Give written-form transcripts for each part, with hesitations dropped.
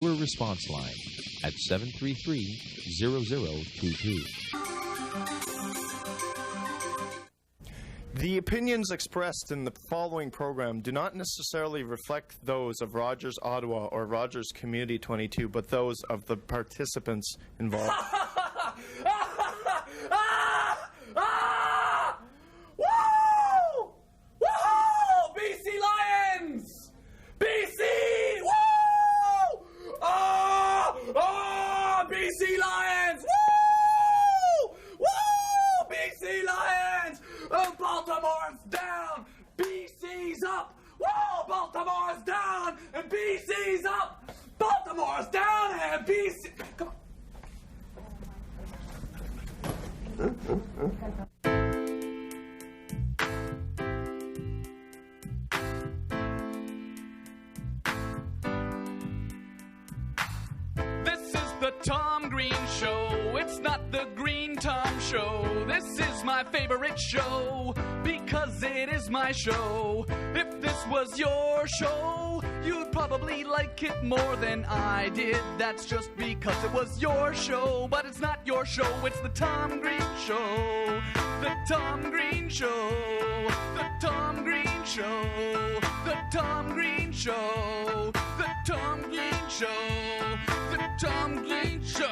response line at 733-0022. The opinions expressed in the following program do not necessarily reflect those of Rogers Ottawa or Rogers Community 22, but those of the participants involved. Woo! Woo! BC Lions! BC! Woo! BC Lions! Woo! Woo! BC Lions! Baltimore's down! BC's up! Whoa! Baltimore's down! And BC's up! Baltimore's down and BC... Come on. This is the Tom Green Show. It's not the Green Tom Show. This is my favorite show because it is my show. If this was your show, you'd probably like it more than I did. That's just because it was your show, but it's not your show. It's the Tom Green Show. The Tom Green Show. The Tom Green Show. The Tom Green Show. The Tom Green Show. The Tom Green Show. The Tom Green Show.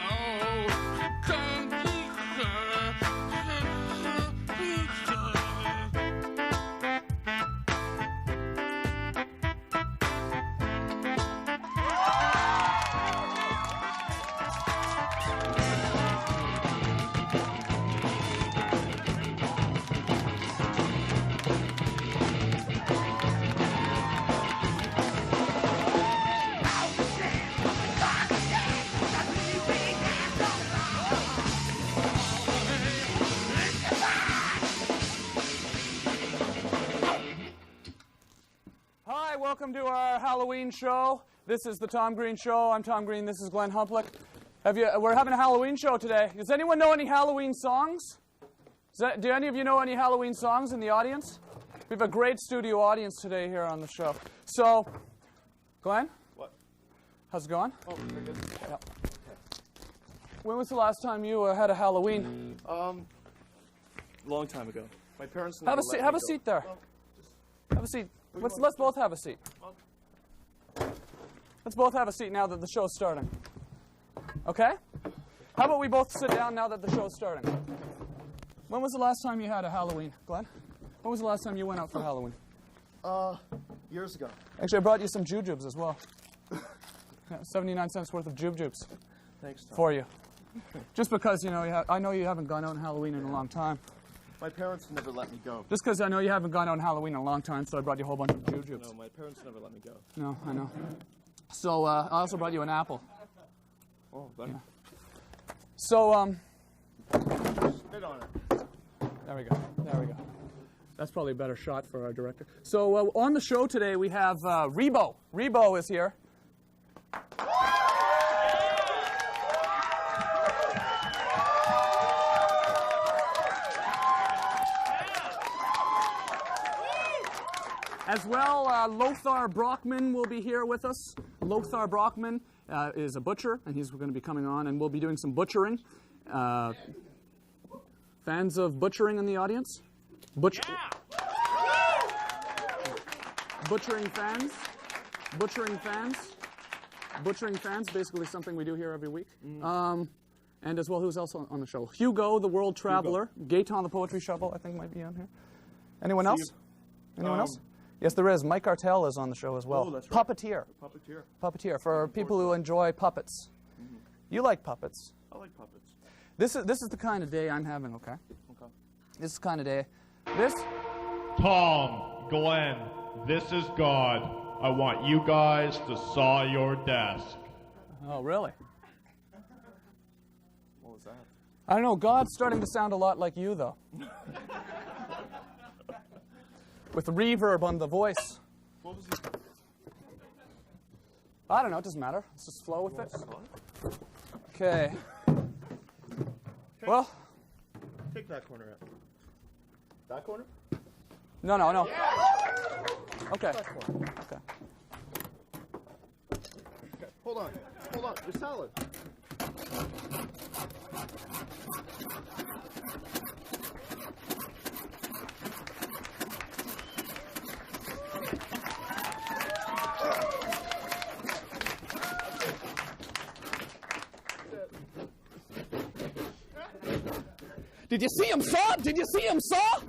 Hi, welcome to our Halloween show. This is the Tom Green Show. I'm Tom Green. This is Glenn Humplick. We're having a Halloween show today. Does anyone know any Halloween songs? Do any of you know any Halloween songs in the audience? We have a great studio audience today here on the show. So, Glenn? What? How's it going? Oh, very good. Yeah. When was the last time you had a Halloween? Long time ago. My parents Have never a seat. let Have me a go. seat there. Have a seat. Let's both have a seat. Let's both have a seat now that the show's starting. Okay? How about we both sit down now that the show's starting? When was the last time you had a Halloween, Glenn? When was the last time you went out for Halloween? Years ago. Actually, I brought you some jujubes as well. Yeah, 79 cents worth of jujubes Thanks, Tom. for you. Just because, you know, I know you haven't gone out on Halloween in a long time. My parents never let me go. Just because I know you haven't gone out on Halloween in a long time, so I brought you a whole bunch of jujubes. No, my parents never let me go. No, I know. So I also brought you an apple. Oh, thank you. So Spit on it. there we go. There we go. That's probably a better shot for our director. So on the show today we have Rebo. Rebo is here. As well, Lothar Brockman will be here with us. Lothar Brockman is a butcher, and he's going to be coming on, and we'll be doing some butchering. Fans of butchering in the audience? Butchering fans? Butchering fans? Butchering fans, basically something we do here every week. And as well, who's else on the show? Hugo, the world traveler. Gaetan, the poetry shovel, I think might be on here. Anyone else? Anyone else? Yes, there is. Mike Artel is on the show as well. Oh, that's right. Puppeteer. Puppeteer. Puppeteer, for people who enjoy puppets. You like puppets. I like puppets. This is the kind of day I'm having, okay? Okay. This is the kind of day. This? Tom, Glenn, this is God. I want you guys to saw your desk. Oh, really? What was that? I don't know. God's starting to sound a lot like you, though. With reverb on the voice. What was he? I don't know. It doesn't matter. Let's just flow with it. Okay. Well, Take that corner out. That corner? no. Okay. That corner. Okay. Hold on. Hold on. Your salad. Did you see him, Saw? Did you see him, Saw?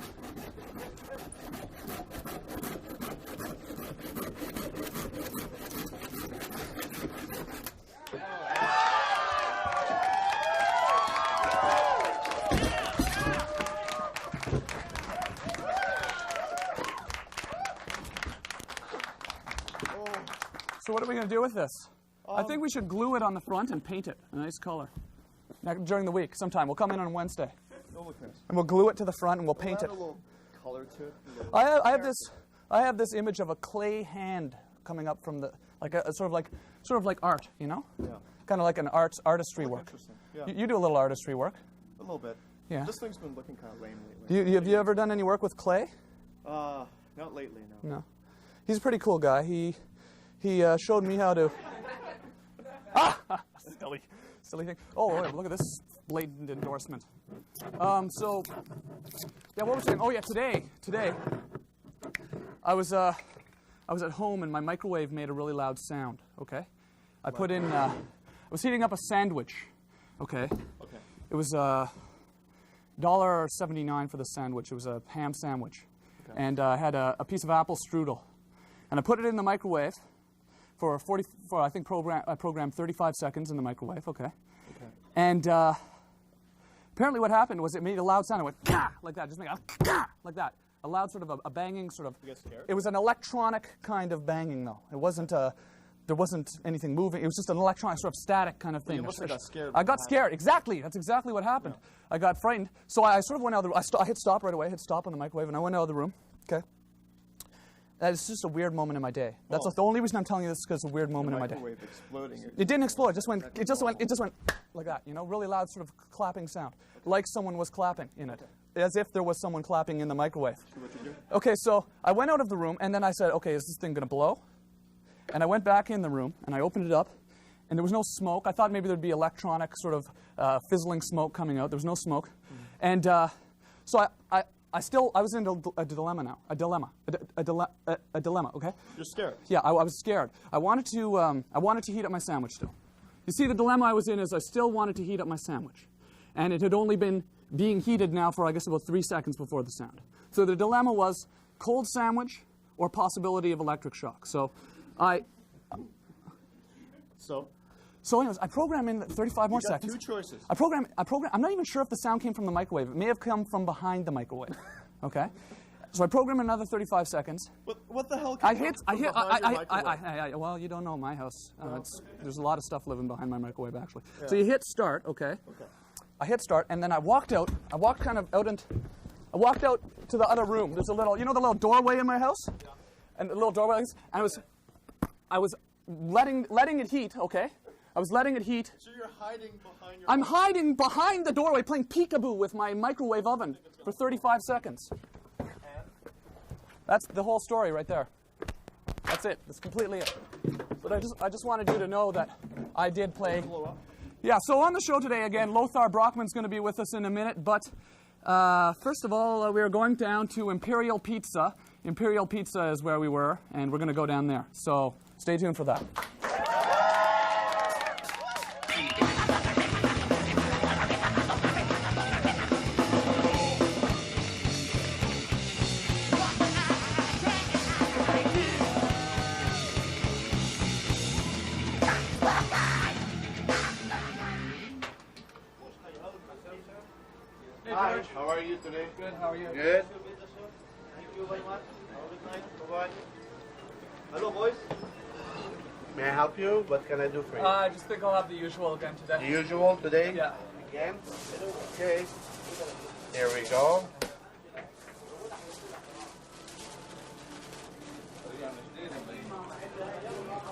So what are we going to do with this? I think we should glue it on the front and paint it a nice color. Now, during the week, sometime. We'll come in on Wednesday. And we'll glue it to the front and we'll paint it. A little color to it. I have this image of a clay hand coming up from the sort of like art, you know? Yeah. Kind of like an artistry work. Interesting. Yeah. You do a little artistry work. A little bit. Yeah. This thing's been looking kind of lame lately. Have you ever done any work with clay? Not lately, no. No. He's a pretty cool guy. He showed me how to. Silly thing. Oh, look at this blatant endorsement. So, yeah, what was I saying? Oh, yeah, today, I was at home and my microwave made a really loud sound. Okay, I put in. I was heating up a sandwich. Okay. Okay. It was $1.79 for the sandwich. It was a ham sandwich, and I had a piece of apple strudel, and I put it in the microwave. I programmed 35 seconds in the microwave, okay? And apparently what happened was it made a loud sound. It went, gah, like that, just made a gah, like that. A loud sort of a banging sort of. You get scared? It was an electronic kind of banging, though. It wasn't there wasn't anything moving. It was just an electronic sort of static kind of thing. You must have got scared. I got scared, exactly. That's exactly what happened. Yeah. I got frightened. So I sort of went out of the room. I hit stop right away, hit stop on the microwave, and I went out of the room, okay? That's just a weird moment in my day. That's the only reason I'm telling you this is because it's a weird moment in my day. Exploding. It didn't explode. It just went like that. You know, really loud sort of clapping sound, like someone was clapping in it, as if there was someone clapping in the microwave. Okay, so I went out of the room and then I said, okay, is this thing gonna blow? And I went back in the room and I opened it up, and there was no smoke. I thought maybe there'd be electronic sort of fizzling smoke coming out. There was no smoke, and so I was in a dilemma now. A dilemma. Okay. You're scared. Yeah, I was scared. I wanted to heat up my sandwich still. You see, the dilemma I was in is I still wanted to heat up my sandwich, and it had only been being heated now for I guess about 3 seconds before the sound. So the dilemma was cold sandwich or possibility of electric shock. So So anyways, I program in 35 more seconds. You got 2 choices. I program. I'm not even sure if the sound came from the microwave. It may have come from behind the microwave. Okay. So I program another 35 seconds. What the hell? Well, you don't know my house. There's a lot of stuff living behind my microwave, actually. Yeah. So you hit start, okay? Okay. I hit start, and then I walked out. I walked out to the other room. There's a little, you know, the little doorway in my house, and the little doorway, and I was letting it heat, okay? I was letting it heat. So you're hiding behind your. I'm hiding behind the doorway, playing peekaboo with my microwave oven for 35 seconds. That's the whole story right there. That's it. That's completely it. But I just wanted you to know that I did play. Yeah. So on the show today again, Lothar Brockman's going to be with us in a minute. But first of all, we are going down to Imperial Pizza. Imperial Pizza is where we were, and we're going to go down there. So stay tuned for that. Hi, how are you today? Good, how are you? Good. Thank you very much. Bye-bye. Hello, boys. May I help you? What can I do for you? I just think I'll have the usual again today. The usual today? Yeah. Again? Okay. Here we go.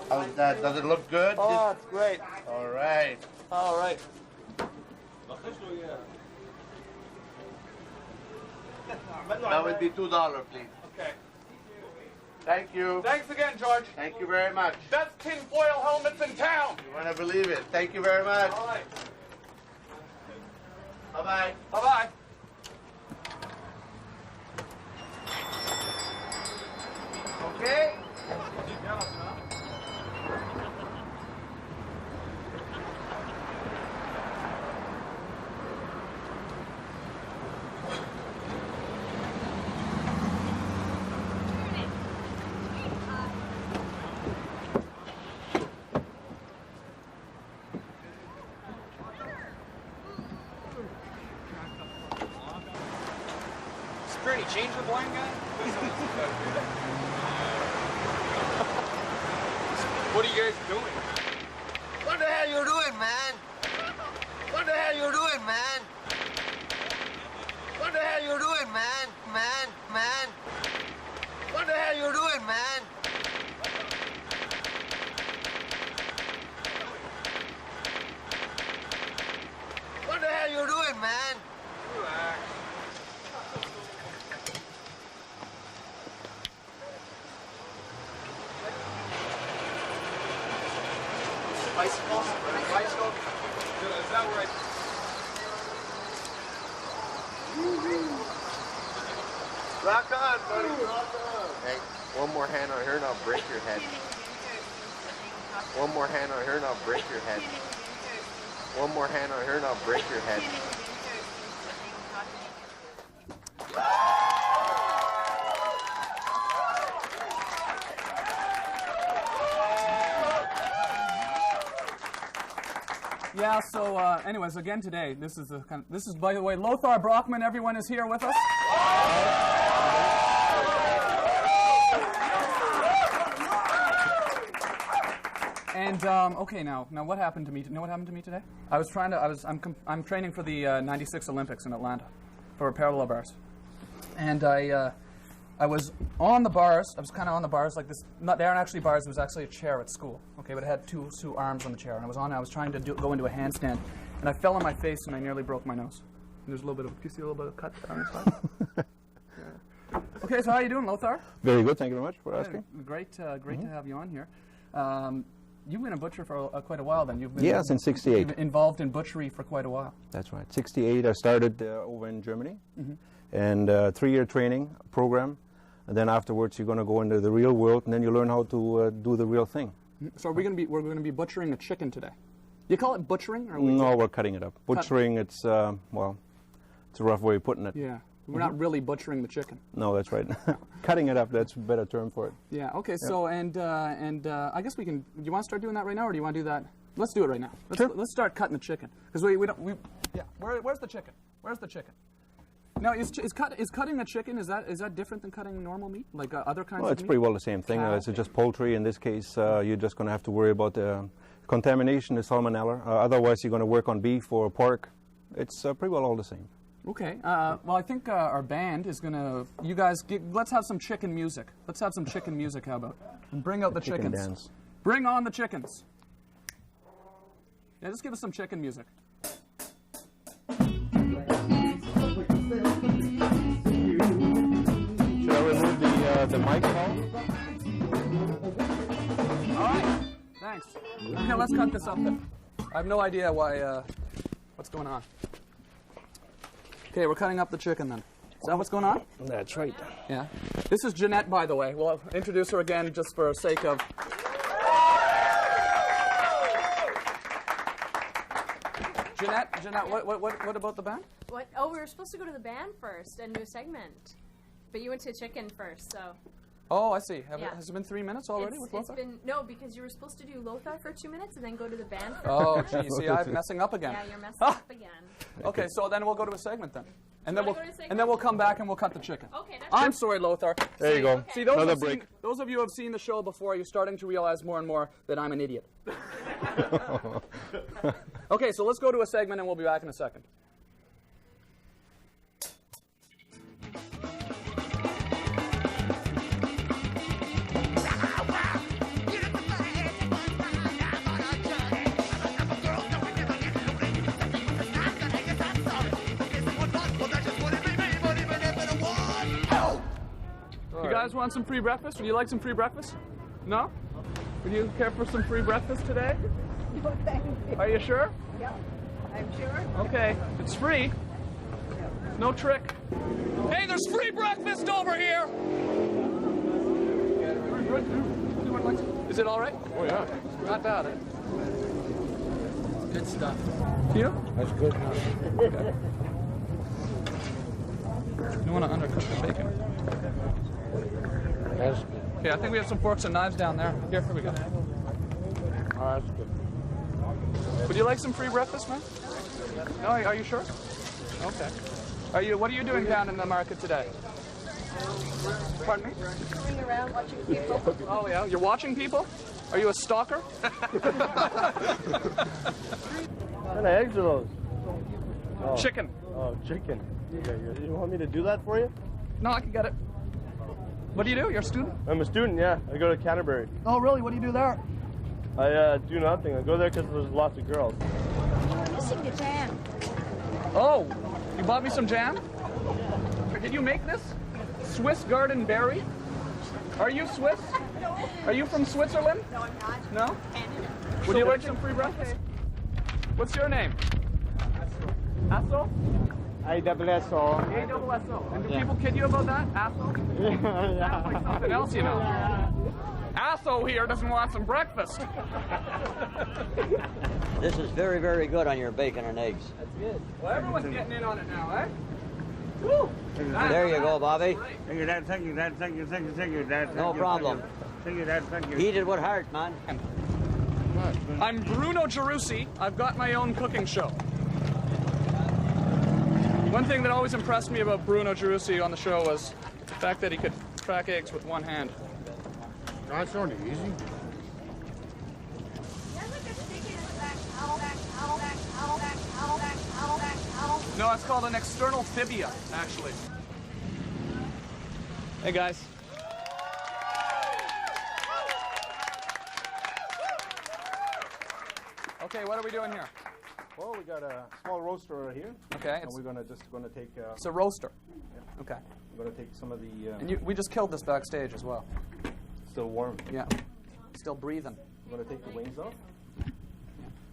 How's that? Does it look good? Oh, it's great. All right. All right. That would be $2, please. Okay. Thank you. Thanks again, George. Thank you very much. Best tinfoil helmets in town. You want to believe it. Thank you very much. All right. Bye-bye. Bye-bye. Okay? Security, change the blind guy? What are you guys doing? What the hell you doing, man? What the hell you doing, man? What the hell you doing, man? Man. What the hell you doing, man? What the hell you doing, man? Relax. Bicycle? Bicycle? Is that where Rock on, buddy. Rock on. Hey, one more hand on her and I'll break your head. One more hand on her and I'll break your head. One more hand on her and I'll break your head. Yeah, so anyways, again today, this is by the way, Lothar Brockman, everyone is here with us. And okay, now what happened to me? You know what happened to me today? I'm training for the '96 Olympics in Atlanta for parallel bars, and I was on the bars. I was kind of on the bars like this. They aren't actually bars. It was actually a chair at school. Okay, but it had two arms on the chair, and I was trying to go into a handstand, and I fell on my face, and I nearly broke my nose. And there's a little bit of. Do you see a little bit of cut on the side? Yeah. Okay, so how are you doing, Lothar? Very good. Thank you very much for asking. Great to have you on here. You've been a butcher for quite a while, then. You've been since '68. You've been involved in butchery for quite a while. That's right. '68. I started over in Germany, and 3-year training program. And then afterwards, you're going to go into the real world, and then you learn how to do the real thing. So we're going to be butchering a chicken today. You call it butchering, or no? We're cutting it up. Butchering, it's well, it's a rough way of putting it. Yeah, we're not really butchering the chicken. No, that's right. Cutting it up, that's a better term for it. Yeah. Okay. So and I guess we can. Do you want to start doing that right now, or do you want to do that? Let's do it right now. Let's start cutting the chicken because we don't. Yeah. Where's the chicken? Where's the chicken? Now, is cutting a chicken, is that different than cutting normal meat, like other kinds of meat? Well, it's pretty well the same thing. It's just poultry. In this case, you're just going to have to worry about the contamination, the salmonella. Otherwise, you're going to work on beef or pork. It's pretty well all the same. Okay. Well, I think our band is going to, you guys, let's have some chicken music. Let's have some chicken music, how about? And bring out the chickens. Dance. Bring on the chickens. Yeah, just give us some chicken music. Should I remove the mic call? All right. Thanks. Okay, let's cut this up then. I have no idea why. What's going on? Okay, we're cutting up the chicken then. Is that what's going on? That's right. Yeah. This is Jeanette, by the way. We'll introduce her again just for sake of. Jeanette, what about the band? What? Oh, we were supposed to go to the band first and do a segment, but you went to chicken first, so. Oh, I see. Yeah. Has it been 3 minutes already with Lothar? No, because you were supposed to do Lothar for 2 minutes and then go to the band for Oh, gee, see, I'm messing up again. Yeah, you're messing up again. Okay, so then we'll go to a segment then. And then Wanna go to a segment? and then we'll come back and we'll cut the chicken. Okay, that's I'm sorry, Lothar. There you go. Okay. See, those Another who've break. seen- those of you who have seen the show before, you're starting to realize more and more that I'm an idiot. Okay, so let's go to a segment and we'll be back in a second. You guys want some free breakfast? Would you like some free breakfast? No? Would you care for some free breakfast today? No, thank you. Are you sure? Yeah, I'm sure. Okay, it's free. No trick. Hey, there's free breakfast over here! Is it all right? Oh, yeah. Not bad, eh? Good stuff. You? That's good. Okay. You want to undercook the bacon? That's good. Okay, I think we have some forks and knives down there. Here we go. Oh, that's good. Would you like some free breakfast, man? No, are you sure? Okay. What are you doing down in the market today? Pardon me? Going around watching people. Oh, yeah? You're watching people? Are you a stalker? What kind of eggs are those? Oh. Chicken. Oh, chicken. Okay, you want me to do that for you? No, I can get it. What do you do? You're a student? I'm a student, yeah. I go to Canterbury. Oh, really? What do you do there? I do nothing. I go there because there's lots of girls. I'm missing the jam. Oh, you bought me some jam? Did you make this? Swiss Garden Berry? Are you Swiss? No. Are you from Switzerland? No, I'm not. No? Canada. Would you like some free breakfast? What's your name? Asso? A-double-S-O. A-double-S-O. And do people kid you about that? Asso? Sounds like something else, you know. Asso here doesn't want some breakfast. This is very, very good on your bacon and eggs. That's good. Well, everyone's getting in on it now, eh? Woo! There you go, Bobby. Thank you, Dad. Thank you, Dad. Thank you, thank you, thank you, Dad. No problem. Thank you, Dad. Thank you. Eat it with heart, man. I'm Bruno Gerussi. I've got my own cooking show. One thing that always impressed me about Bruno Gerussi on the show was the fact that he could crack eggs with one hand. That's only easy. No, it's called an external fibia, actually. Hey, guys. Okay, what are we doing here? Well, we got a small roaster right here. Okay. And we're gonna take. It's a roaster. Yeah. Okay. We're gonna take some of the. And we just killed this backstage as well. Still warm. Yeah. Still breathing. We're gonna take the wings off.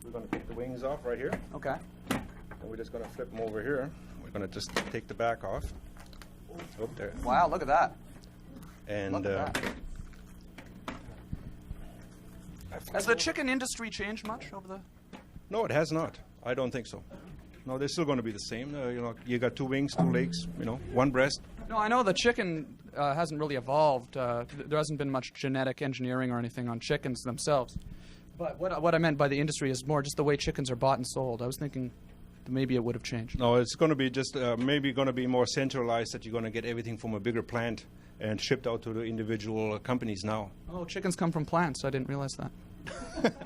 We're gonna take the wings off right here. Okay. And we're just gonna flip them over here. We're gonna just take the back off. Oh, there. Wow, look at that. And Look at that. Has the chicken industry changed much over the? No, it has not. I don't think so. No, they're still going to be the same. You know, you got 2 wings, 2 legs. You know, 1 breast. No, I know the chicken hasn't really evolved. There hasn't been much genetic engineering or anything on chickens themselves. But what I meant by the industry is more just the way chickens are bought and sold. I was thinking that maybe it would have changed. No, it's going to be just maybe going to be more centralized, that you're going to get everything from a bigger plant and shipped out to the individual companies now. Oh, chickens come from plants. I didn't realize that.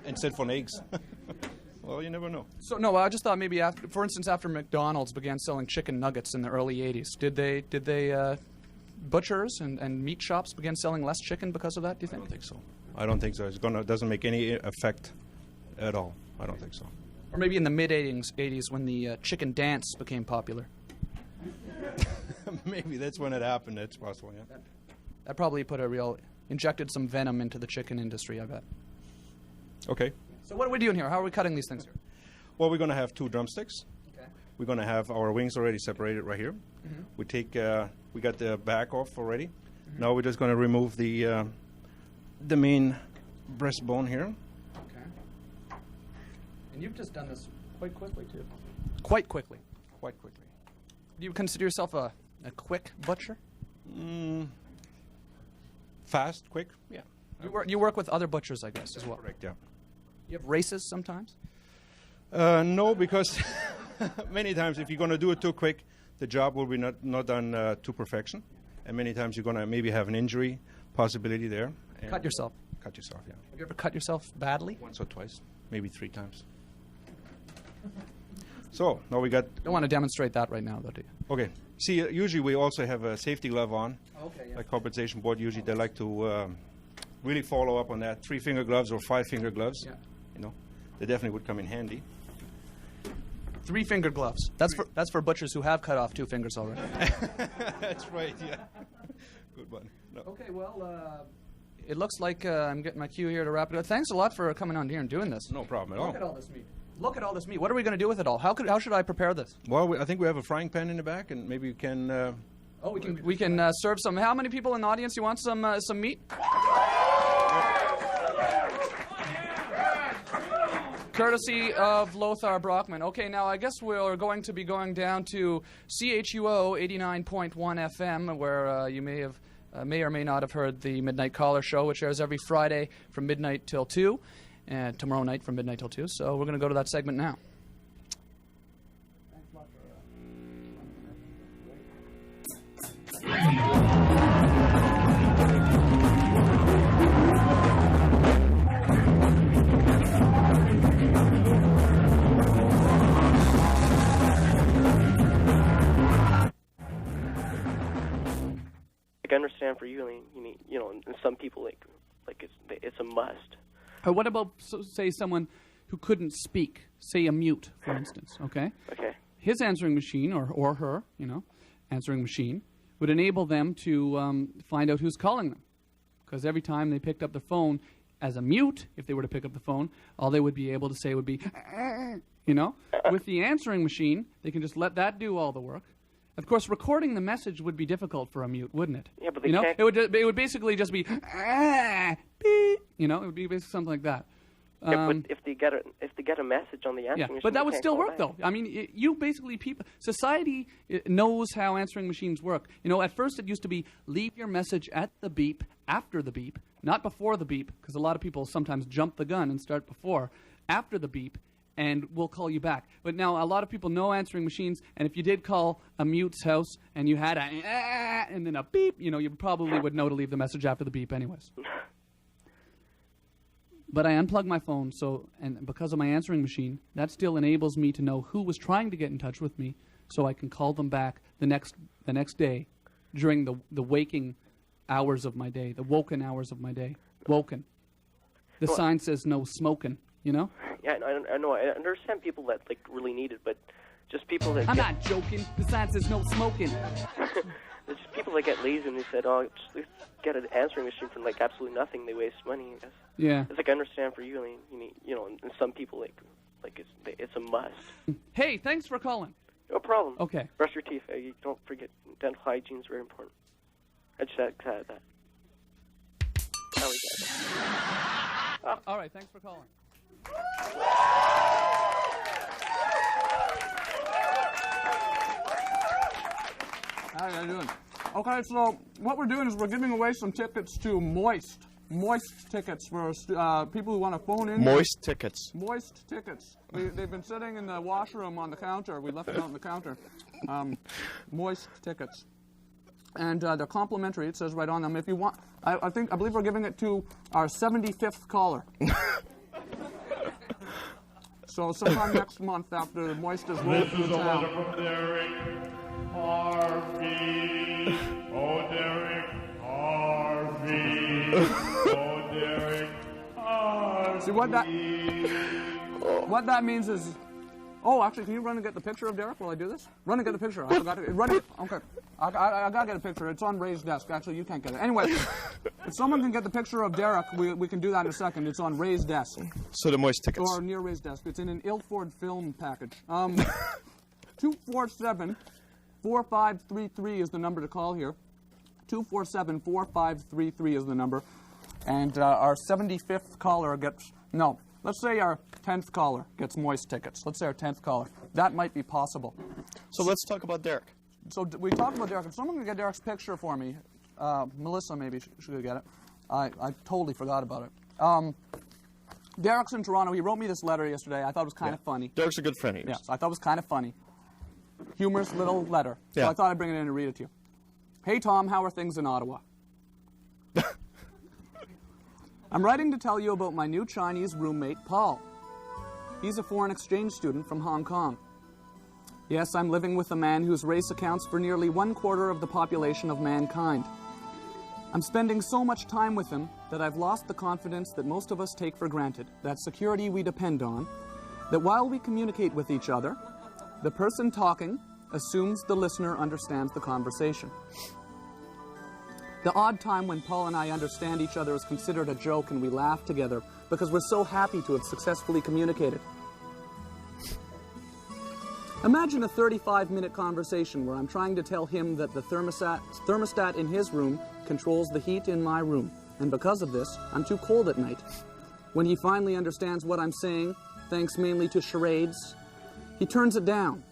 Instead from eggs. Well, you never know. So no, I just thought maybe after, for instance, after McDonald's began selling chicken nuggets in the early '80s, did they butchers and meat shops began selling less chicken because of that? Do you think? I don't think so. I don't think so. It doesn't make any effect at all. I don't think so. Or maybe in the mid '80s when the chicken dance became popular. Maybe that's when it happened. That's possible. Yeah. That probably injected some venom into the chicken industry, I bet. Okay. So what are we doing here? How are we cutting these things here? Well, we're going to have 2 drumsticks. Okay. We're going to have our wings already separated right here. Mm-hmm. We got the back off already. Mm-hmm. Now we're just going to remove the main breastbone here. Okay. And you've just done this quite quickly too. Quite quickly. Quite quickly. Do you consider yourself a quick butcher? Fast, quick. Yeah. You work with other butchers, I guess, as well. Correct. Yeah. You have races sometimes? No, because many times if you're going to do it too quick, the job will be not done to perfection. And many times you're going to maybe have an injury possibility there. Cut yourself? Cut yourself, yeah. Have you ever cut yourself badly? Once or twice, maybe 3 times. So, now we got... Don't want to demonstrate that right now, though, do you? Okay. See, usually we also have a safety glove on. Okay, yeah. Like compensation board, usually they like to really follow up on that. 3-finger gloves or 5-finger gloves. Yeah. You know, they definitely would come in handy. 3-finger gloves. That's for butchers who have cut off 2 fingers already. That's right, yeah. good one. No. Okay, well, it looks like I'm getting my cue here to wrap it up. Thanks a lot for coming on here and doing this. No problem at all. Look at all this meat. Look at all this meat. What are we going to do with it all? How should I prepare this? Well, I think we have a frying pan in the back, and maybe we can... Oh, we can serve some. How many people in the audience? You want some meat? Courtesy of Lothar Brockman. Okay, now I guess we're going to be going down to CHUO 89.1 FM, where you may or may not have heard the Midnight Caller show, which airs every Friday from midnight till 2, and tomorrow night from midnight till 2. So we're going to go to that segment now. I understand for you, I mean, you know, and some people like it's a must. What about, say, someone who couldn't speak, say a mute, for instance, okay? Okay. His answering machine, or her, you know, answering machine, would enable them to find out who's calling them. Because every time they picked up the phone as a mute, if they were to pick up the phone, all they would be able to say would be, you know? With the answering machine, they can just let that do all the work. Of course, recording the message would be difficult for a mute, wouldn't it? Yeah, but they can't. It would basically just be, you know, it would be basically something like that. Yeah, but if they get a message on the answering machine, but that would still work, though. I mean, society knows how answering machines work. You know, at first it used to be leave your message at the beep, after the beep, not before the beep, because a lot of people sometimes jump the gun and start before, after the beep, and we'll call you back. But now a lot of people know answering machines, and if you did call a mute's house and you had a and then a beep, you know, you probably would know to leave the message after the beep anyways. But I unplugged my phone, and because of my answering machine, that still enables me to know who was trying to get in touch with me, so I can call them back the next day during the waking hours of my day, the woken hours of my day. Woken. The sign says no smoking, you know? Yeah, I know. I understand people that like really need it, but just people that... I'm not joking. The sign says no smoking. There's just people that get lazy and they said, oh, just get an answering machine for like absolutely nothing. They waste money, I guess. Yeah. It's like I understand for you. I mean, you know, and some people like it's a must. Hey, thanks for calling. No problem. Okay. Brush your teeth. You don't forget dental hygiene is very important. I just added that. There we go. All right, thanks for calling. How are you doing? Okay, so what we're doing is we're giving away some tickets to Moist tickets for people who want to phone in. Moist tickets. Moist tickets. They've been sitting in the washroom on the counter. We left them out on the counter. Moist tickets. And they're complimentary. It says right on them. If you want, I believe we're giving it to our 75th caller. So sometime next month after the Moist is rolled through town. This is a letter from Derek Harvey. Oh, Derek Harvey. Oh, Derek Harvey. See what that means is... Oh, actually, can you run and get the picture of Derek while I do this? Run and get the picture. I forgot to... Run it. Okay. I got to get a picture. It's on Ray's desk. Actually, you can't get it. Anyway, if someone can get the picture of Derek, we can do that in a second. It's on Ray's desk. So the Moist tickets. Or near Ray's desk. It's in an Ilford film package. 247-4533 is the number to call here. 247-4533 is the number. And our 75th caller gets... No. Let's say our 10th caller gets Moist tickets. Let's say our 10th caller. That might be possible. So let's talk about Derek. So we talk about Derek. If someone can get Derek's picture for me, Melissa maybe should get it. I totally forgot about it. Derek's in Toronto. He wrote me this letter yesterday. I thought it was kind of funny. Derek's a good friend of yours. Yes, I thought it was kind of funny. Humorous little letter. So I thought I'd bring it in and read it to you. Hey, Tom, how are things in Ottawa? I'm writing to tell you about my new Chinese roommate, Paul. He's a foreign exchange student from Hong Kong. Yes, I'm living with a man whose race accounts for nearly 1/4 of the population of mankind. I'm spending so much time with him that I've lost the confidence that most of us take for granted, that security we depend on, that while we communicate with each other, the person talking assumes the listener understands the conversation. The odd time when Paul and I understand each other is considered a joke and we laugh together because we're so happy to have successfully communicated. Imagine a 35-minute conversation where I'm trying to tell him that the thermostat in his room controls the heat in my room, and because of this, I'm too cold at night. When he finally understands what I'm saying, thanks mainly to charades, he turns it down.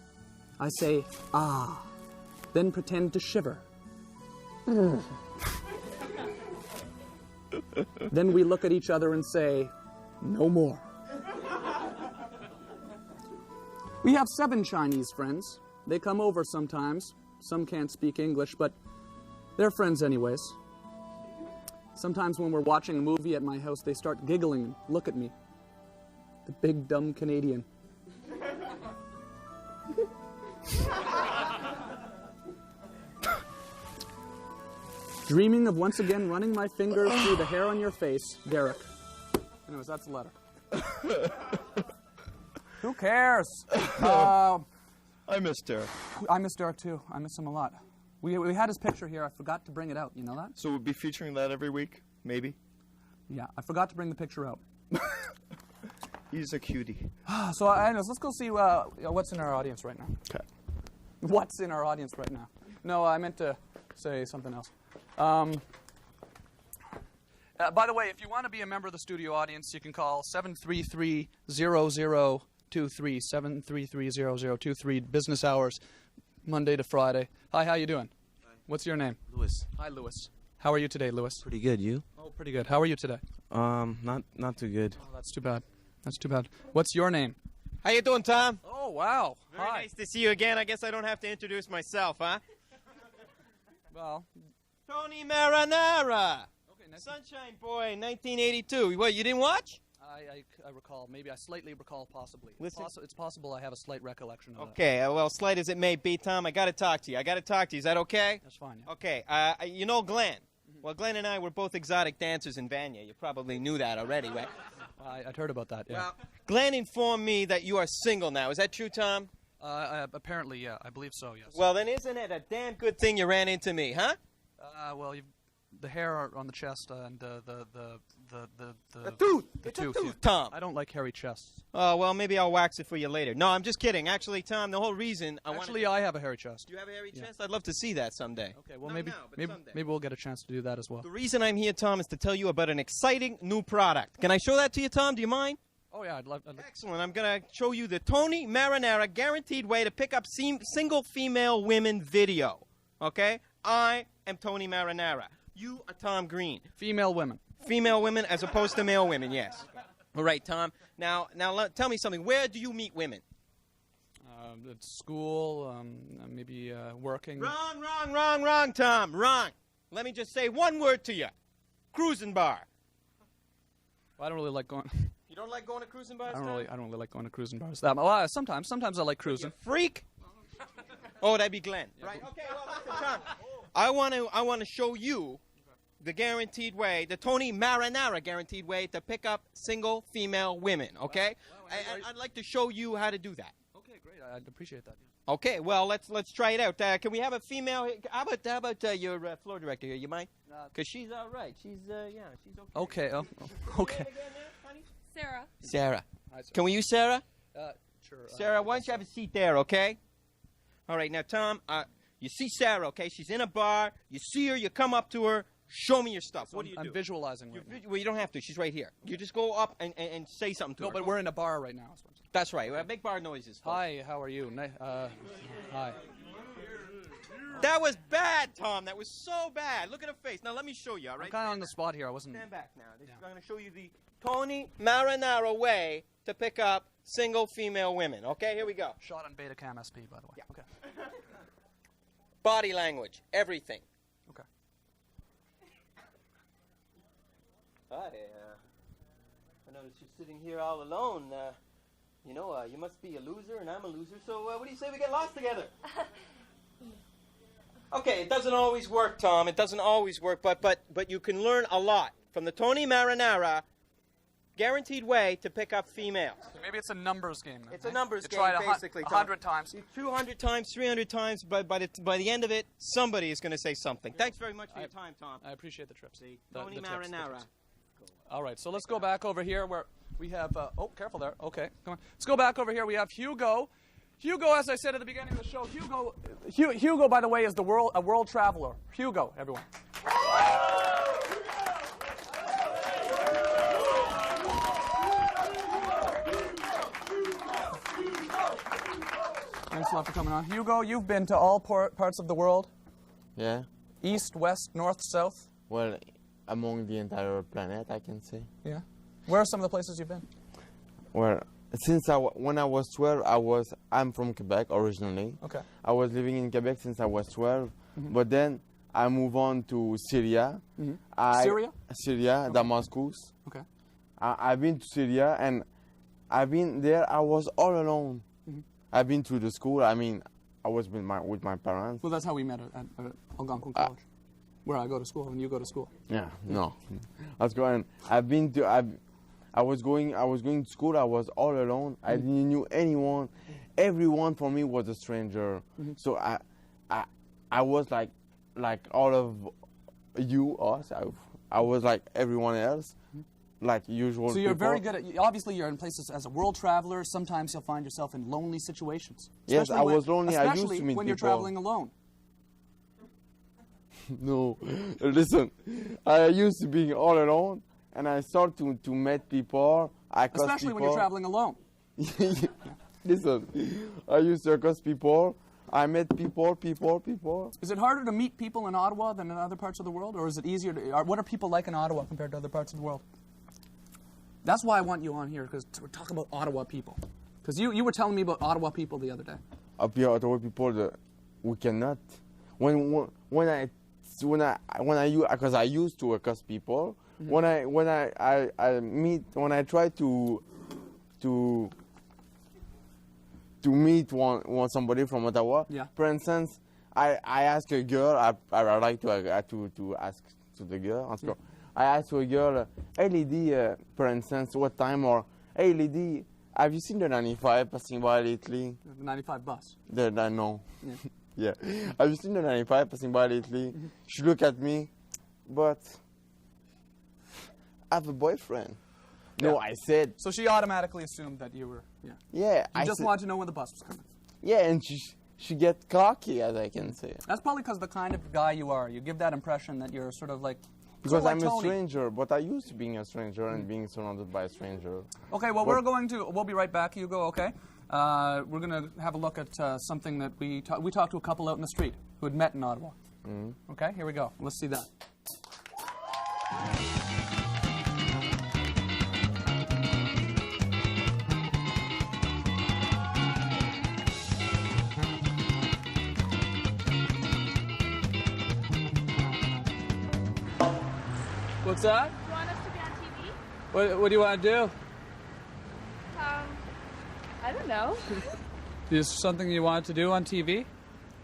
I say, ah, then pretend to shiver. Then we look at each other and say, no more. We have 7 Chinese friends. They come over sometimes. Some can't speak English, but they're friends anyways. Sometimes when we're watching a movie at my house, they start giggling and look at me. The big, dumb Canadian. Dreaming of once again running my fingers through the hair on your face, Derek. Anyways, that's the letter. Who cares? I miss Derek. I miss Derek too. I miss him a lot. We had his picture here. I forgot to bring it out. You know that? So we'll be featuring that every week, maybe? Yeah, I forgot to bring the picture out. He's a cutie. So anyways, let's go see what's in our audience right now. Okay. What's in our audience right now? No, I meant to say something else. By the way, if you want to be a member of the studio audience, you can call 733-0023, 733-0023, business hours, Monday to Friday. Hi, how you doing? Hi. What's your name? Louis. Hi, Louis. How are you today, Louis? Pretty good, you? Oh, pretty good. How are you today? Not too good. Oh, that's too bad. That's too bad. What's your name? How you doing, Tom? Oh, wow. Very Hi. nice to see you again. I guess I don't have to introduce myself, huh? Well, Tony Marinara. Okay, nice. Sunshine Boy, 1982. What, you didn't watch? I recall. Maybe I slightly recall, possibly. Listen. It's possible I have a slight recollection of Okay, well, slight as it may be, Tom, I got to talk to you. Is that okay? That's fine. Yeah. Okay, you know Glenn. Well, Glenn and I were both exotic dancers in Vanya. You probably knew that already, right? I'd heard about that, yeah. Well, Glenn informed me that you are single now. Is that true, Tom? Apparently, yeah. I believe so, yes. Well, then isn't it a damn good thing you ran into me, huh? Well, the hair on the chest and the tooth. The It's a tooth, tooth, yeah. Tom. I don't like hairy chests. Oh, well, maybe I'll wax it for you later. No, I'm just kidding. Actually, Tom, the whole reason I Actually, I have a hairy chest. You have a hairy Yeah. chest? I'd love to see that someday. Okay, well, Not maybe now, but maybe someday. maybe we'll get a chance to do that as well. The reason I'm here, Tom, is to tell you about an exciting new product. Can I show that to you, Tom? Do you mind? Oh, yeah, I'd love. Excellent. I'm going to show you the Tony Marinara guaranteed way to pick up single female women video. Okay? I am Tony Marinara. You are Tom Green. Female women. Female women as opposed to male women, yes. All right, Tom. Now, tell me something. Where do you meet women? At school, maybe working. Wrong, Tom. Wrong. Let me just say one word to you. Cruising bar. Well, I don't really like going. You don't like going to cruising bars, I don't Tom? really like going to cruising bars. Well, sometimes I like cruising. Freak. Oh, that'd be Glenn. Right. Okay. Well, listen, Tom. I want to show you the guaranteed way, the Tony Marinara guaranteed way to pick up single female women. Okay. I'd like to show you how to do that. Okay, great. I'd appreciate that. Okay. Well, let's try it out. Can we have a female? How about your floor director here? You mind? Because she's all right. She's she's okay. Okay. Okay. Sarah. Sarah. Can we use Sarah? Sure. Sarah, why don't you have a seat there, okay? All right, now, Tom, you see Sarah, okay? She's in a bar. You see her. You come up to her. Show me your stuff. So what do you do? I'm visualizing right now. Well, you don't have to. She's right here. You just go up and say something to her. No, but we're in a bar right now. That's right. Make bar noises. Folks. Hi, how are you? Hi. That was bad, Tom. That was so bad. Look at her face. Now, let me show you, all right? I'm kind of on the spot here. I wasn't... Stand back now. I'm going to show you the Tony Marinara way to pick up single female women. Okay, here we go. Shot on Betacam SP, by the way. Yeah. Okay. Body language. Everything. Okay. Hi. I noticed you're sitting here all alone. You must be a loser, and I'm a loser. So what do you say we get lost together? Okay, it doesn't always work, Tom. It doesn't always work, but you can learn a lot from the Tony Marinara guaranteed way to pick up females. So maybe it's a numbers game. Then, It's a numbers you game, try it basically. 100 times. 200 times, 300 times, but by the end of it, somebody is going to say something. Thanks very much for your time, Tom. I appreciate the trips. Tony the tips, the Marinara. tips. All right, so let's go back over here where we have. Oh, careful there. Okay, come on. Let's go back over here. We have Hugo. Hugo, as I said at the beginning of the show, Hugo, by the way, is a world traveler. Hugo, everyone. Thanks a lot for coming on. Hugo, you've been to all parts of the world? Yeah. East, west, north, south? Well, among the entire planet, I can say. Yeah. Where are some of the places you've been? Well, when I was 12, I'm from Quebec originally. Okay. I was living in Quebec since I was 12, but then I moved on to Syria. Syria? Syria, okay. Damascus. Okay. I've been to Syria, and I've been there. I was all alone. I've been to the school. I mean, I was with my parents. Well, that's how we met at Algonquin College, where I go to school and you go to school. Yeah, no. Let's go. And I was going to school. I was all alone. I didn't know anyone. Everyone for me was a stranger. So I was like all of us. I was like everyone else, like usual. So you're people. very good at. Obviously, you're in places as a world traveler. Sometimes you'll find yourself in lonely situations. Yes, I was lonely. I used to meet when you're people. traveling alone. No, listen. I used to be all alone. And I start to meet people. Especially when you're traveling alone. Listen, I used to accost people. I met people. Is it harder to meet people in Ottawa than in other parts of the world? Or is it easier to... What are people like in Ottawa compared to other parts of the world? That's why I want you on here, because we're talking about Ottawa people. Because you were telling me about Ottawa people the other day. Up here, Ottawa people, we cannot... When I used to accost people... When I try to meet somebody from Ottawa, for instance, I ask a girl. I like to ask to the girl. I ask to a girl, hey lady, for instance, what time? Or hey lady, have you seen the 95 passing by lately? The 95 bus. No. Yeah. Have you seen the 95 passing by lately? She look at me, but. I have a boyfriend. No, I said. So she automatically assumed that you were. Yeah. Yeah. You just wanted to know when the bus was coming. Yeah, and she get cocky, as I can say. That's probably because of the kind of guy you are. You give that impression that you're sort of like. Because I'm a stranger, but I used to being a stranger and being surrounded by a stranger. Okay, well, we'll be right back, Hugo, okay? We're going to have a look at something that we talked to a couple out in the street who had met in Ottawa. Okay, here we go. Let's see that. What's that? You want us to be on TV? What do you want to do? I don't know. Is there something you wanted to do on TV?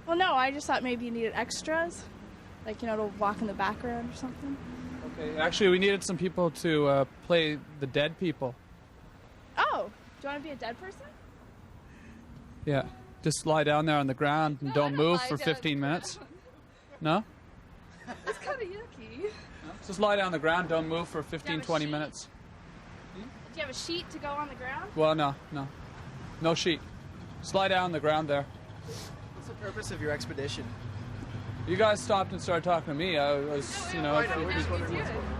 Well, no, I just thought maybe you needed extras. Like, you know, to walk in the background or something. Okay, actually, we needed some people to play the dead people. Oh, do you want to be a dead person? Yeah, just lie down there on the ground and don't move for 15 minutes. No? It's kind of yucky. Just lie down on the ground, don't move for 15, 20 minutes. Do you have a sheet to go on the ground? Well, no. No sheet. Just lie down on the ground there. What's the purpose of your expedition? You guys stopped and started talking to me. I was, you know.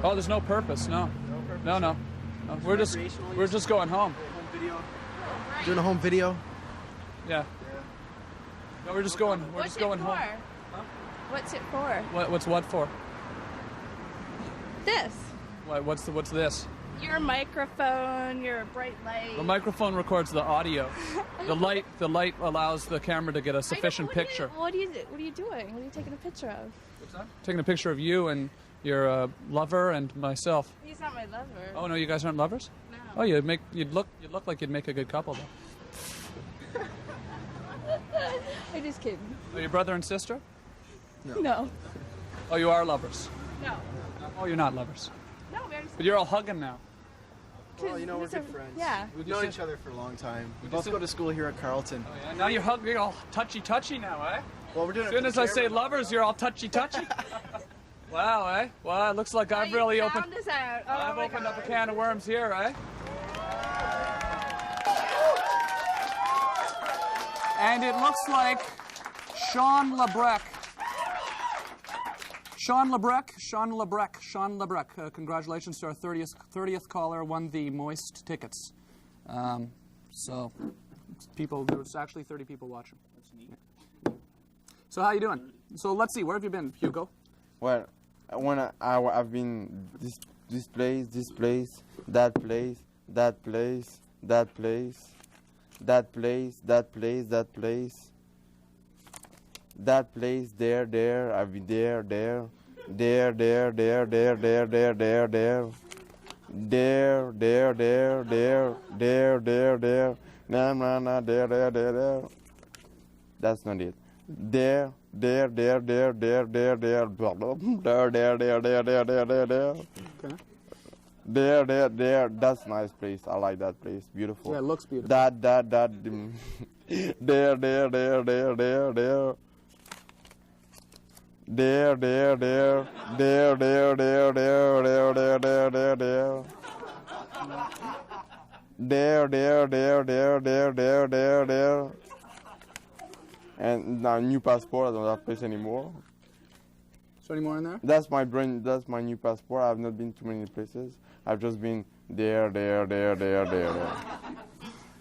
Oh, there's no purpose. No. No. We're just going home. Home video. Doing a home video. Yeah. No, we're just going. We're just going home. What's it for? What's what for? This. What's this? Your microphone, your bright light. The microphone records the audio. The light allows the camera to get a sufficient picture. What are you doing? What are you taking a picture of? What's that? Taking a picture of you and your lover and myself. He's not my lover. Oh no, you guys aren't lovers? No. Oh, you'd look like you'd make a good couple though. I'm just kidding. Are you brother and sister? No. Oh, you are lovers. No. Oh, you're not lovers. No, we're just... But you're all hugging now. Well, you know, we're good friends. Yeah. We've known each other for a long time. We both go to school here at Carleton. Oh, yeah. Now you're hugging all touchy-touchy now, eh? Well, we're doing as it soon for as the I say camera. lovers, you're all touchy-touchy. Wow, eh? Well, it looks like I've really opened... This out. Oh, I've my opened up a God. can of worms here, eh? And it looks like Sean Lebrec. Sean Lebrec. Congratulations to our 30th caller, won the Moist tickets. So, there's actually 30 people watching. That's neat. So how you doing? So let's see, where have you been, Hugo? Well, when I've been this place, that place, that place, that place, that place, that place, that place, that place, there, I've been there, nah, there. That's not it. There. There. That's nice place. I like that place. Beautiful. Yeah, it looks beautiful. That. There. And now new passport, I don't have place anymore. Is there any more in there? That's my new passport. I've not been to many places. I've just been there.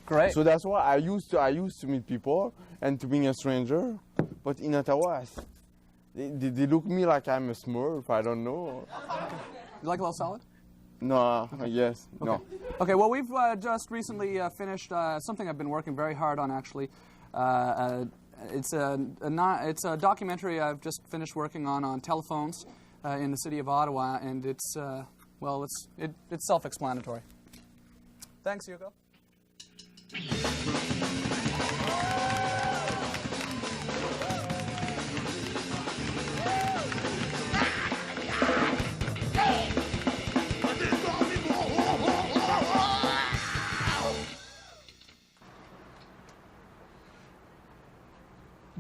Great. So that's why I used to meet people and to being a stranger. But in Ottawa, they look at me like I'm a Smurf. I don't know. You like a little salad? No. Yes. Okay. No. Okay. Well, we've just recently finished something I've been working very hard on, actually. It's a documentary I've just finished working on telephones in the city of Ottawa, and it's self-explanatory. Thanks, Hugo.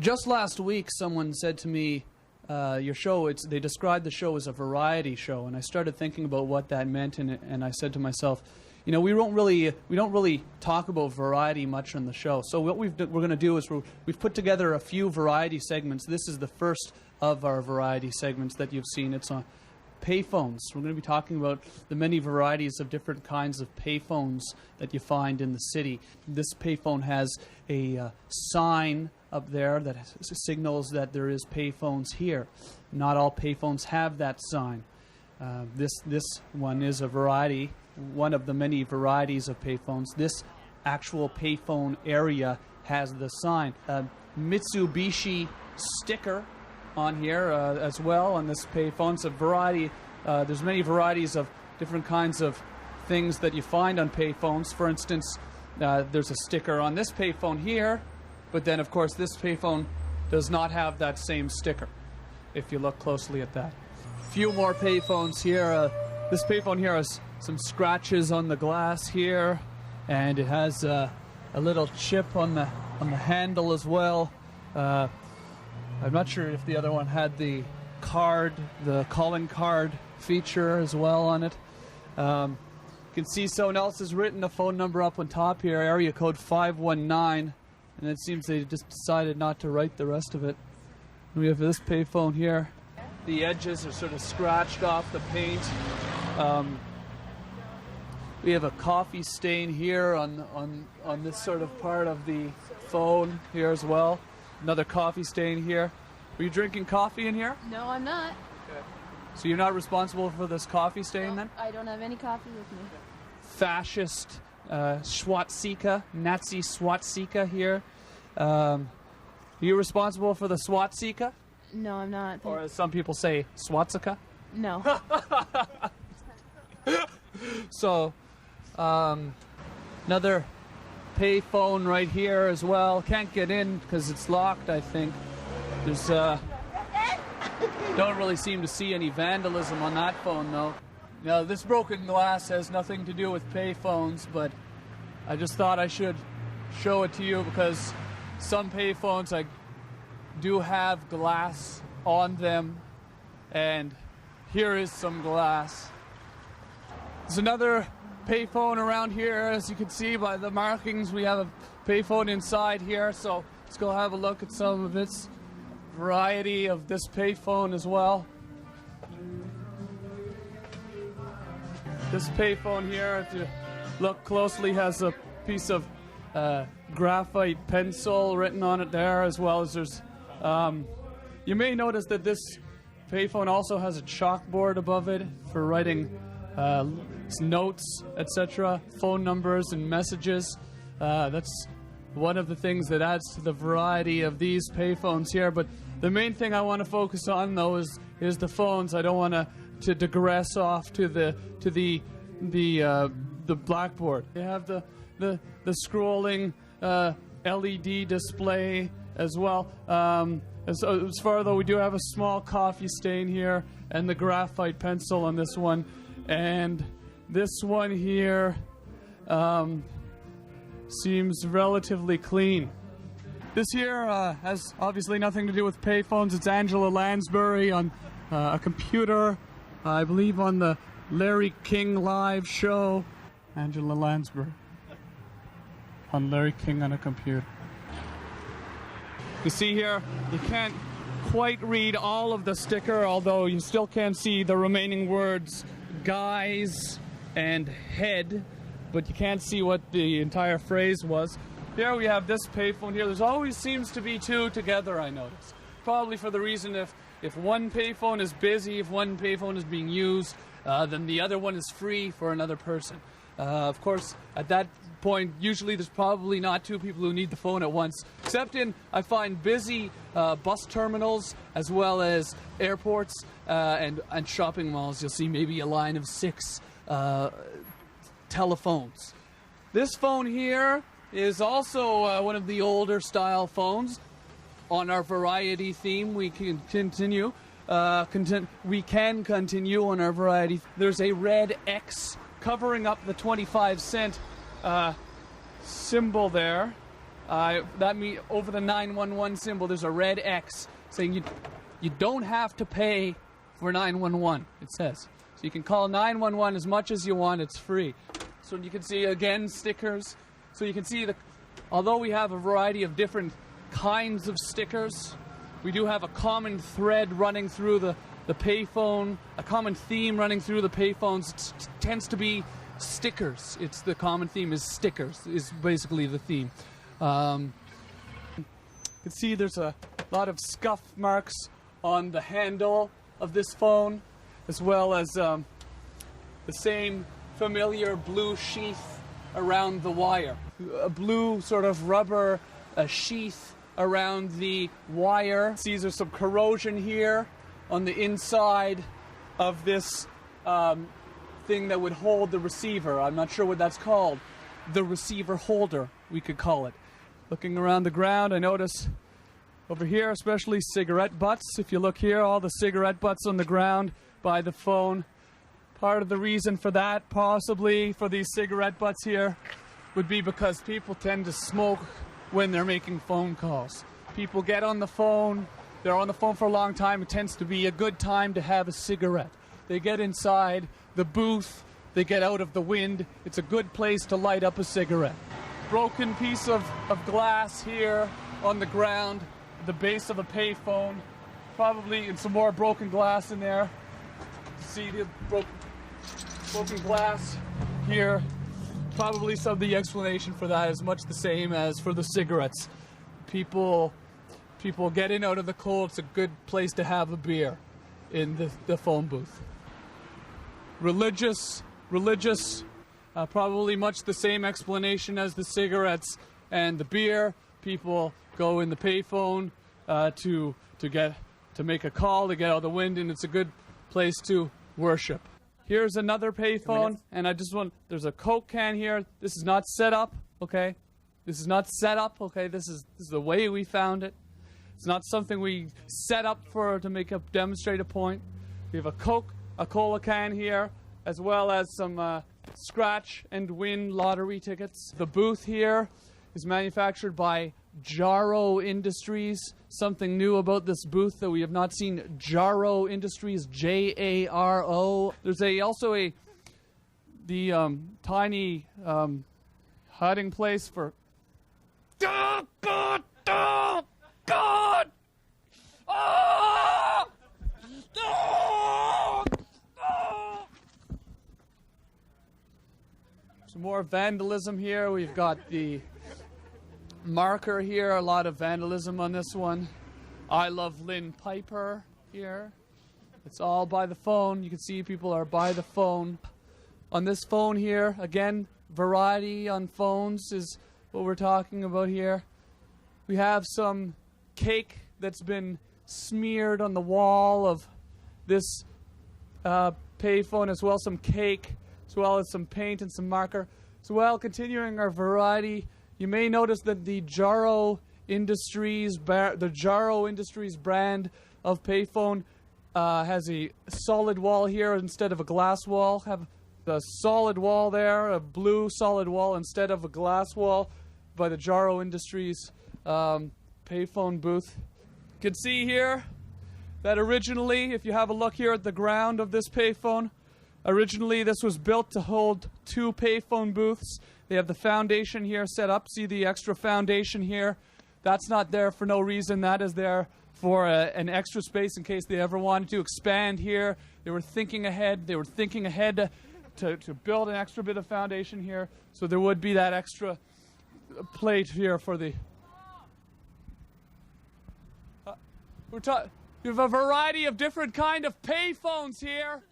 Just last week, someone said to me, your show, they described the show as a variety show, and I started thinking about what that meant, and I said to myself, you know, we don't really talk about variety much on the show. So what we're going to do is we've put together a few variety segments. This is the first of our variety segments that you've seen. It's on payphones. We're going to be talking about the many varieties of different kinds of payphones that you find in the city. This payphone has a sign up there that signals that there is payphones here. Not all payphones have that sign. This one is a variety, one of the many varieties of payphones. This actual payphone area has the sign. Mitsubishi sticker on here as well on this payphone. It's a variety. There's many varieties of different kinds of things that you find on payphones. For instance, there's a sticker on this payphone here, but then of course this payphone does not have that same sticker if you look closely at that. A few more payphones here. This payphone here has some scratches on the glass here, and it has a little chip on the handle as well. I'm not sure if the other one had the calling card feature as well on it. You can see someone else has written a phone number up on top here, area code 519, and it seems they just decided not to write the rest of it. We have this payphone here. The edges are sort of scratched off the paint. We have a coffee stain here on this sort of part of the phone here as well. Another coffee stain here. Were you drinking coffee in here? No, I'm not. Okay. So you're not responsible for this coffee stain then? I don't have any coffee with me. Fascist swastika, Nazi swastika here. Are you responsible for the swastika? No, I'm not. Or as some people say, swastika? No. So, another payphone right here as well. Can't get in because it's locked, I think. There's don't really seem to see any vandalism on that phone though. Now, this broken glass has nothing to do with payphones, but I just thought I should show it to you because some payphones do have glass on them, and here is some glass. There's another payphone around here, as you can see by the markings. We have a payphone inside here, so let's go have a look at some of its variety of this payphone as well. This payphone here, if you look closely, has a piece of graphite pencil written on it there, as well as there's you may notice that this payphone also has a chalkboard above it for writing notes, etc., phone numbers and messages. That's one of the things that adds to the variety of these payphones here. But the main thing I want to focus on, though, is the phones. I don't want to digress off to the blackboard. They have the scrolling LED display as well. As far though, we do have a small coffee stain here, and the graphite pencil on this one, and this one here seems relatively clean. This here has obviously nothing to do with payphones. It's Angela Lansbury on a computer, I believe on the Larry King live show. Angela Lansbury on Larry King on a computer. You see here, you can't quite read all of the sticker, although you still can see the remaining words guys and head, but you can't see what the entire phrase was. Here we have this payphone here. There's always seems to be two together, I notice. Probably for the reason if one payphone is busy, if one payphone is being used, then the other one is free for another person. Of course, at that point, usually there's probably not two people who need the phone at once, except in, I find, busy bus terminals as well as airports and shopping malls. You'll see maybe a line of 6 telephones. This phone here is also one of the older style phones. On our variety theme, we can continue. We can continue on our variety. There's a red X covering up the 25-cent symbol there. That means over the 911 symbol, there's a red X saying you don't have to pay for 911. It says so you can call 911 as much as you want. It's free. So you can see again stickers. So you can see although we have a variety of different kinds of stickers, we do have a common thread running through the payphone, a common theme running through the payphones. It tends to be stickers. It's the common theme is stickers, is basically the theme. You can see there's a lot of scuff marks on the handle of this phone, as well as the same familiar blue sheath around the wire. A blue sort of rubber sheath around the wire. See, there's some corrosion here on the inside of this thing that would hold the receiver. I'm not sure what that's called. The receiver holder, we could call it. Looking around the ground, I notice over here, especially cigarette butts. If you look here, all the cigarette butts on the ground by the phone. Part of the reason for that, possibly, for these cigarette butts here, would be because people tend to smoke when they're making phone calls. People get on the phone, they're on the phone for a long time. It tends to be a good time to have a cigarette. They get inside the booth, they get out of the wind. It's a good place to light up a cigarette. Broken piece of glass here on the ground, the base of a payphone. Probably and some more broken glass in there. See the broken glass here. Probably some of the explanation for that is much the same as for the cigarettes. People get in out of the cold. It's a good place to have a beer in the phone booth. Religious, probably much the same explanation as the cigarettes and the beer. People go in the payphone to make a call, to get out of the wind, and it's a good place to worship. Here's another payphone, and there's a Coke can here. This is not set up, okay? This is not set up, okay? This is the way we found it. It's not something we set up to demonstrate a point. We have a Coca-Cola can here, as well as some scratch and win lottery tickets. The booth here is manufactured by Jaro Industries. Something new about this booth that we have not seen. Jaro Industries, J-A-R-O. There's also the tiny hiding place for... Oh, God! Oh, God! Oh! Oh! Oh! Some more vandalism here. We've got the marker here. A lot of vandalism on this one. I Love Lynn Piper here. It's all by the phone. You can see people are by the phone. On this phone here, again, variety on phones is what we're talking about here. We have some cake that's been smeared on the wall of this payphone, as well as some cake, as well as some paint and some marker. So, well, continuing our variety, you may notice that the Jaro Industries brand of payphone has a solid wall here instead of a glass wall. Have the solid wall there, a blue solid wall instead of a glass wall by the Jaro Industries payphone booth. You can see here that originally, if you have a look here at the ground of this payphone, originally this was built to hold 2 payphone booths. They have the foundation here set up. See the extra foundation here? That's not there for no reason. That is there for an extra space in case they ever wanted to expand here. They were thinking ahead. They were thinking ahead to build an extra bit of foundation here. So there would be that extra plate here for the... you have a variety of different kind of payphones here.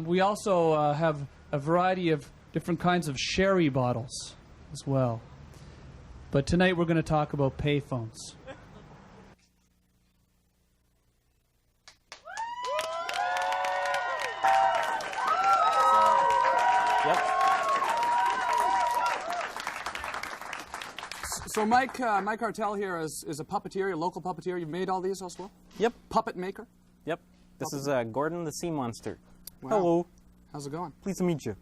We also have a variety of different kinds of sherry bottles as well. But tonight we're going to talk about payphones. So Mike Hartel here is a puppeteer, a local puppeteer. You've made all these as well? Yep. Puppet maker? Yep. This is Gordon the Sea Monster. Wow. Hello. How's it going? Pleased to meet you.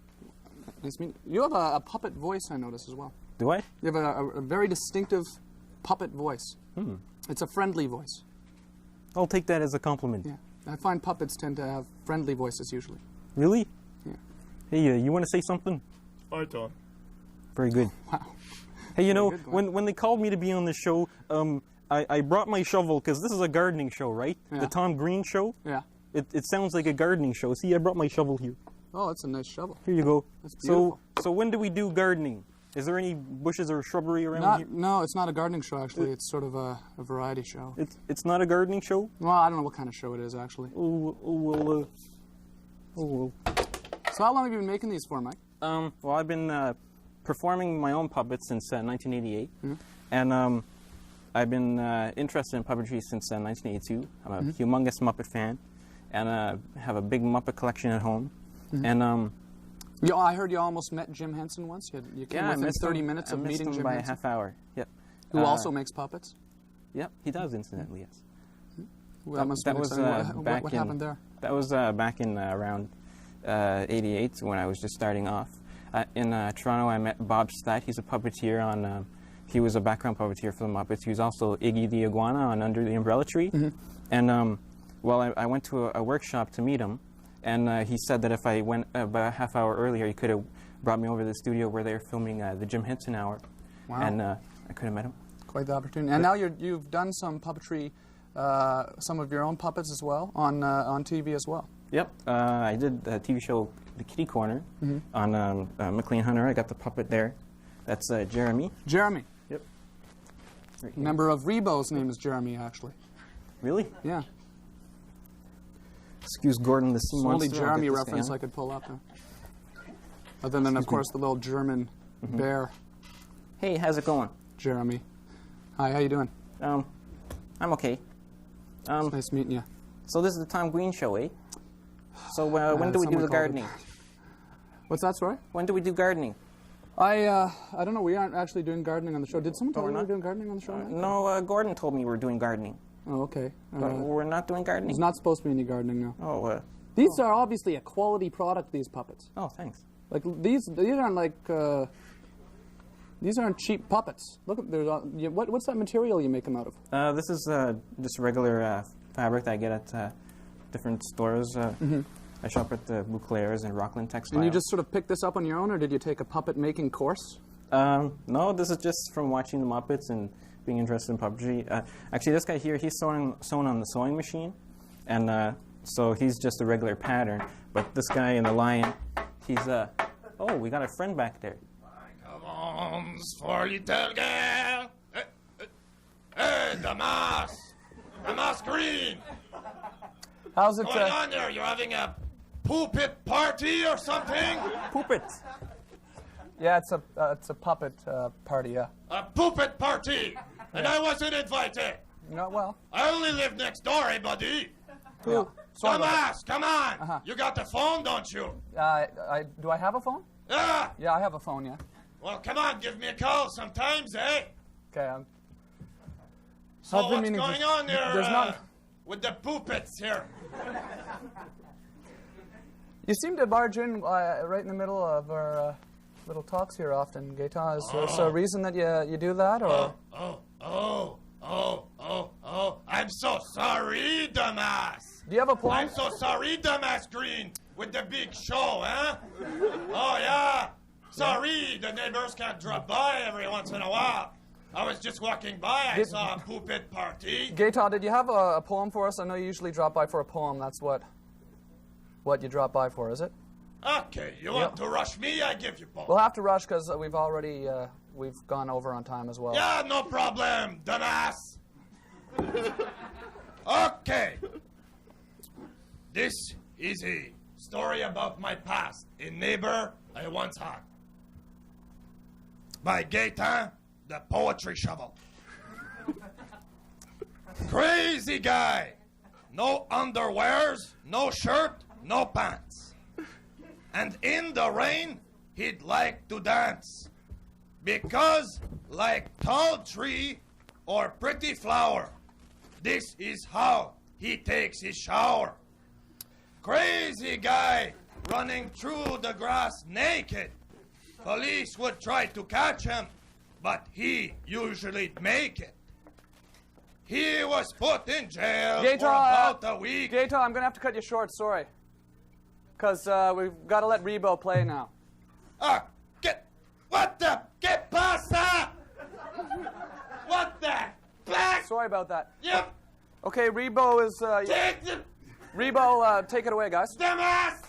Nice to meet you. You have a puppet voice, I notice, as well. Do I? You have a very distinctive puppet voice. It's a friendly voice. I'll take that as a compliment. Yeah. I find puppets tend to have friendly voices usually. Really? Yeah. Hey, you want to say something? Hi, Tom. Very good. Wow. Hey, you know, when they called me to be on the show, I brought my shovel, because this is a gardening show, right? Yeah. The Tom Green show? Yeah. It sounds like a gardening show. See, I brought my shovel here. Oh, that's a nice shovel. Here you go. That's beautiful. So when do we do gardening? Is there any bushes or shrubbery around here? No, it's not a gardening show, actually. It's sort of a variety show. It's not a gardening show? Well, I don't know what kind of show it is, actually. Well. So how long have you been making these for, Mike? Well, I've been performing my own puppets since 1988. Mm-hmm. And I've been interested in puppetry since 1982. I'm a humongous Muppet fan. And have a big Muppet collection at home. Mm-hmm. And I heard you almost met Jim Henson once. You came within 30 minutes of meeting Jim by Henson. a half hour. Yep. Who also makes puppets? Yep, he does, incidentally, yes. Well, that must have been exciting. What happened there? That was back in around 88 when I was just starting off. In Toronto, I met Bob Statt. He's a puppeteer on... he was a background puppeteer for the Muppets. He was also Iggy the Iguana on Under the Umbrella Tree. Mm-hmm. And well, I went to a workshop to meet him. And he said that if I went about a half hour earlier, he could have brought me over to the studio where they were filming the Jim Henson Hour. Wow. And I could have met him. Quite the opportunity. And now you've done some puppetry, some of your own puppets as well, on TV as well. Yep. I did the TV show The Kitty Corner on McLean Hunter. I got the puppet there. That's Jeremy. Jeremy. Yep. Right Member of Rebo's name is Jeremy, actually. Really? Yeah. Excuse Gordon the Sea Monster. It's the only Jeremy reference I could pull up. Other than, of course, the little German bear. Hey, how's it going? Jeremy. Hi, how you doing? I'm okay. It's nice meeting you. So this is the Tom Green show, eh? So when do we do the gardening? What's that, sorry? When do we do gardening? I don't know. We aren't actually doing gardening on the show. Did someone tell you we were doing gardening on the show? No, Gordon told me we were doing gardening. Oh, okay. But we're not doing gardening? There's not supposed to be any gardening now. Oh, These are obviously a quality product, these puppets. Oh, thanks. Like these aren't like these aren't cheap puppets. Look at there's what's that material you make them out of? This is just regular fabric that I get at different stores. I shop at the Bouclairs and Rockland Textile. And you just sort of picked this up on your own, or did you take a puppet making course? No, this is just from watching the Muppets and being interested in puppetry. Actually, this guy here, he's sewing on the sewing machine, and so he's just a regular pattern. But this guy in the line, he's oh, we got a friend back there. Come on, for little girl. Hey, Damas Green. How's it going on there? You're having a poopit party or something? Poopit. Yeah, it's a puppet party. Yeah. A poopit party, and I wasn't invited. No, well. I only live next door, eh, buddy? Yeah. Damas, come on. You got the phone, don't you? Do I have a phone? Yeah. Yeah, I have a phone. Yeah. Well, come on, give me a call sometimes, eh? Okay. So what's going on there? There's not. With the poopits here. You seem to barge in right in the middle of our little talks here often, Gaetan. Is there a reason that you do that, or? Oh, I'm so sorry, Damas. Do you have a plan? I'm so sorry, Damas Green, with the big show, huh? Oh, yeah. Sorry, the neighbors can't drop by every once in a while. I was just walking by, I saw a poopit party. Gaetan, did you have a poem for us? I know you usually drop by for a poem. That's what you drop by for, is it? Okay, you want to rush me? I give you poem. We'll have to rush because we've already we've gone over on time as well. Yeah, no problem, Damas. Okay. This is a story about my past, a neighbor I once had. By Gaetan, the Poetry Shovel. Crazy guy. No underwears, no shirt, no pants. And in the rain, he'd like to dance. Because, like tall tree or pretty flower, this is how he takes his shower. Crazy guy running through the grass naked. Police would try to catch him, but he usually make it. He was put in jail for about a week. Gaetan, I'm going to have to cut you short, sorry. Because we've got to let Rebo play now. What the? ¿Qué pasa? What the? Back? Sorry about that. Yep. Okay, Rebo is... Rebo, take it away, guys. Damas!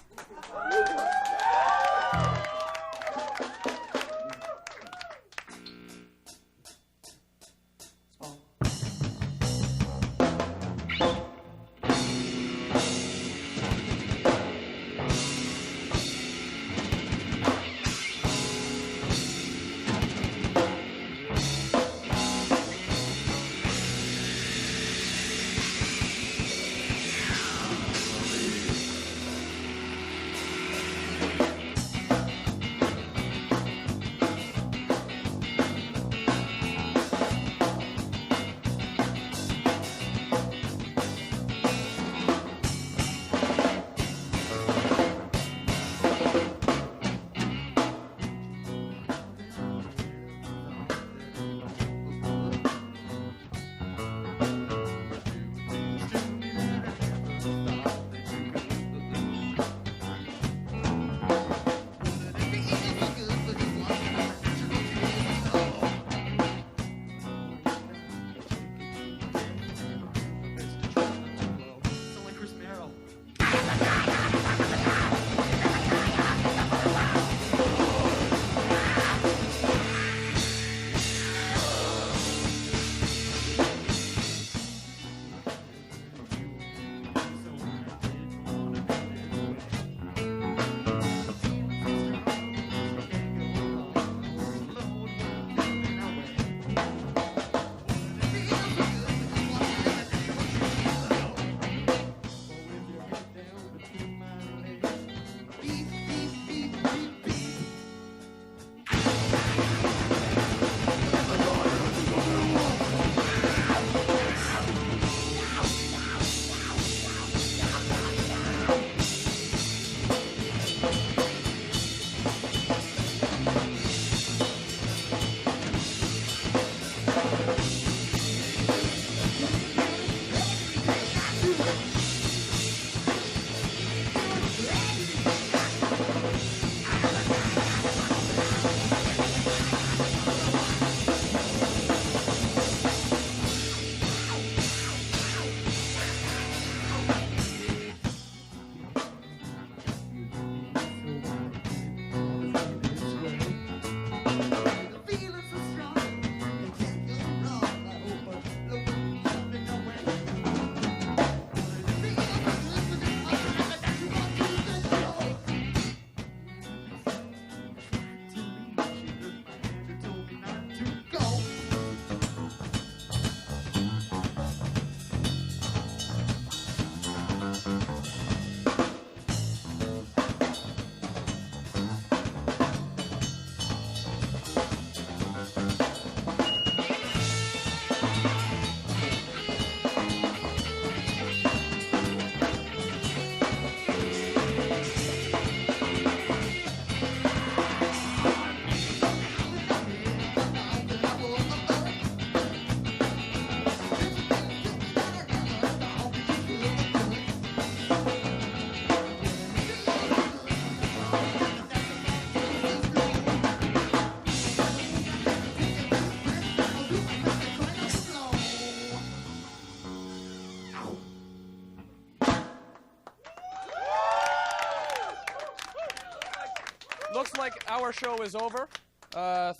our show is over.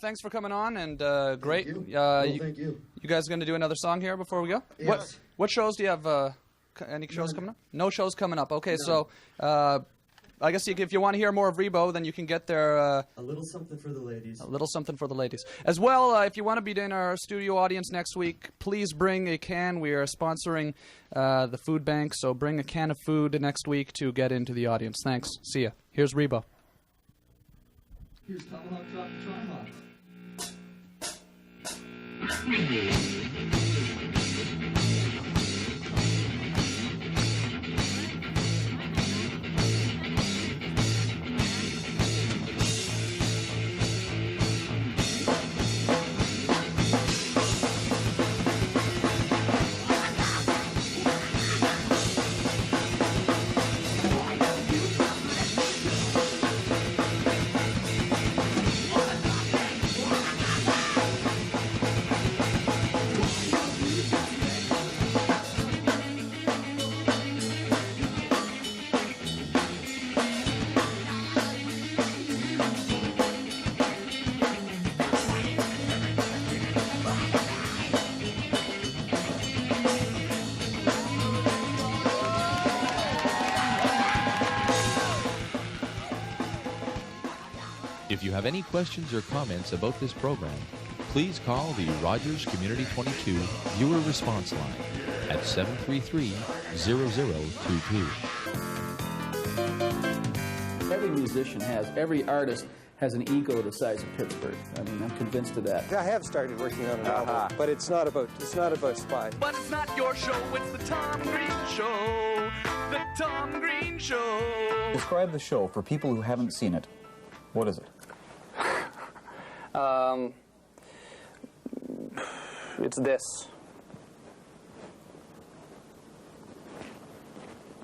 Thanks for coming on, and great. Thank you. Thank you. You guys going to do another song here before we go? Yes. What shows do you have? Any shows coming up? No shows coming up. Okay, so I guess if you want to hear more of Rebo, then you can get there. A little something for the ladies. A little something for the ladies. As well, if you want to be in our studio audience next week, please bring a can. We are sponsoring the food bank, so bring a can of food next week to get into the audience. Thanks. See ya. Here's Rebo. Here's Tomahawk Chop Tomahawk. If you have any questions or comments about this program, please call the Rogers Community 22 Viewer Response Line at 733-0022. Every musician every artist has an ego the size of Pittsburgh. I mean, I'm convinced of that. I have started working on an album, but it's not about Spy. But it's not your show, it's the Tom Green Show. The Tom Green Show. Describe the show for people who haven't seen it. What is it? It's this.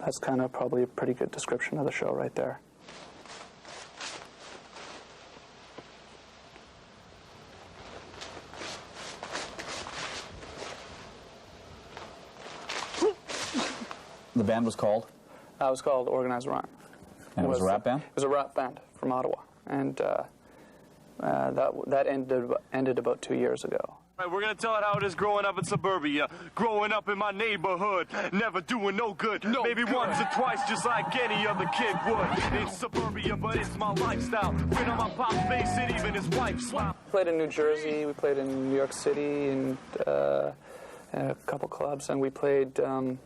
That's kind of probably a pretty good description of the show right there. The band was called? It was called Organized Rhyme. And it was a rap band? It was a rap band from Ottawa. And that ended about 2 years ago. Right, we're gonna tell it how it is growing up in suburbia, growing up in my neighborhood, never doing no good, maybe once or twice, just like any other kid would. It's suburbia, but it's my lifestyle. When on my pop face, it even his wife smile. We played in New Jersey, we played in New York City, and a couple clubs, and we played in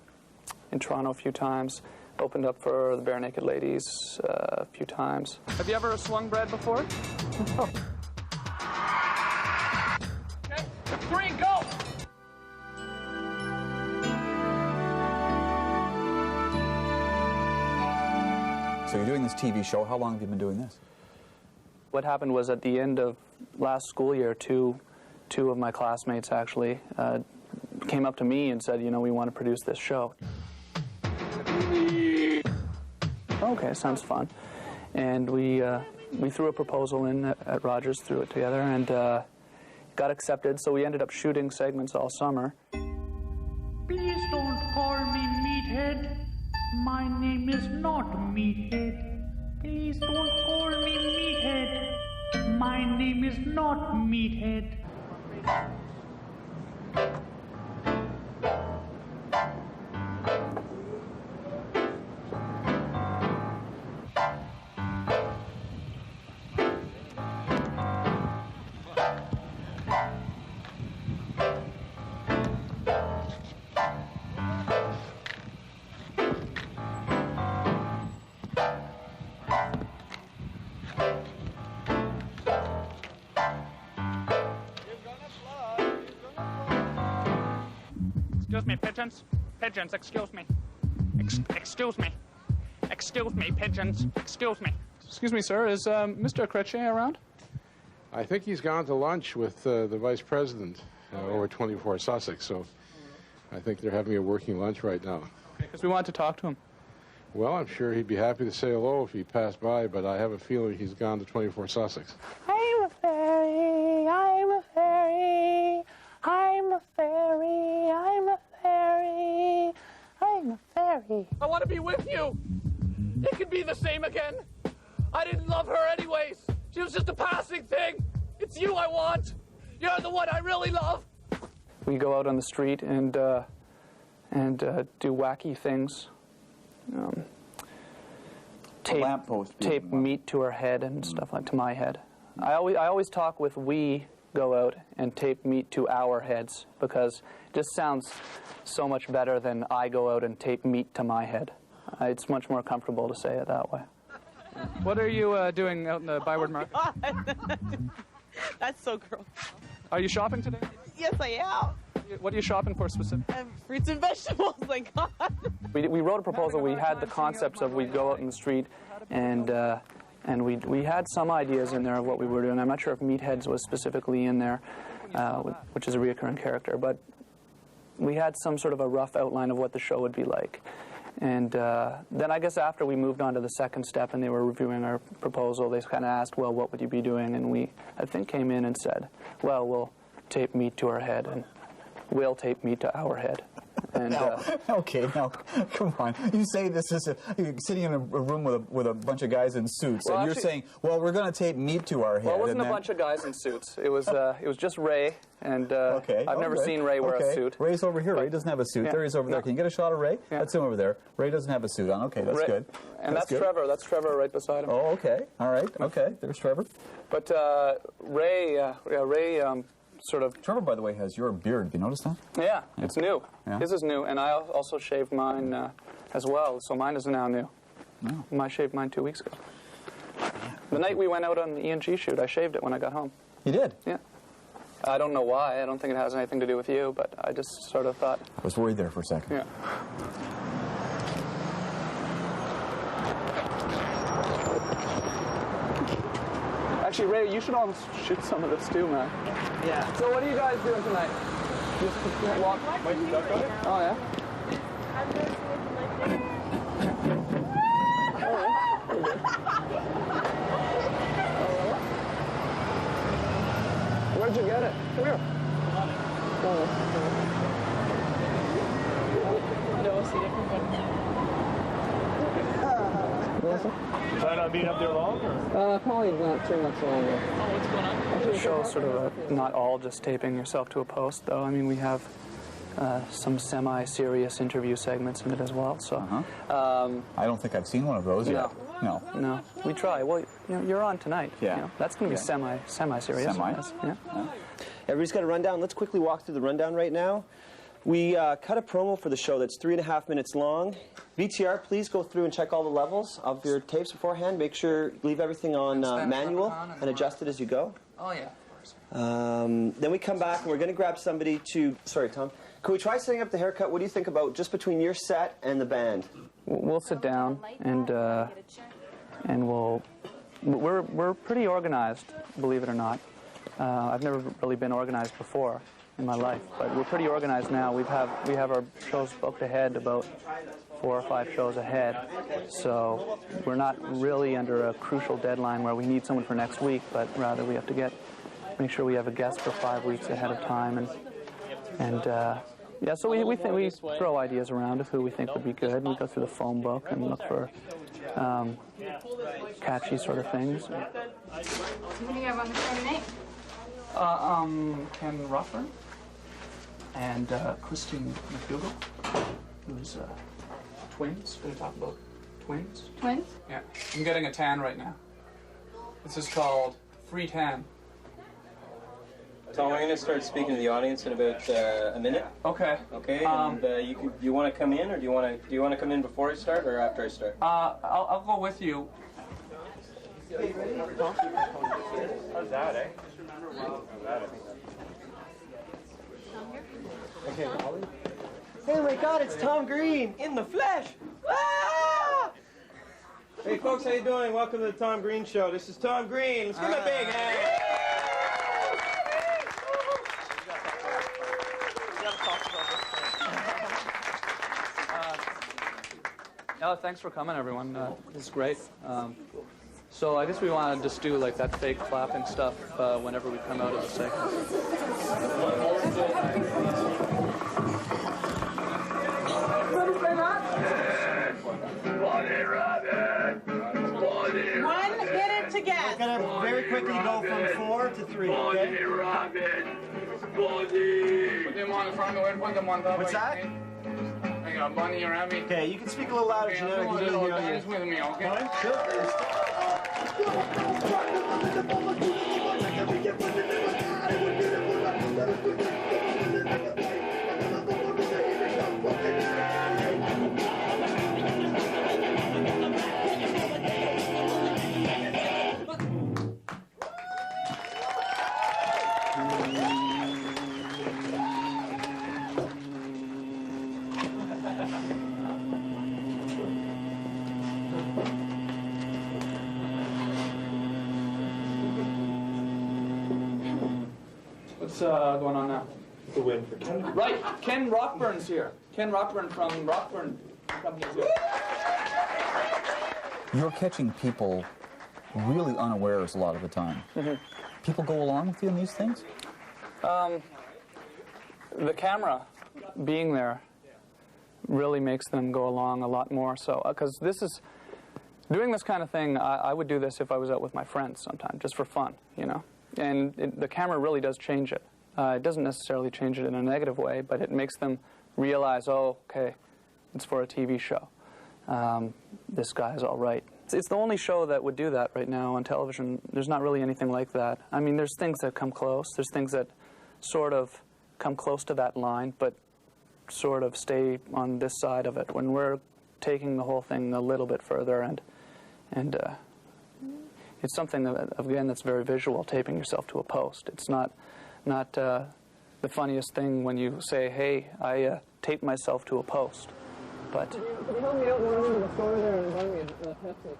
Toronto a few times. Opened up for the Bare Naked Ladies a few times. Have you ever swung bread before? Oh. Okay. 3, go! So you're doing this TV show. How long have you been doing this? What happened was at the end of last school year, two of my classmates actually came up to me and said, you know, we want to produce this show. Okay, sounds fun. And we threw a proposal in at Rogers, threw it together, and got accepted. So we ended up shooting segments all summer. Please don't call me Meathead. My name is not Meathead. Please don't call me Meathead. My name is not Meathead. Excuse me, pigeons. Pigeons, excuse me. Excuse me. Excuse me, pigeons. Excuse me. Excuse me, sir. Is Mr. Chrétien around? I think he's gone to lunch with the vice president over 24 Sussex, so I think they're having a working lunch right now. Okay, because we wanted to talk to him. Well, I'm sure he'd be happy to say hello if he passed by, but I have a feeling he's gone to 24 Sussex. I'm a fairy, I'm a fairy, I'm a fairy, I'm a fairy, I'm a fairy. I want to be with you. It could be the same again. I didn't love her anyways. She was just a passing thing. It's you I want. You're the one I really love. We go out on the street and do wacky things. Tape meat to her head and stuff like to my head. I always talk with we go out and tape meat to our heads because it just sounds so much better than I go out and tape meat to my head. It's much more comfortable to say it that way. What are you doing out in the Byward Market? That's so gross. Are you shopping today? Yes, I am. What are you shopping for specifically? Fruits and vegetables, thank God. We wrote a proposal. We had the concepts of we'd go out in the street and we had some ideas in there of what we were doing. I'm not sure if Meatheads was specifically in there, which is a reoccurring character, but we had some sort of a rough outline of what the show would be like. And then I guess after we moved on to the second step and they were reviewing our proposal, they kind of asked, well, what would you be doing? And we, I think, came in and said, well, we'll tape meat to our head and we'll tape meat to our head. And, okay, now, come on. You say this is you're sitting in a room with a bunch of guys in suits, well, and you're actually, saying, well, we're going to tape meat to our head. Well, it wasn't a bunch of guys in suits. It was just Ray, and I've never seen Ray wear a suit. Ray's over here. Ray doesn't have a suit. There he's over there. Can you get a shot of Ray? Yeah. That's him over there. Ray doesn't have a suit on. Okay, that's good. And that's Trevor. That's Trevor right beside him. Oh, okay. All right. Okay, there's Trevor. But Ray sort of... Trevor, by the way, has your beard. Have you noticed that? Yeah, it's new. Yeah. His is new, and I also shaved mine as well, so mine is now new. Oh. I shaved mine 2 weeks ago. The night we went out on the ENG shoot, I shaved it when I got home. You did? Yeah. I don't know why. I don't think it has anything to do with you, but I just sort of thought... I was worried there for a second. Yeah. Actually, Ray, you should all shoot some of this too, man. Yeah. So what are you guys doing tonight? Just walk? Oh, yeah? Where'd you get it? Come here. You plan on being up there long? Or? Probably not too much longer. What's going on? The show's sort of not all just taping yourself to a post, though. I mean, we have some semi-serious interview segments in it as well. So, I don't think I've seen one of those yet. No. We try. Well, you're on tonight. Yeah. You know, that's going to be semi-serious. Yeah. Everybody's got a rundown. Let's quickly walk through the rundown right now. We cut a promo for the show that's 3.5 minutes long. VTR, please go through and check all the levels of your tapes beforehand. Make sure leave everything on manual and adjust it as you go. Oh, yeah. Then we come back and we're going to grab somebody to... Sorry, Tom. Can we try setting up the haircut? What do you think about just between your set and the band? We'll sit down and we're pretty organized, believe it or not. I've never really been organized before in my life, but we're pretty organized now. We have our shows booked ahead, about 4 or 5 shows ahead, so we're not really under a crucial deadline where we need someone for next week, but rather we have to make sure we have a guest for 5 weeks ahead of time, yeah. So we throw ideas around of who we think would be good. We go through the phone book and look for catchy sort of things. Who do you have on the show tonight? Ken Ruffern and Christine McDougall, who's twins. We're going to talk about twins. Twins? Yeah. I'm getting a tan right now. This is called Free Tan. Tom, I'm going to start speaking to the audience in about a minute. Okay. Okay. And do you want to come in, or do you want to come in before I start or after I start? I'll go with you. How's that, eh? Okay, Ollie. Hey, my God, it's Tom Green in the flesh. Ah! Hey, folks, how you doing? Welcome to the Tom Green Show. This is Tom Green. Let's give him a big hand. Thanks for coming, everyone. This is great. So I guess we want to just do like that fake clapping stuff whenever we come out of the segment. One, get it together. We're gonna very quickly go from 4 to 3, okay? Put them on the front door and put them on top. What's that? I got a bunny around me. Okay, you can speak a little louder, Genetic. Come on, little dance with me, okay? All right, sure. What's going on now? The win for Ken. Right, Ken Rockburn's here. Ken Rockburn from Rockburn Company is here. You're catching people really unawares a lot of the time. People go along with you in these things? The camera being there really makes them go along a lot more. So, because doing this kind of thing, I would do this if I was out with my friends sometime, just for fun, you know. And the camera really does change it. It doesn't necessarily change it in a negative way, but it makes them realize, oh, okay, it's for a TV show. This guy's all right. It's the only show that would do that right now on television. There's not really anything like that. I mean, there's things that come close. There's things that sort of come close to that line, but sort of stay on this side of it. When we're taking the whole thing a little bit further, and it's something that, again, that's very visual, taping yourself to a post. It's not the funniest thing when you say, hey, I taped myself to a post. But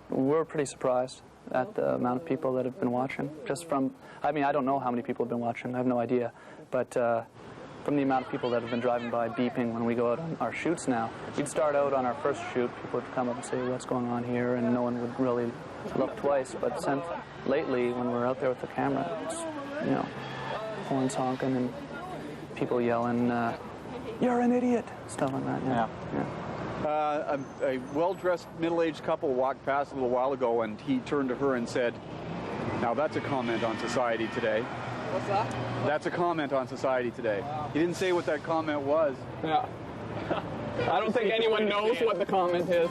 we're pretty surprised at the amount of people that have been watching. Just from, I mean, I don't know how many people have been watching. I have no idea. But from the amount of people that have been driving by beeping when we go out on our shoots now, we'd start out on our first shoot, people would come up and say, what's going on here? And no one would really look twice. But since lately, when we're out there with the camera, it's, you know, horns honking and people yelling, you're an idiot, stuff like that. Yeah. A well-dressed middle-aged couple walked past a little while ago, and he turned to her and said, now that's a comment on society today. What's that? That's a comment on society today. Wow. He didn't say what that comment was. Yeah. I don't think anyone knows what the comment is.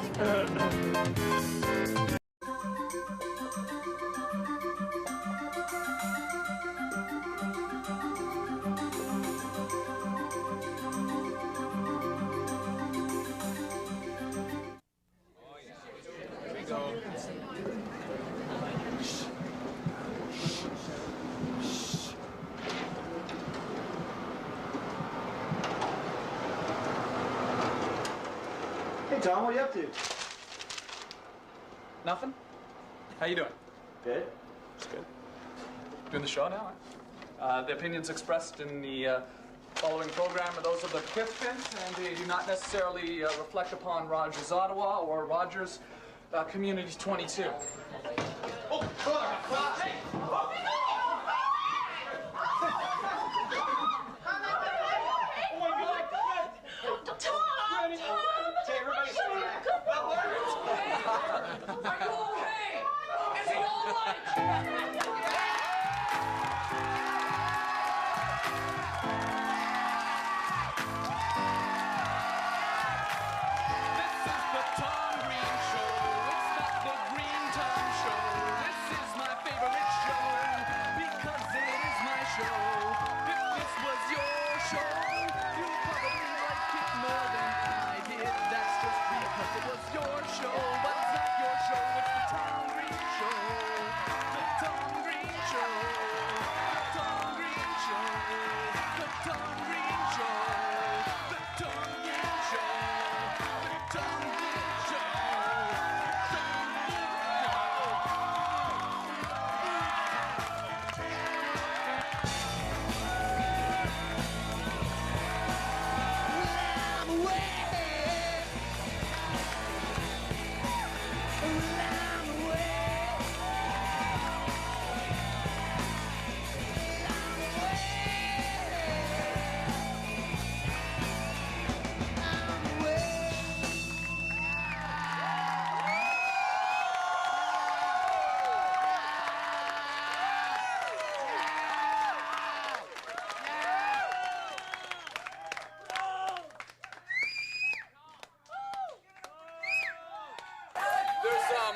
Tom, what are you up to? Nothing. How you doing? Good. That's good. Doing the show now, huh? The opinions expressed in the following program are those of the participants, and they do not necessarily reflect upon Rogers Ottawa or Rogers Community 22. Oh,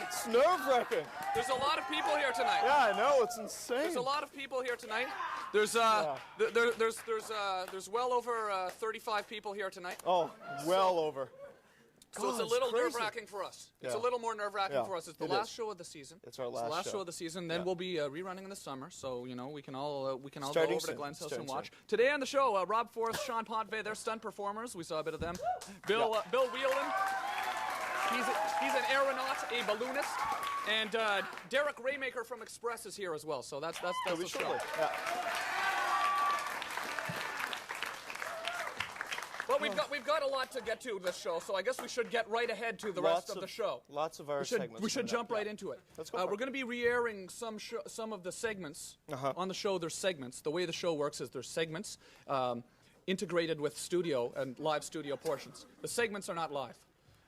It's nerve-wracking. There's a lot of people here tonight. Yeah, I know. It's insane. There's a lot of people here tonight. There's there's well over 35 people here tonight. Oh, well over. So it's a little nerve-wracking for us. It's a little more nerve-wracking for us. It's the last show of the season. It's our last show of the season. Then we'll be rerunning in the summer. So we can all go Starting over to soon. Glenn's house Starting and watch. soon. Today on the show, Rob Forrest, Sean Pontvey, they're stunt performers. We saw a bit of them. Bill Whelan, he's an aeronaut, a balloonist, and Derek Raymaker from Express is here as well. So that's the show. Yeah. Well, we've got a lot to get to this show, so I guess we should get right ahead to the rest of the show. Lots of our segments. We should jump right into it. Let's go. We're going to be re-airing some of the segments on the show. There's segments. The way the show works is there's segments integrated with studio and live studio portions. The segments are not live.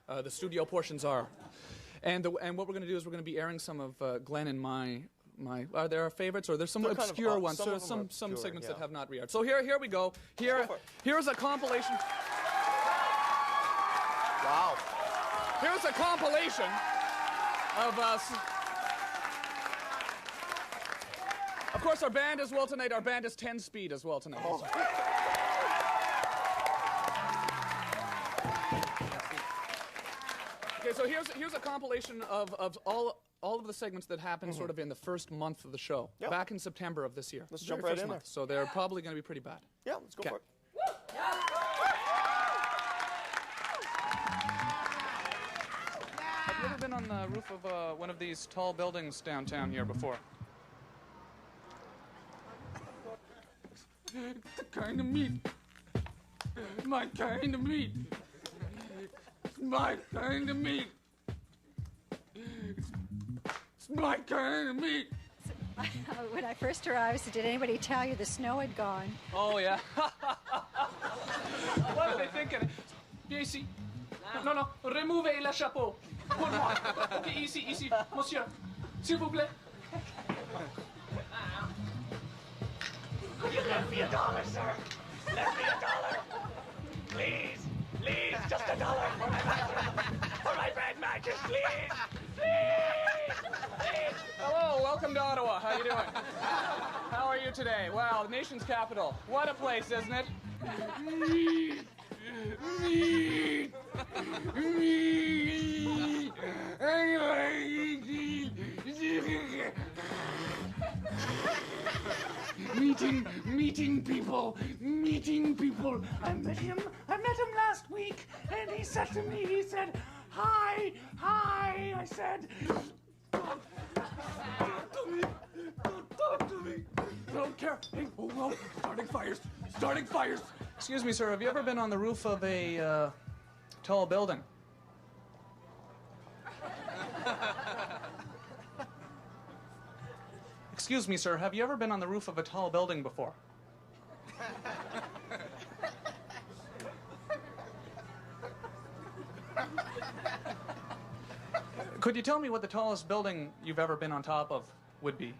The studio portions are. And what we're going to do is we're going to be airing some of Glenn and my. Are there our favorites, or there's some obscure ones? So some segments that have not re-aired. So here we go. Here's a compilation. Wow. Here's a compilation of us. Of course, our band as well tonight. Our band is 10 Speed as well tonight. Oh. Okay, so here's a compilation of all of the segments that happened sort of in the first month of the show, back in September of this year. Let's jump right in there. So they're probably going to be pretty bad. Yeah, let's go for it. Have you ever been on the roof of one of these tall buildings downtown here before? The kind of meat. My kind of meat. My kind of meat. It's my kind of meat. When I first arrived, did anybody tell you the snow had gone? Oh, yeah. What are they thinking? Viens ici. Non, removez le chapeau. Pour moi. OK, ici, monsieur. S'il vous plaît. You left me $1, sir. Left me $1. Please, just $1. For my friend Marcus, please. Hello, welcome to Ottawa. How you doing? How are you today? Wow, the nation's capital. What a place, isn't it? Meeting people. I met him last week, and he said to me, hi. I said, don't talk to me. I don't care. Hey, oh, starting fires. Excuse me, sir, have you ever been on the roof of a tall building? Excuse me, sir, have you ever been on the roof of a tall building before? Could you tell me what the tallest building you've ever been on top of would be?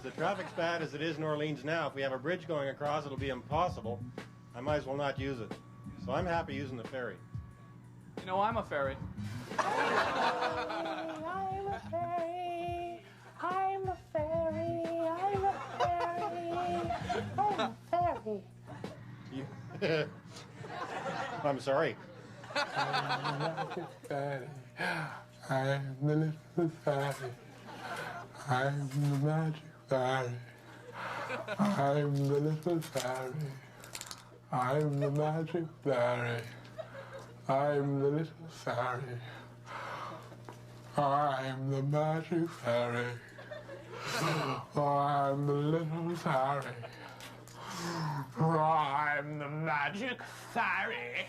The traffic's bad as it is in Orleans now. If we have a bridge going across, it'll be impossible. I might as well not use it. So I'm happy using the ferry. You know, I'm a ferry. I'm a fairy. I'm a fairy. I'm a fairy. I'm sorry. I'm the little fairy. I'm the magic fairy. I'm the little fairy. I'm the magic fairy. I'm the little fairy. I'm the magic fairy. I'm the little fairy. I'm the magic fairy.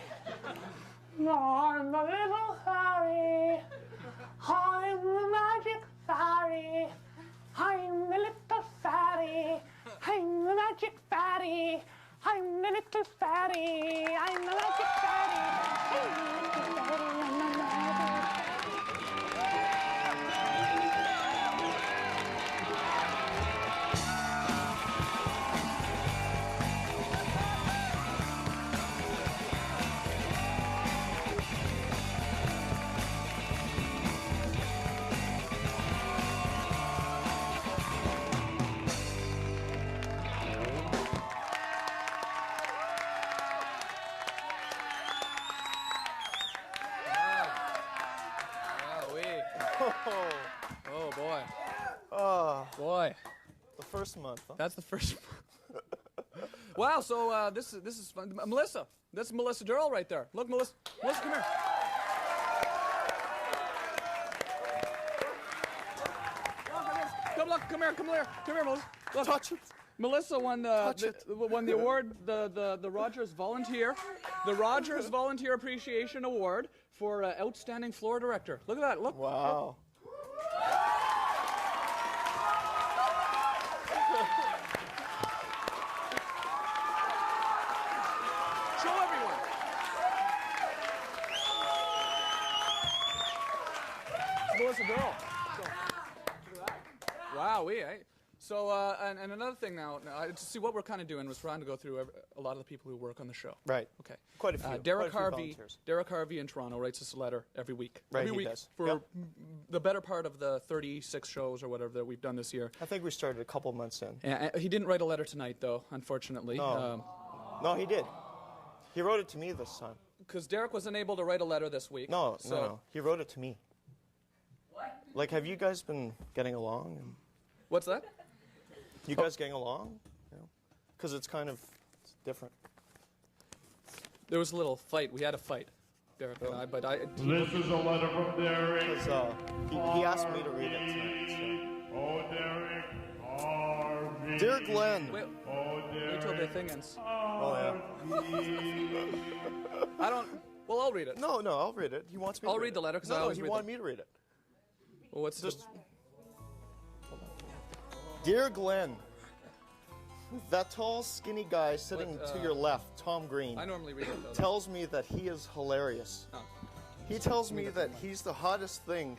I'm the little fairy. I'm the magic fairy. I'm the little fairy. I'm the magic fairy. I'm the little fairy. I'm the magic fairy. I'm the little fairy. I'm the magic Oh boy. Oh boy. The first month. Huh? That's the first month. Wow. So this is fun. Melissa. That's Melissa Durrell right there. Look, Melissa. Melissa, come here. Come here, Melissa. Look. Touch it. Melissa won the award, the Rogers Volunteer, the Rogers Volunteer Appreciation Award for Outstanding Floor Director. Look at that. Look. Wow. Show everyone. Melissa Durrell. Wow, So, and another thing now, to see what we're kind of doing was trying to go through a lot of the people who work on the show. Right. Okay. Quite a few. Derek Harvey in Toronto writes us a letter every week. Right, every he week does. for the better part of the 36 shows or whatever that we've done this year. I think we started a couple months in. He didn't write a letter tonight, though, unfortunately. No. No, he did. He wrote it to me this time. Because Derek was unable to write a letter this week. No. He wrote it to me. What? Like, have you guys been getting along? What's that? You guys getting along? Because it's kind of different. There was a little fight. We had a fight, Derek and I, but This is a letter from Derek. Because he asked me to read it tonight. So. Oh, Derek Harvey. Dear Glenn. Wait till the thing ends. Oh, yeah. Well, I'll read it. No, I'll read it. He wants me to I'll read the letter because I always read he wanted me to read it. Well, what's just... Dear Glenn, that tall, skinny guy sitting to your left, Tom Green, I normally read it, though. tells me that he is hilarious. Oh. He tells me that he's the hottest thing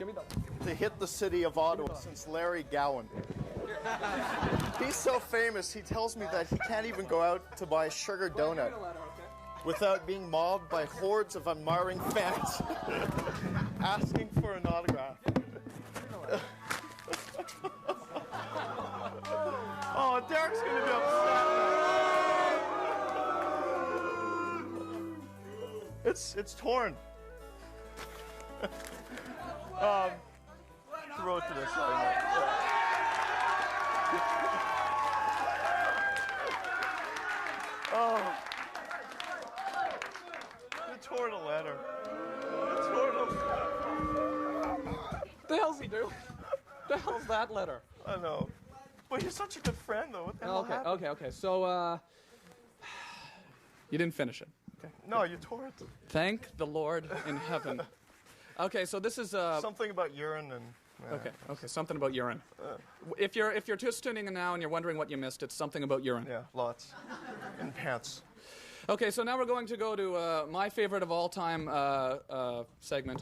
to hit the city of Ottawa since Larry Gowan. He's so famous, he tells me that he can't even go out to buy a sugar donut without being mobbed by hordes of admiring fans asking for an autograph. Oh, Derek's gonna be upset. It's torn. He wrote to this. Oh, you tore the letter. What the hell's he doing? What the hell's that letter? I know. But you're such a good friend, though. What the hell happened? Okay. So, you didn't finish it. Okay. No, you tore it. Thank the Lord in heaven. Okay, so this is something about urine and. Okay, something about urine. If you're just tuning in now and you're wondering what you missed, it's something about urine. Yeah, lots. And pants. Okay, so now we're going to go to my favorite of all time segment,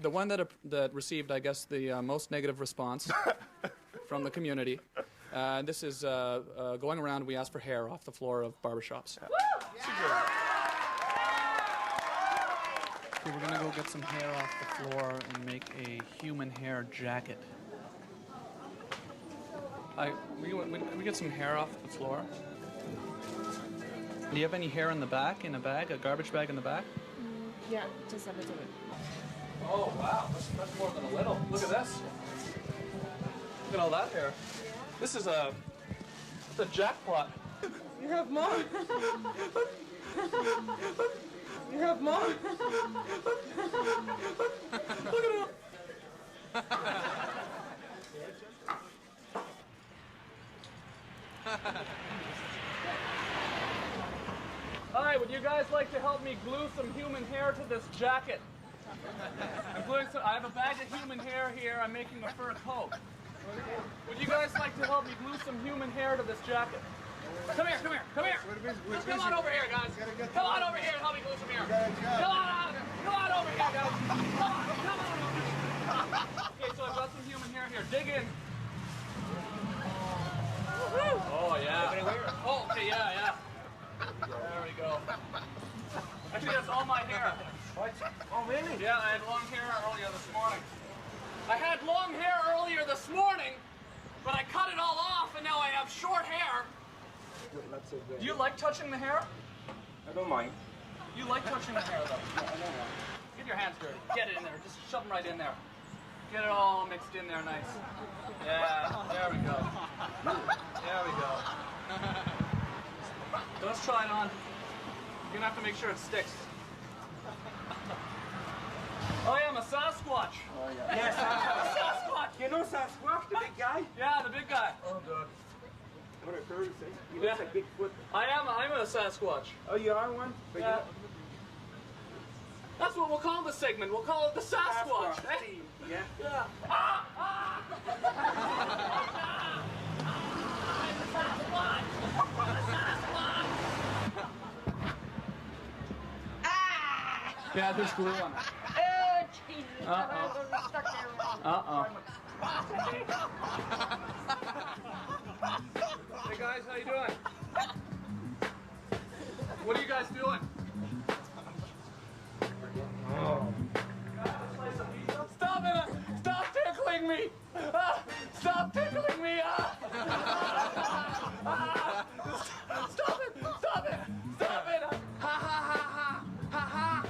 the one that received, I guess, the most negative response from the community. This is going around. We ask for hair off the floor of barbershops. Okay, we're gonna go get some hair off the floor and make a human hair jacket. Can we get some hair off the floor? Do you have any hair in the back, in a bag, a garbage bag in the back? Yeah, just have it do it. Oh, wow, that's more than a little. Look at this. Look at all that hair. This is a jackpot. You have more. You have more. Look at it. Hi, would you guys like to help me glue some human hair to this jacket? I'm gluing some, I have a bag of human hair here. I'm making a fur coat. Would you guys like to help me glue some human hair to this jacket? Come here, come here, come here. Come on over here, guys. Come on over here and help me glue some hair. Come on over here, guys. Come on over here. Okay, so I've got some human hair here. Dig in. Oh, yeah. Oh, okay, yeah. There we go. Actually, that's all my hair. What? Oh, really? Yeah, I had long hair earlier this morning. I had long hair earlier this morning, but I cut it all off, and now I have short hair. Do you like touching the hair? I don't mind. You like touching the hair, though? I don't mind. Get your hands dirty. Get it in there. Just shove them right in there. Get it all mixed in there nice. Yeah, there we go. There we go. Let's try it on. You're gonna have to make sure it sticks. Oh yeah, I'm a Sasquatch. Oh yeah. Yes, Sasquatch. You know Sasquatch, the big guy? Yeah, the big guy. Oh God. What a curse, eh? He looks like Bigfoot. I'm a Sasquatch. Oh, you are one? But yeah. That's what we'll call the segment. We'll call it the Sasquatch. Eh? Yeah. Yeah. Yeah, there's glue on it. Hey guys, how you doing? What are you guys doing? Oh. Stop it! Stop tickling me! Stop tickling me! Stop it! Stop it! Stop it! Ha ha ha ha ha ha!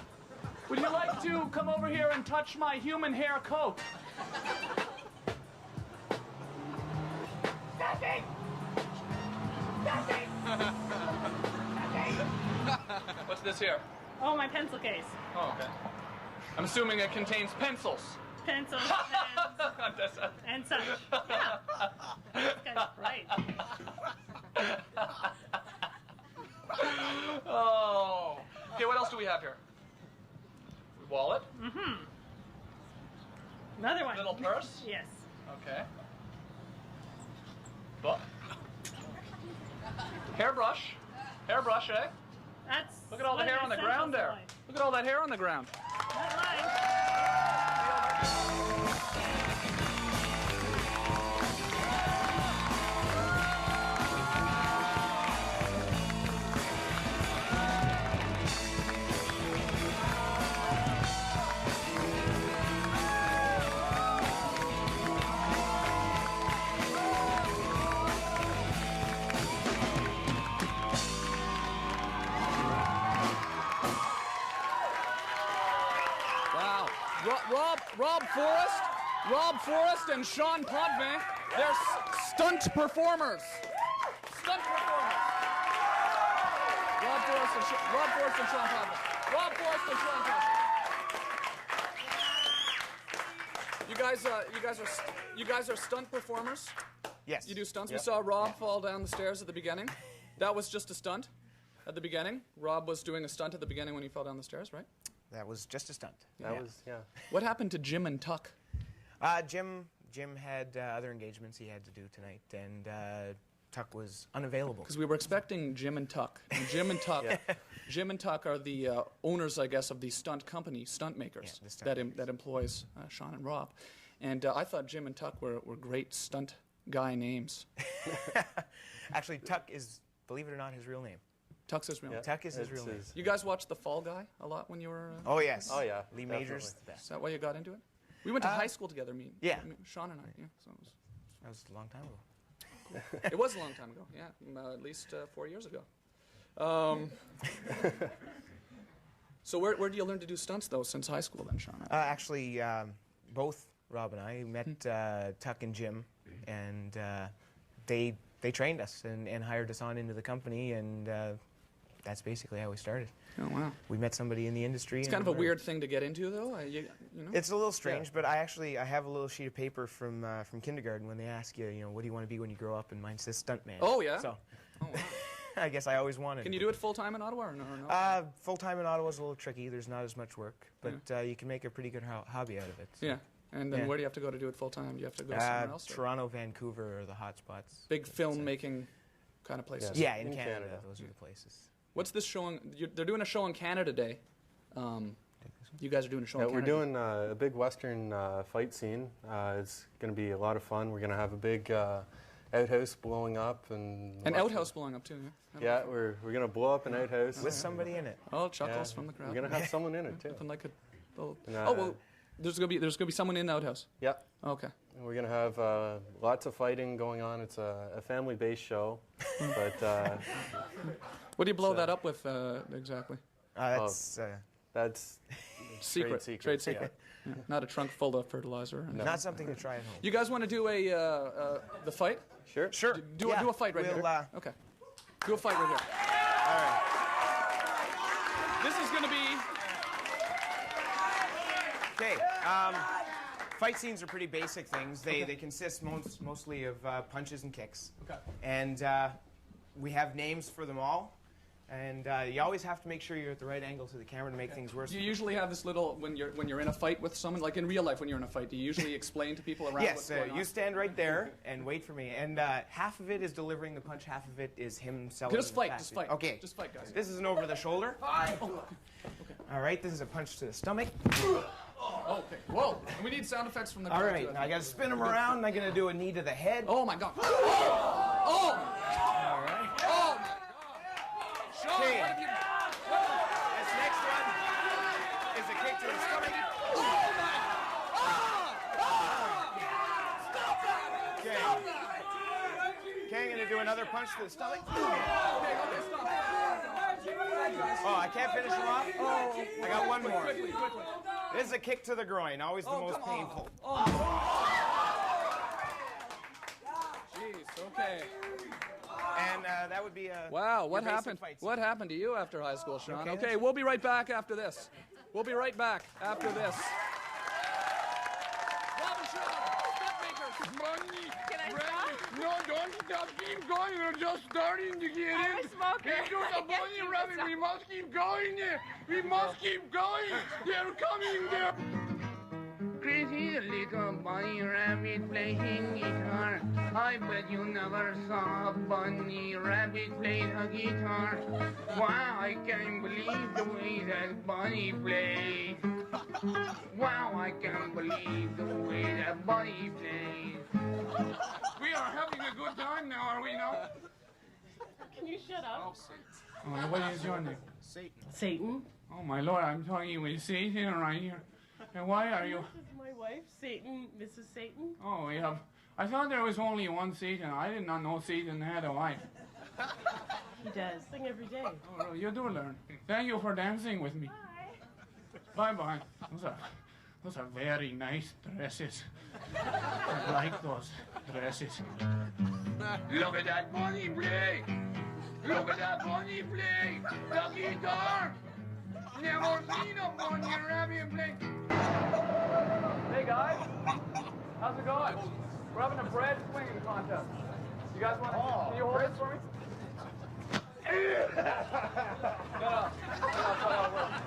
Would you like to come over here and touch my human hair coat? Nothing! Nothing! What's this here? Oh, my pencil case. Oh, okay. I'm assuming it contains pencils. Pencils and such. Yeah. This guy's right. Oh. Okay, what else do we have here? Wallet? Mm-hmm. Another one. Little purse? Yes. Okay. Book. Hairbrush. Hairbrush, eh? That's. Look at all the hair on the ground there. Look at all that hair on the ground. Not mine. Rob Forrest and Sean Potvin, they're stunt performers. Stunt performers. Rob Forrest and Sean Potvin. Rob Forrest and Sean Potvin. You guys are stunt performers? Yes. You do stunts? Yep. We saw Rob fall down the stairs at the beginning. That was just a stunt at the beginning. Rob was doing a stunt at the beginning when he fell down the stairs, right? That was just a stunt. Yeah. What happened to Jim and Tuck? Jim had other engagements he had to do tonight, and Tuck was unavailable. Because we were expecting Jim and Tuck. And Jim and Tuck, Jim and Tuck are the owners, I guess, of the stunt company, Stunt Makers, that employs Sean and Rob. And I thought Jim and Tuck were great stunt guy names. Actually, Tuck is, believe it or not, his real name. Tuck's his real name. Tuck is his real name. You guys watched The Fall Guy a lot when you were... Oh, yes. Oh, yeah. Lee Majors, the best. Is that why you got into it? We went to high school together, Sean and I. Yeah, so that was a long time ago. Cool. It was a long time ago, yeah. At least 4 years ago. So where do you learn to do stunts, though, since high school, then, Sean? Actually, both Rob and I met Tuck and Jim, and they trained us and hired us on into the company, and that's basically how we started. Oh, wow. We met somebody in the industry. It's kind of a weird thing to get into, though. You know? It's a little strange, but I have a little sheet of paper from kindergarten when they ask you, what do you want to be when you grow up, and mine says stuntman. Oh, yeah? So. Oh, wow. I guess I always wanted. Can you do it full time in Ottawa or no? Full time in Ottawa is a little tricky. There's not as much work, but you can make a pretty good hobby out of it. So. Yeah. And then where do you have to go to do it full time? Do you have to go somewhere else? Toronto, Vancouver are the hot spots. Big filmmaking kind of places. Yeah, in Canada, those are the places. What's this showing? They're doing a show in Canada Day. You guys are doing a show in Canada. We're doing a big Western fight scene. It's going to be a lot of fun. We're going to have a big outhouse blowing up. An outhouse blowing up, too, yeah? Yeah, we're going to blow up an outhouse. With somebody in it. Oh, chuckles from the crowd. We're going to have someone in it, too. Something like well, there's going to be someone in the outhouse? Yeah. Okay. And we're going to have lots of fighting going on. It's a family-based show. But what do you blow that up with, exactly? That's secret. Trade secret. Yeah. Not a trunk full of fertilizer. No. Not something to try at home. You guys want to do the fight? Sure. Sure. Do a fight right here. Okay. Do a fight right here. All right. This is going to be... Okay. Fight scenes are pretty basic things. They consist mostly of punches and kicks. Okay. And we have names for them all. And you always have to make sure you're at the right angle to the camera to make things worse. Do you usually have this little, when you're in a fight with someone, like in real life when you're in a fight, do you usually explain to people around what's going on? Yes, you stand right there and wait for me. And half of it is delivering the punch, half of it is him selling Just fight, the just fight. Okay. Just fight, guys. This is an over the shoulder. Okay. All right, this is a punch to the stomach. Okay. Whoa. We need sound effects from the crowd. All right, now I got to spin him around, and I'm going to do a knee to the head. Oh, my God. Oh! All right. Oh, my God. Sean, Okay. what have you... This next one is a kick to the stomach. Oh, my... Okay, I'm going to do another punch to the stomach. Okay, stop. Oh, I can't finish him off? Oh. I got one more. Quickly. This is a kick to the groin, always the most painful. Jeez, okay. And that would be a... Wow, what your basic happened? fight scene. What happened to you after high school, Sean? Okay, Okay, we'll be right back after this. We'll be right back after this. Can I stop? No, don't stop. Keep going. We're just starting to get in. I'm a smoker. Into the bunny rabbit. We must keep going. We must keep going. They're coming. They're... Crazy little bunny rabbit playing guitar. I bet you never saw a bunny rabbit play a guitar. Wow, I can't believe the way that bunny plays. Wow, I can't believe the way that bunny plays. We are having a good time now, are we not? Can you shut up? Oh, what is your name? Satan. Satan? Oh, my Lord, I'm talking with Satan right here. And why are you... This is my wife, Satan, Mrs. Satan. Oh, we have... I thought there was only one Satan. I did not know Satan had a wife. He does. Sing every day. Oh, you do learn. Thank you for dancing with me. Bye-bye. Those are very nice dresses. I like those dresses. Look at that bunny play! Look at that bunny play! The guitar! Never seen a bunny rabbit play! Hey, guys. How's it going? We're having a bread swinging contest. You guys want to... Can you hold this for me? No. That's how it works.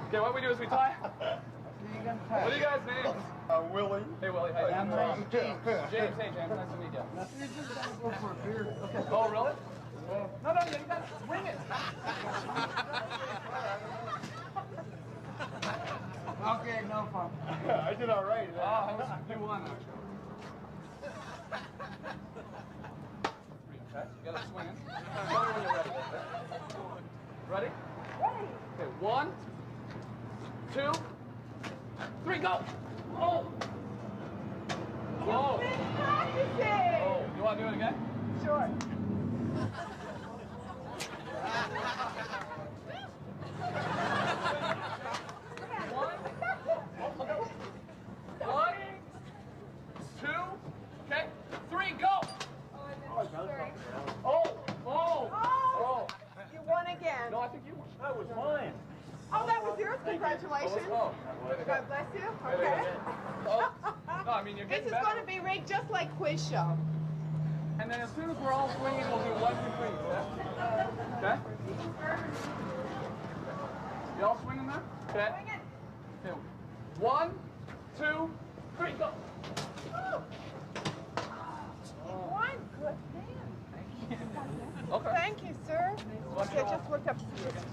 Okay, what we do is we tie. What are you guys' names? Willie. Hey, Willie. Hey, I'm James. James. James. Hey, James. Nice to meet you. You just gotta go for a beer. Okay. Oh, really? No, you gotta swing it. Okay, no problem. I did all right. Oh, you won. Ready? Okay, 1, 2, 3, go! Oh! Oh! Oh, you want to do it again? Sure. One, 2, okay, 3, go! Oh! You won again. No, I think you won. That was mine. Oh, that was yours. Congratulations. Oh. God bless you. Okay. No, I mean, you're This getting is better. going to be rigged just like quiz show. And then as soon as we're all swinging, we'll do 1, 2, 3. Okay? You all swinging there? Okay. Okay. 1, 2, 3, go. One good man. Okay. Thank you, sir. I just looked up the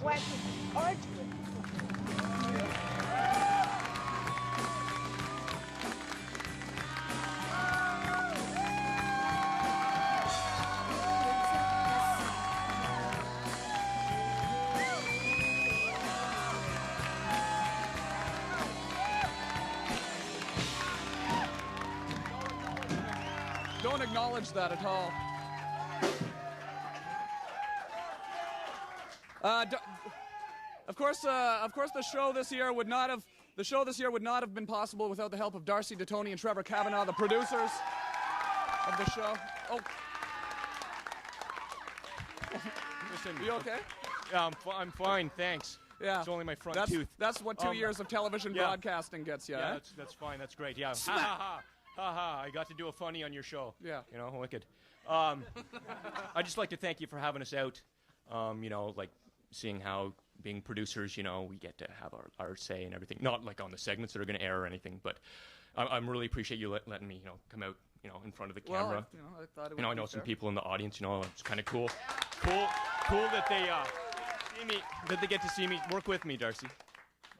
sweat arch. Don't acknowledge that at all. Of course, the show this year would not have been possible without the help of Darcy DeToni and Trevor Kavanaugh, the producers of the show. Oh, Listen, you okay? Yeah, I'm fine, thanks. Yeah, it's only my front tooth. That's what 2 years of television broadcasting gets you. Yeah, eh? that's fine. That's great. Yeah. Ha ha ha. Ha ha. I got to do a funny on your show. Yeah. You know, wicked. I'd just like to thank you for having us out. You know, like seeing how being producers, you know, we get to have our say and everything. Not like on the segments that are going to air or anything, but I really appreciate you letting me, you know, come out, you know, in front of the camera. Well, I thought it would I know be some fair. people in the audience, you know, it's kind of cool. Cool that they see me, that they get to see me. Work with me, Darcy.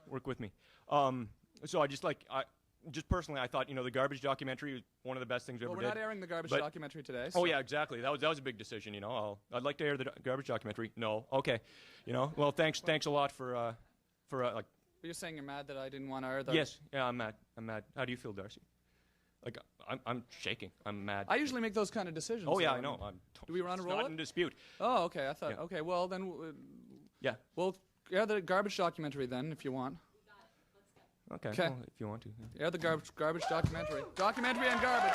Work with me. So just personally, I thought, you know, the garbage documentary was one of the best things we Well, ever we're did. not airing the garbage But- documentary today. Oh so- yeah, exactly. That was a big decision. You know, I'd like to air the garbage documentary. No, okay. You know, well, thanks a lot for like. You're saying you're mad that I didn't want to air the. Yes, yeah, I'm mad. How do you feel, Darcy? Like, I'm shaking. I'm mad. I usually make those kind of decisions. Oh yeah, so, I know. Do we run a It's roll not it? in dispute. Oh, okay. I thought. Yeah. Okay, well then. Yeah. Well, air the garbage documentary then, if you want. Okay. Okay. Well, if you want to. Yeah. Air the garbage documentary. Documentary and garbage.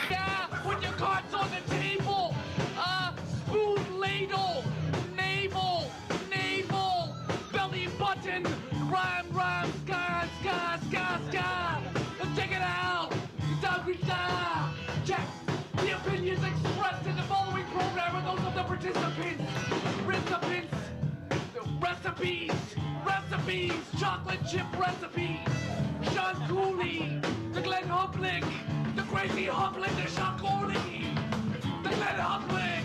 Yeah, put your cards on the table. Spoon ladle, navel, belly button, rhyme, ska. Check it out. Check. The opinions expressed in the following program are those of the participants. Recipes, chocolate chip recipes. Sean Cooley, the Glenn Hublick, the crazy Hublick, the Sean Cooley, the Glenn Hublick.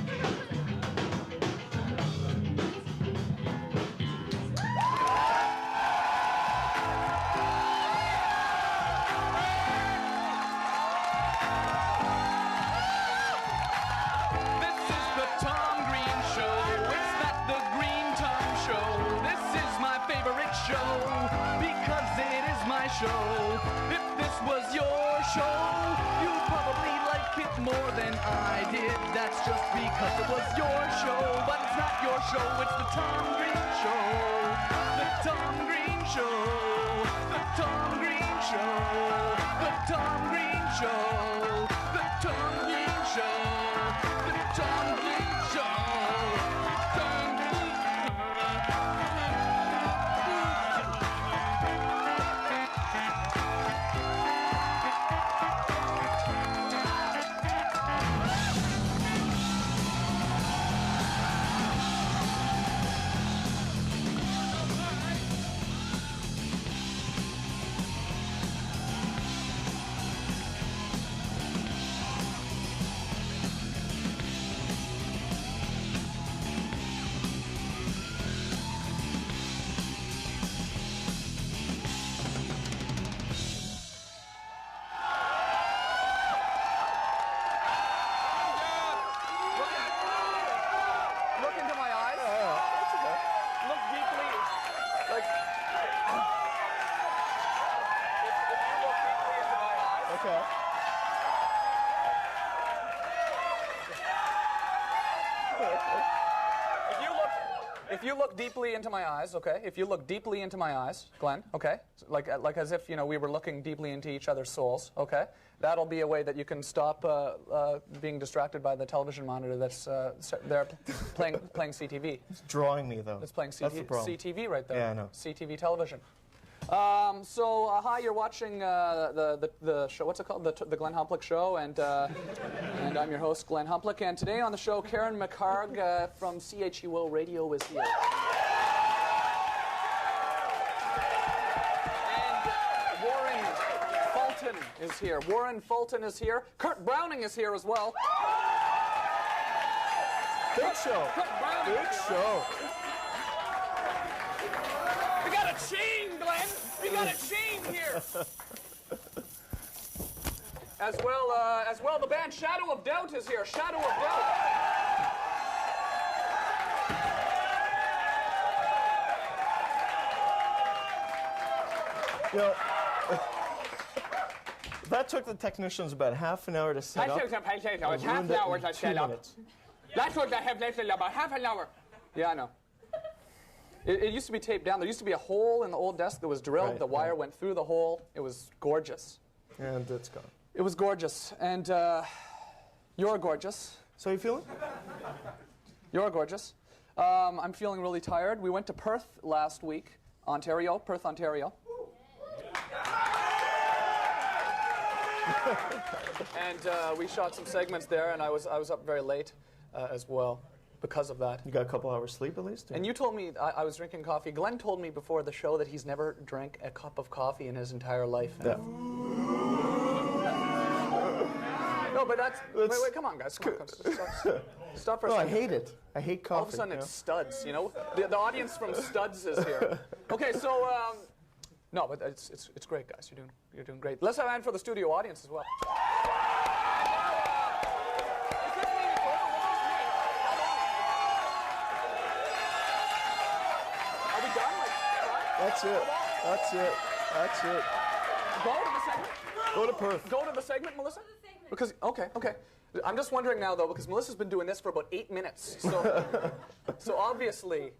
This is the Tom Green Show. It's not the Green Tom Show. This is my favorite show because it is my show. If this was your show, you'd probably like it more than I did. That's just because it was your show. But it's not your show, it's the Tom Green Show. The Tom Green Show. The Tom Green Show. The Tom Green Show. The Tom Green Show. The Tom Green Show. Tom Okay. If you look deeply into my eyes, okay? If you look deeply into my eyes, Glenn, okay? Like as if, you know, we were looking deeply into each other's souls, okay? That'll be a way that you can stop being distracted by the television monitor that's there playing CTV. It's drawing me, though. It's playing That's the problem. CTV right there. Yeah, I know. CTV television. Hi, you're watching the show. What's it called? The Glenn Humplick Show, and I'm your host, Glenn Humplick. And today on the show, Karen McHargue from CHUO Radio is here. And Warren Fulton is here. Warren Fulton is here. Kurt Browning is here as well. Big show. Kurt Browning. Big show. We got a chain, Glenn. We got a chain here. As well, the band Shadow of Doubt is here. Shadow of Doubt. You know, that took the technicians about half an hour to set up. It was half an hour to set up. That took about half an hour. Yeah, I know. It used to be taped down. There used to be a hole in the old desk that was drilled. Right, the wire went through the hole. It was gorgeous. And it's gone. It was gorgeous. And you're gorgeous. So you feeling? You're gorgeous. I'm feeling really tired. We went to Perth last week, Perth, Ontario. And we shot some segments there, and I was up very late as well. Because of that. You got a couple hours sleep at least? And you told me I was drinking coffee. Glenn told me before the show that he's never drank a cup of coffee in his entire life. Yeah. No, but that's... Wait, come on, guys. Come on, stop for a No, second. I hate it. I hate coffee. All of a sudden, it's Studs, you know? The audience from Studs is here. Okay, so... no, but it's great, guys. You're doing great. Let's have a hand for the studio audience as well. That's it. That's it. That's it. Go to the segment. Go to Perth. Go to the segment, Melissa? Because, okay. I'm just wondering now, though, because Melissa's been doing this for about 8 minutes. So obviously...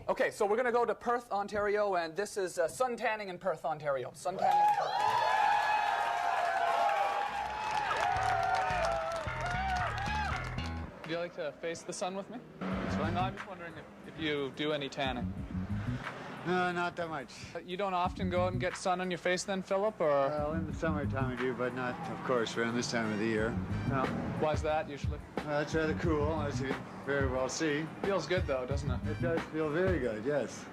Okay, so we're going to go to Perth, Ontario, and this is sun tanning in Perth, Ontario. Sun tanning in Perth. Would you like to face the sun with me? That's fine. No, I'm just wondering if you do any tanning. No, not that much. You don't often go out and get sun on your face then, Philip, or? Well, in the summertime I do, but not, of course, around this time of the year. No. Why's that, usually? It's rather cool, as you can very well see. Feels good, though, doesn't it? It does feel very good, yes.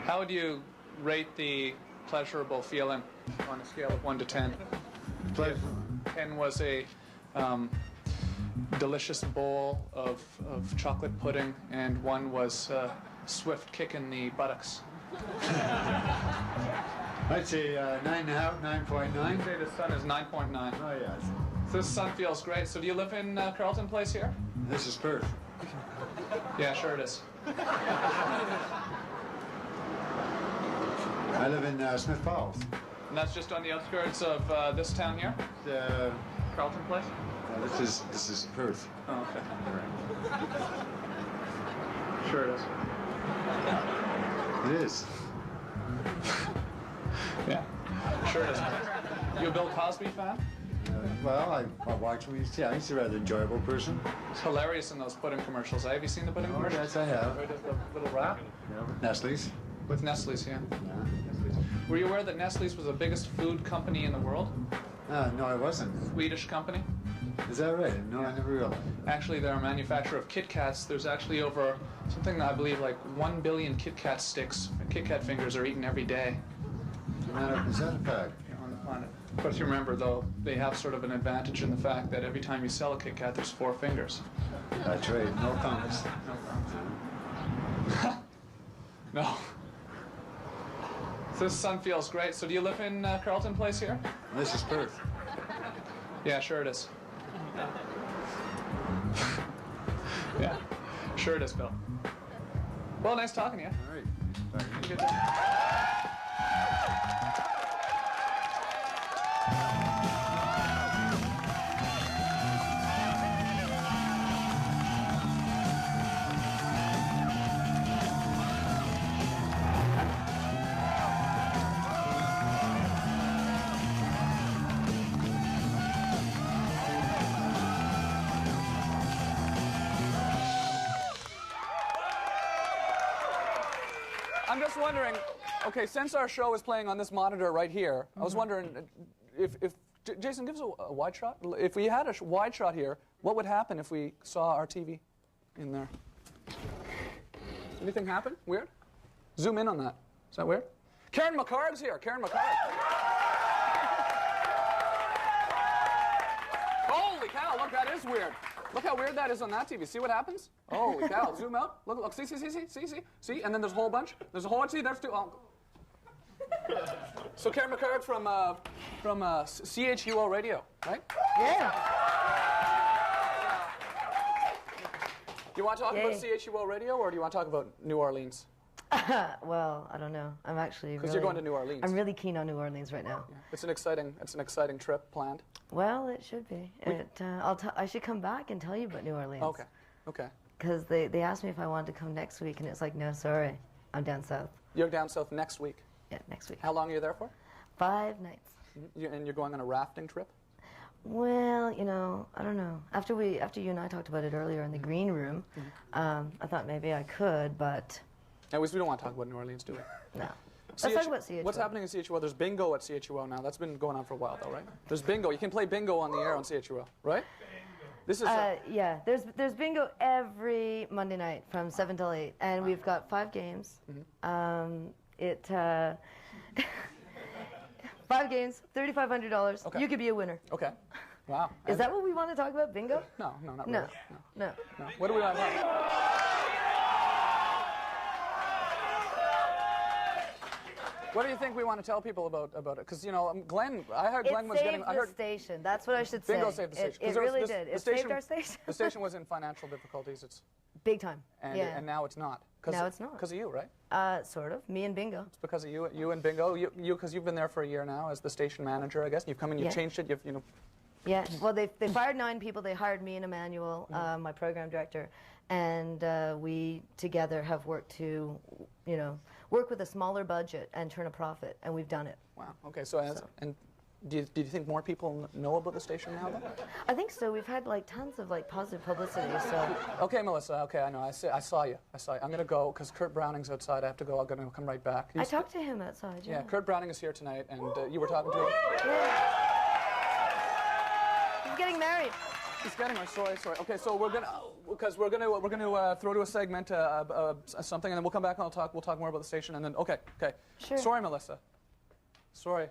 How would you rate the pleasurable feeling on a scale of 1 to 10? Pleasure. 10 was a delicious bowl of chocolate pudding, and 1 was a swift kick in the buttocks. I'd say 9.5, 9.9. I'd say the sun is 9.9. Oh, yes. So this sun feels great. So do you live in Carleton Place here? This is Perth. Yeah, sure it is. I live in Smith Falls. And that's just on the outskirts of this town here? Carleton Place? This is Perth. Oh, okay. Sure it is. It is. Yeah, sure it is. You a Bill Cosby fan? Well, I watch him. He's a rather enjoyable person. It's hilarious in those pudding commercials. Have you seen the pudding commercials? Yes, I have. Where does the little rap? Yeah, with Nestle's. With Nestle's, yeah. Nestle's. Were you aware that Nestle's was the biggest food company in the world? No, I wasn't. Swedish company. Is that right? No, I never realized. Actually, they're a manufacturer of Kit Kats. There's actually over something I believe like 1 billion Kit Kat sticks, Kit Kat fingers are eaten every day. Is that a fact? On the planet. Of course, you remember though, they have sort of an advantage in the fact that every time you sell a Kit Kat, there's 4 fingers. That's right. No thumbs. No. So this sun feels great. So do you live in Carleton Place here? This is Perth. Yeah, sure it is. Yeah, sure it is, Bill. Well, nice talking to you. All right. Good day. I'm just wondering, okay, since our show is playing on this monitor right here, I was wondering if Jason, give us a wide shot. If we had a wide shot here, what would happen if we saw our TV in there? Anything happen? Weird? Zoom in on that. Is that weird? Karen McCarg's here. Karen McCarg. Holy cow, look, that is weird. Look how weird that is on that TV. See what happens? Holy cow, zoom out. Look, look, see, and then there's a whole bunch. There's a whole bunch, see, there's two. Oh. So Karen McCarg from CHUO Radio, right? Yeah. Do you want to talk about CHUO Radio, or do you want to talk about New Orleans? Well, I don't know. I'm actually because you're going to New Orleans. I'm really keen on New Orleans right now. Yeah. It's an exciting trip planned. Well, it should be. I should come back and tell you about New Orleans. Okay. Okay. Because they asked me if I wanted to come next week, and it's like, no, sorry, I'm down south. You're down south next week. Yeah, next week. How long are you there for? 5 nights. And you're going on a rafting trip? Well, you know, I don't know. After you and I talked about it earlier in the green room, I thought maybe I could, but. Anyways, we don't want to talk about New Orleans, do we? No. Let's talk about CHUO. What's happening in CHUO? There's bingo at CHUO now. That's been going on for a while, though, right? There's bingo. You can play bingo on the air on CHUO, right? This is. Yeah. There's bingo every Monday night from 7 till 8, and we've got 5 games. 5 games, $3,500. Okay. You could be a winner. Okay. Wow. Is that what we want to talk about, bingo? No, not really. No. What do we want to talk about? What do you think we want to tell people about it? Because, you know, Glenn, I heard Glenn was getting... It saved the station. That's what I should say. Bingo saved the station. It really did. It saved our station. The station was in financial difficulties. It's big time. And now it's not. Now it's not. Because of you, right? Sort of. Me and Bingo. It's because of you and Bingo. You because you've been there for a year now as the station manager, I guess. You've come in, you've changed it. Yeah. Well, they fired 9 people. They hired me and Emmanuel, my program director, and we together have worked to, work with a smaller budget and turn a profit, and we've done it. Wow. Okay. And do you think more people know about the station now, then? I think so. We've had tons of positive publicity. So. Okay, Melissa. Okay, I know. I saw you. I'm gonna go because Kurt Browning's outside. I have to go. I'm gonna come right back. I talked to him outside. Yeah. Kurt Browning is here tonight, and you were talking to him. Yeah. He's getting married. He's getting married. Sorry. Okay, so we're gonna throw to a segment something, and then we'll come back and we'll talk more about the station, and then okay. Sure. Sorry, Melissa. Sorry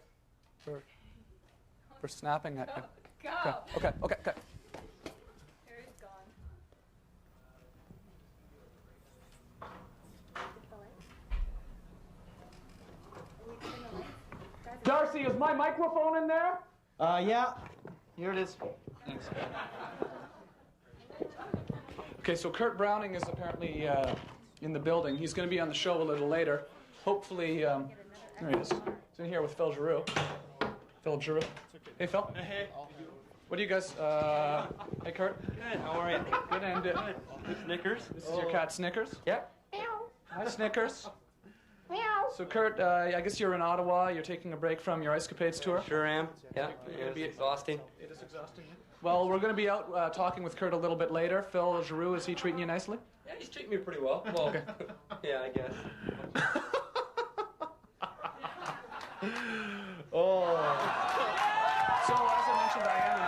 for snapping at you. Go. Okay. Harry's gone. Darcy, is my microphone in there? Yeah. Here it is. Thanks. Okay, so Kurt Browning is apparently in the building. He's going to be on the show a little later. Hopefully, there he is. He's in here with Phil Giroux. Hey, Phil. Hey. What do you guys, hey, Kurt. Good, how are you? Good, and Snickers. This is your cat, Snickers? Yep. Hi, Snickers. Meow. So, Kurt, I guess you're in Ottawa. You're taking a break from your Ice Capades tour? Sure am. Yeah, it's exhausting. It is exhausting. Well, we're going to be out talking with Kurt a little bit later. Phil Giroux, is he treating you nicely? Yeah, he's treating me pretty well. Well, okay. Yeah, I guess. So, as I mentioned, I am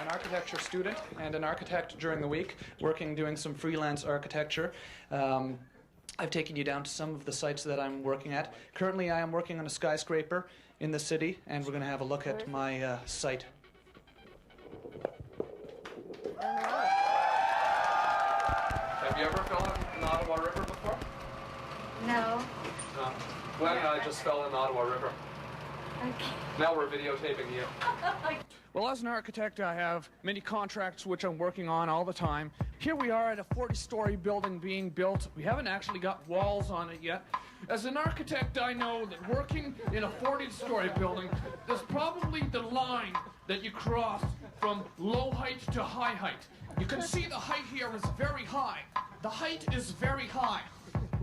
an architecture student and an architect during the week, doing some freelance architecture. I've taken you down to some of the sites that I'm working at. Currently, I am working on a skyscraper in the city, and we're going to have a look at my site. Have you ever fell in the Ottawa River before? No. No. Glenn and I just fell in the Ottawa River. Okay. Now we're videotaping you. Well, as an architect, I have many contracts which I'm working on all the time. Here we are at a 40-story building being built. We haven't actually got walls on it yet. As an architect, I know that working in a 40-story building, there's probably the line that you cross from low height to high height. You can see the height here is very high. The height is very high.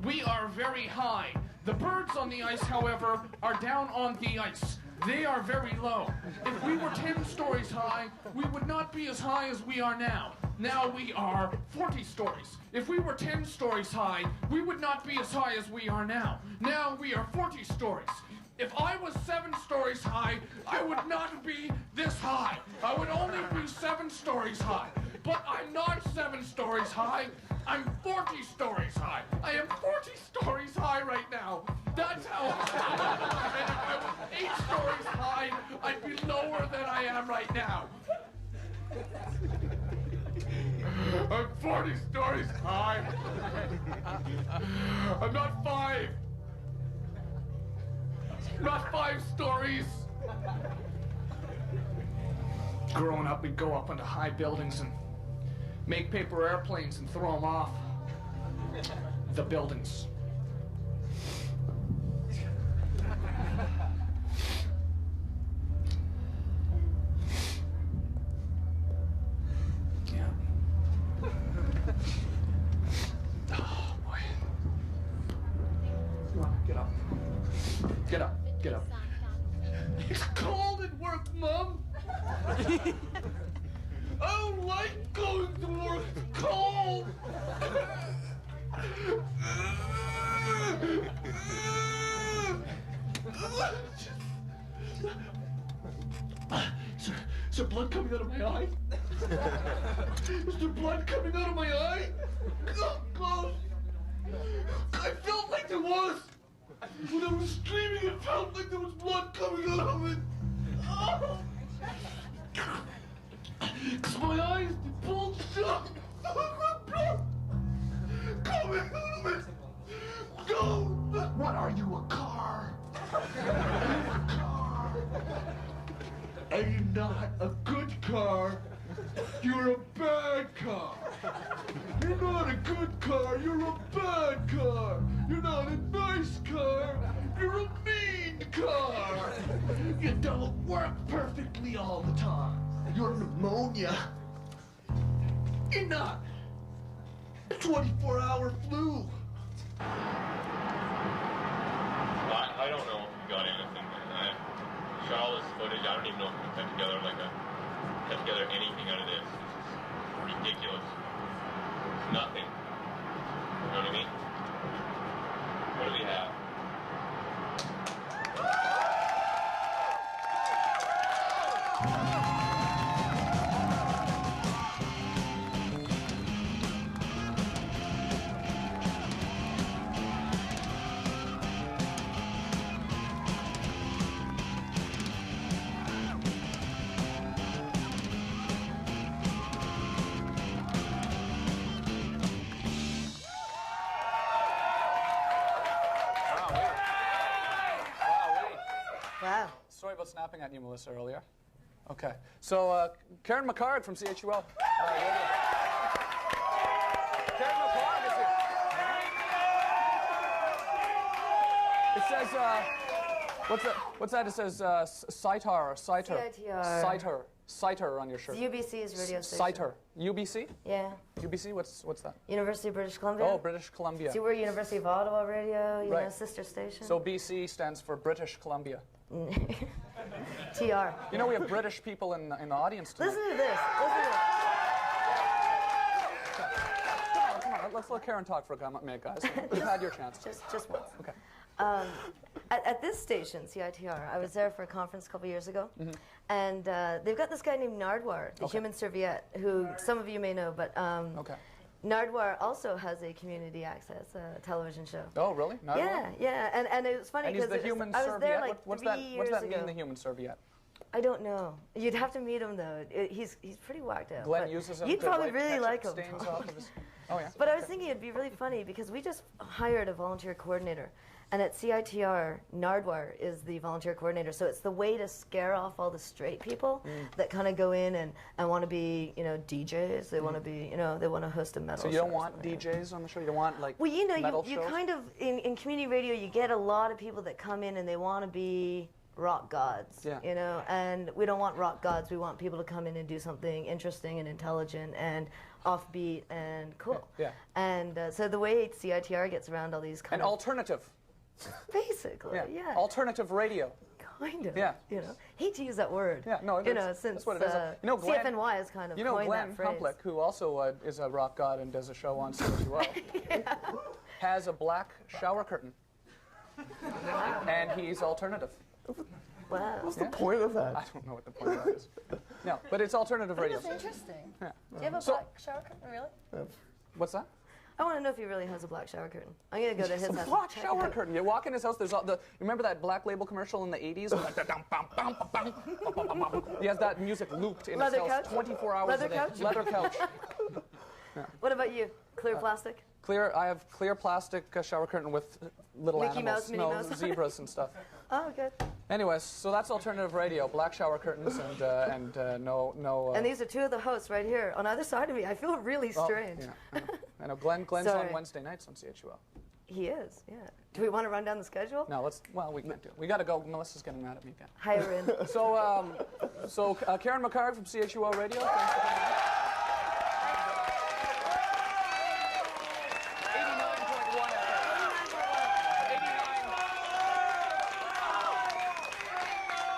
We are very high. The birds on the ice, however, are down on the ice. They are very low. If we were 10 stories high, we would not be as high as we are now. Now we are 40 stories. If we were 10 stories high, we would not be as high as we are now. Now we are 40 stories. If I was 7 stories high, I would not be this high. I would only be 7 stories high. But I'm not 7 stories high. I'm 40 stories high. I am 40 stories high right now. That's how high. And if I was 8 stories high, I'd be lower than I am right now. I'm 40 stories high. I'm not 5. Not 5 stories. Growing up, we'd go up into high buildings and make paper airplanes and throw them off the buildings. Yeah. Oh, boy. Come on, get up. Get up. Get up. It's cold at work, Mom. I don't like going to work. It's cold. Is there blood coming out of my eye? Is there blood coming out of my eye? Oh, God. I felt like there was. When I was screaming, it felt like there was blood coming out of it. Oh. Cause my eyes, they pulled shut. Blood coming out of it. No. What are you, a car? Are you a car? Are you not a good car? You're a bad car. You're not a good car, you're a bad car. You're not a nice car, you're a mean car. You don't work perfectly all the time. You're pneumonia. You're not a 24-hour flu. I don't know if we got anything. I shot all this footage. I don't even know if we cut together anything out of this. This is ridiculous. It's nothing. You know what I mean? What do we have? Wow. Sorry about snapping at you, Melissa, earlier. Okay. So, Karen McCard from CHUL. Karen McCard is here. It says, what's that? It says CITAR or CITAR. CITR. CITAR on your shirt. UBC's radio station. CITAR. UBC? Yeah. UBC? What's that? University of British Columbia. Oh, British Columbia. See, we're University of Ottawa radio, you know, Right. sister station. So BC stands for British Columbia. TR. You know we have British people in the audience tonight. Listen to this. Listen to this. Come on, let's let Karen talk for a minute, guys. You've had your chance. Just once. Okay. At this station, CITR, I was there for a conference a couple years ago, Mm-hmm. and they've got this guy named Nardwar, the human serviette, who some of you may know, but Nardwar also has a community access television show. Oh, really? Nardwar? Yeah, yeah, and it was funny And he's because the human I was there serviette? like What's 3 that years ago. mean, the human serviette? I don't know. You'd have to meet him though. He's pretty whacked out. Glenn but uses him you'd to probably wipe really ketchup like him. stains off of his... Oh, yeah. But I was thinking it'd be really funny because we just hired a volunteer coordinator. And at CITR, Nardwar is the volunteer coordinator. So it's the way to scare off all the straight people that kind of go in and want to be, you know, DJs. They want to be, you know, they want to host a metal show. So you don't want DJs on the show? You don't want, like, well, you know, metal you shows? kind of, in community radio, you get a lot of people that come in and they want to be rock gods, you know, and we don't want rock gods. We want people to come in and do something interesting and intelligent and offbeat and cool. Yeah. And so the way CITR gets around all these kind And of... alternative. Basically, yeah. Alternative radio. Kind of. Yeah. You know, hate to use that word. Yeah, no, you know, that's since what it is. You know, Glenn, CFNY has kind of you know, coined Glenn that phrase. Humplick, who also is a rock god and does a show on CHUO, has a black shower curtain. And he's alternative. Wow. What's the point of that? I don't know what the point of that is. No, but it's alternative radio. That's interesting. Yeah. Do you have a So- black shower curtain, really? What's that? I want to know if he really has a black shower curtain. I'm going to go to his It's a house. black shower curtain. You walk in his house, there's all the. Remember that Black Label commercial in the 80s? He has that music looped in Leather his house couch? 24 hours Leather a day. couch? Leather couch. What about you? Clear plastic? Clear. I have clear plastic shower curtain with little Mickey Mouse, animals, Minnie Mouse? zebras and stuff. Oh, good. Anyways, so that's alternative radio. Black shower curtains and no. And these are two of the hosts right here on either side of me. I feel really strange. Yeah, I know. Glenn's Sorry. on Wednesday nights on CHUO. He is, yeah. Do we want to run down the schedule? No, we can't do it. We got to go. Melissa's getting mad at me again. Hire in. So, Karen McCarg from CHUO Radio.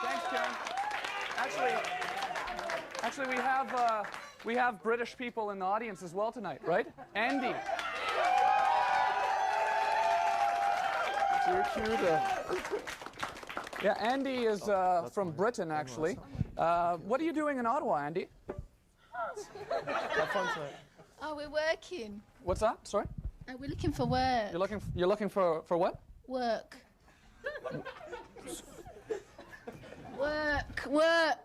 Thanks for coming in. Actually, we have British people in the audience as well tonight, right? Andy. Yeah, Andy is from Britain, actually. What are you doing in Ottawa, Andy? Have fun tonight. Oh, we're working. What's that? Sorry? We're looking for work. You're looking for what? Work. Work.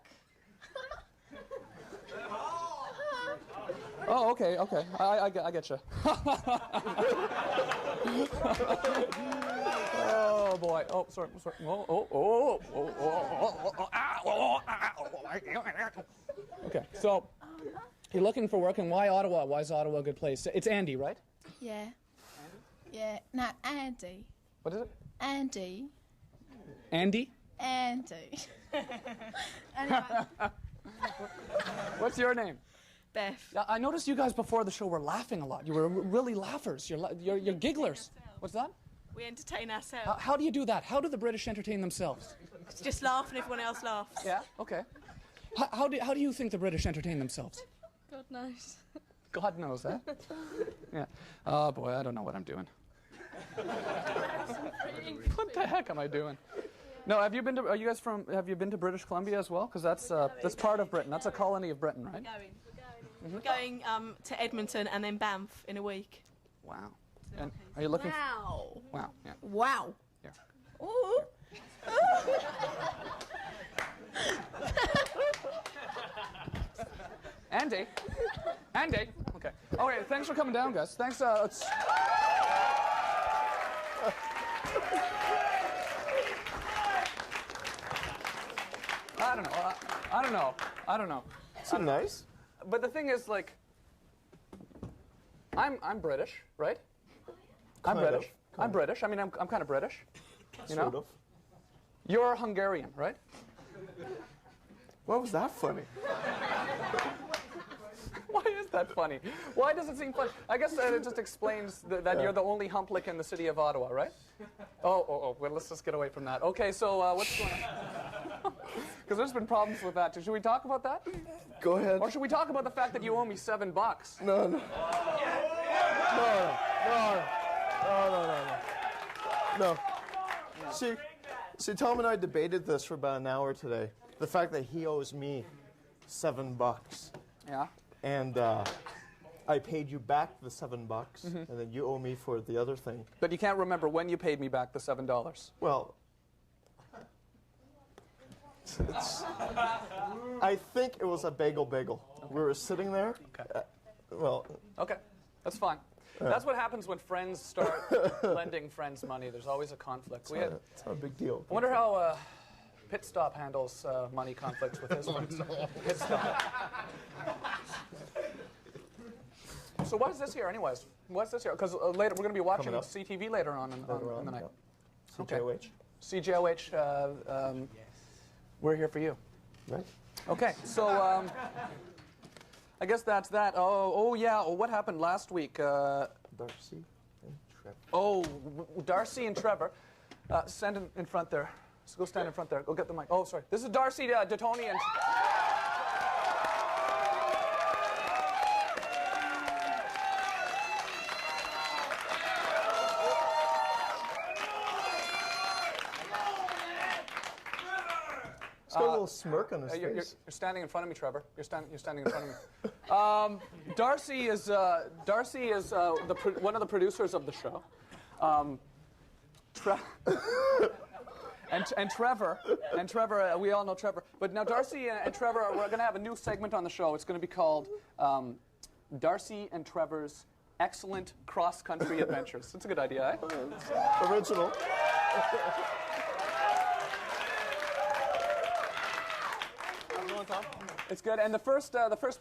Oh, okay. I get you. Oh boy. Oh, sorry. Okay, so you're looking for work, and why Ottawa? Why is Ottawa a good place? It's Andy, right? Yeah. Yeah. No, Andy. What is it? Andy. Andy? Andy. Anyway. What's your name? Beth. Yeah, I noticed you guys before the show were laughing a lot. You were really laughers. You're gigglers. What's that? We entertain ourselves. How do you do that? How do the British entertain themselves? Just laugh and everyone else laughs. Yeah. Okay. How do you think the British entertain themselves? God knows. God knows that. Yeah. Oh boy, I don't know what I'm doing. What the heck am I doing? No, have you been to British Columbia as well? Because that's part of Britain. That's a colony of Britain, right? We're going to Edmonton and then Banff in a week. Wow. And are you looking? Wow. Wow. Yeah. Wow. Yeah. Ooh. Andy. Okay. Okay. Thanks for coming down, guys. Thanks. I don't know. It's nice. But the thing is, like, I'm British, right? I'm British. I mean, I'm kind of British. You know? Sort of. You're Hungarian, right? Why was that funny? Why is that funny? Why does it seem funny? I guess it just explains that you're the only Humplick in the city of Ottawa, right? Oh. Well, let's just get away from that. Okay, so what's going on? Because there's been problems with that. Should we talk about that? Go ahead. Or should we talk about the fact that you owe me $7? No. No. See, Tom and I debated this for about an hour today. The fact that he owes me $7. Yeah. And I paid you back the $7, and then you owe me for the other thing. But you can't remember when you paid me back the $7. Well, I think it was a bagel. Okay. We were sitting there. Okay. Okay, that's fine. That's what happens when friends start lending friends money. There's always a conflict. It's not a big deal. I wonder how Pit Stop handles money conflicts with his friends. No. Pit Stop. So what is this here, anyways? What's this here? Because later we're going to be watching CTV later on in the night. CJOH. Okay. CJOH. We're here for you. Right. Okay. So I guess that's that. Oh yeah. Oh, what happened last week? Darcy and Trevor. Oh, Darcy and Trevor. Send in front there. So go stand in front there. Go get the mic. Oh, sorry. This is Darcy Detoni and... He's got a little smirk on his face. You're standing in front of me, Trevor. You're standing in front of me. Darcy is one of the producers of the show. And Trevor, we all know Trevor. But now Darcy and Trevor, we're going to have a new segment on the show. It's going to be called Darcy and Trevor's Excellent Cross-Country Adventures. That's a good idea, eh? Original. It's good. And the first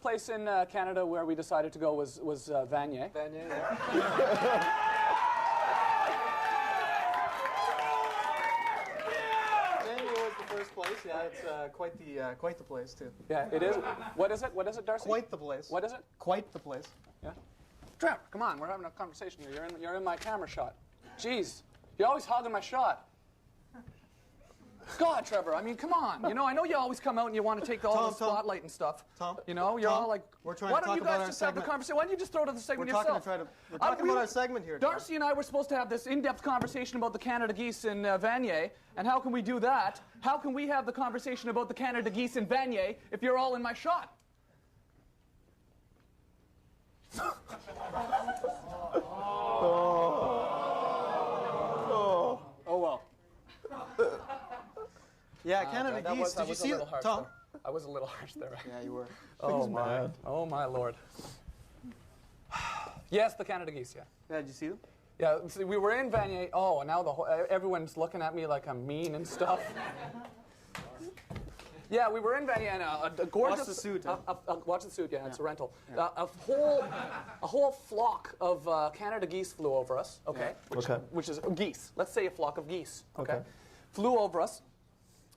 place in Canada where we decided to go was Vanier. Vanier, yeah. Place, yeah, it's quite the place too. Yeah, it is. What is it? What is it, Darcy? Quite the place. What is it? Quite the place. Yeah. Trevor, come on, we're having a conversation here. You're in my camera shot. Jeez, you're always hogging my shot. God, Trevor, I mean, come on. You know, I know you always come out and you want to take all the spotlight and stuff. Tom, you know, you're all like, we're trying why to don't talk you about guys our just have the segment. conversation? Why don't you just throw to the segment We're yourself? we're talking about our segment here. Darcy and I were supposed to have this in-depth conversation about the Canada Geese in Vanier, and how can we do that? How can we have the conversation about the Canada Geese in Vanier if you're all in my shot? Oh well. Yeah, Canada Geese. Did you see it, Tom? I was a little harsh there. Yeah, you were. Oh my! Oh my Lord! Yes, the Canada Geese. Yeah. Yeah, did you see them? Yeah. See, we were in Vanier. Oh, and now everyone's looking at me like I'm mean and stuff. Yeah, we were in Vanier and a gorgeous. Watch the suit. Watch the suit. Yeah, it's a rental. Yeah. A whole flock of Canada geese flew over us. Okay. Yeah. Which is geese. Let's say a flock of geese. Okay. Flew over us,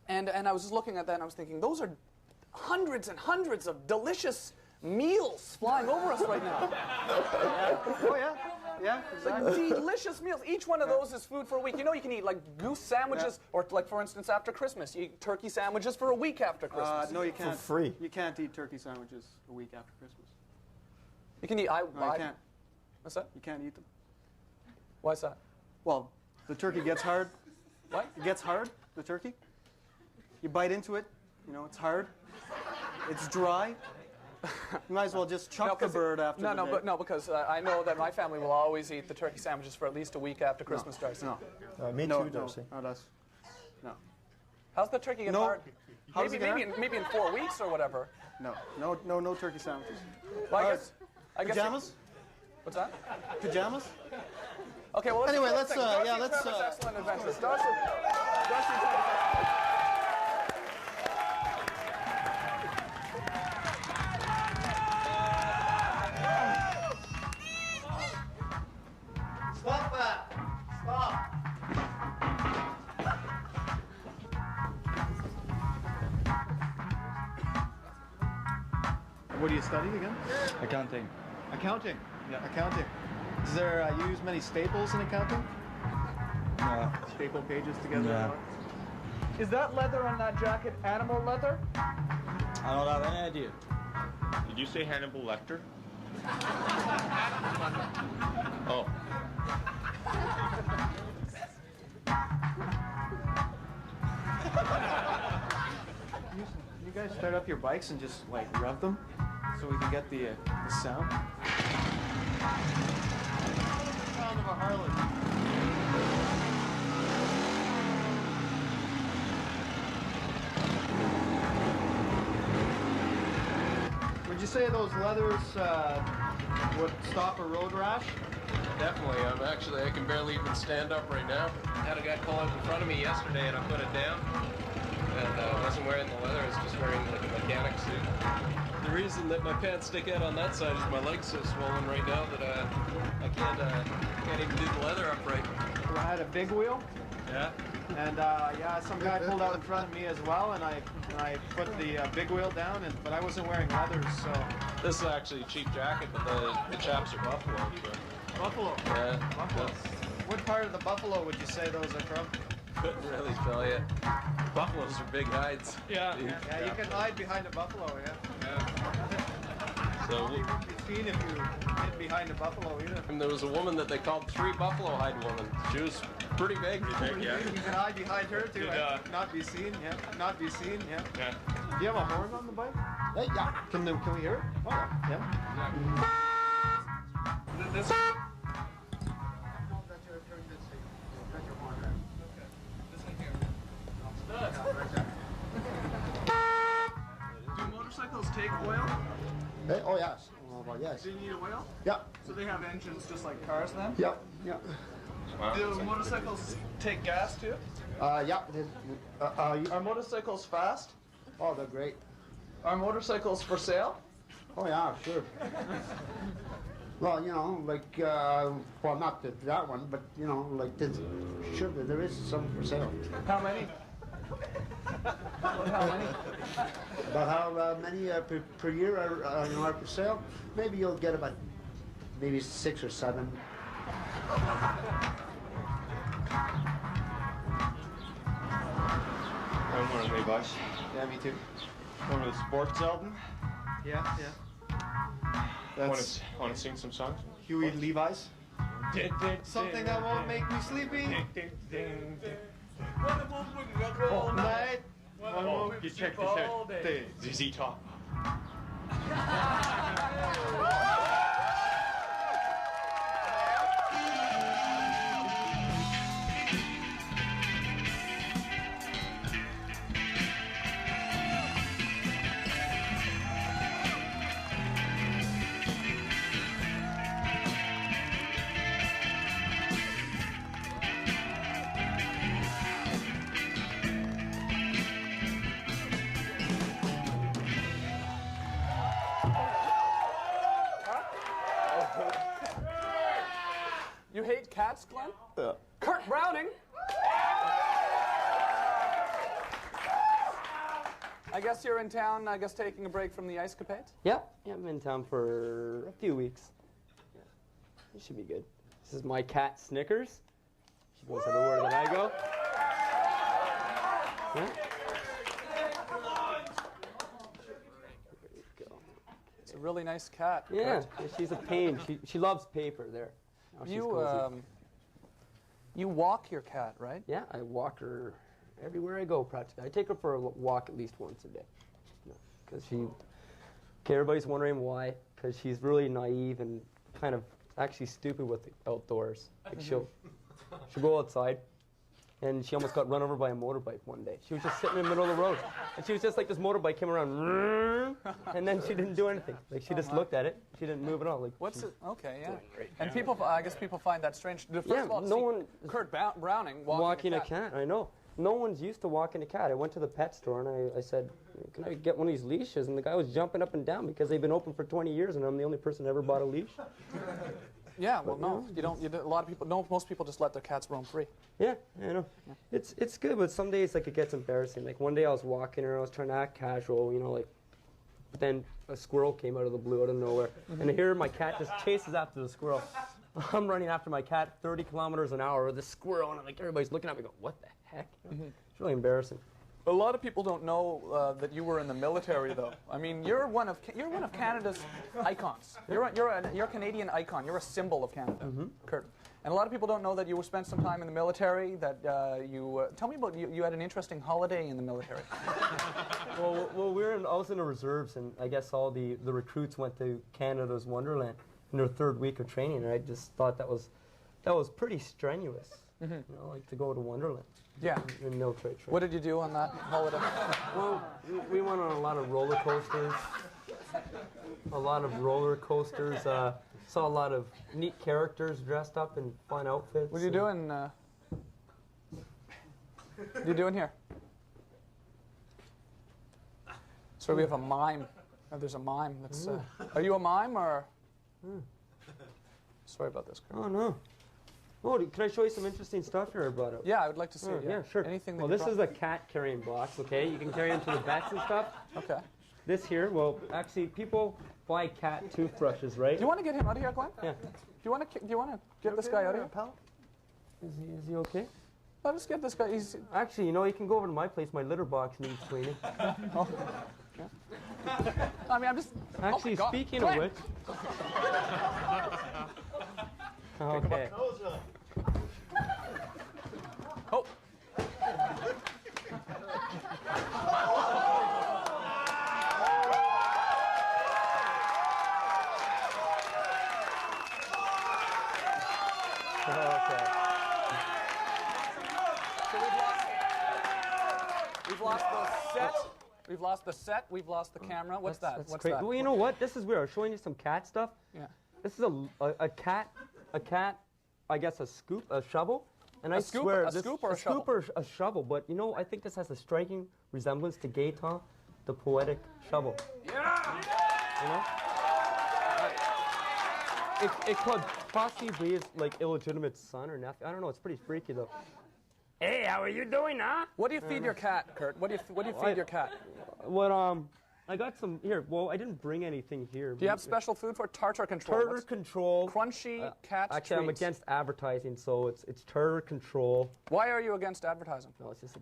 and I was just looking at that and I was thinking, those are hundreds and hundreds of delicious meals flying over us right now. Oh yeah. Yeah, exactly. Like delicious meals. Each one of those is food for a week. You know, you can eat like goose sandwiches, or like, for instance, after Christmas, you eat turkey sandwiches for a week after Christmas. No, you can't. For free. You can't eat turkey sandwiches a week after Christmas. You can eat. No, you can't. What's that? You can't eat them. Why is that? Well, the turkey gets hard. What? It gets hard. The turkey. You bite into it. You know, it's hard. It's dry. You might as well just chuck the bird after the day. Because I know that my family will always eat the turkey sandwiches for at least a week after Christmas, Darcy. No. Me too, Darcy. Not us. No. How's the turkey get hard? Maybe in 4 weeks or whatever. No turkey sandwiches. Well, I guess pajamas? What's that? Pajamas? Okay, well, anyway, let's excellent adventures. Darcy. Stop that! Stop! What do you study again? Accounting. Accounting? Yeah. Accounting. Is there, you use many staples in accounting? Staple pages together? Yeah. Is that leather on that jacket animal leather? I don't have any idea. Did you say Hannibal Lecter? Oh. You guys start up your bikes and just like rev them so we can get the sound? Sound of a harlot. Would you say those leathers would stop a road rash? Definitely. I can barely even stand up right now. I had a guy pull up in front of me yesterday and I put it down. And I wasn't wearing the leather, I was just wearing like a mechanic suit. The reason that my pants stick out on that side is my leg's so swollen right now that I can't even do the leather upright. Well, I had a big wheel. Yeah. And yeah, some guy pulled out in front of me as well, and I put the big wheel down, but I wasn't wearing leathers, so. This is actually a cheap jacket, but the chaps are buffalo. So. Buffalo? Yeah. Buffalo. What part of the buffalo would you say those are from? Couldn't really tell you. Buffaloes are big hides. Yeah, you can hide behind a buffalo, So you wouldn't be seen if you hid behind a buffalo either. and there was a woman that they called Three Buffalo Hide Woman. She was pretty big. You can hide behind her too, not be seen, not be seen, Do you have a horn on the bike? Yeah. Can we hear it? Oh, yeah. This. Do motorcycles take oil? Oh, yes. Oh, well, yes. Do you need oil? Yeah. So they have engines just like cars then? Yeah. Yeah. Do motorcycles take gas too? Yeah. Are motorcycles fast? Oh, they're great. Are motorcycles for sale? Oh, yeah, sure. Well, you know, like, well, not that one, but, you know, like, sure, there is some for sale. How many? How many? About how many per year are for sale? Maybe you'll get about maybe 6 or 7. I'm one of the boys. Yeah, me too. One of the sports album. Yeah. That's Want to sing some songs? Huey Levi's. Something that won't make me sleepy. All night. You check this out. ZZ Top. You hate cats, Glenn? Yeah. Kurt Browning! I guess you're in town, taking a break from the ice capades? Yeah, I'm in town for a few weeks. Yeah. It should be good. This is my cat, Snickers. She goes everywhere that I go. Yeah. It's a really nice cat. Yeah, Kurt. she's a pain. She loves paper there. Oh, she's cozy. You walk your cat, right? Yeah, I walk her everywhere I go practically. I take her for a walk at least once a day. Because everybody's wondering why. Because she's really naive and kind of actually stupid with the outdoors. Like she'll go outside, and she almost got run over by a motorbike one day. She was just sitting in the middle of the road, and she was just like this motorbike came around, and then she didn't do anything. Like she just looked at it. She didn't move at all. Like What's it? Okay, yeah. And I guess people find that strange. First of all, Kurt Browning walking a cat. I know. No one's used to walking a cat. I went to the pet store and I said, "Can I get one of these leashes?" And the guy was jumping up and down because they've been open for 20 years, and I'm the only person that ever bought a leash. Yeah, well, no, you don't. A lot of people. No, most people just let their cats roam free. Yeah, I know. Yeah. It's good, but some days like it gets embarrassing. Like one day I was walking her, I was trying to act casual, you know, like. But then a squirrel came out of the blue, out of nowhere, and here my cat just chases after the squirrel. I'm running after my cat 30 kilometers an hour with the squirrel, and I'm like, everybody's looking at me, going, "What the heck?" It's really embarrassing. A lot of people don't know that you were in the military, though. I mean, you're one of Canada's icons. You're a Canadian icon. You're a symbol of Canada, Kurt. And a lot of people don't know that you spent some time in the military. That tell me about you had an interesting holiday in the military. Well, I was in the reserves, and I guess all the recruits went to Canada's Wonderland in their 3rd week of training, and I just thought that was pretty strenuous. You know, like to go to Wonderland. Yeah. In military training. What did you do on that holiday? Well, we went on a lot of roller coasters. Saw a lot of neat characters dressed up in fun outfits. What are you doing? What are you doing here? So we have a mime. There's a mime. That's. Are you a mime or? Sorry about this, Kurt. Oh no. Oh, can I show you some interesting stuff here I brought up? Yeah, I would like to see it. Yeah, sure. Anything. Well, this is a cat carrying box. Okay, you can carry into the bets and stuff. Okay. This here, well, actually, people buy cat toothbrushes, right? Do you want to get him out of here, Glenn? Yeah. Do you want to get this guy out of here, pal? Is he okay? Let us get this guy. He's Actually, you know, you can go over to my place. My litter box needs cleaning. Oh. I mean, I'm just. Actually, speaking of which. Okay. Oh. We've lost the set. We've lost the set. We've lost the camera. What's that? That's What's crazy. that? Well, you know what? This is weird. I was showing you some cat stuff. Yeah. This is a cat, I guess a shovel. And I scoop- swear, a scoop or a shovel? scoop or a shovel. But you know, I think this has a striking resemblance to Gaetan, the poetic shovel. Yeah. You know? It could possibly be his like illegitimate son or nephew. I don't know. It's pretty freaky though. Hey, how are you doing, huh? What do you feed your cat, Kurt? What do you feed your cat? What I got some here. Well, I didn't bring anything here. Do you have special food for tartar control? Tartar control. Crunchy cat Actually, I'm treats. against advertising, so it's tartar control. Why are you against advertising? No, it's just.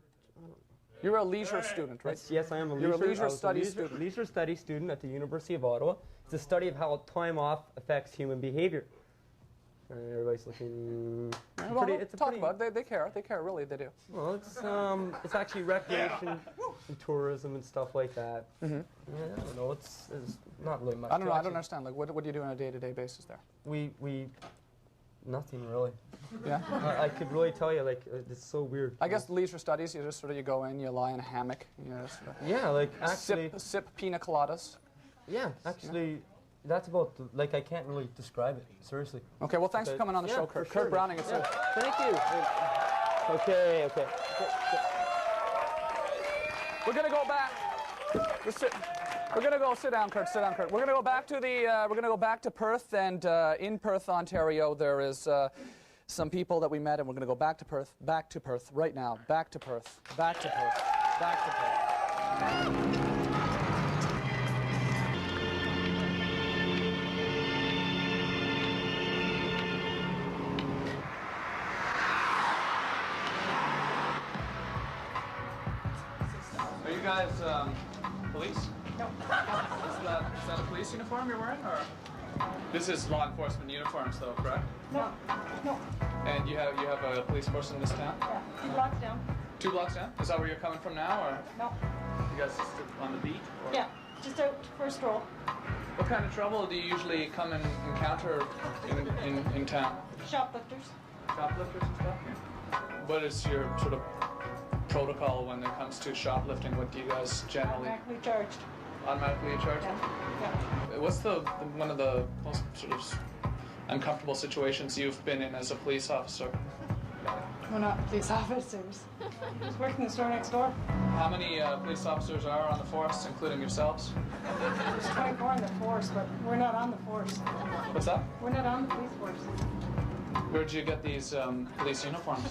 You're a leisure student, right? Yes, I am a leisure. You're a leisure I was studies student. Leisure studies student at the University of Ottawa. It's a study of how time off affects human behavior. Everybody's looking. Talk about it. They care. They care. Really, they do. Well, it's actually recreation and tourism and stuff like that. Mm-hmm. Yeah, I don't know. It's not really much. I don't know. I don't understand. Like, what do you do on a day-to-day basis there? We nothing really. Yeah. I could really tell you, like, it's so weird. I guess leisure studies. You just sort of go in, you lie in a hammock. You know, sort of yeah, like actually sip pina coladas. Yeah, actually. That's about, like, I can't really describe it, seriously. Okay, well, thanks for coming on the show, Kurt. Kurt Browning, it's Thank you. Okay. We're going to go back. We're going to go, sit down, Kurt, We're going to go back to we're going to go back to Perth, and in Perth, Ontario, there is some people that we met, and we're going to go back to Perth right now. Back to Perth. Are you guys police? No. Is that a police uniform you're wearing, or? This is law enforcement uniforms, though, correct? No. And you have a police force in this town? Yeah, 2 blocks down. 2 blocks down? Is that where you're coming from now, or? No. You guys just on the beat? Or? Yeah, just out for a stroll. What kind of trouble do you usually come and encounter in town? Shoplifters. Shoplifters and stuff? Yeah. What is your sort of protocol when it comes to shoplifting? What do you guys generally? Automatically charged. Automatically charged? Yeah. What's one of the most sort of uncomfortable situations you've been in as a police officer? We're not police officers. Just working the store next door. How many police officers are on the force, including yourselves? There's 24 on the force, but we're not on the force. What's that? We're not on the police force. Where'd you get these police uniforms?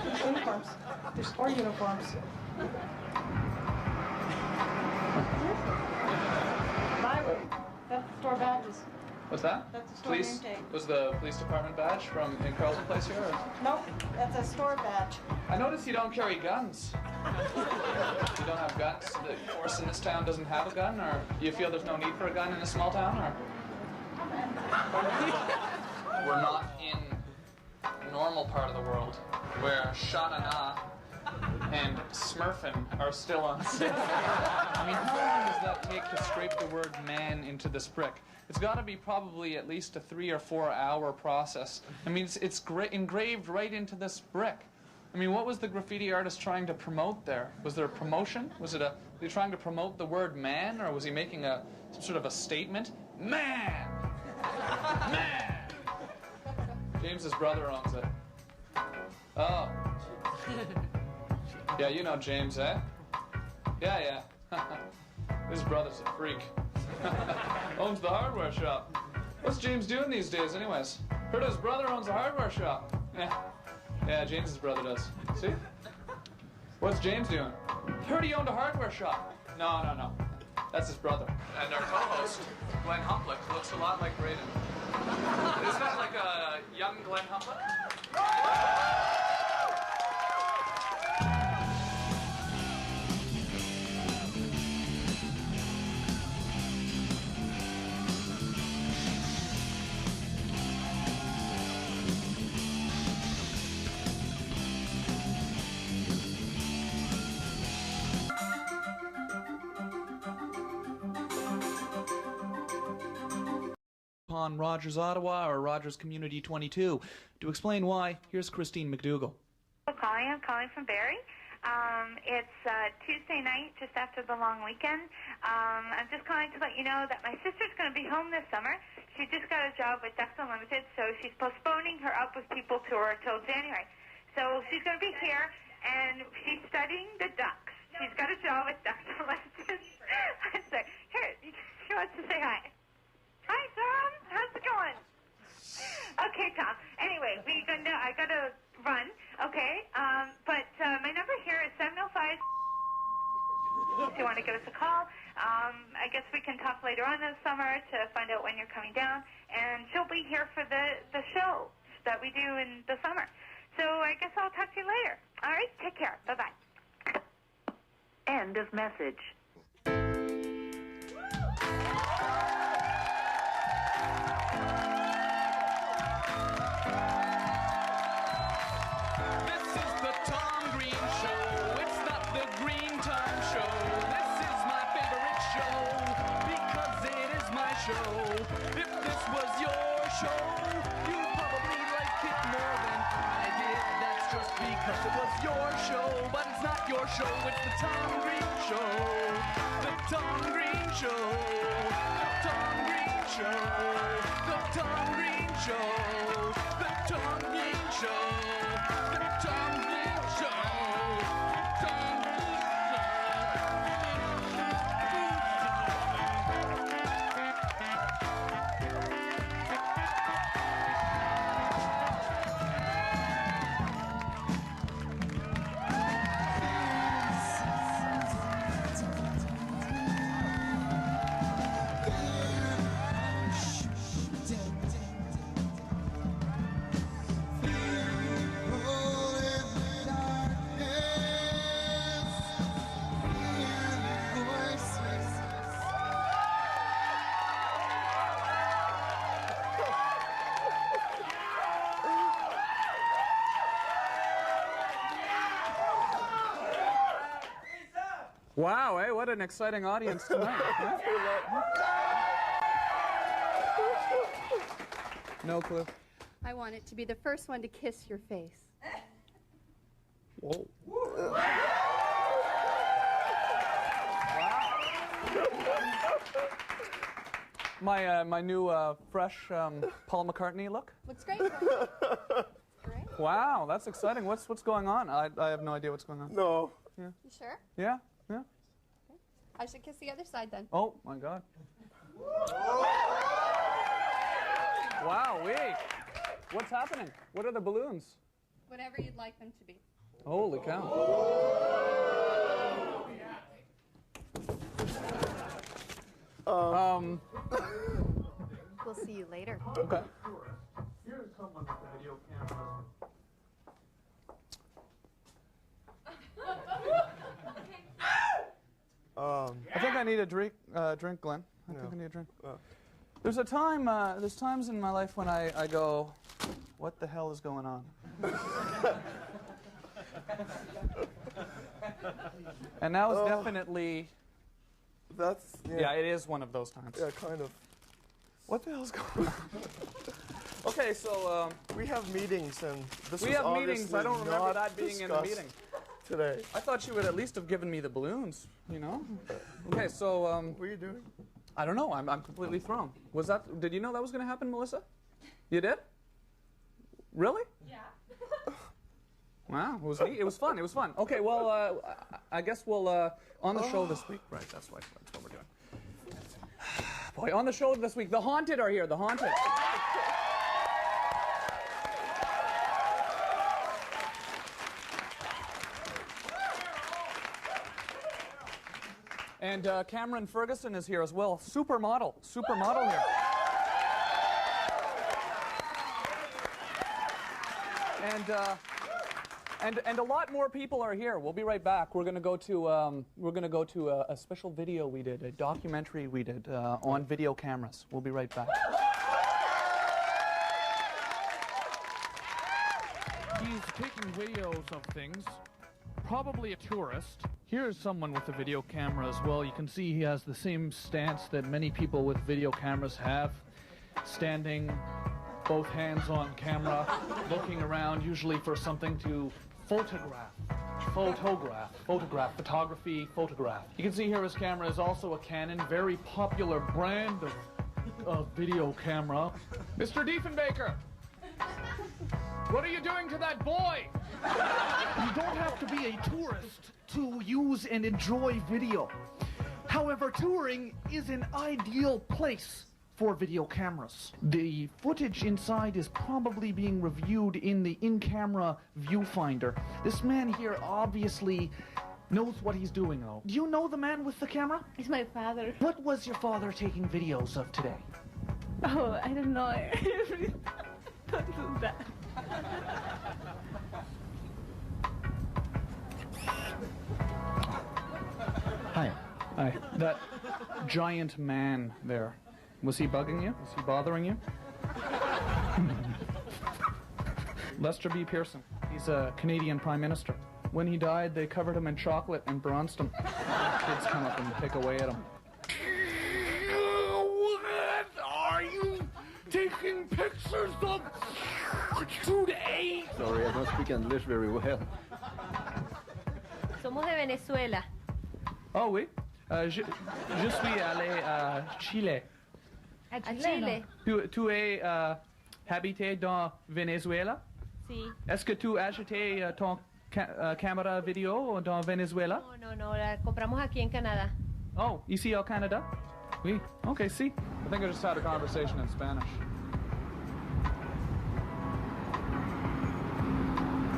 There's uniforms. There's 4 uniforms. That's the store badges. What's that? That's the store Police? name tag. Was the police department badge in Carlton Place here? Or? Nope, that's a store badge. I notice you don't carry guns. You don't have guns? The force in this town doesn't have a gun? Or do you feel there's no need for a gun in a small town? Or? We're not in the normal part of the world where Sha-na-na and Smurfing are still on set. I mean, how long does that take to scrape the word man into this brick? It's got to be probably at least a 3 or 4 hour process. I mean, it's engraved right into this brick. I mean, what was the graffiti artist trying to promote there? Was there a promotion? Was he trying to promote the word man, or was he making some sort of a statement? Man! Man! James's brother owns it. Oh. Yeah, you know James, eh? Yeah. His brother's a freak. Owns the hardware shop. What's James doing these days, anyways? Heard his brother owns a hardware shop. Yeah, James's brother does. See? What's James doing? Heard he owned a hardware shop. No. That's his brother. And our co-host, Glenn Humplick, looks a lot like Braden. Isn't that like a young Glenn Humplick? on Rogers Ottawa or Rogers Community 22. To explain why, here's Christine McDougall. I'm calling from Barrie. It's Tuesday night, just after the long weekend. I'm just calling to let you know that my sister's going to be home this summer. She just got a job with Ducks Unlimited, so she's postponing her Up With People tour till January. So she's going to be here, and she's studying the ducks. She's got a job with Ducks Unlimited. I'm sorry. Here, she wants to say hi. Hi, Tom. How's it going? Okay, Tom. Anyway, I got to run, okay? But my number here is 705. If you want to give us a call, I guess we can talk later on this summer to find out when you're coming down. And she'll be here for the show that we do in the summer. So I guess I'll talk to you later. All right? Take care. Bye-bye. End of message. If this was your show, you'd probably like it more than I did. That's just because it was your show, but it's not your show. It's the Tom Green Show. The Tom Green Show. The Tom Green Show. The Tom Green Show. The Tom Green Show. The Tom Green Show. Wow, eh? What an exciting audience tonight. Huh? No clue. I want it to be the first one to kiss your face. Whoa. My new fresh Paul McCartney look. Looks great. Wow, that's exciting. What's going on? I have no idea what's going on. No. Yeah. You sure? Yeah. Yeah. Okay. I should kiss the other side then. Oh my God. Wow, wait. What's happening? What are the balloons? Whatever you'd like them to be. Holy cow. We'll see you later. Okay. Here's someone with the video camera. I think I need a drink, Glenn. I think I need a drink. There's times in my life when I go, what the hell is going on? And now is definitely. That's. Yeah, it is one of those times. Yeah, kind of. What the hell's going on? Okay, so we have meetings, and this we was have meetings. I don't remember not that being in the meeting today. I thought you would at least have given me the balloons, you know. Okay, so what are you doing? I don't know. I'm completely thrown. Was that? Did you know that was going to happen, Melissa? You did? Really? Yeah. Wow, it was neat. It was fun. It was fun. Okay, well, I guess we'll on the show this week. Right, that's what we're doing. Boy, on the show this week, the Haunted are here. The Haunted. And Cameron Ferguson is here as well. Supermodel here. And a lot more people are here. We'll be right back. We're going to go to a special video we did, a documentary we did on video cameras. We'll be right back. He's taking videos of things. Probably a tourist. Here's someone with a video camera as well. You can see he has the same stance that many people with video cameras have. standing, both hands on camera, looking around, usually for something to photograph. Photography, photograph. You can see here his camera is also a Canon, very popular brand of video camera. Mr. Diefenbaker, what are you doing to that boy? You don't have to be a tourist to use and enjoy video. However, touring is an ideal place for video cameras. The footage inside is probably being reviewed in the in-camera viewfinder. This man here obviously knows what he's doing, though. Do you know the man with the camera? It's my father. What was your father taking videos of today? Oh, I don't know. Don't do that. Hi. Hi. That giant man there. Was he bugging you? Was he bothering you? Lester B. Pearson. He's a Canadian Prime Minister. When he died, they covered him in chocolate and bronzed him. Kids come up and pick away at him. What are you taking pictures of today? Sorry, I don't speak English very well. Somos de Venezuela. Oh oui. Je suis allé à Chile. À Chile. Tu es habité dans Venezuela? Sí. Est-ce que tu as acheté ton caméra vidéo dans Venezuela? No, la compramos aquí en Canadá. Oh, ici au Canada? Oui. Okay, see. I think I just had a conversation in Spanish.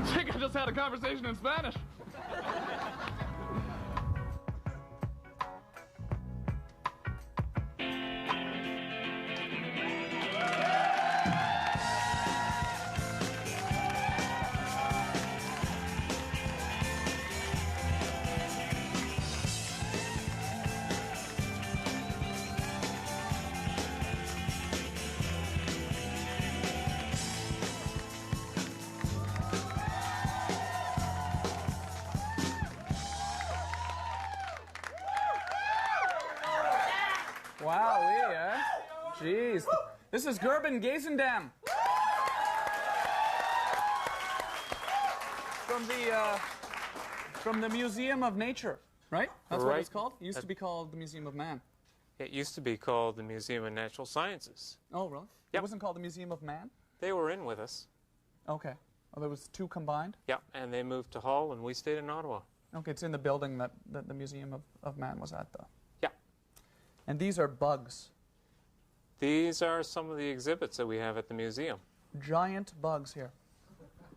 I think I just had a conversation in Spanish. Wow, yeah. Jeez. This is Gerben Gazendam. From the Museum of Nature, right? That's what it's called? It used to be called the Museum of Man. It used to be called the Museum of Natural Sciences. Oh, really? It wasn't called the Museum of Man? They were in with us. Okay. Oh, there was two combined? Yeah, and they moved to Hull, and we stayed in Ottawa. Okay, it's in the building that the Museum of Man was at, though. Yeah. And these are bugs. These are some of the exhibits that we have at the museum. Giant bugs here.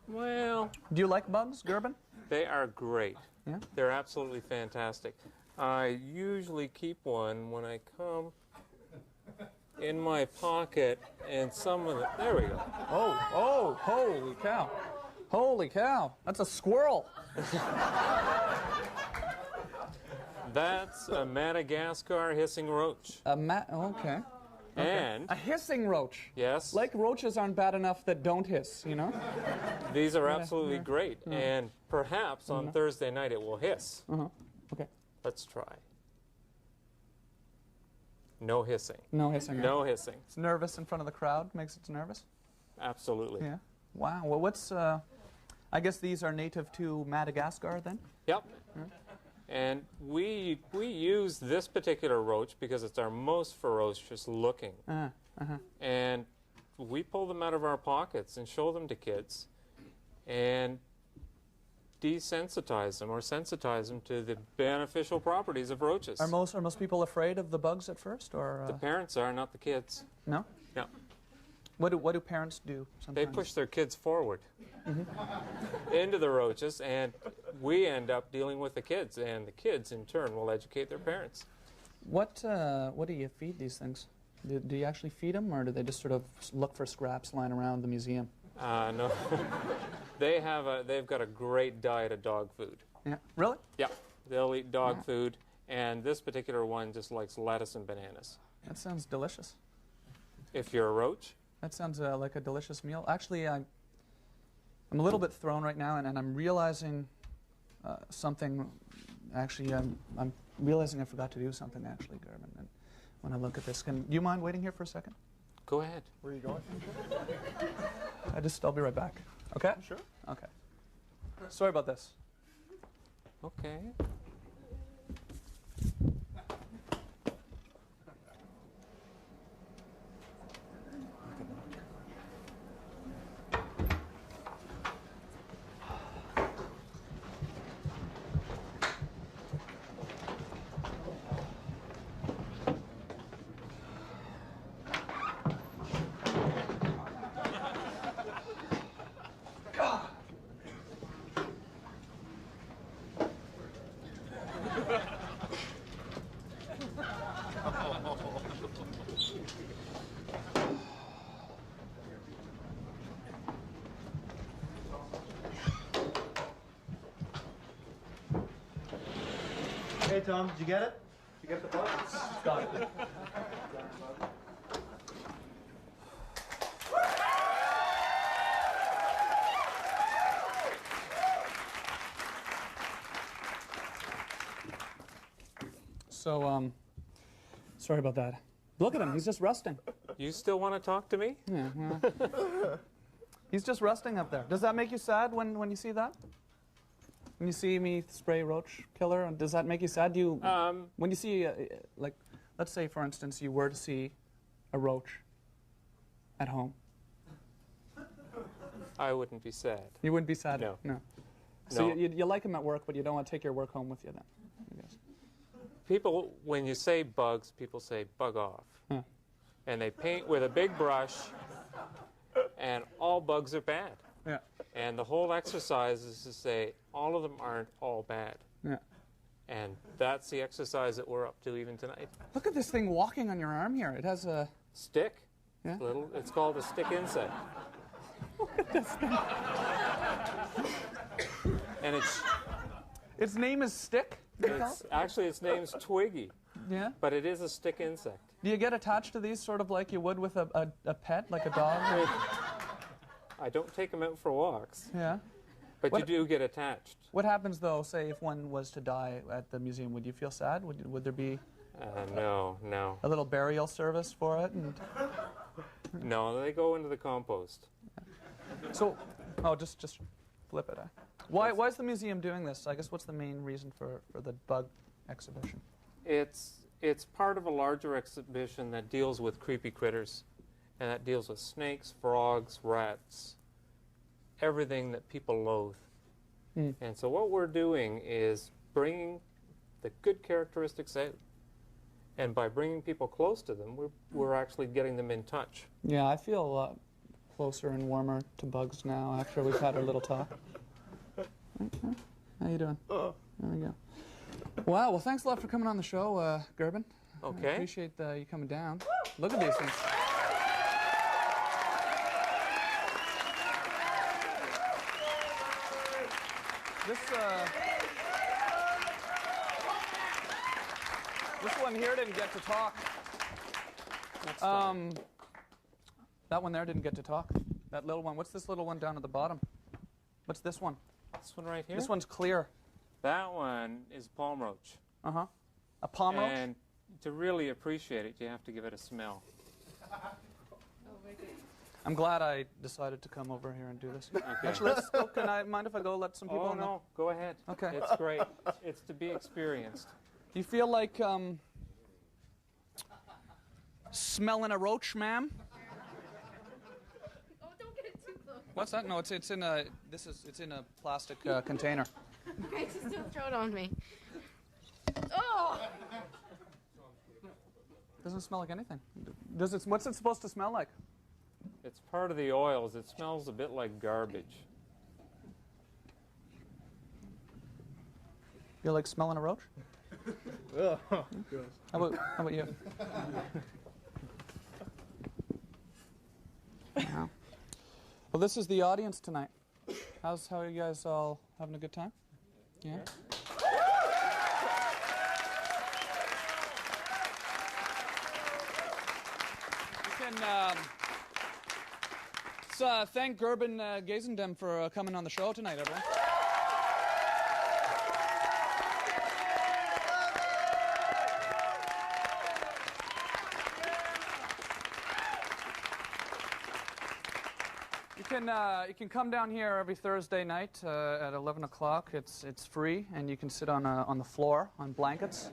Well... Do you like bugs, Gerben? They are great. Yeah? They're absolutely fantastic. I usually keep one when I come in my pocket, and some of the... There we go. Oh, holy cow. Holy cow. That's a squirrel. That's a Madagascar hissing roach. Okay. And... A hissing roach. Yes. Like roaches aren't bad enough that don't hiss, you know? These are absolutely great. And perhaps on Thursday night it will hiss. Okay. Let's try. No hissing. No hissing. No hissing. It's nervous in front of the crowd, makes it nervous? Absolutely. Yeah. Wow. Well, what's... I guess these are native to Madagascar, then? Yep. And we use this particular roach because it's our most ferocious looking. And we pull them out of our pockets and show them to kids and desensitize them or sensitize them to the beneficial properties of roaches. Are most people afraid of the bugs at first, or the parents are, not the kids. No? No. What do parents do sometimes? They push their kids forward into the roaches, and we end up dealing with the kids, and the kids in turn will educate their parents. What do you feed these things? Do you actually feed them, or do they just sort of look for scraps lying around the museum? No. They've got a great diet of dog food. Yeah. Really? Yeah. They'll eat dog food, and this particular one just likes lettuce and bananas. That sounds delicious. If you're a roach? That sounds like a delicious meal. Actually, I'm a little bit thrown right now, and I'm realizing something. Actually, I'm realizing I forgot to do something, actually, Gerben. And when I look at this, do you mind waiting here for a second? Go ahead. Where are you going? I'll be right back. Okay? Sure. Okay. Sorry about this. Okay. Hey, Tom, did you get it? Did you get the bug? Got it. So, sorry about that. Look at him, he's just resting. You still want to talk to me? Yeah, well, he's just resting up there. Does that make you sad when you see that? When you see me spray roach killer, and does that make you sad? Do you, when you see, like, let's say, for instance, you were to see a roach at home. I wouldn't be sad. You wouldn't be sad? No. No. So No. you like him at work, but you don't want to take your work home with you then, I guess. People, when you say bugs, people say bug off. Huh. And they paint with a big brush, and all bugs are bad. Yeah. And the whole exercise is to say all of them aren't all bad. Yeah. And that's the exercise that we're up to even tonight. Look at this thing walking on your arm here. It has a stick. Yeah. It's called a stick insect. Look at this thing. And its name is Stick? Actually, its name's Twiggy. Yeah. But it is a stick insect. Do you get attached to these sort of like you would with a pet, like a dog? I don't take them out for walks. Yeah. But you do get attached. What happens though, say if one was to die at the museum, would you feel sad? Would there be No. a little burial service for it? And No, they go into the compost. so, just flip it. Why is the museum doing this? I guess what's the main reason for the bug exhibition? It's part of a larger exhibition that deals with creepy critters, and that deals with snakes, frogs, rats, everything that people loathe. Mm. And so what we're doing is bringing the good characteristics out. And by bringing people close to them, we're actually getting them in touch. Yeah, I feel a lot closer and warmer to bugs now after we've had a little talk. How you doing? There we go. Wow, well, thanks a lot for coming on the show, Gerben. Okay. I appreciate you coming down. Look at these things. This one here didn't get to talk. That one there didn't get to talk. That little one. What's this little one down at the bottom? What's this one? This one right here? This one's clear. That one is palm roach. Uh-huh. A palm roach? And to really appreciate it, you have to give it a smell. I'm glad I decided to come over here and do this. Okay. Actually, let's go. Can I mind if I go let some people in? No, go ahead. Okay. It's great. It's to be experienced. Do you feel like smelling a roach, ma'am? Oh, don't get it too close. What's that? No, it's in a it's in a plastic container. Okay, just don't throw it on me. Oh! Doesn't smell like anything. Does it? What's it supposed to smell like? It's part of the oils. It smells a bit like garbage. You like smelling a roach? Oh, gross. How about you? Wow. Well, this is the audience tonight. How are you guys all having a good time? Yeah. You can thank Gerben Gazendem for coming on the show tonight, everyone. can come down here every Thursday night at 11 o'clock. It's free, and you can sit on the floor on blankets.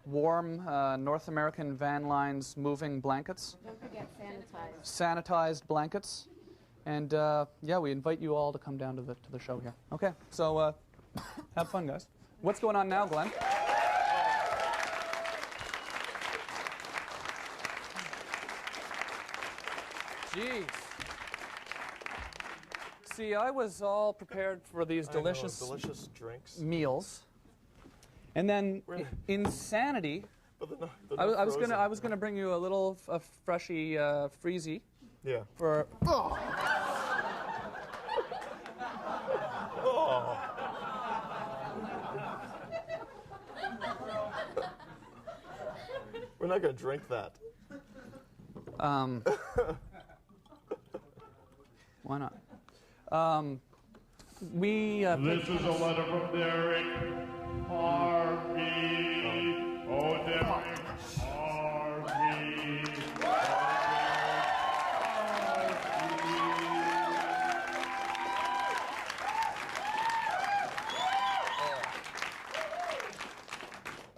Warm North American Van Lines moving blankets. Don't forget sanitized. Sanitized blankets. And yeah, we invite you all to come down to the show here. Okay, so have fun, guys. What's going on now, Glenn? Jeez. See, I was all prepared for these delicious drinks, meals, and then insanity. But they're I was gonna bring you a little freshy freezy. Yeah. For. Oh. Oh. We're not gonna drink that. Why not? This is a letter from Derek Harvey. Oh, Derek Harvey.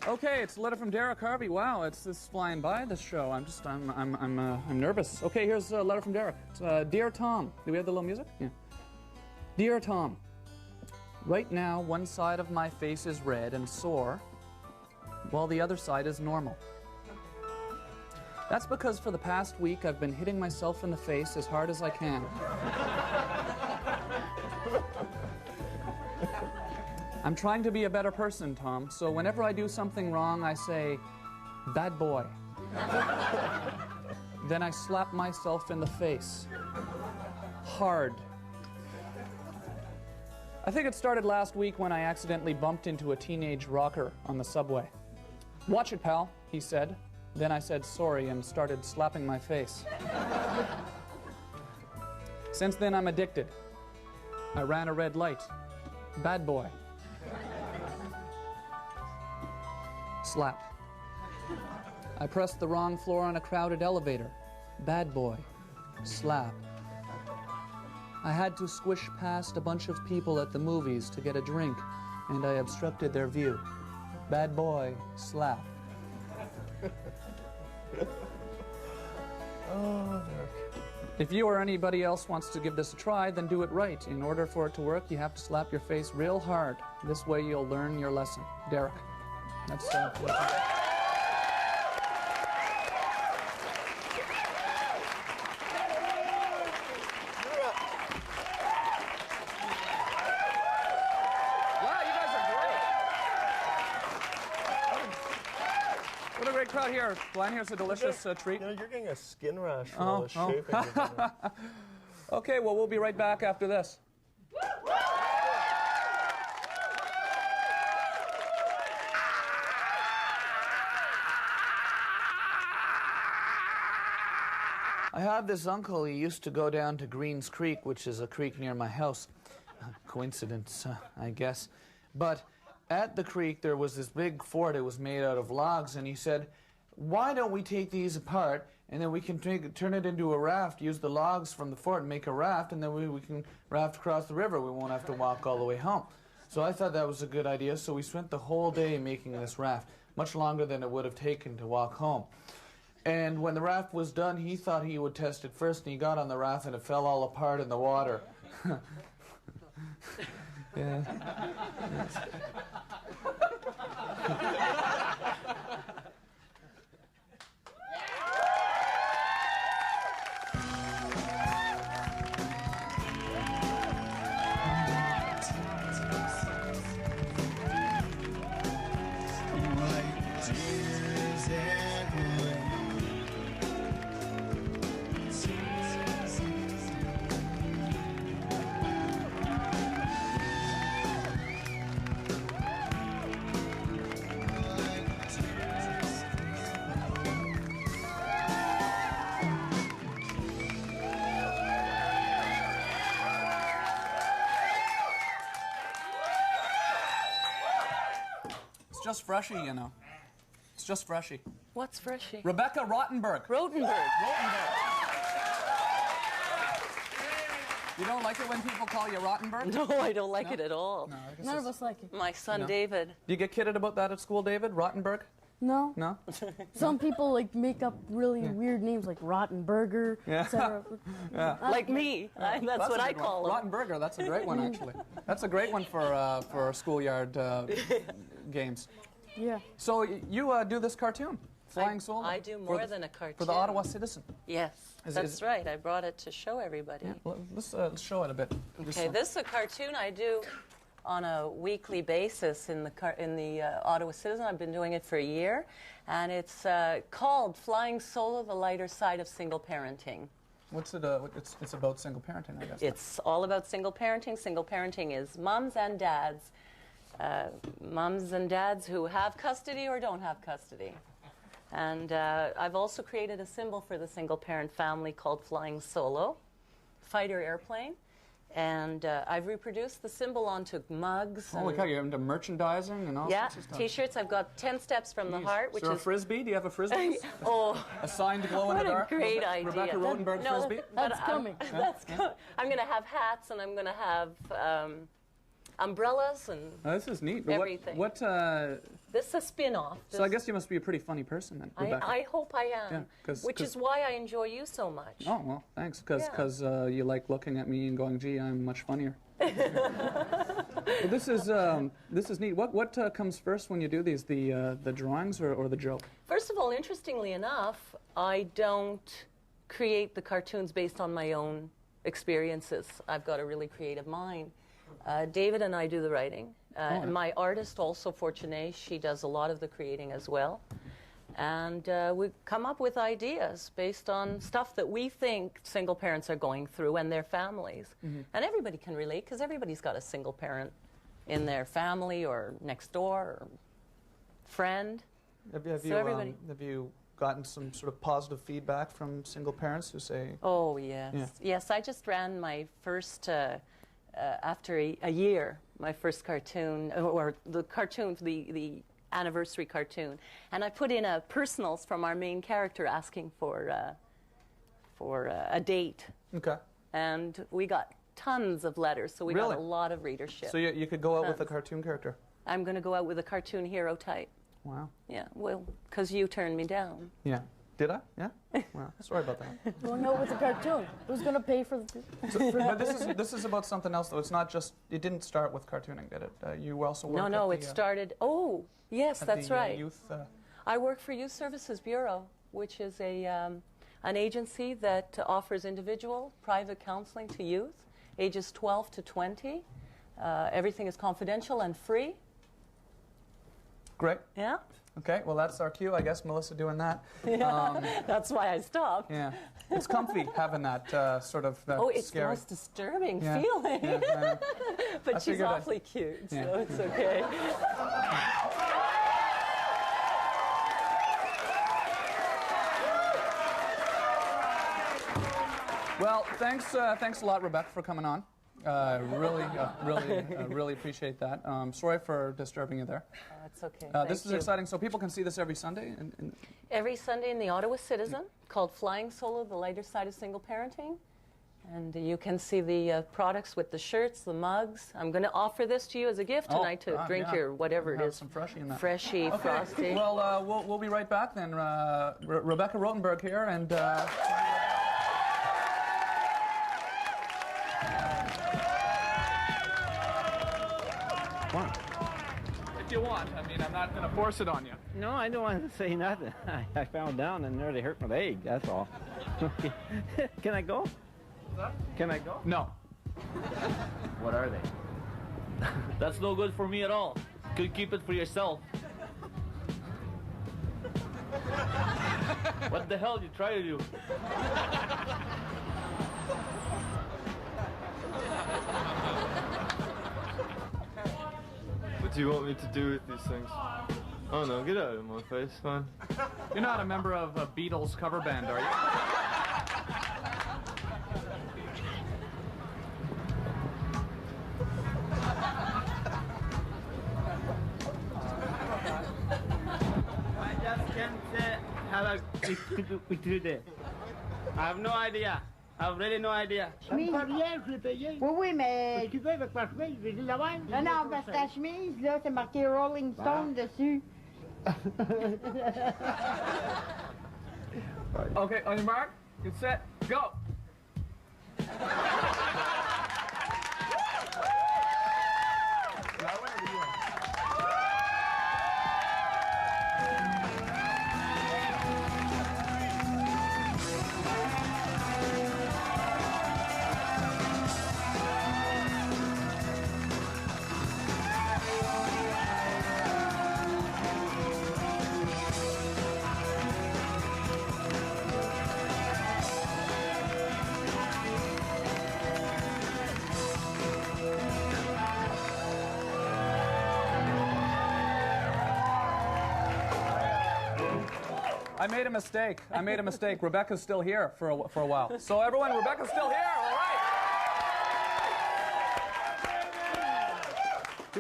Okay, it's a letter from Derek Harvey. Wow, it's flying by this show. I'm nervous. Okay, here's a letter from Derek. It's, Dear Tom, do we have the little music? Yeah. Dear Tom, right now one side of my face is red and sore, while the other side is normal. That's because for the past week I've been hitting myself in the face as hard as I can. I'm trying to be a better person, Tom, so whenever I do something wrong, I say, bad boy. Then I slap myself in the face. Hard. I think it started last week when I accidentally bumped into a teenage rocker on the subway. Watch it, pal, he said. Then I said sorry and started slapping my face. Since then, I'm addicted. I ran a red light. Bad boy. Slap. I pressed the wrong floor on a crowded elevator. Bad boy. Slap. I had to squish past a bunch of people at the movies to get a drink, and I obstructed their view. Bad boy. Slap. Oh, Derek. If you or anybody else wants to give this a try, then do it right. In order for it to work, you have to slap your face real hard. This way you'll learn your lesson. Derek. That's What a great crowd here. Glenn, here's a delicious treat. You know, you're getting a skin rash from all the shaving. Okay, well, we'll be right back after this. I have this uncle. He used to go down to Greens Creek, which is a creek near my house. Coincidence, I guess. But at the creek, there was this big fort. It was made out of logs, and he said, why don't we take these apart, and then we can turn it into a raft, use the logs from the fort and make a raft, and then we can raft across the river. We won't have to walk all the way home. So I thought that was a good idea, so we spent the whole day making this raft, much longer than it would have taken to walk home. And when the raft was done, he thought he would test it first, and he got on the raft, and it fell all apart in the water. Yeah. It's just freshy, you know. It's just freshy. What's freshy? Rebecca Rottenberg. Rotenberg. You don't like it when people call you Rottenberg? No, I don't like it at all. No, I guess None of it's- us like it. My son No. David. Do you get kidded about that at school, David? Rottenberg? No. No? Some people like make up really weird names like Rottenberger, Yeah. etc. Yeah. Like me. That's what a I good call one. him. Rottenberger, that's a great one, actually. That's a great one for schoolyard games. Yeah. So you do this cartoon, Flying Solo? I do for more the- than a cartoon. For the Ottawa Citizen. Yes, Is- that's is- right. I brought it to show everybody. Well, let's show it a bit. Okay, this is a cartoon I do on a weekly basis in the Ottawa Citizen. I've been doing it for a year, and it's called Flying Solo: The Lighter Side of Single Parenting. What's it? It's about single parenting, I guess. It's all about single parenting. Single parenting is moms and dads. Moms and dads who have custody or don't have custody. And I've also created a symbol for the single parent family called Flying Solo, fighter airplane. And I've reproduced the symbol onto mugs. Holy cow, you're into merchandising and all Yeah, sorts of stuff. T-shirts. I've got 10 steps from the heart, which is there is a frisbee? Do you have a frisbee? Oh, a signed glow in the dark? What a great idea. Rebecca Rotenberg No, frisbee? but That's coming. That's coming. I'm going to have hats, and I'm going to have umbrellas and Oh, this is neat. But everything. This is a spin-off. So I guess you must be a pretty funny person then, Rebecca. I hope I am, Yeah, which is why I enjoy you so much. Oh, well, thanks. Because you like looking at me and going, gee, I'm much funnier. Well, this is neat. What comes first when you do these, the drawings or the joke? First of all, interestingly enough, I don't create the cartoons based on my own experiences. I've got a really creative mind. David and I do the writing. My artist, also Fortuné, she does a lot of the creating as well. And we come up with ideas based on stuff that we think single parents are going through and their families. Mm-hmm. And everybody can relate because everybody's got a single parent in their family or next door or friend. Have everybody. you gotten some sort of positive feedback from single parents who say... Oh, yes. Yeah. Yes, I just ran my first, after a year, my first cartoon, or the cartoon, the anniversary cartoon. And I put in a personals from our main character asking for a date. Okay. And we got tons of letters, so we Really? got a lot of readership. So you could go out with a Tons. cartoon character? I'm going to go out with a cartoon hero type. Wow. Yeah, well, because you turned me down. Yeah. Did I? Yeah? Wow. Sorry about that. Going out with a cartoon. Who's going to pay for the... But this is about something else, though. It's not just... It didn't start with cartooning, did it? You also worked No, at it the, started... Oh, yes, at that's the, right. Youth... I work for Youth Services Bureau, which is an agency that offers individual private counseling to youth, ages 12 to 20. Everything is confidential and free. Great. Yeah. Okay, well, that's our cue, I guess, Melissa doing that. Yeah, that's why I stopped. Yeah. It's comfy having that sort of Oh, it's scary... the most disturbing Yeah, feeling. yeah, I know. But I she's figured awfully cute, Yeah. so it's okay. Well, thanks a lot, Rebecca, for coming on. Really appreciate that. Sorry for disturbing you there. That's okay. This is Thank you. exciting. So people can see this every Sunday? Every Sunday in the Ottawa Citizen, called Flying Solo: The Lighter Side of Single Parenting. And you can see the products with the shirts, the mugs. I'm going to offer this to you as a gift tonight to drink yeah. your whatever it Have is. some Freshie in that. Freshie, Okay. Frosty. Well, we'll be right back then. Rebecca Rotenberg here, and... If you want. I mean, I'm not going to force it on you. No, I don't want to say nothing. I fell down and nearly hurt my leg, that's all. Can I go? Can I go? No. What are they? That's no good for me at all. Could keep it for yourself. What the hell you try to do? What do you want me to do with these things? Oh no, get out of my face, man. You're not a member of a Beatles cover band, are you? I just can't say how we do this. I have no idea. I have really no idea. Chemise. Rien, je l'ai payé. Oui, oui, mais... Qu'est-ce que tu veux avec ma chemise? Je vais dire la même. Non, non, parce que ta chemise, là, c'est marqué Rolling Stone dessus. Okay, on your mark, get set, go. I made a mistake. I made a mistake. Rebecca's still here for a while. So everyone, Rebecca's still here. All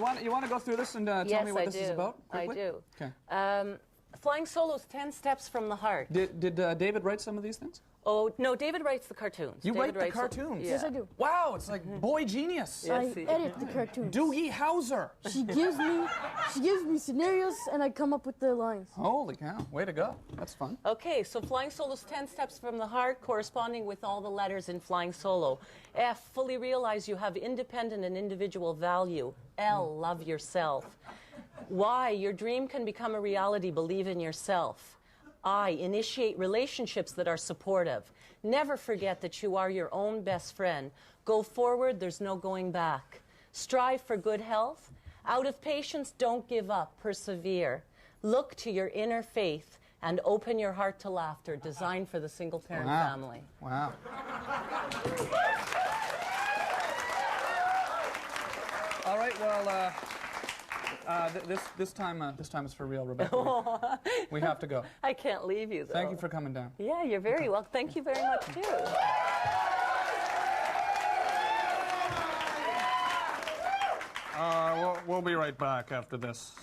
right. You want to go through this and tell me what this is about? Quickly? I do. Okay. Flying Solo's 10 Steps from the Heart. Did David write some of these things? Oh, no, David writes the cartoons. You David write the cartoons? Yeah. Yes, I do. Wow, it's like boy genius. I edit the cartoons. Doogie Howser. She gives me scenarios, and I come up with the lines. Holy cow, way to go. That's fun. Okay, so Flying Solo's 10 Steps from the Heart, corresponding with all the letters in Flying Solo. F, fully realize you have independent and individual value. L, love yourself. Y, your dream can become a reality, believe in yourself. I, initiate relationships that are supportive. Never forget that you are your own best friend. Go forward, there's no going back. Strive for good health. Out of patience, don't give up, persevere. Look to your inner faith and open your heart to laughter, designed for the single-parent family. Wow. All right, well, this time is for real, Rebecca. We have to go. I can't leave you, though. Thank you for coming down. Yeah, you're very welcome. Thank you very much, too. We'll be right back after this.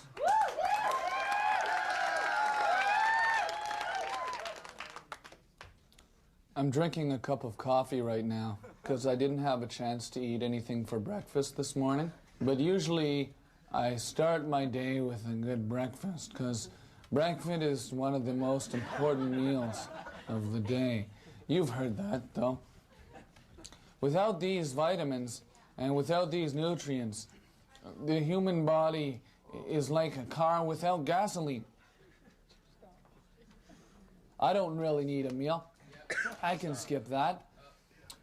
I'm drinking a cup of coffee right now because I didn't have a chance to eat anything for breakfast this morning. But usually I start my day with a good breakfast because breakfast is one of the most important meals of the day. You've heard that, though. Without these vitamins and without these nutrients, the human body is like a car without gasoline. I don't really need a meal. I can skip that.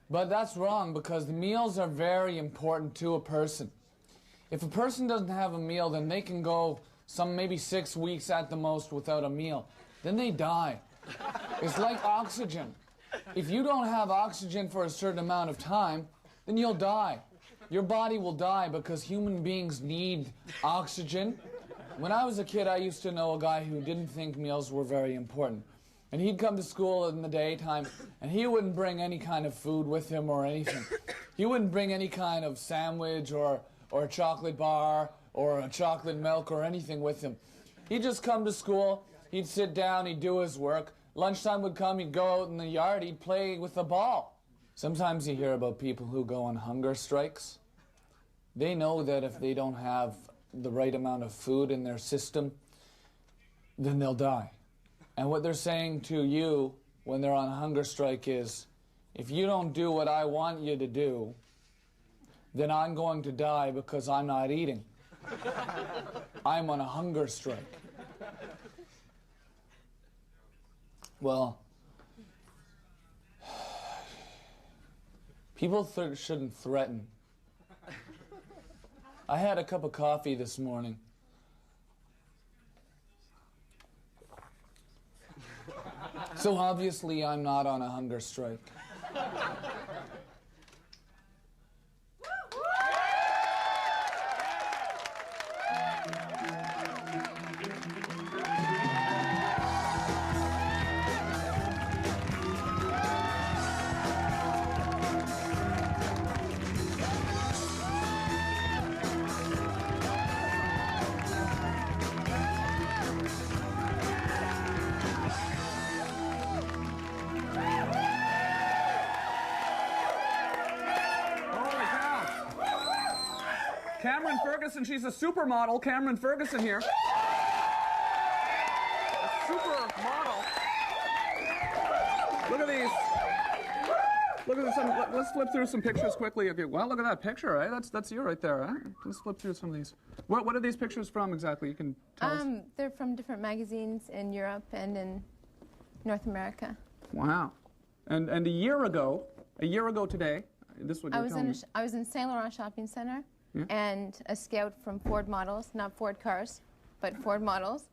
But that's wrong because the meals are very important to a person. If a person doesn't have a meal, then they can go maybe 6 weeks at the most without a meal. Then they die. It's like oxygen. If you don't have oxygen for a certain amount of time, then you'll die. Your body will die because human beings need oxygen. When I was a kid, I used to know a guy who didn't think meals were very important. And he'd come to school in the daytime, and he wouldn't bring any kind of food with him or anything. He wouldn't bring any kind of sandwich or a chocolate bar or a chocolate milk or anything with him. He'd just come to school, he'd sit down, he'd do his work. Lunchtime would come, he'd go out in the yard, he'd play with the ball. Sometimes you hear about people who go on hunger strikes. They know that if they don't have the right amount of food in their system, then they'll die. And what they're saying to you when they're on a hunger strike is, if you don't do what I want you to do, then I'm going to die because I'm not eating. I'm on a hunger strike. Well, people shouldn't threaten. I had a cup of coffee this morning. So obviously I'm not on a hunger strike. Cameron Ferguson, she's a supermodel. Cameron Ferguson here. A supermodel. Look at these. Look at some. Let's flip through some pictures quickly. Okay. Well, look at that picture, right? That's you right there, right? Let's flip through some of these. What are these pictures from exactly? You can tell us. They're from different magazines in Europe and in North America. Wow. And a year ago today, this would I was in Saint Laurent Shopping Center, and a scout from Ford Models, not Ford Cars, but Ford Models,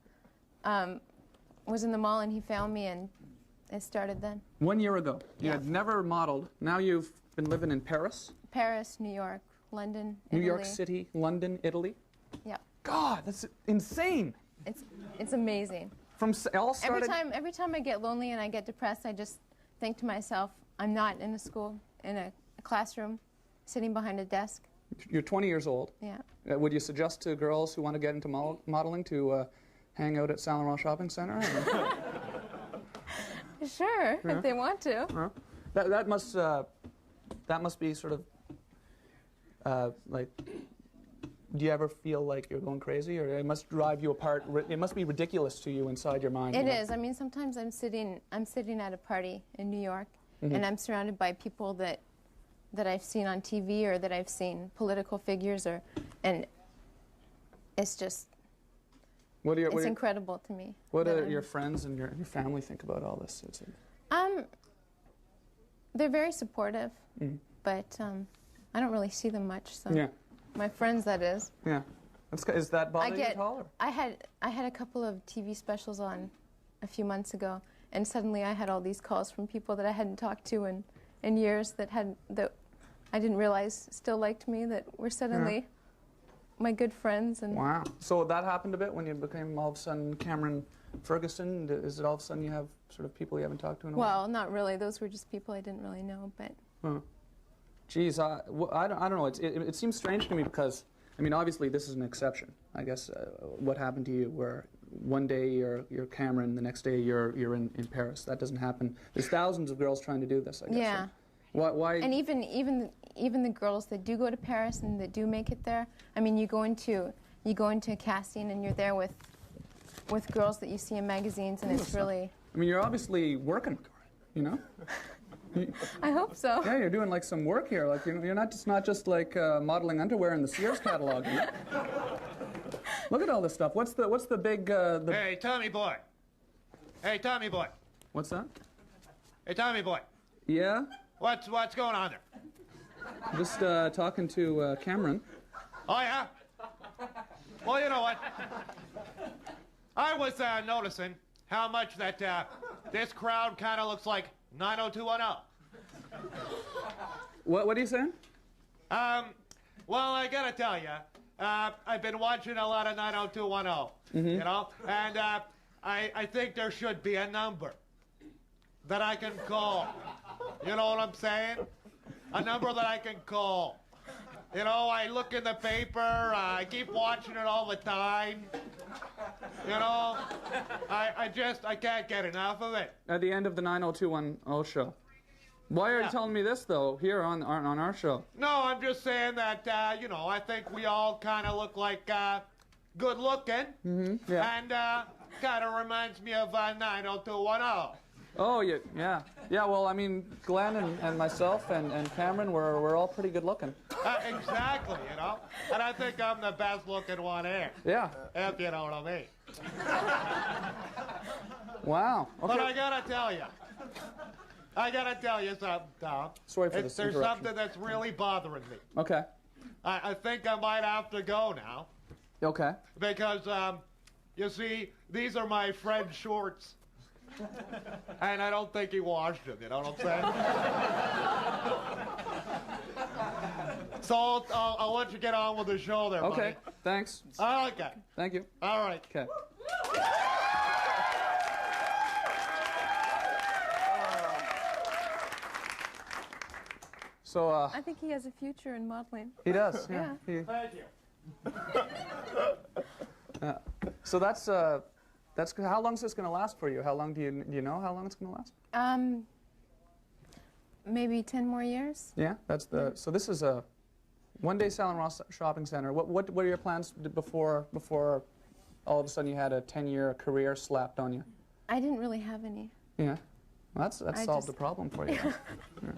was in the mall, and he found me, and it started then. 1 year ago. You had never modeled. Now you've been living in Paris? Paris, New York, London, New Italy. York City, London, Italy? Yeah. God, that's insane. It's amazing. All started... Every time I get lonely and I get depressed, I just think to myself, I'm not in a school, in a classroom, sitting behind a desk. You're 20 years old. Yeah. Would you suggest to girls who want to get into modeling to hang out at Saint Laurent Shopping Center? Sure, if they want to. That must be sort of like. Do you ever feel like you're going crazy, or it must drive you apart? It must be ridiculous to you inside your mind. It is. I mean, sometimes I'm sitting at a party in New York, and I'm surrounded by people that I've seen on TV or that I've seen political figures, and it's just. It's incredible to me. What do your friends and your family think about all this? They're very supportive, but I don't really see them much. So. Yeah. My friends, that is. Yeah. Is that bothering you at all? Or? I had a couple of TV specials on a few months ago, and suddenly I had all these calls from people that I hadn't talked to in years that I didn't realize still liked me, that were suddenly my good friends. And wow. So that happened a bit when you became all of a sudden Cameron Ferguson? Is it all of a sudden you have sort of people you haven't talked to in a while? Well, not really. Those were just people I didn't really know, but... Geez, I don't know. It seems strange to me because, I mean, obviously this is an exception. I guess what happened to you where one day you're Cameron, the next day you're in Paris. That doesn't happen. There's thousands of girls trying to do this, I guess. Yeah. Why? And even the girls that do go to Paris and that do make it there, I mean, you go into a casting and you're there with girls that you see in magazines, and it's really... I mean, you're obviously working, you know? I hope so. Yeah, you're doing like some work here. Like you're not just like modeling underwear in the Sears catalog. You know? Look at all this stuff. What's the big? Hey, Tommy boy. Hey, Tommy boy. What's that? Hey, Tommy boy. Yeah. What's going on there? Just talking to Cameron. Oh yeah. Well, you know what? I was noticing how much that this crowd kind of looks like 90210. What are you saying? Well, I gotta tell you, I've been watching a lot of 90210, you know, and I think there should be a number that I can call. You know what I'm saying? A number that I can call. You know, I look in the paper, I keep watching it all the time. You know, I can't get enough of it. At the end of the 90210 show. Why are you telling me this, though, here on our show? No, I'm just saying that, you know, I think we all kind of look like good looking. Yeah. And kind of reminds me of 90210. Oh, yeah. Yeah, well, I mean, Glenn and myself and Cameron, we're all pretty good looking. Exactly, you know. And I think I'm the best looking one here. Yeah. If you know what I mean. Wow. Okay. But I gotta tell you something, Tom. Sorry for this There's interruption. something that's really bothering me. Okay. I think I might have to go now. Okay. Because, you see, these are my friend's shorts. And I don't think he washed them, you know what I'm saying? So I'll let you get on with the show there, buddy. Okay, thanks. Okay. Thank you. All right. Okay. So, I think he has a future in modeling. He does, yeah. Thank you. So that's how long is this going to last for you? How long do you know how long it's going to last? Maybe 10 more years. Yeah, so this is One Day Salon Ross Shopping Center. What were your plans before all of a sudden you had a 10-year career slapped on you? I didn't really have any. Yeah. Well, that's solved the problem for you. Yeah.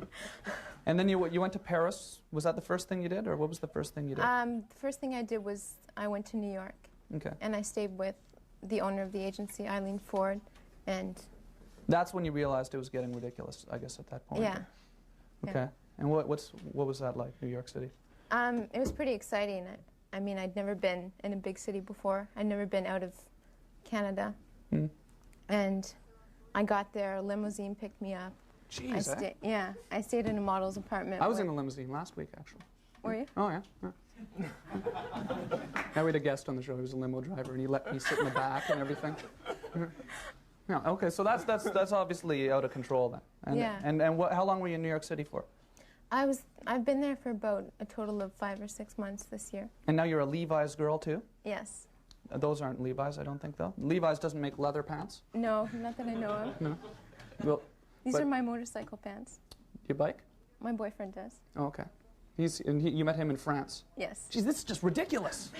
And then you went to Paris. Was that the first thing you did, or what was the first thing you did? The first thing I did was I went to New York. Okay. And I stayed with the owner of the agency, Eileen Ford, and... That's when you realized it was getting ridiculous, I guess, at that point. Yeah. Okay. Yeah. And what was that like, New York City? It was pretty exciting. I mean, I'd never been in a big city before. I'd never been out of Canada. Mm. And I got there, a limousine picked me up. Jeez, eh? Yeah, I stayed in a model's apartment. I was in a limousine last week, actually. Were you? Oh, yeah. Now we had a guest on the show. He was a limo driver, and he let me sit in the back and everything. Yeah, okay, so that's obviously out of control then. And, yeah. And how long were you in New York City for? I've been there for about a total of 5 or 6 months this year. And now you're a Levi's girl too? Yes. Those aren't Levi's, I don't think, though. Levi's doesn't make leather pants? No, not that I know of. No. Well, These are my motorcycle pants. Your bike? My boyfriend does. Oh, okay. You met him in France? Yes. Geez, this is just ridiculous.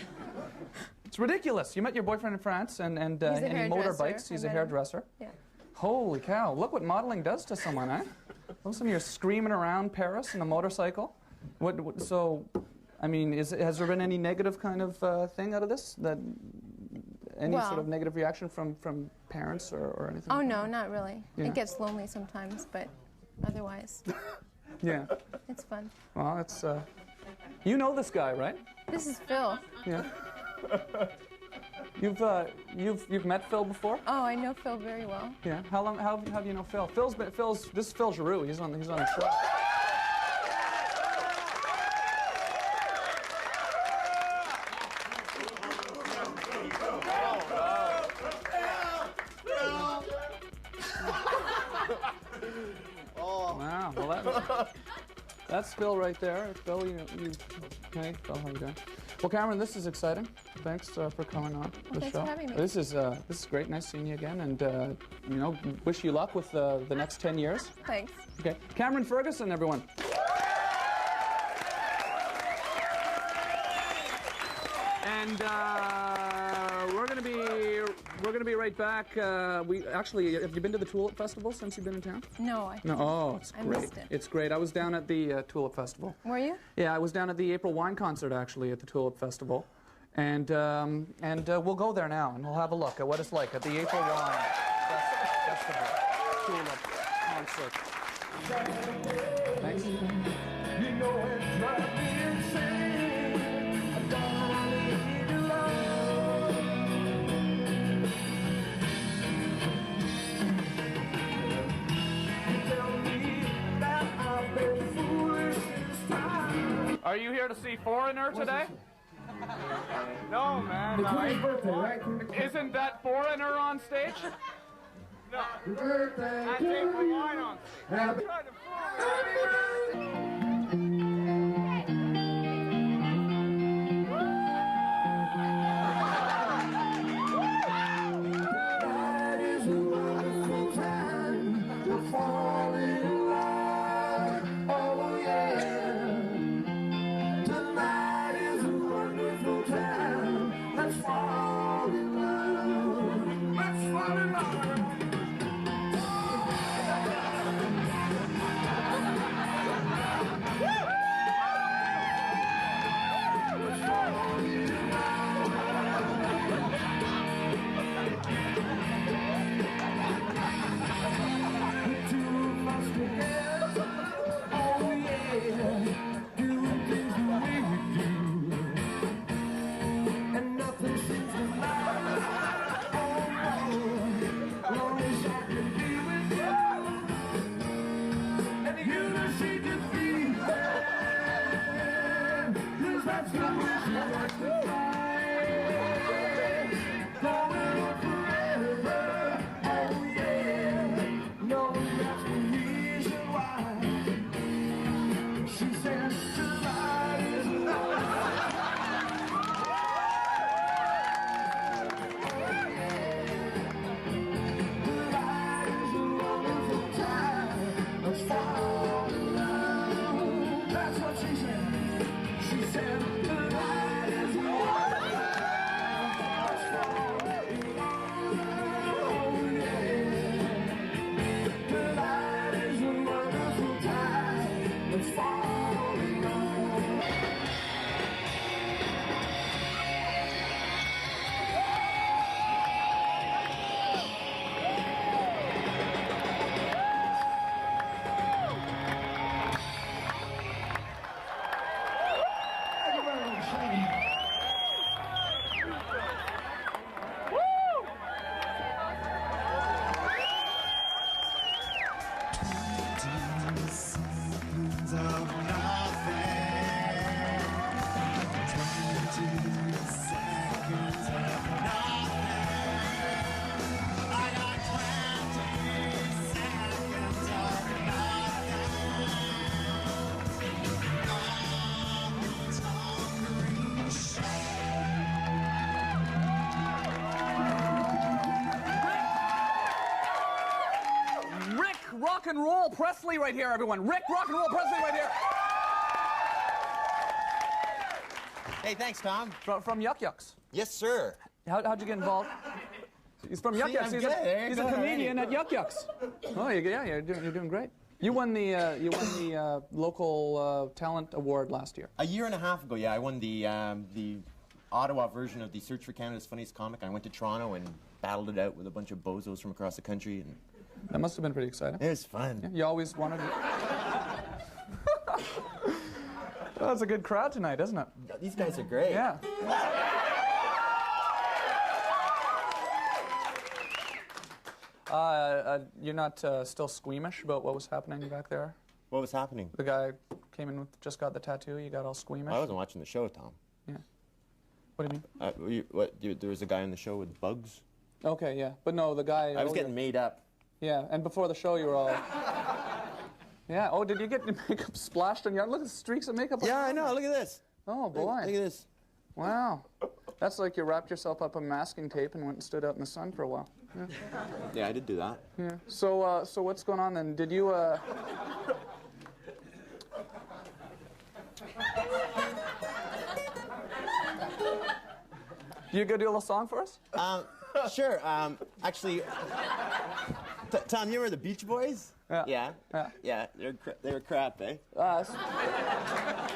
It's ridiculous. You met your boyfriend in France, and he motorbikes. He's a hairdresser. Yeah. Holy cow! Look what modeling does to someone, eh? Listen, you're screaming around Paris in a motorcycle. So, I mean, has there been any negative kind of thing out of this? Any sort of negative reaction from parents or anything? Oh no, not really. Yeah. It gets lonely sometimes, but otherwise. Yeah. It's fun. Well, it's you know this guy, right? This is Phil. Yeah. You've met Phil before? Oh, I know Phil very well. Yeah. How do you know Phil? This is Phil Giroux. He's on the show. Wow. Well, that's Phil right there. Phil, hey, Phil, how you doing? Well, Cameron, this is exciting. Thanks for coming on the thanks show. for having me. This is great. Nice seeing you again, and wish you luck with the next 10 years. Thanks. Okay, Cameron Ferguson, everyone. And we're gonna be right back. Have you been to the Tulip Festival since you've been in town? No. No. Oh, it's great. I missed it. It's great. I was down at the Tulip Festival. Were you? Yeah, I was down at the April Wine concert actually at the Tulip Festival, and we'll go there now and we'll have a look at what it's like at the April Wine Festival Tulip concert. Thanks. You know it drives me insane. I don't leave you alone. You tell me that I've been foolish this time. Are you here to see Foreigner today? No, man. The Queen's birthday, right? Isn't that Foreigner on stage? No. Happy birthday. That's April Wine on stage. Happy That is a wonderful time to fall in love. Oh yeah. Tonight is a wonderful time. Let's fall in love. Let's fall in love. Rock and Roll Presley right here, everyone. Rick Rock and Roll Presley right here. Hey, thanks, Tom. From Yuck Yucks. Yes, sir. How'd you get involved? He's from Yuck Yucks. He's a comedian at Yuck Yucks. Oh, you're doing great. You won the local talent award last year. A year and a half ago, yeah, I won the Ottawa version of the Search for Canada's Funniest Comic. I went to Toronto and battled it out with a bunch of bozos from across the country. And that must have been pretty exciting. It was fun. Yeah, you always wanted it. Well, that's a good crowd tonight, isn't it? These guys are great. Yeah. You're not still squeamish about what was happening back there? What was happening? The guy came in with, just got the tattoo, you got all squeamish? I wasn't watching the show, Tom. Yeah. What do you mean? There was a guy on the show with bugs? Okay, yeah. But no, the guy... I was getting made up. Yeah, and before the show you were all... Yeah, oh, did you get your makeup splashed on your... Look at the streaks of makeup on Yeah, I know, look at this. Oh, boy. Look at this. Wow. That's like you wrapped yourself up in masking tape and went and stood out in the sun for a while. Yeah, yeah, I did do that. Yeah. So, so what's going on then? Did you, You gonna do a little song for us? Sure. Actually, Tom, you remember the Beach Boys? Yeah. Yeah. They were crap, eh? I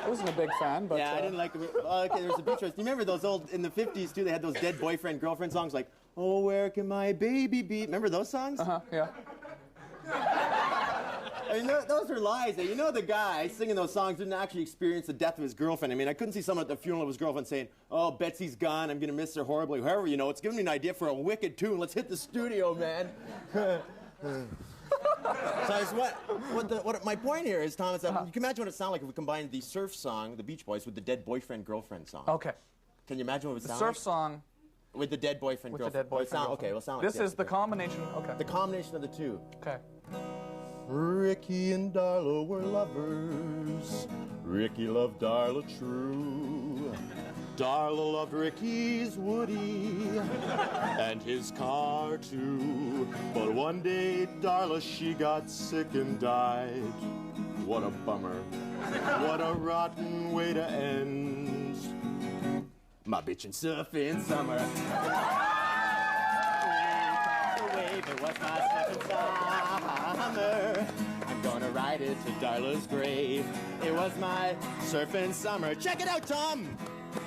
wasn't a big fan, but... Yeah, I didn't like them. Okay, there was the Beach Boys. Do you remember those old, in the 50s, too, they had those dead boyfriend-girlfriend songs like, oh, where can my baby be? Remember those songs? Uh-huh, yeah. I mean, those are lies. You know the guy singing those songs didn't actually experience the death of his girlfriend. I mean, I couldn't see someone at the funeral of his girlfriend saying, oh, Betsy's gone, I'm going to miss her horribly. However, you know, it's giving me an idea for a wicked tune. Let's hit the studio, man. So my point here is, Tom, is that you can imagine what it sounded like if we combined the surf song, the Beach Boys, with the dead boyfriend-girlfriend song. Okay. Can you imagine what it would sound like? like? The surf song... With the dead boyfriend-girlfriend. With the dead boyfriend. Okay, we'll sound like this is the combination. Okay. The combination of the two. Okay. Ricky and Darla were lovers. Ricky loved Darla true. Darla loved Ricky's Woody and his car too. But one day Darla, she got sick and died. What a bummer. What a rotten way to end my bitchin' surfing summer. It was my surfing summer. I'm gonna ride it to Darla's grave. It was my surfing summer. Check it out, Tom!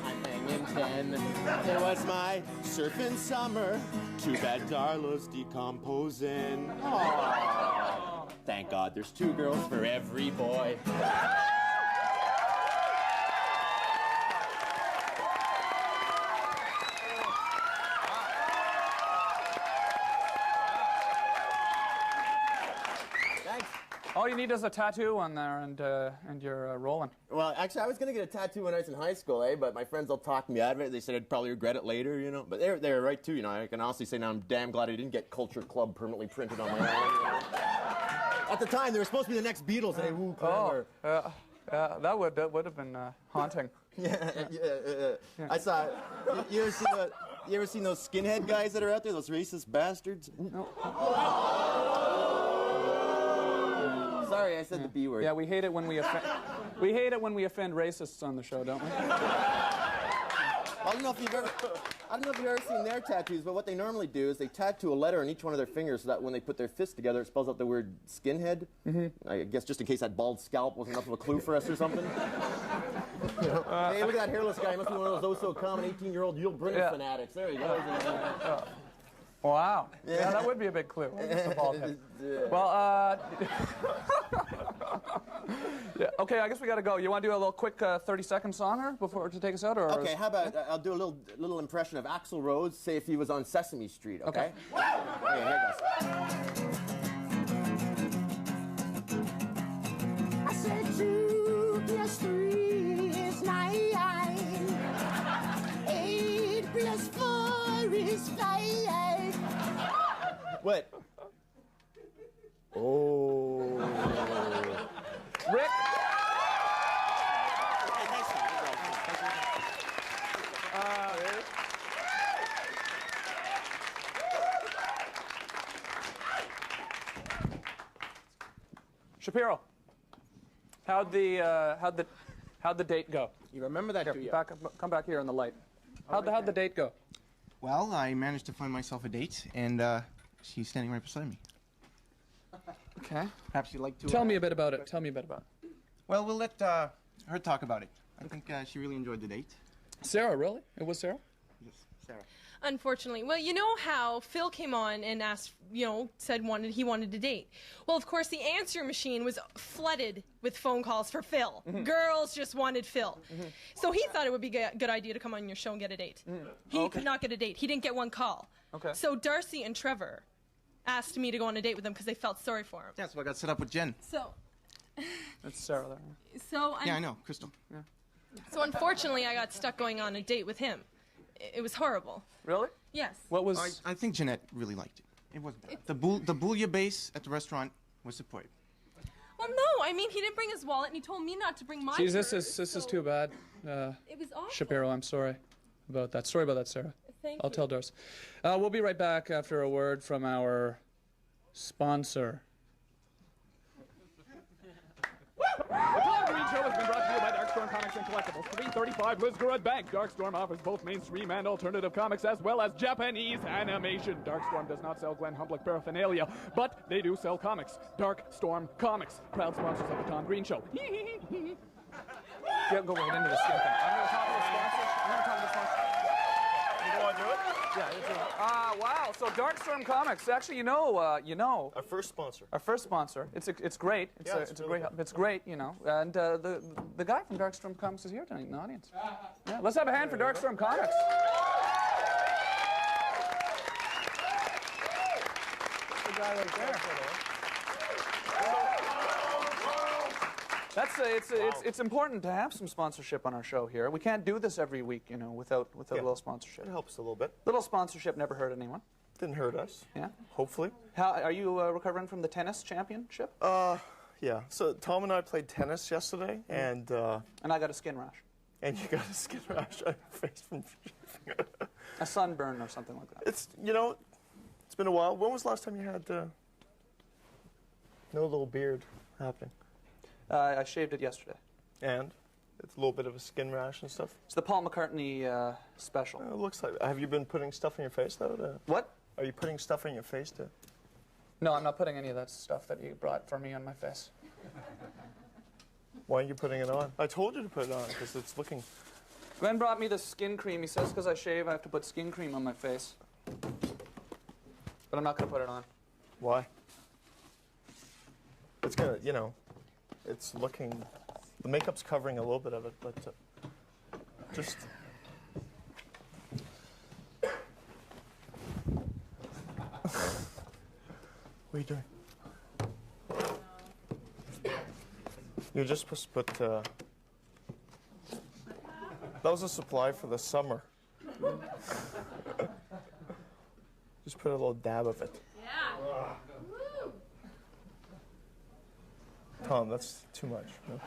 I'm hanging 10. It was my surfing summer. Too bad Darla's decomposing. Aww. Thank God there's 2 girls for every boy. All you need is a tattoo on there, and you're rolling. Well, actually, I was going to get a tattoo when I was in high school, but my friends all talked me out of it. They said I'd probably regret it later, you know. But they were right, too, you know. I can honestly say now I'm damn glad I didn't get Culture Club permanently printed on my arm. You know? At the time, they were supposed to be the next Beatles, and ooh, clever. That would have been haunting. Yeah. I saw... You ever seen those skinhead guys that are out there, those racist bastards? No. Sorry, I said the B word. Yeah, we hate it when we offend. We hate it when we offend racists on the show, don't we? I don't know if you've ever seen their tattoos, but what they normally do is they tattoo a letter on each one of their fingers so that when they put their fists together, it spells out the word skinhead. Mm-hmm. I guess just in case that bald scalp wasn't enough of a clue for us or something. Hey, look at that hairless guy. He must be one of those so common 18-year-old Yul Brynner fanatics. There you go. Wow. Yeah, that would be a big clue. Just a bald head. Well, yeah, okay, I guess we got to go. You want to do a little quick 30-second songer to take us out? Or okay, how about I'll do a little impression of Axl Rose, say if he was on Sesame Street, okay? Okay, here it goes. I said 2 + 3 is 9. 8 + 4 is 5. What? Oh. Rick? Shapiro, how'd the date go? You remember that, do you? Come back here in the light. How'd the date go? Well, I managed to find myself a date, and she's standing right beside me. Okay. Perhaps you'd like to... Tell me a bit about it. Tell me a bit about it. Well, we'll let her talk about it. I think she really enjoyed the date. Sarah, really? It was Sarah? Yes, Sarah. Unfortunately. Well, you know how Phil came on and asked, said he wanted to date. Well, of course, the answer machine was flooded with phone calls for Phil. Girls just wanted Phil. So he thought it would be a good idea to come on your show and get a date. He could not get a date. He didn't get one call. Okay. So Darcy and Trevor asked me to go on a date with them because they felt sorry for him. Yeah, so I got set up with Jen. So... That's Sarah there. So yeah, I know, Crystal. Yeah. So unfortunately, I got stuck going on a date with him. It was horrible. Really? Yes. What was... I think Jeanette really liked it. It wasn't bad. The bouillabaisse at the restaurant was superb. Well, no, I mean, he didn't bring his wallet, and he told me not to bring my Geez, purse, this is too bad. It was awful. Shapiro, I'm sorry about that. Sorry about that, Sarah. Thank I'll you. tell Darcy. We'll be right back after a word from our sponsor. The Tom Green Show has been brought to you by Darkstorm Comics and Collectibles, 335 Lisgarud Bank. Darkstorm offers both mainstream and alternative comics as well as Japanese animation. Darkstorm does not sell Glenn Humblick paraphernalia, but they do sell comics. Darkstorm Comics, proud sponsors of the Tom Green Show. Yeah, go right into the skin thing. I'm going to talk to the sponsor. You want to do it? Yeah, wow. So Darkstorm Comics, actually, you know. Our first sponsor. Our first sponsor. It's great. It's great. It's great, And the guy from Darkstorm Comics is here tonight in the audience. Yeah, let's have a hand for Darkstorm Comics. The guy right there. It's important to have some sponsorship on our show here. We can't do this every week, without a little sponsorship. It helps a little bit. Little sponsorship never hurt anyone. Didn't hurt us. Yeah. Hopefully. How are you recovering from the tennis championship? Yeah. So Tom and I played tennis yesterday, and I got a skin rash. And you got a skin rash on your face from a sunburn or something like that. It's it's been a while. When was the last time you had no little beard happening? I shaved it yesterday. And? It's a little bit of a skin rash and stuff? It's the Paul McCartney special. It looks like... Have you been putting stuff on your face, though? What? Are you putting stuff on your face, too? No, I'm not putting any of that stuff that you brought for me on my face. Why aren't you putting it on? I told you to put it on, because it's looking... Glenn brought me the skin cream. He says because I shave, I have to put skin cream on my face. But I'm not going to put it on. Why? It's going to, it's looking... The makeup's covering a little bit of it, but just... What are you doing? You're just supposed to put... That was a supply for the summer. Just put a little dab of it. Yeah. Tom, that's too much. No?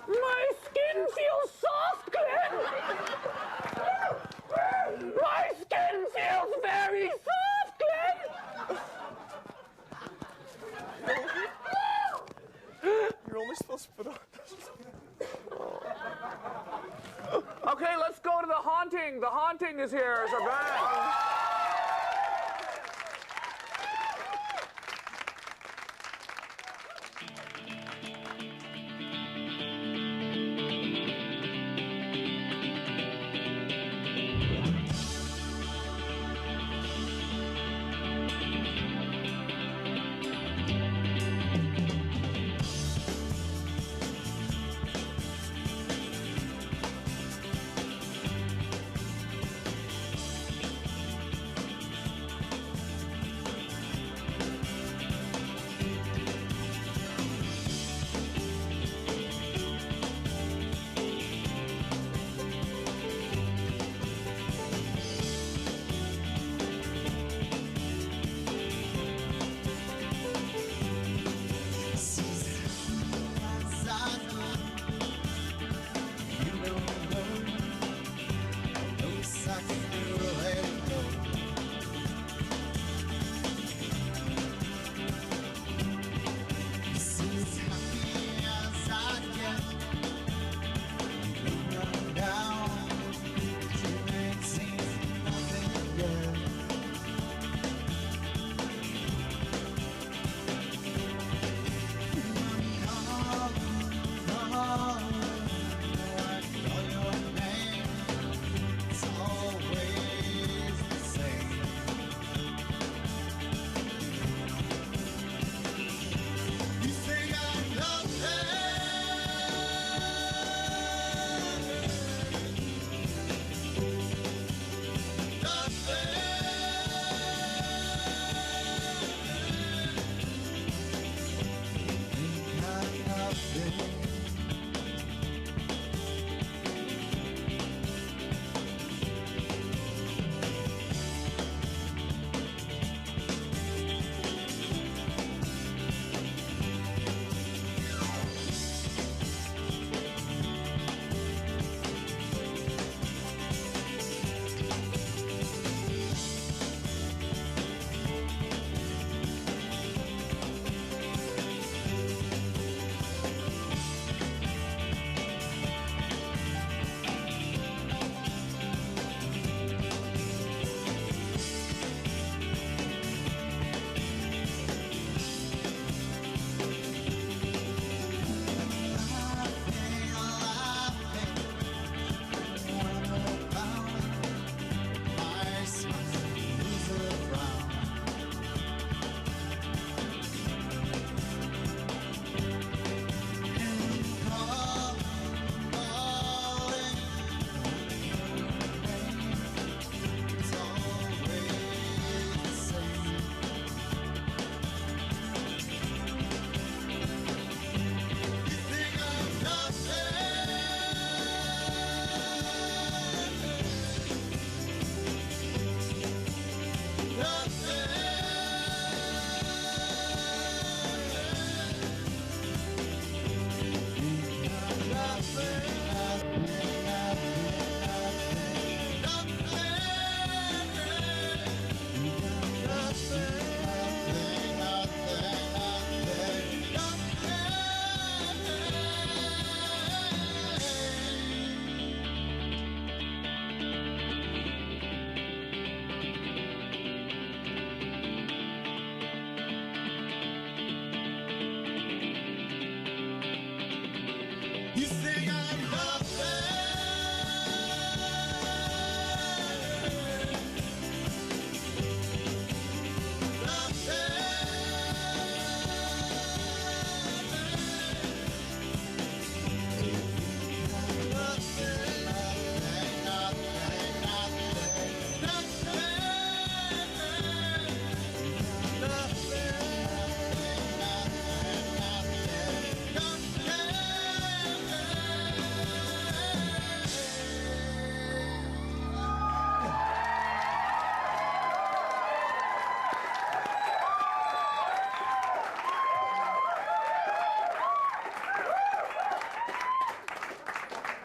My skin feels soft, Glenn! My skin feels very soft, Glenn! You're only supposed to put on... Okay, let's go to the haunting. The haunting is here as a band.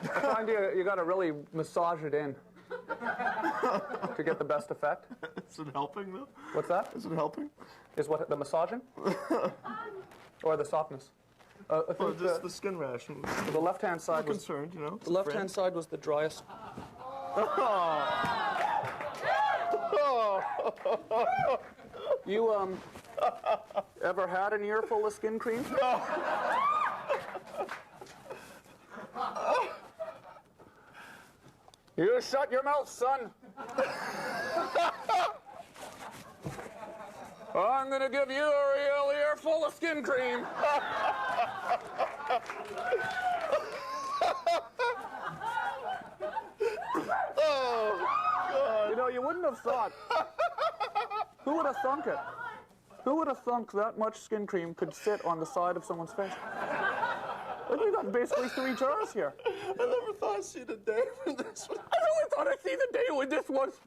I find you got to really massage it in to get the best effect. Is it helping though? What's that? Is it helping? Is what the massaging? Or the softness? I think just the skin rash. The left-hand side was concerned, you know. The left-hand side was the driest. You ever had an ear full of skin cream? You shut your mouth, son. I'm gonna give you a real ear full of skin cream. Oh, God. You know, you wouldn't have thought. Who would have thunk it? Who would have thunk that much skin cream could sit on the side of someone's face? Look, we got basically 3 jars here. I never thought I'd see the day when this was. I really thought I'd see the day when this was.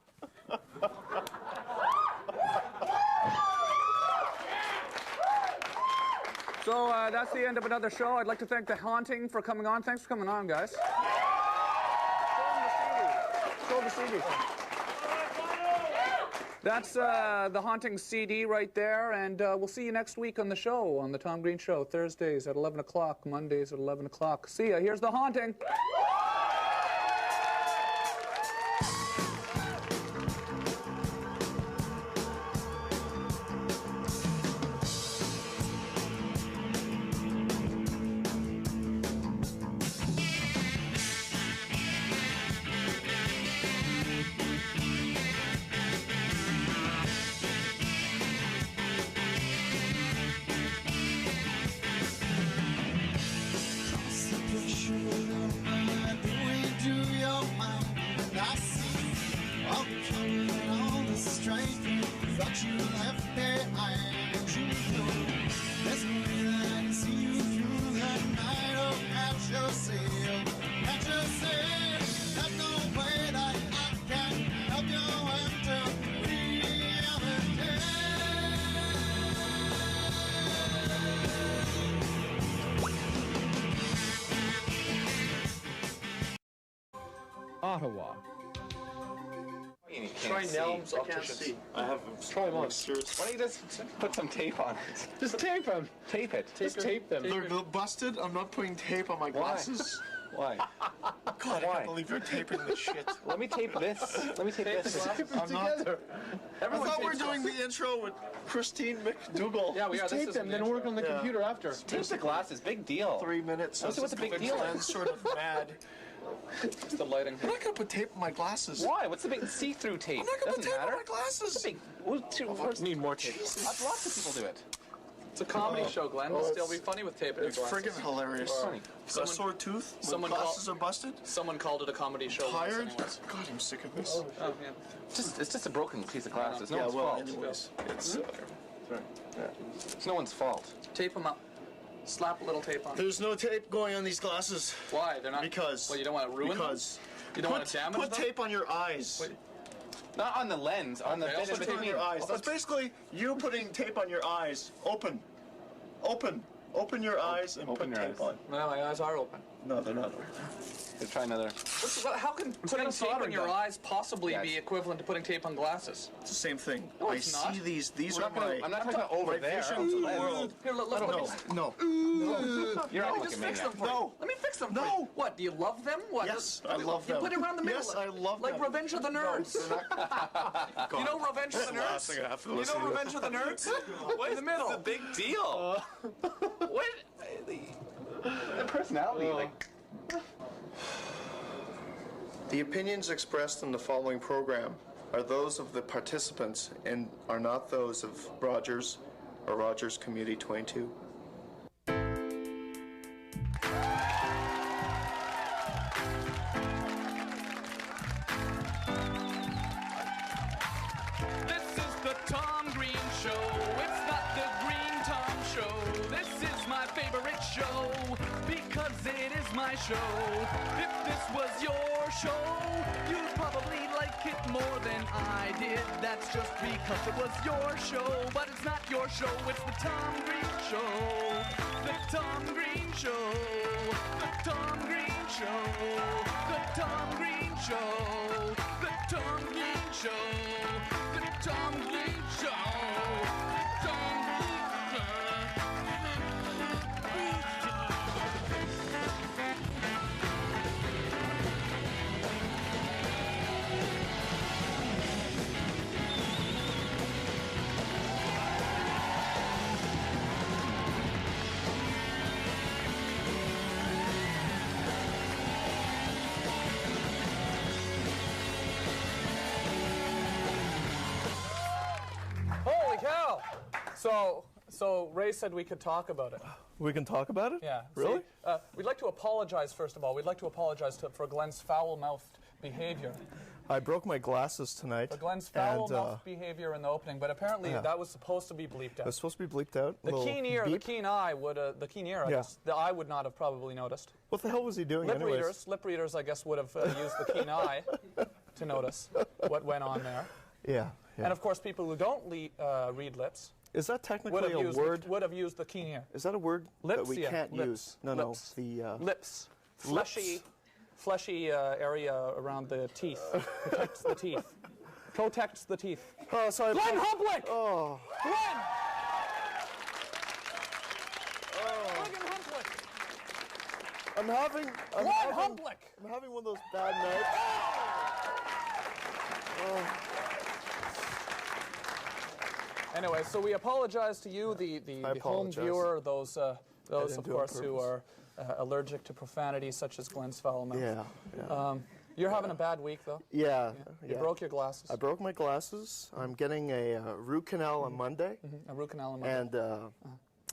So that's the end of another show. I'd like to thank The Haunting for coming on. Thanks for coming on, guys. Show the CD. That's The Haunting CD right there, and we'll see you next week on the show, on The Tom Green Show, Thursdays at 11 o'clock, Mondays at 11 o'clock. See ya. Here's The Haunting. Ottawa. Try Nelm's opticians. I have try them on. Seriously. Why don't you just put some tape on it? Just tape them. Tape it. Just tape them. They're busted. I'm not putting tape on my glasses. Why? God, I can't believe you're taping this shit. Let me tape this. Let me tape this. I'm not. I thought we were doing the intro with Christine McDougall. Yeah, we are. Tape them, then work on the computer after. Tape the glasses. Big deal. 3 minutes. What's the big deal? I'm sort of mad. It's the lighting. I'm not gonna put tape on my glasses. Why? What's the big see-through tape? I'm not gonna Doesn't put tape matter. on my glasses. Big. I need more tape. Lots of people do it. It's a comedy show, Glenn. It'll still be funny with tape in your It's glasses. friggin' hilarious. A sore tooth? When glasses are busted? Someone called it a comedy show. Tired? Anyways. God, I'm sick of this. Oh, yeah. It's just a broken piece of glass. It's no Yeah, one's well, fault. anyways, it's It's no one's fault. Tape them up. Slap a little tape on. There's no tape going on these glasses. Why? They're not. Because. Well, you don't want to ruin Because. them? You don't want to damage Put them? tape on your eyes. Wait. Not on the lens. On the Put tape on your eyes. That's basically you putting tape on your eyes. Open. Open your eyes and Open put your tape eyes. on. No, my eyes are open. No, they're not open. Let's try another. How can putting tape on your eyes possibly be equivalent to putting tape on glasses? It's the same thing. No, I it's not. see these. These We're are not gonna- my. I'm not talking about over my there. vision of the world. Here, let me. No. You're Let not me just looking fix maniac. them for you. Let me fix them for you. What, do you love them? What? Yes, I love them. You put it around the middle. Yes, I love like them. Revenge of the Nerds. You know Revenge of the That's the last Nerds? thing I have to You listen know to. Revenge of the Nerds? What in the middle? It's a big deal. What? The personality, like. The opinions expressed in the following program are those of the participants and are not those of Rogers or Rogers Community 22. This is the Tom Green Show. It's not the Green Tom Show. This is my favorite show because it is my show. If this was your show, you'd probably like it more than I did. That's just because it was your show, but it's not your show. It's the Tom Green Show. The Tom Green Show. The Tom Green Show. The Tom Green Show. The Tom Green Show. The Tom Green Show. Tom Holy cow! So Ray said we could talk about it. We can talk about it? Yeah. Really? See, we'd like to apologize, first of all. We'd like to apologize for Glenn's foul-mouthed behavior. I broke my glasses tonight. For Glenn's foul-mouthed behavior in the opening, but apparently that was supposed to be bleeped out. It was supposed to be bleeped out? The keen ear, beep. the keen eye would, the keen ear, I guess, the eye would not have probably noticed. What the hell was he doing anyways? Lip readers, I guess, would have used the keen eye to notice what went on there. Yeah. And of course, people who don't read lips. Is that technically a word? Would have used the keen ear. Is that a word lips, that we can't use? No, lips. no. The lips. Fleshy area around the teeth. Protects the teeth. Protects the teeth. Oh, sorry. Glenn Humplick! Oh. Glenn! Oh. Humplick! I'm having one of those bad nights. Oh. Anyway, so we apologize to you, the home viewer, those of course who are allergic to profanity such as Glenn's foul mouth. Yeah. You're having a bad week, though. Yeah. You broke your glasses. I broke my glasses. I'm getting a root canal on Monday. A root canal on Monday. And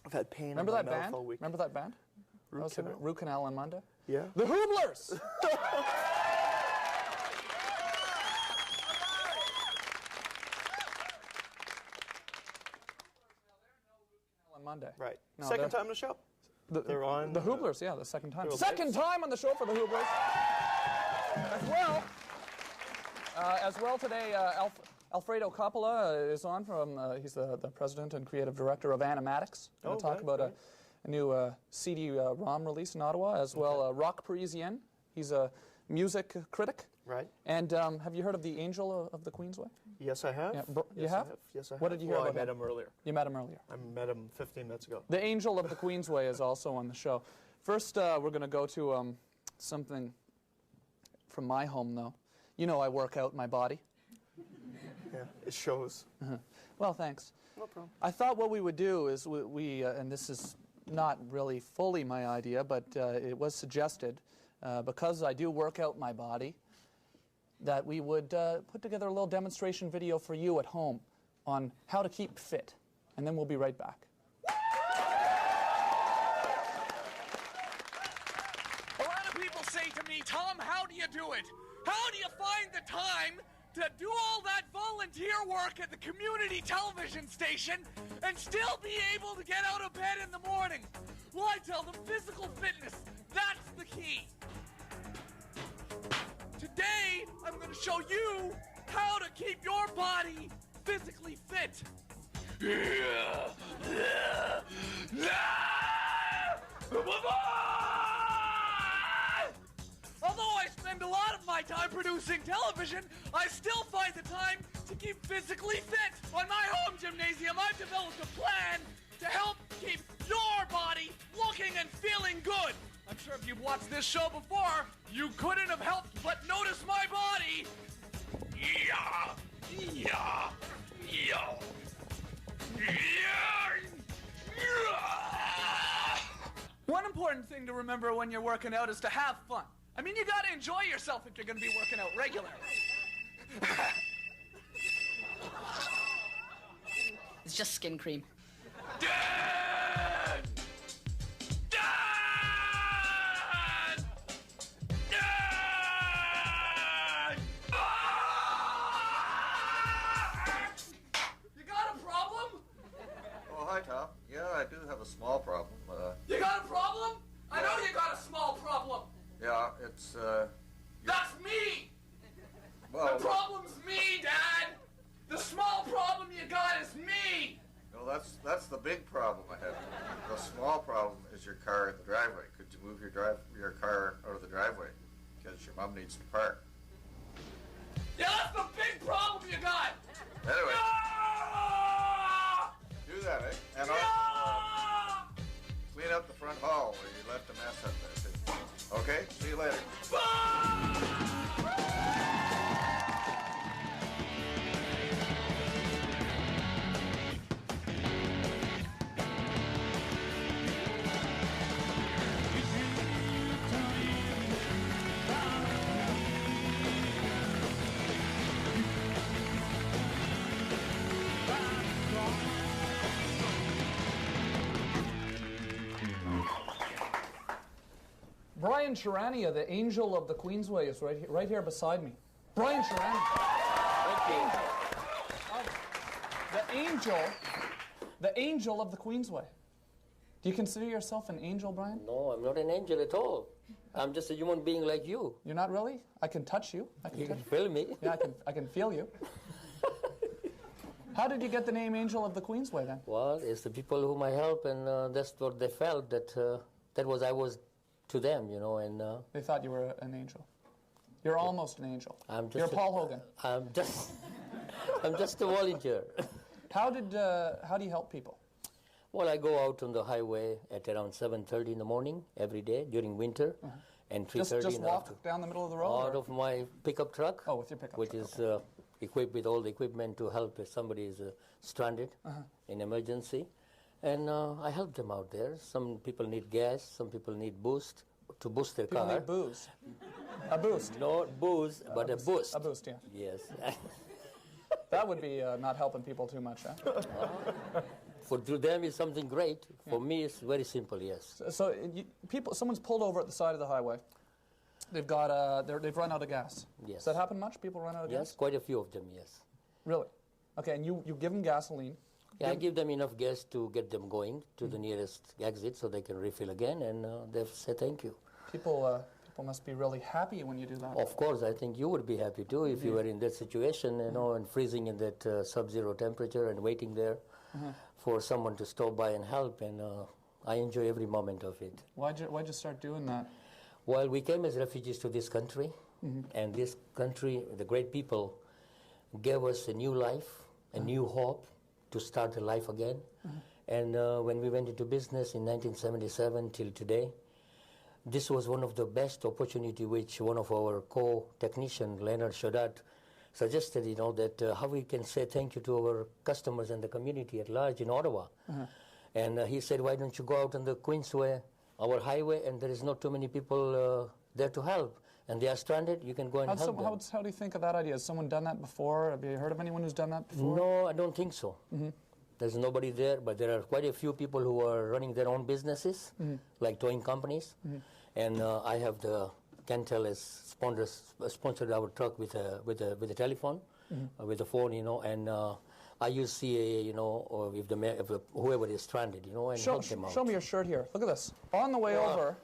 I've had pain Remember in my that mouth band? all week. Remember that band? Root canal on Monday? Yeah. The Hooblers! on Monday. Right. No, second time on the show? They're on... The Hooblers, yeah, the second time. They're Second time on the show for the Hooblers. As well today, Alfredo Coppola is on from, he's the president and creative director of Animatics. We're going to talk about a new CD-ROM release in Ottawa, as well Rock Parisienne. He's a music critic. Right. And have you heard of the Angel of the Queensway? Yes, I have. Yeah, yes, you have? Yes, I have. What did you hear about I met him earlier. You met him earlier. I met him 15 minutes ago. The Angel of the Queensway is also on the show. First, we're going to go to something from my home, though. You know I work out my body. Yeah, it shows. Well, thanks. No problem. I thought what we would do is we and this is not really fully my idea, but it was suggested, because I do work out my body, that we would put together a little demonstration video for you at home on how to keep fit. And then we'll be right back. A lot of people say to me, Tom, how do you do it? How do you find the time to do all that volunteer work at the community television station and still be able to get out of bed in the morning? Well, I tell them physical fitness, that's the key. Today, I'm going to show you how to keep your body physically fit. Although I spend a lot of my time producing television, I still find the time to keep physically fit. On my home gymnasium, I've developed a plan to help keep your body looking and feeling good. I'm sure if you've watched this show before, you couldn't have helped but notice my body. One important thing to remember when you're working out is to have fun. I mean, you gotta enjoy yourself if you're gonna be working out regularly. It's just skin cream. Hi, Tom. Yeah, I do have a small problem. You got a problem? I know you got a small problem. Yeah, it's, That's me! well... The problem's me, Dad! The small problem you got is me! No, that's the big problem I have. The small problem is your car in the driveway. Could you move your car out of the driveway? that your mom needs to park. Yeah, that's the big problem you got! Anyway. Do that, eh? And also, clean up the front hall where you left a mess up there, too. Okay? See you later. Brian Charania, the angel of the Queensway, is right here beside me. Brian Charania. The angel of the Queensway. Do you consider yourself an angel, Brian? No, I'm not an angel at all. I'm just a human being like you. You're not really? I can touch you. You can feel me. Yeah, I can feel you. How did you get the name Angel of the Queensway then? Well, it's the people whom I help, and that's what they felt that I was to them, you know, and they thought you were an angel. You're almost an angel. You're Paul Hogan. I'm just a volunteer. How do you help people? Well, I go out on the highway at around 7:30 in the morning every day during winter, and 3:30 just in the walk afternoon. down the middle of the road. Out of my pickup truck. Oh, with your pickup which truck, is equipped with all the equipment to help if somebody is stranded in emergency. And I help them out there. Some people need gas, some people need boost to boost their People car. need booze. A boost. Not booze, but a boost. A boost, yeah. Yes. That would be not helping people too much, huh? To them, it's something great. For me, it's very simple, yes. So someone's pulled over at the side of the highway. They've got they've run out of gas. Yes. Does that happen much? People run out of gas? Yes, quite a few of them, yes. Really? Okay, and you give them gasoline. Yeah, I give them enough gas to get them going to the nearest exit so they can refill again, and they say thank you. People must be really happy when you do that. Of course, I think you would be happy too if you were in that situation, you know, and freezing in that sub-zero temperature and waiting there for someone to stop by and help, and I enjoy every moment of it. Why'd you start doing that? Well, we came as refugees to this country, and this country, the great people, gave us a new life, a new hope to start a life again. And when we went into business in 1977 till today, this was one of the best opportunity which one of our co-technician, Leonard Shodat, suggested, you know, that how we can say thank you to our customers and the community at large in Ottawa. And he said, why don't you go out on the Queensway, our highway, and there is not too many people there to help. And they are stranded, you can go and help them. How do you think of that idea? Has someone done that before? Have you heard of anyone who's done that before? No, I don't think so. There's nobody there, but there are quite a few people who are running their own businesses, like towing companies. And I have the Cantel has sponsored our truck with a telephone, with a phone, you know, and I use CAA, you know, or if whoever is stranded, you know, and help them out. Show me your shirt here. Look at this. On the way over.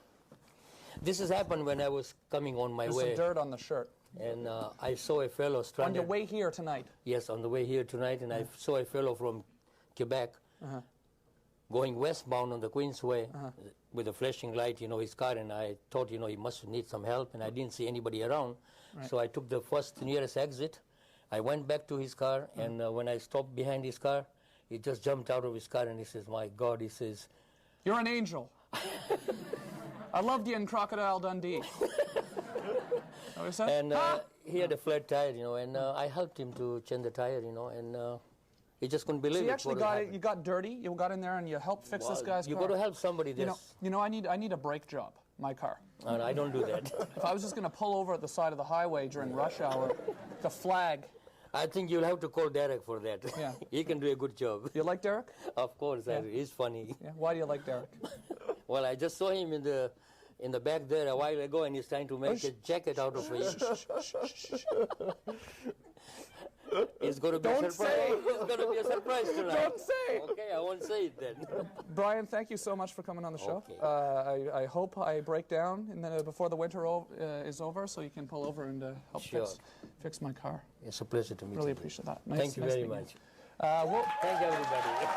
This has happened when I was coming on my way. There's some dirt on the shirt. And I saw a fellow stranded. On your way here tonight? Yes, on the way here tonight, and I saw a fellow from Quebec going westbound on the Queensway with a flashing light, you know, his car, and I thought, you know, he must need some help, and I didn't see anybody around. So I took the first nearest exit. I went back to his car, and when I stopped behind his car, he just jumped out of his car, and he says, my God, he says, you're an angel. I loved you in Crocodile Dundee. And he had a flat tire, you know, and I helped him to change the tire, you know, and he just couldn't believe it. So you actually got it, you got dirty, you got in there and you helped fix this guy's car. You got to help somebody. You know, I need a brake job, my car. And I don't do that. If I was just going to pull over at the side of the highway during rush hour, the flag. I think you'll have to call Derek for that. Yeah. He can do a good job. You like Derek? Of course, he's funny. Yeah. Why do you like Derek? Well, I just saw him in the back there a while ago, and he's trying to make a jacket out of it. It's going to be a surprise. It's going to be a surprise tonight. Don't say. Okay, I won't say it then. Brian, thank you so much for coming on the show. Okay. I hope I break down before the winter is over, so you can pull over and help fix my car. It's a pleasure to meet you. Really appreciate that. Thank you very much. Thank you, everybody.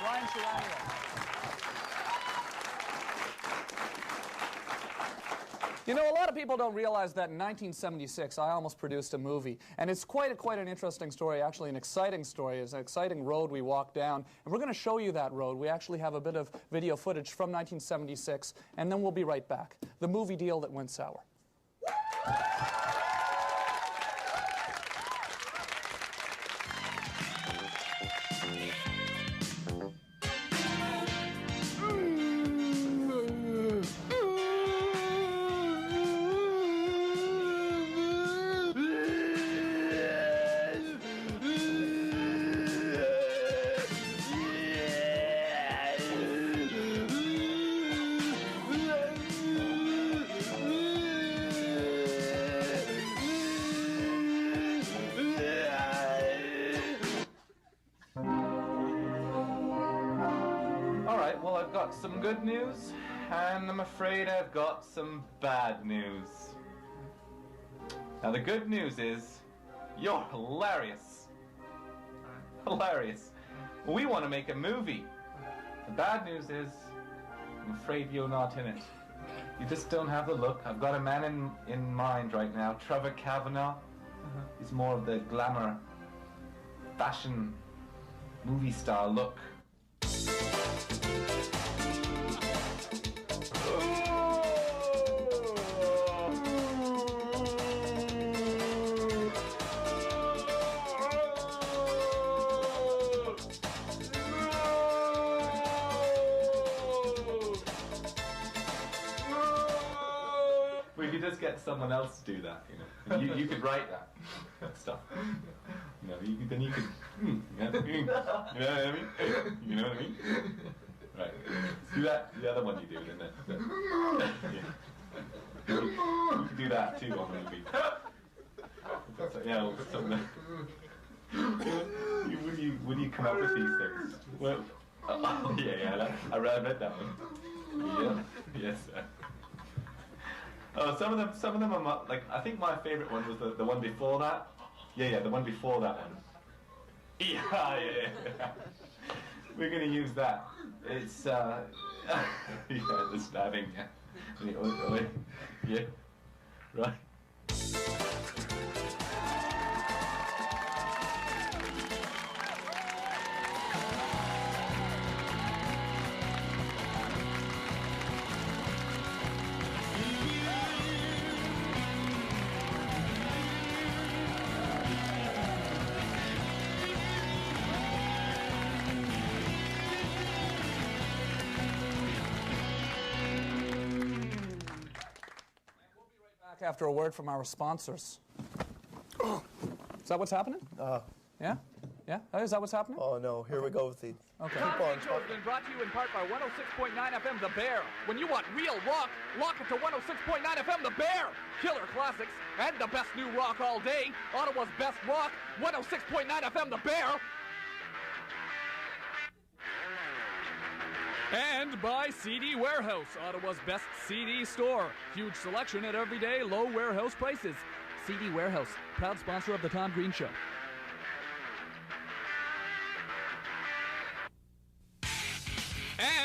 Brian Charania. You know, a lot of people don't realize that in 1976, I almost produced a movie. And it's quite an interesting story, actually an exciting story. It's an exciting road we walked down. And we're going to show you that road. We actually have a bit of video footage from 1976, and then we'll be right back. The movie deal that went sour. Well, I've got some good news, and I'm afraid I've got some bad news. Now, the good news is, you're hilarious. Hilarious. We want to make a movie. The bad news is, I'm afraid you're not in it. You just don't have the look. I've got a man in mind right now, Trevor Kavanagh. He's more of the glamour, fashion, movie star look. We could just get someone else to do that, you know. You could write that stuff. You know, then you could. You know what I mean? You know what I mean? Right. Do that. The other one you do, isn't it? Yeah. You could do that too on the movie. Yeah, we'll put something. Would you come up with these things? Well, I read that one. Yeah. Yes. Oh, some of them are like. I think my favourite one was the one before that. Yeah, the one before that one. Yeah. We're gonna use that. It's yeah, the stabbing. Yeah, right. After a word from our sponsors. Is that what's happening? Yeah? Yeah? Is that what's happening? Oh no, here we go with the coupons. Coupons has been brought to you in part by 106.9 FM The Bear. When you want real rock, lock it to 106.9 FM The Bear. Killer classics and the best new rock all day. Ottawa's best rock, 106.9 FM The Bear. And by CD Warehouse, Ottawa's best CD store. Huge selection at everyday low warehouse prices. CD Warehouse, proud sponsor of the Tom Green Show.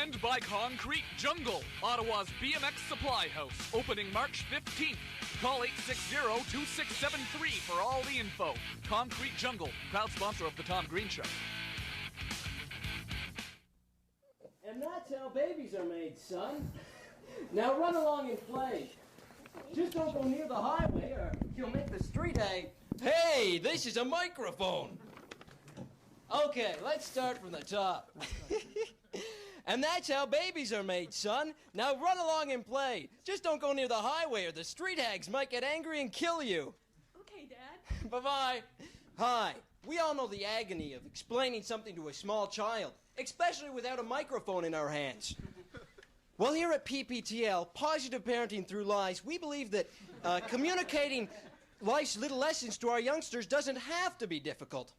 And by Concrete Jungle, Ottawa's BMX supply house, opening March 15th. Call 860-2673 for all the info. Concrete Jungle, proud sponsor of the Tom Green Show. And that's how babies are made, son. Now run along and play. Just don't go near the highway or you'll make the street hang. Hey, this is a microphone. Okay, let's start from the top. And that's how babies are made, son. Now run along and play. Just don't go near the highway or the street hags might get angry and kill you. Okay, Dad. Bye-bye. Hi. We all know the agony of explaining something to a small child, especially without a microphone in our hands. Well, here at PPTL, Positive Parenting Through Lies, we believe that communicating life's little lessons to our youngsters doesn't have to be difficult.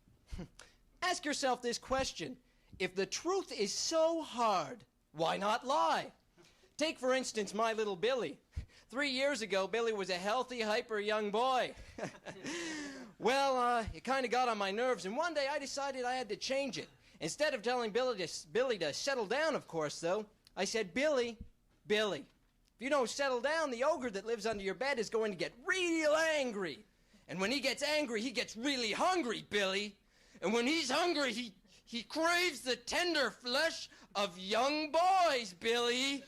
Ask yourself this question. If the truth is so hard, why not lie? Take, for instance, my little Billy. 3 years ago, Billy was a healthy, hyper young boy. Well, it kind of got on my nerves, and one day I decided I had to change it. Instead of telling Billy to settle down, of course, though, I said, Billy, If you don't settle down, the ogre that lives under your bed is going to get real angry. And when he gets angry, he gets really hungry, Billy. And when he's hungry, he craves the tender flesh of young boys, Billy.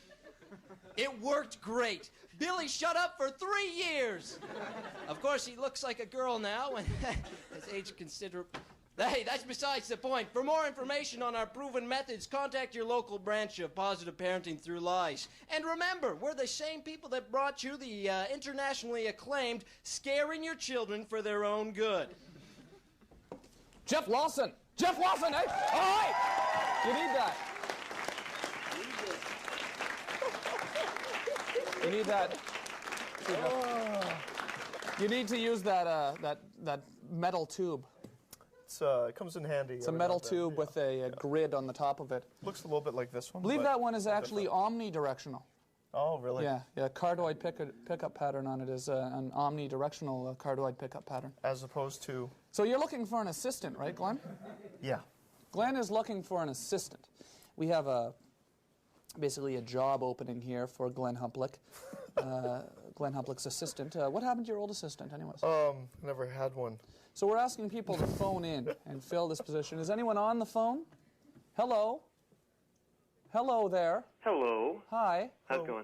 It worked great. Billy shut up for 3 years. Of course, he looks like a girl now and has aged considerably. Hey, that's besides the point. For more information on our proven methods, contact your local branch of Positive Parenting Through Lies. And remember, we're the same people that brought you the internationally acclaimed Scaring Your Children for Their Own Good. Jeff Lawson! Jeff Lawson, eh? All right! You need that. You need that. You need to use that that metal tube. It comes in handy. It's a metal tube with a grid on the top of it. Looks a little bit like this one. I believe that one is actually omnidirectional. Oh, really? Yeah, cardioid pickup pattern on it is an omnidirectional cardioid pickup pattern. As opposed to? So you're looking for an assistant, right, Glenn? Yeah. Glenn is looking for an assistant. We have basically a job opening here for Glenn Humplick. Glenn Humplick's assistant. What happened to your old assistant, anyways? Never had one. So we're asking people to phone in and fill this position. Is anyone on the phone? Hello? Hello there. Hello. Hi. How's it going?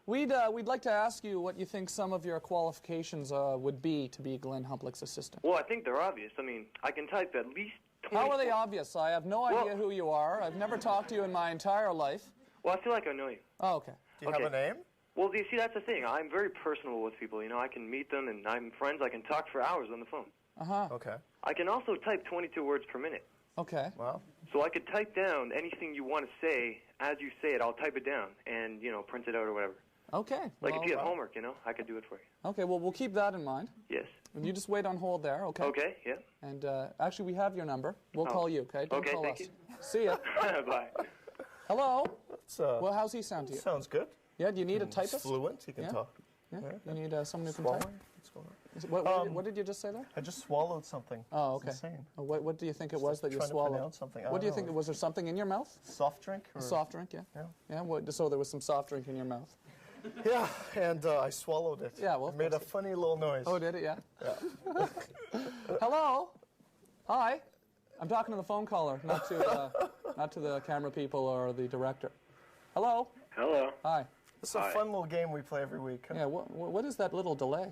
We'd like to ask you what you think some of your qualifications would be to be Glenn Humplick's assistant. Well, I think they're obvious. I mean, I can type at least 20... How are they obvious? I have no idea who you are. I've never talked to you in my entire life. Well, I feel like I know you. Oh, okay. Do you have a name? Well, you see, that's the thing. I'm very personable with people. You know, I can meet them, and I'm friends. I can talk for hours on the phone. Uh-huh. Okay. I can also type 22 words per minute. Okay. Wow. So I could type down anything you want to say. As you say it, I'll type it down and, you know, print it out or whatever. Okay. Like if you have homework, you know, I could do it for you. Okay, well, we'll keep that in mind. Yes. And you just wait on hold there, okay? Okay, yeah. And actually, we have your number. We'll call you, okay? Don't call thank us. you. See ya. Bye. Hello? Well, how's he sound to you? Sounds good. Yeah, do you need a He's typist? fluent. He can talk. Yeah? You need someone who can Swallowing? type? What's going on? What did you just say there? I just swallowed something. Oh, okay. It's insane. What do you think it was that you trying to swallowed? pronounce something. I What do don't you know. think? Was there something in your mouth? Soft drink? A soft drink, yeah. Yeah, so there was some soft drink in your mouth. Yeah, and I swallowed it. Yeah, well, it made a funny little noise. Oh, did it? Yeah. Yeah. Hello. Hi. I'm talking to the phone caller, not to the camera people or the director. Hello. Hello. Hi. It's a fun little game we play every week. Yeah. What is that little delay?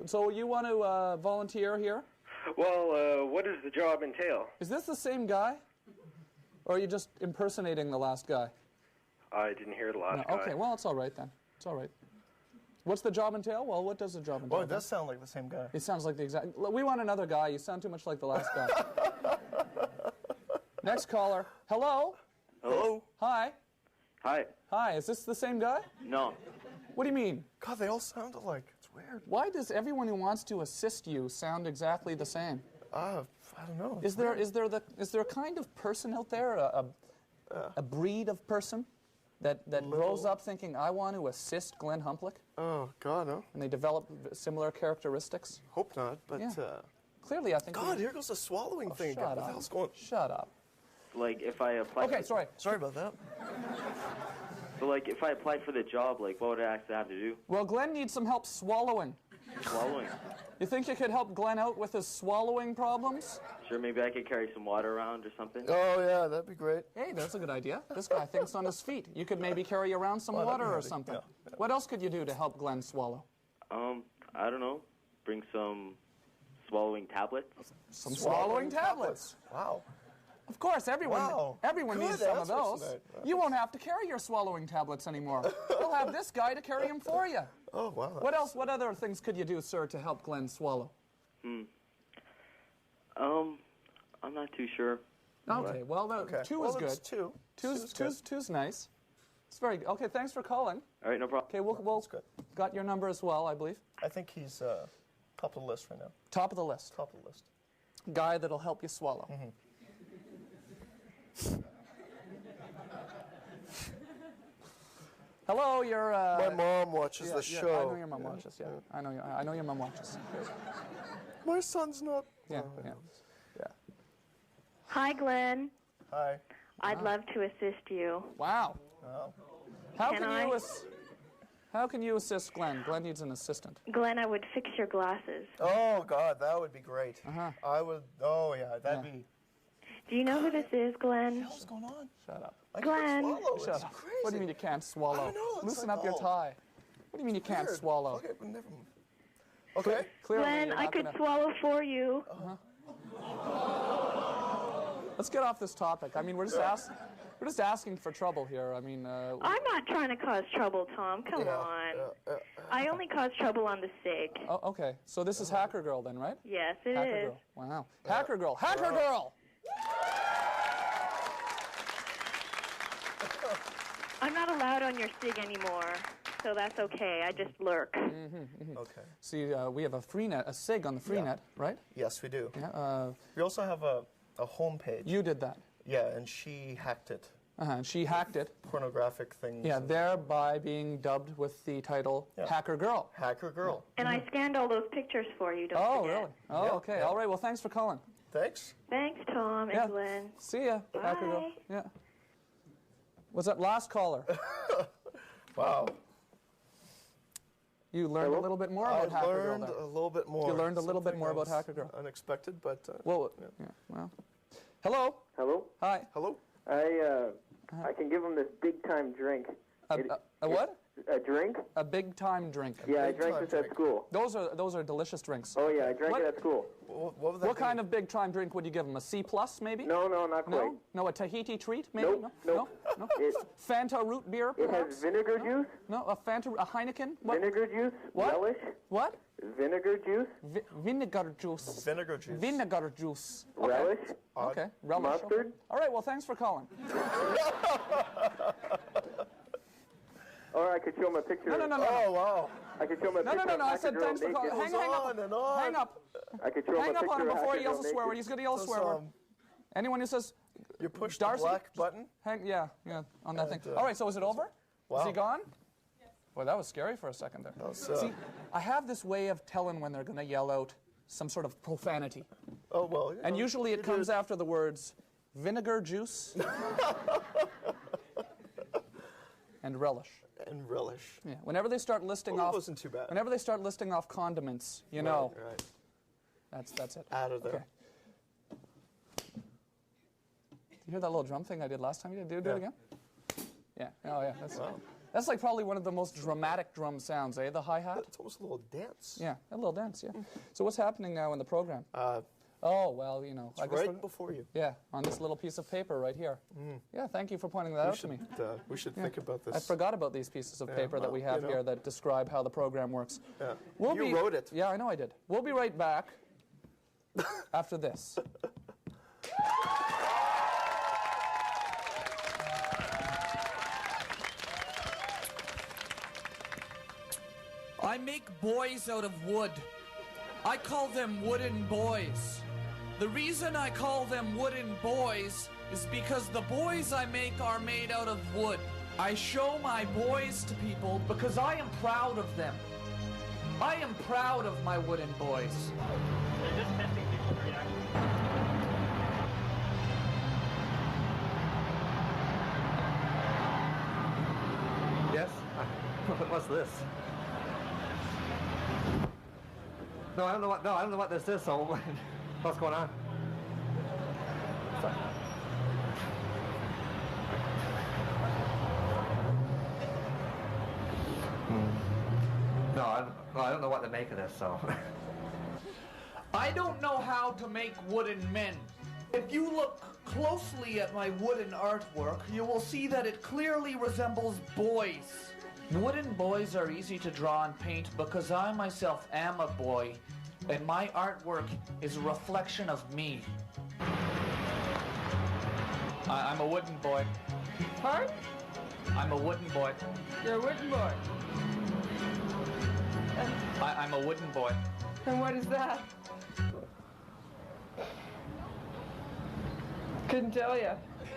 So you want to volunteer here? Well, what does the job entail? Is this the same guy, or are you just impersonating the last guy? I didn't hear the last guy. Okay. Well, it's all right then. It's all right. What's the job entail? Well, what does the job entail? Well, it does sound like the same guy. It sounds like the exact... We want another guy. You sound too much like the last guy. Next caller. Hello? Hello? Hi. Hi. Hi. Is this the same guy? No. What do you mean? God, they all sound alike. It's weird. Why does everyone who wants to assist you sound exactly the same? I don't know. Is there a kind of person out there, a breed of person that grows up thinking, I want to assist Glenn Humplick? Oh, God, no. And they develop similar characteristics? Hope not, but... Yeah. Clearly, I think... God, here goes the swallowing thing again. What the hell's going on? Shut up. Like, if I apply... Okay, sorry. Sorry about that. So, like, if I applied for the job, like, what would I actually have to do? Well, Glenn needs some help swallowing. Swallowing? You think you could help Glenn out with his swallowing problems? Sure, maybe I could carry some water around or something. Oh, yeah, that'd be great. Hey, that's a good idea. This guy thinks on his feet. You could maybe carry around some that'd be water or handy. something. Yeah. What else could you do to help Glenn swallow? I don't know. Bring some swallowing tablets. Some swallowing tablets. Wow. Of course, everyone Good needs some of answers those. tonight. You won't have to carry your swallowing tablets anymore. We'll have this guy to carry them for you. Oh, wow. What else? What other things could you do, sir, to help Glenn swallow? I'm not too sure. Okay, well, two is good. Two's nice. It's very good. Okay, thanks for calling. All right, no problem. Okay, we'll got your number as well, I believe. I think he's top of the list right now. Top of the list. Top of the list. Guy that'll help you swallow. Hello, you're... My mom watches the yeah, show. I know your mom watches, yeah. I know your mom watches. My son's not... Yeah. Hi, Glenn. Hi. I'd love to assist you. Wow. Oh. How Can can I? you... How can you assist Glenn? Glenn needs an assistant. Glenn, I would fix your glasses. Oh, God, that would be great. I would, oh, yeah, that'd be... Do you know who this is, Glenn? What's going on? Shut up. Glenn. Shut up. What do you mean you can't swallow? I know, it's Loosen like, up your oh. tie. What do you mean you can't Weird. swallow? Okay, but never mind. Okay. Clearly, Glenn, you're I not could gonna- swallow for you. Let's get off this topic. I mean, we're just asking for trouble here. I mean, I'm not trying to cause trouble, Tom. Come on. I only cause trouble on the SIG. oh, okay. So this is Hacker Girl then, right? Yes, it Hacker is. Girl. Wow. Hacker Girl. Hacker Girl. I'm not allowed on your SIG anymore, so that's okay. I just lurk. Okay. See, we have a freenet, a SIG on the freenet, right? Yes, we do. Yeah. We also have a home page. You did that. Yeah, and she hacked it. And she hacked it. Pornographic things. Yeah, thereby being dubbed with the title Hacker Girl. Hacker Girl. And I scanned all those pictures for you, don't Oh, forget. really? Oh, Yeah, okay. yeah. All right. Well, thanks for calling. Thanks. Thanks, Tom and Glenn. See ya, Hacker Girl. Bye. Yeah. What's that last caller? Wow. You learned a little bit more about Hacker Girl. I learned then. a little bit more. You learned a little bit Something more about that was Hacker Girl. Unexpected, but... Well, yeah. Well. Hello. Hello? Hi. Hello? I can give him this big-time drink. A what? A drink? A big time drink. Yeah, I drank this at school. Those are delicious drinks. Oh, yeah, I drank it at school. What kind of big time drink would you give them? A C plus maybe? No, not quite. No, a Tahiti treat maybe? Nope, No. Fanta root beer It perhaps? has vinegar juice. No, a Heineken? What? Vinegar juice. What? Relish. What? Vinegar juice. Vinegar juice. Vinegar juice. Vinegar juice. Okay. Relish. Okay. Relish. Mustard. All right. Well, thanks for calling. Or I could show him a picture. No. Oh, wow. I could show him a picture. No. of I said Hacker Girl thanks for calling. naked. Hang up. Hang up. I could show him Hang a up on picture him of before Hacker he yells Girl a swear word. naked. He's going to yell a swear word. Anyone who says you push Darcy? the black button? Yeah, on that thing. All right, so is it over? Wow. Is he gone? Yes. Well, that was scary for a second there. See, I have this way of telling when they're going to yell out some sort of profanity. Oh, well. And usually it comes after the words vinegar juice and relish. And relish. Yeah. Whenever they start listing Well, off, it wasn't too bad. Whenever they start listing off condiments, you know, Right. that's it. Out of there. Okay. Did you hear that little drum thing I did last time? You did do it again? Yeah. Oh, yeah. That's like probably one of the most dramatic drum sounds, eh? The hi-hat. It's almost a little dance. Yeah, a little dance. Yeah. So what's happening now in the program? Oh, well, you know. It's right before you. Yeah, on this little piece of paper right here. Yeah, thank you for pointing that out to me. We should think about this. I forgot about these pieces of paper that we have here that describe how the program works. Yeah. You wrote it. Yeah, I know I did. We'll be right back after this. I make boys out of wood. I call them wooden boys. The reason I call them wooden boys is because the boys I make are made out of wood. I show my boys to people because I am proud of them. I am proud of my wooden boys. They're just testing people's reactions. Yes? What's this? No, I don't know what this is, so what's going on? Sorry. No, I don't know what to make of this, so. I don't know how to make wooden men. If you look closely at my wooden artwork, you will see that it clearly resembles boys. Wooden boys are easy to draw and paint because I myself am a boy, and my artwork is a reflection of me. I'm a wooden boy. Huh? I'm a wooden boy. You're a wooden boy. I'm a wooden boy. And what is that? Couldn't tell you.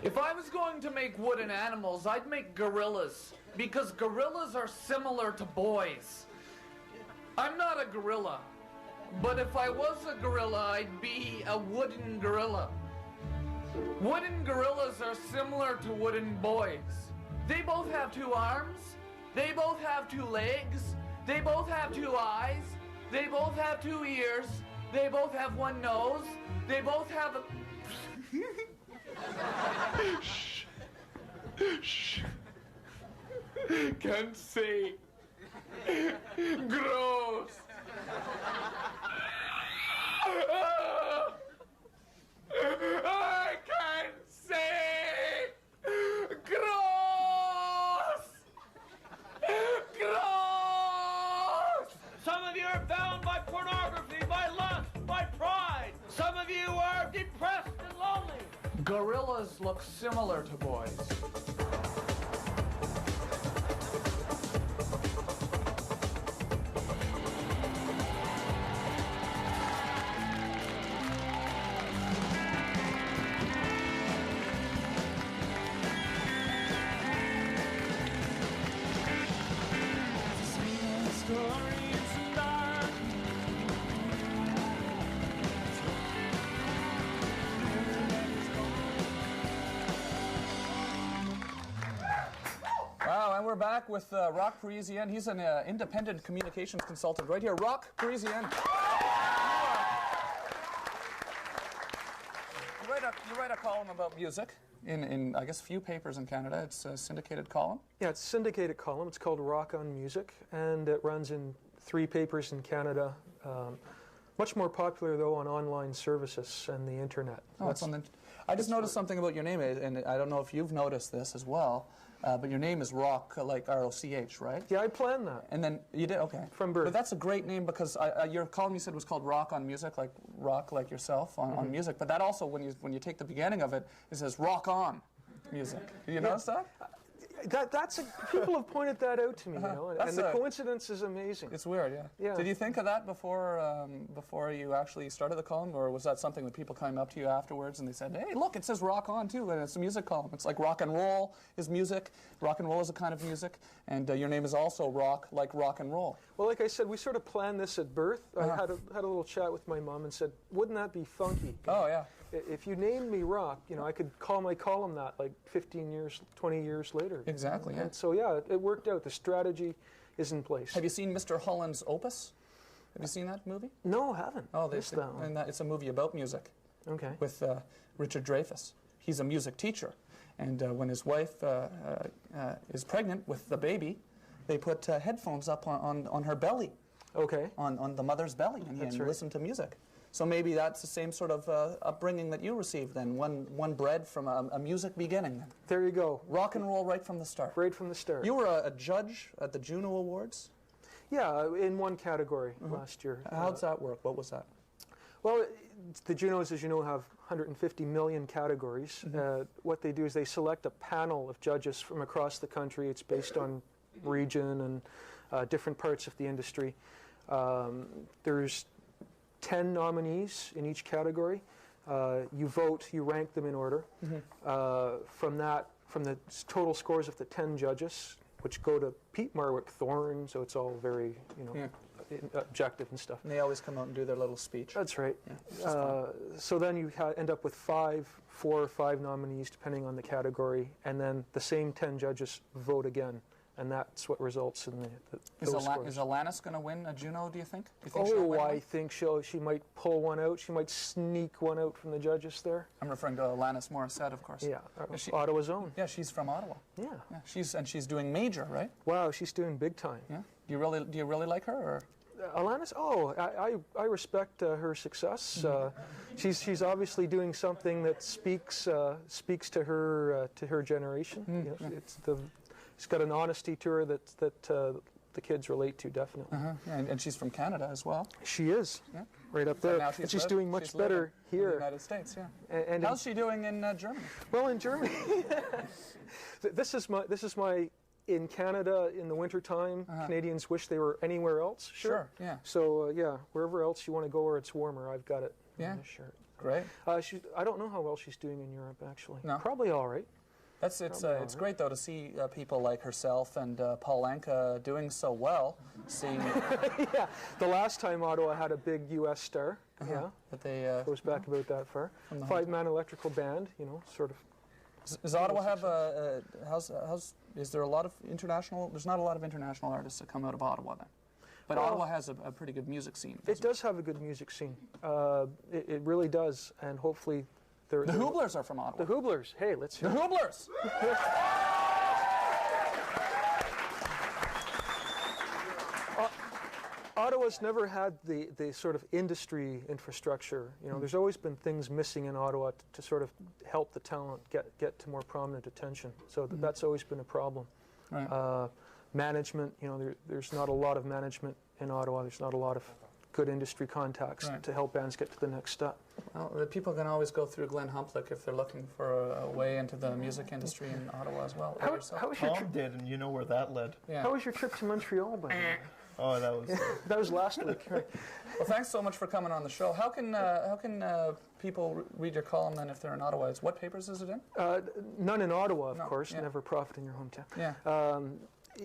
If I was going to make wooden animals, I'd make gorillas, because gorillas are similar to boys. I'm not a gorilla, but if I was a gorilla, I'd be a wooden gorilla. Wooden gorillas are similar to wooden boys. They both have 2 arms, They both have 2 legs. They both have 2 eyes. They both have 2 ears. They both have 1 nose. They both have a... Shh. Shh. Can't say. Gross. I can't say. Gross. Gross. Some of you are bound by pornography, by lust, by pride. Some of you are depressed and lonely. Gorillas look similar to boys. Wow, and we're back with Roch Parisian. He's an independent communications consultant right here. Roch Parisian. You write a column about music in I guess, a few papers in Canada. It's a syndicated column. Yeah, it's a syndicated column. It's called Rock on Music, and it runs in 3 papers in Canada. Much more popular, though, on online services and the internet. Oh, it's on the... I just noticed something about your name, and I don't know if you've noticed this as well, but your name is Roch, like R-O-C-H, right? Yeah, I planned that. And then you did? Okay. From birth. But that's a great name because your column you said was called Rock on Music, like rock like yourself on music. But that also, when you take the beginning of it, it says Rock on Music. Did you notice that? People have pointed that out to me, you know, and the coincidence is amazing. It's weird, yeah. Did you think of that before you actually started the column, or was that something that people came up to you afterwards and they said, hey, look, it says Rock on too, and it's a music column. It's like rock and roll is music. Rock and roll is a kind of music, and your name is also Rock, like rock and roll. Well, like I said, we sort of planned this at birth. I had a little chat with my mom and said, wouldn't that be funky? Oh, yeah. If you named me Rock, you know, I could call my column that like 15 years, 20 years later. Exactly, yeah. And so, yeah, it worked out. The strategy is in place. Have you seen Mr. Holland's Opus? Have you seen that movie? No, I haven't. Oh, it's a movie about music. Okay. With Richard Dreyfuss. He's a music teacher. And when his wife is pregnant with the baby, they put headphones up on her belly. Okay. On the mother's belly, and listen to music. So maybe that's the same sort of upbringing that you received then, one bred from a music beginning. There you go. Rock and roll right from the start. Right from the start. You were a judge at the Juno Awards? Yeah, in one category last year. How does that work? What was that? Well, the Junos, as you know, have 150 million categories. What they do is they select a panel of judges from across the country. It's based on region and different parts of the industry. There's 10 nominees in each category. You vote, you rank them in order. From the total scores of the 10 judges, which go to Pete Marwick Thorne, so it's all very, objective and stuff. And they always come out and do their little speech. That's right. Yeah, so then you end up with 4 or 5 nominees, depending on the category, and then the same 10 judges vote again. And that's what results in those scores. Is Alanis going to win a Juno, do you think? I think she might pull one out. She might sneak one out from the judges there. I'm referring to Alanis Morissette, of course. Yeah, Ottawa's own. Yeah, she's from Ottawa. Yeah. She's doing major, right? Wow, she's doing big time. Yeah. Do you really like her, or? Alanis? Oh, I respect her success. She's obviously doing something that speaks to her generation. She's got an honesty to her that the kids relate to, definitely. And she's from Canada as well. She is, right up there. And she's doing much better here. In the United States, yeah. And how's she doing in Germany? Well, in Germany, this is my in Canada in the wintertime. Canadians wish they were anywhere else. Sure, yeah. So wherever else you want to go where it's warmer, I've got it. Yeah, on this shirt. Great. I don't know how well she's doing in Europe, actually. No. Probably all right. It's great though to see people like herself and Paul Anka doing so well. Yeah, the last time Ottawa had a big U.S. star. Yeah, but they goes back about that far. 5-man electrical band, sort of Does Ottawa have a is there a lot of international? There's not a lot of international artists that come out of Ottawa then, but Ottawa has a pretty good music scene. It does have a good music scene. It really does, and hopefully, the Hooblers are from Ottawa. The Hooblers. Hey, let's hear the Hooblers. Ottawa's never had the sort of industry infrastructure. You know, there's always been things missing in Ottawa to sort of help the talent get to more prominent attention. So that's always been a problem. Right. Management, you know, there's not a lot of management in Ottawa. There's not a lot of good industry contacts to help bands get to the next step. Well, the people can always go through Glenn Humplick if they're looking for a way into the music industry in Ottawa as well. How was your Tom did, and you know where that led. Yeah. How was your trip to Montreal, by the way? Oh, that was that was last week. Right. Well, thanks so much for coming on the show. How can people read your column then if they're in Ottawa? What papers is it in? None in Ottawa, of course. Yeah. Never profit in your hometown. Yeah.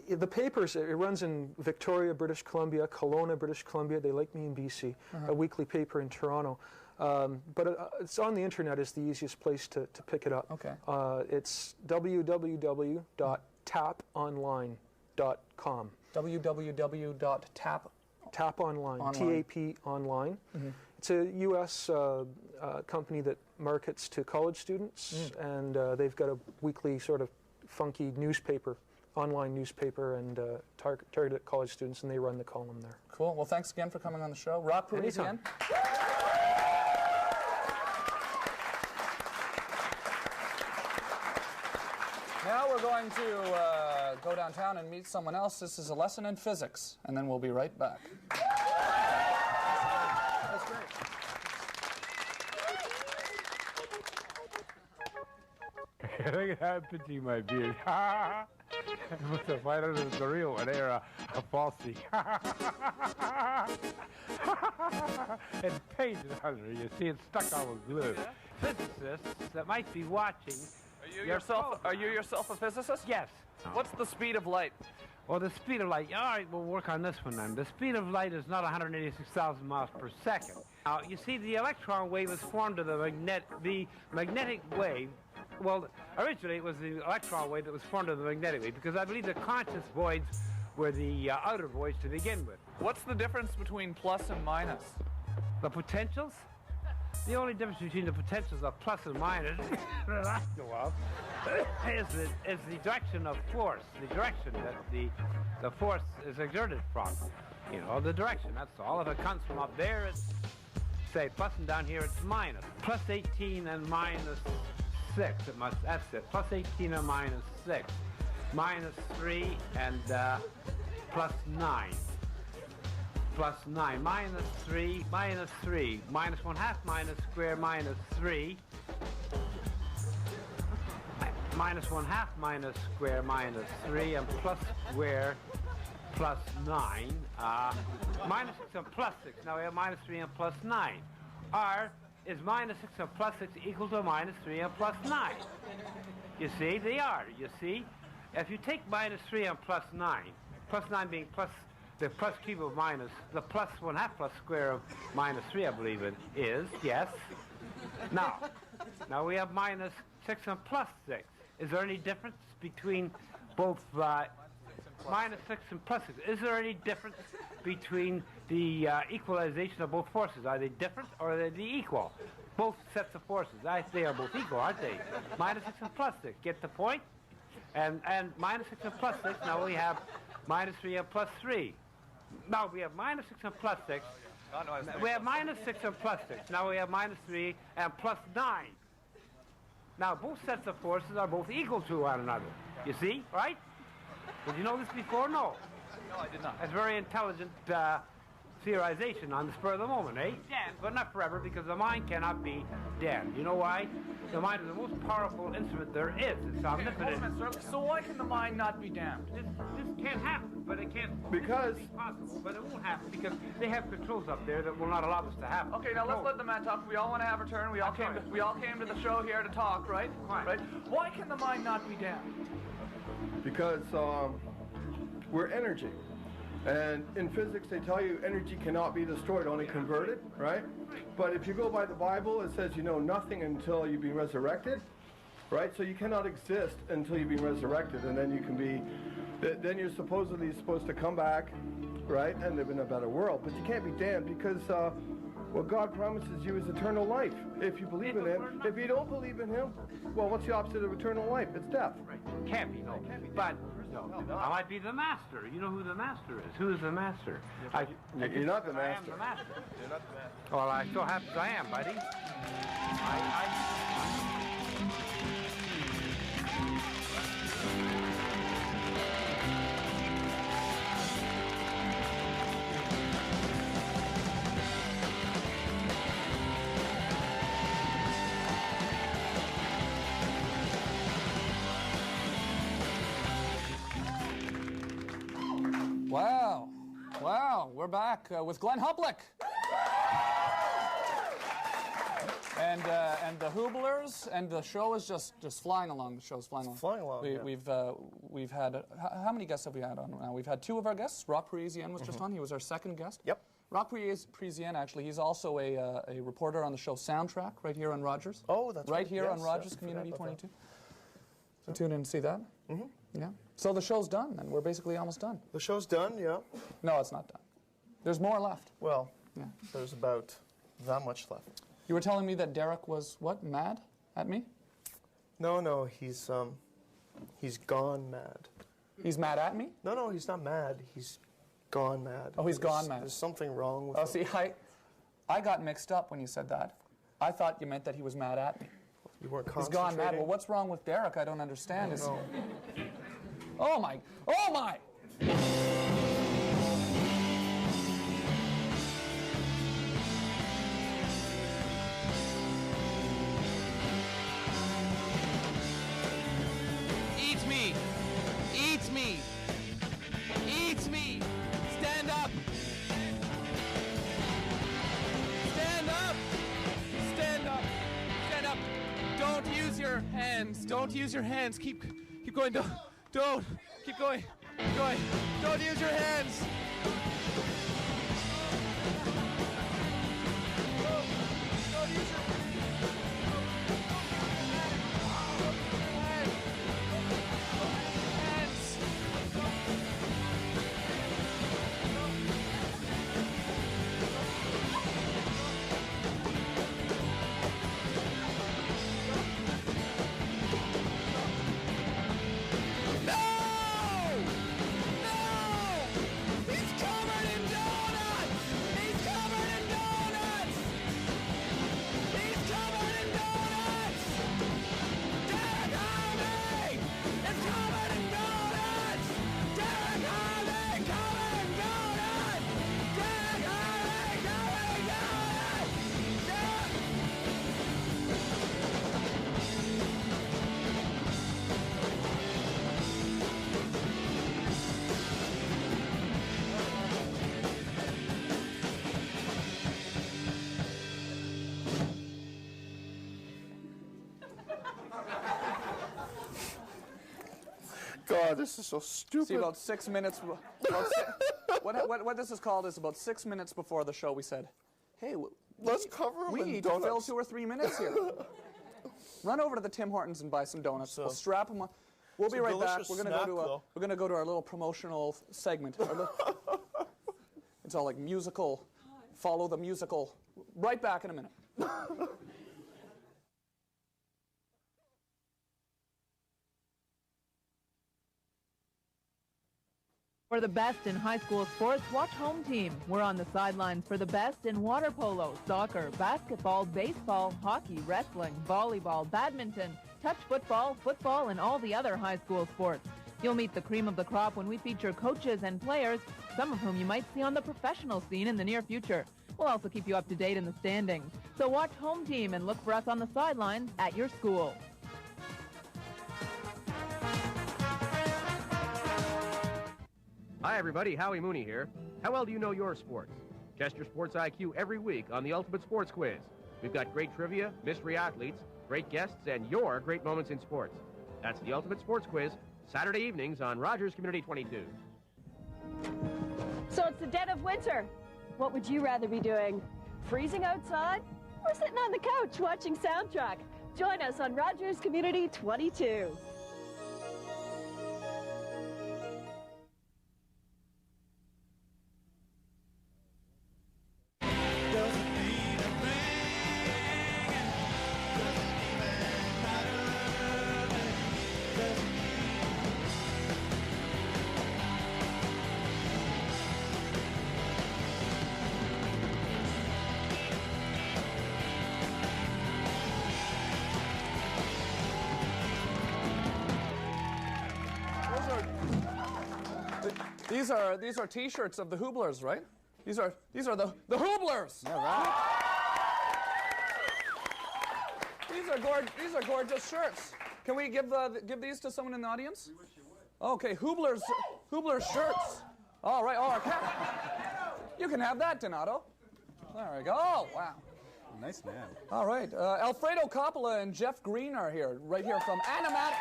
The papers, it runs in Victoria, British Columbia, Kelowna, British Columbia. They like me in BC. A weekly paper in Toronto. But it's on the internet is the easiest place to pick it up. Okay. It's www.taponline.com. www.taponline. TAP online. It's a U.S. Company that markets to college students, and they've got a weekly sort of funky newspaper, online newspaper, and targeted at college students, and they run the column there. Cool. Well, thanks again for coming on the show. Rob Pruitt again. Now we're going to go downtown and meet someone else. This is a lesson in physics, and then we'll be right back. That's great. Look at that pitching my beard. It must have fight out of the real one there, a falsy. And painted under, you see, it's stuck on with glue. Physicists that might be watching. Are you yourself a physicist? Yes. What's the speed of light? Well, the speed of light, all right, we'll work on this one then. The speed of light is not 186,000 miles per second. Now, you see, the electron wave is formed of the magnetic wave. Well, originally it was the electron wave that was formed of the magnetic wave, because I believe the conscious voids were the outer voids to begin with. What's the difference between plus and minus? The potentials? The only difference between the potentials of plus and minus that I know of is the direction of force, the direction that the force is exerted from. You know, the direction, that's all. If it comes from up there, it's, say, plus, and down here it's minus. Plus 18 and minus 6, it must, that's it. Plus 18 and minus 6. Minus 3 and plus 9. Plus 9, minus 3, minus 3, minus 1/2, minus square, minus 3, minus 1/2, minus square, minus 3, and plus square, plus 9, minus 6 and plus 6. Now we have minus 3 and plus 9. R is minus 6 and plus 6 equal to minus 3 and plus 9. You see, they are, you see. If you take minus 3 and plus 9 being plus the plus cube of minus, the plus 1/2 plus square of minus 3, I believe it is, yes. Now we have minus 6 and plus 6. Is there any difference between both minus 6 and plus 6? Is there any difference between the equalization of both forces? Are they different or are they equal? Both sets of forces, they are both equal, aren't they? Minus 6 and plus 6, get the point? And minus 6 and plus 6, now we have minus 3 and plus 3. Now we have minus 6 and plus 6. We have minus 6 and plus 6. Now we have minus 3 and plus 9. Now both sets of forces are both equal to one another. You see, right? Did you know this before? No. No, I did not. That's very intelligent theorization on the spur of the moment, eh? Damned, but not forever, because the mind cannot be damned. You know why? The mind is the most powerful instrument there is. It's omnipotent. So why can the mind not be damned? This can't happen, but it can't. Because it's possible, but it won't happen because they have controls up there that will not allow this to happen. Okay, now let's let the man talk. We all want to have a turn. We all came to the show here to talk, right? Right. Why can the mind not be damned? Because we're energy. And in physics, they tell you energy cannot be destroyed, only converted, right? But if you go by the Bible, it says you know nothing until you be resurrected, right? So you cannot exist until you've been resurrected, and then you can be, then you're supposedly supposed to come back, right, and live in a better world. But you can't be damned because what God promises you is eternal life if you believe in Him. If you don't believe in Him, well, what's the opposite of eternal life? It's death. Can't be, no. But I might be the master. You know who the master is. Who is the master? You're not the master. I am the master. You're not the master. Well, I so happen I am, buddy. Wow. Wow, we're back with Glenn Hublick. And the Hooblers, and the show is just flying along. The show's flying along. Flying along, We've had, how many guests have we had on now? We've had 2 of our guests. Rock Parisienne was just on. He was our second guest. Yep. Rock Parisienne, actually, he's also a reporter on the show Soundtrack right here on Rogers. Oh, that's right. Right here on Rogers Community 22. So tune in and see that. Mm-hmm. Yeah. So the show's done, and we're basically almost done. The show's done, yeah. No, it's not done. There's more left. Well, yeah. There's about that much left. You were telling me that Derek was, what, mad at me? No, he's gone mad. He's mad at me? No, he's not mad. He's gone mad. Oh, he's gone mad. There's something wrong with him. See, I got mixed up when you said that. I thought you meant that he was mad at me. You weren't He's gone mad. Well, what's wrong with Derek? I don't understand. Oh, my. Oh, my! Eat me! Eat me! Eat me! Stand up! Stand up! Stand up! Stand up! Don't use your hands. Don't use your hands. Keep going. Don't. Keep going. Keep going. Don't use your hands. Don't use your hands. God, this is so stupid. See, about 6 minutes. What this is called is about 6 minutes before the show. We said, "Hey, let's cover them. We need to fill 2 or 3 minutes here. Run over to the Tim Hortons and buy some donuts. We'll strap them on. We'll be right back. We're gonna go to our little promotional segment. It's all like musical. Follow the musical. Right back in a minute." For the best in high school sports, watch Home Team. We're on the sidelines for the best in water polo, soccer, basketball, baseball, hockey, wrestling, volleyball, badminton, touch football, football, and all the other high school sports. You'll meet the cream of the crop when we feature coaches and players, some of whom you might see on the professional scene in the near future. We'll also keep you up to date in the standings. So watch Home Team and look for us on the sidelines at your school. Hi everybody, Howie Mooney here. How well do you know your sports? Test your sports IQ every week on the Ultimate Sports Quiz. We've got great trivia, mystery athletes, great guests, and your great moments in sports. That's the Ultimate Sports Quiz, Saturday evenings on Rogers Community 22. So it's the dead of winter. What would you rather be doing? Freezing outside or sitting on the couch watching Soundtrack? Join us on Rogers Community 22. These are T-shirts of the Hooblers, right? These are the Hooblers. All right. These are gorgeous shirts. Can we give these to someone in the audience? We wish you would. Okay, Hooblers shirts. All right. Oh, okay. You can have that, Donato. There we go. Oh, wow. Nice man. All right. Alfredo Coppola and Jeff Green are here, right here from Animatics.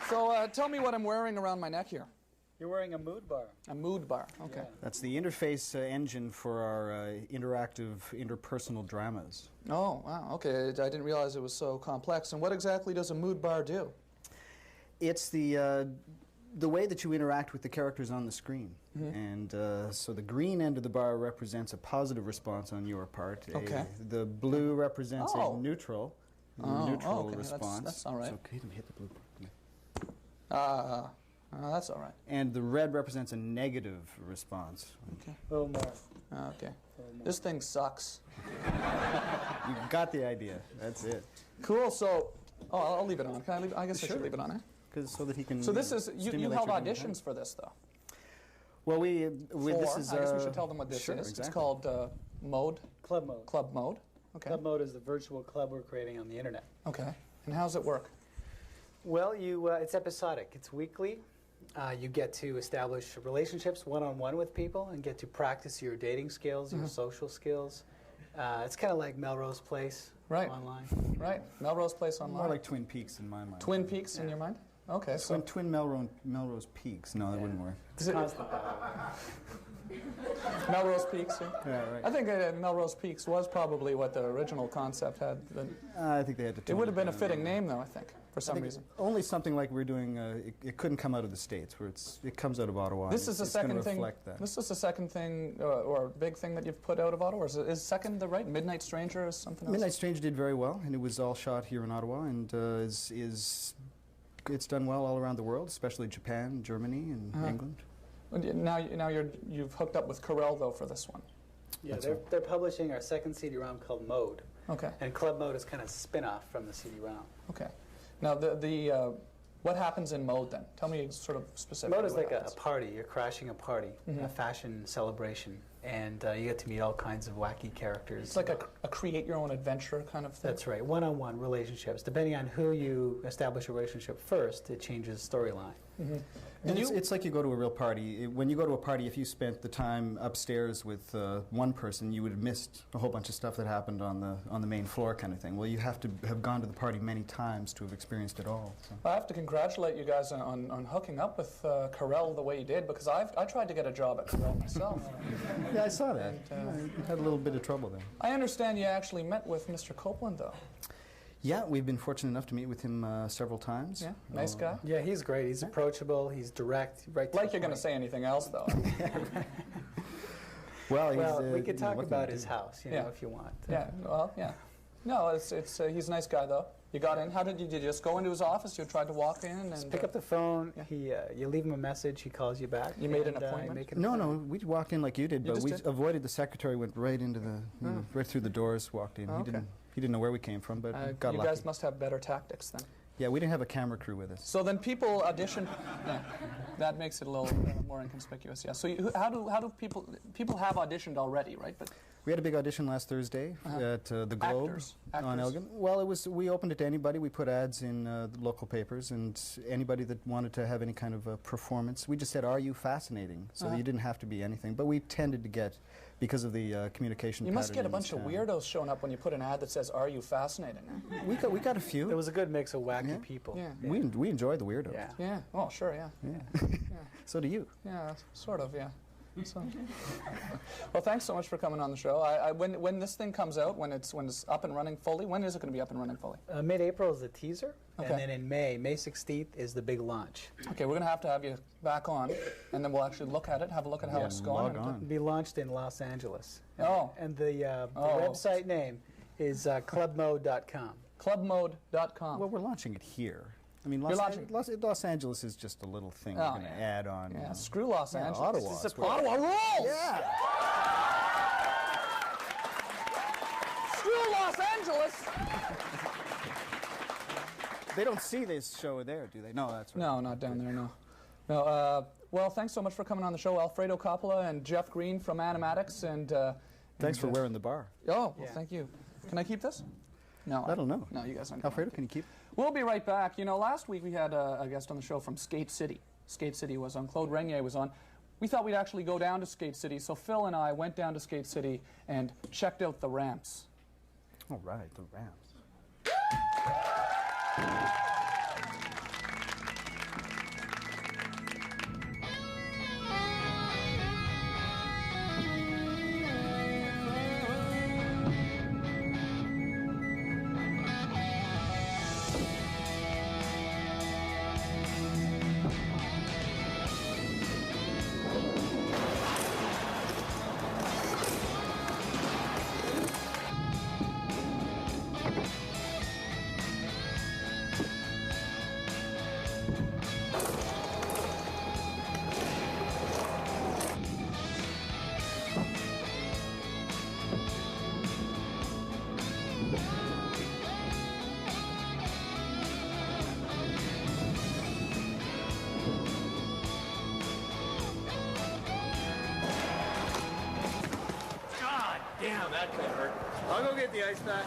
So tell me what I'm wearing around my neck here. You're wearing a mood bar. A mood bar, okay. Yeah. That's the interface engine for our interactive interpersonal dramas. Oh, wow, okay. I didn't realize it was so complex. And what exactly does a mood bar do? It's the way that you interact with the characters on the screen. Mm-hmm. And so the green end of the bar represents a positive response on your part. Okay. The blue represents a neutral okay. response. That's all right. So hit the blue. That's all right. And the red represents a negative response. Okay. Oh, more. Okay. This thing sucks. You got the idea. That's it. Cool. So, I'll leave it on. Can I leave? I guess I should leave it on, eh? Because so that he can. So this is you held auditions for this though. Well, this is. I guess we should tell them what this is. Exactly. It's called Mode. Club Mode. Club Mode. Okay. Club Mode is the virtual club we're creating on the internet. Okay. And how does it work? Well, it's episodic. It's weekly. You get to establish relationships one-on-one with people and get to practice your dating skills, your social skills. It's kind of like Melrose Place online. Right. Melrose Place online. More like Twin Peaks in my mind. Twin Peaks in your mind? Okay. So Twin Melrose Peaks. No, that wouldn't work. Melrose Peaks. Yeah, right. I think Melrose Peaks was probably what the original concept had. I think they had to. It would have been a fitting name, though. I think for some reason. Only something like we're doing. It couldn't come out of the States, where it comes out of Ottawa. This is the second thing. That. This is the second thing or big thing that you've put out of Ottawa. Or is second the right? Midnight Stranger or something else? Midnight Stranger did very well, and it was all shot here in Ottawa, and it's done well all around the world, especially Japan, Germany, and England. Now you've hooked up with Corel though for this one. Yeah, they're publishing our second CD-ROM called Mode. Okay. And Club Mode is kind of a spin-off from the CD-ROM. Okay. Now what happens in Mode then? Tell me sort of specifically. Mode is like a party. You're crashing a party, a fashion celebration, and you get to meet all kinds of wacky characters. It's like a create-your-own adventure kind of thing. That's right. One-on-one relationships. Depending on who you establish a relationship first, it changes storyline. Mm-hmm. And it's like you go to a real party. When you go to a party, if you spent the time upstairs with one person, you would have missed a whole bunch of stuff that happened on the main floor kind of thing. Well, you have to have gone to the party many times to have experienced it all. So. I have to congratulate you guys on hooking up with Corel the way you did, because I tried to get a job at Corel myself. Yeah, I saw that. You had a little bit of trouble there. I understand you actually met with Mr. Copeland, though. Yeah, we've been fortunate enough to meet with him several times. Yeah, nice guy. Yeah, he's great. He's approachable. He's direct. Right. Like you're going to say anything else, though. Well, we could talk about his house, if you want. Yeah. Well, yeah. No, it's he's a nice guy, though. You got in. How did you just go into his office? You tried to walk in and just pick up the phone. Yeah. You leave him a message. He calls you back. You made an appointment. No, we walked in like you did, but we avoided the secretary. Went right into the right through the doors. Walked in. Okay. He didn't know where we came from, but got lucky. You guys must have better tactics then. Yeah, we didn't have a camera crew with us. So then people audition. Yeah, that makes it a little more inconspicuous. Yeah. So how do people have auditioned already, right? But we had a big audition last Thursday at the Globe Actors. on Elgin. Well, we opened it to anybody. We put ads in the local papers, and anybody that wanted to have any kind of a performance. We just said, "Are you fascinating?" So that you didn't have to be anything. But we tended to get, because of the communication. You must get a bunch of weirdos showing up when you put an ad that says, "Are you fascinating?" We got a few. It was a good mix of wacky people. Yeah. We enjoy the weirdos. Yeah. Yeah. Oh, sure. Yeah. Yeah. So do you. Yeah. Sort of. Yeah. So. Well, thanks so much for coming on the show. When this thing comes out, when it's up and running fully, when is it going to be up and running fully? Mid-April is the teaser, Okay. and then in May 16th is the big launch. Okay, we're going to have you back on, and then we'll actually look at it, have a look at how it's going. It'll be launched in Los Angeles. Oh. And the website name is clubmode.com. Clubmode.com. Well, we're launching it here. I mean, Los Angeles is just a little thing we're going to add on. Yeah, screw Los Angeles. Ottawa. Ottawa rules! Yeah. Screw Los Angeles! They don't see this show there, do they? No, that's right. No, not down there, no. No. Well, thanks so much for coming on the show, Alfredo Coppola and Jeff Green from Animatics. And thanks for wearing the bar. Oh, well, thank you. Can I keep this? No. I don't know. No, you guys aren't. Alfredo, can you keep? We'll be right back. You know, last week we had a guest on the show from Skate City. Skate City was on. Claude Renier was on. We thought we'd actually go down to Skate City, so Phil and I went down to Skate City and checked out the ramps. All right, the ramps. Damn, that could hurt. I'll go get the ice pack.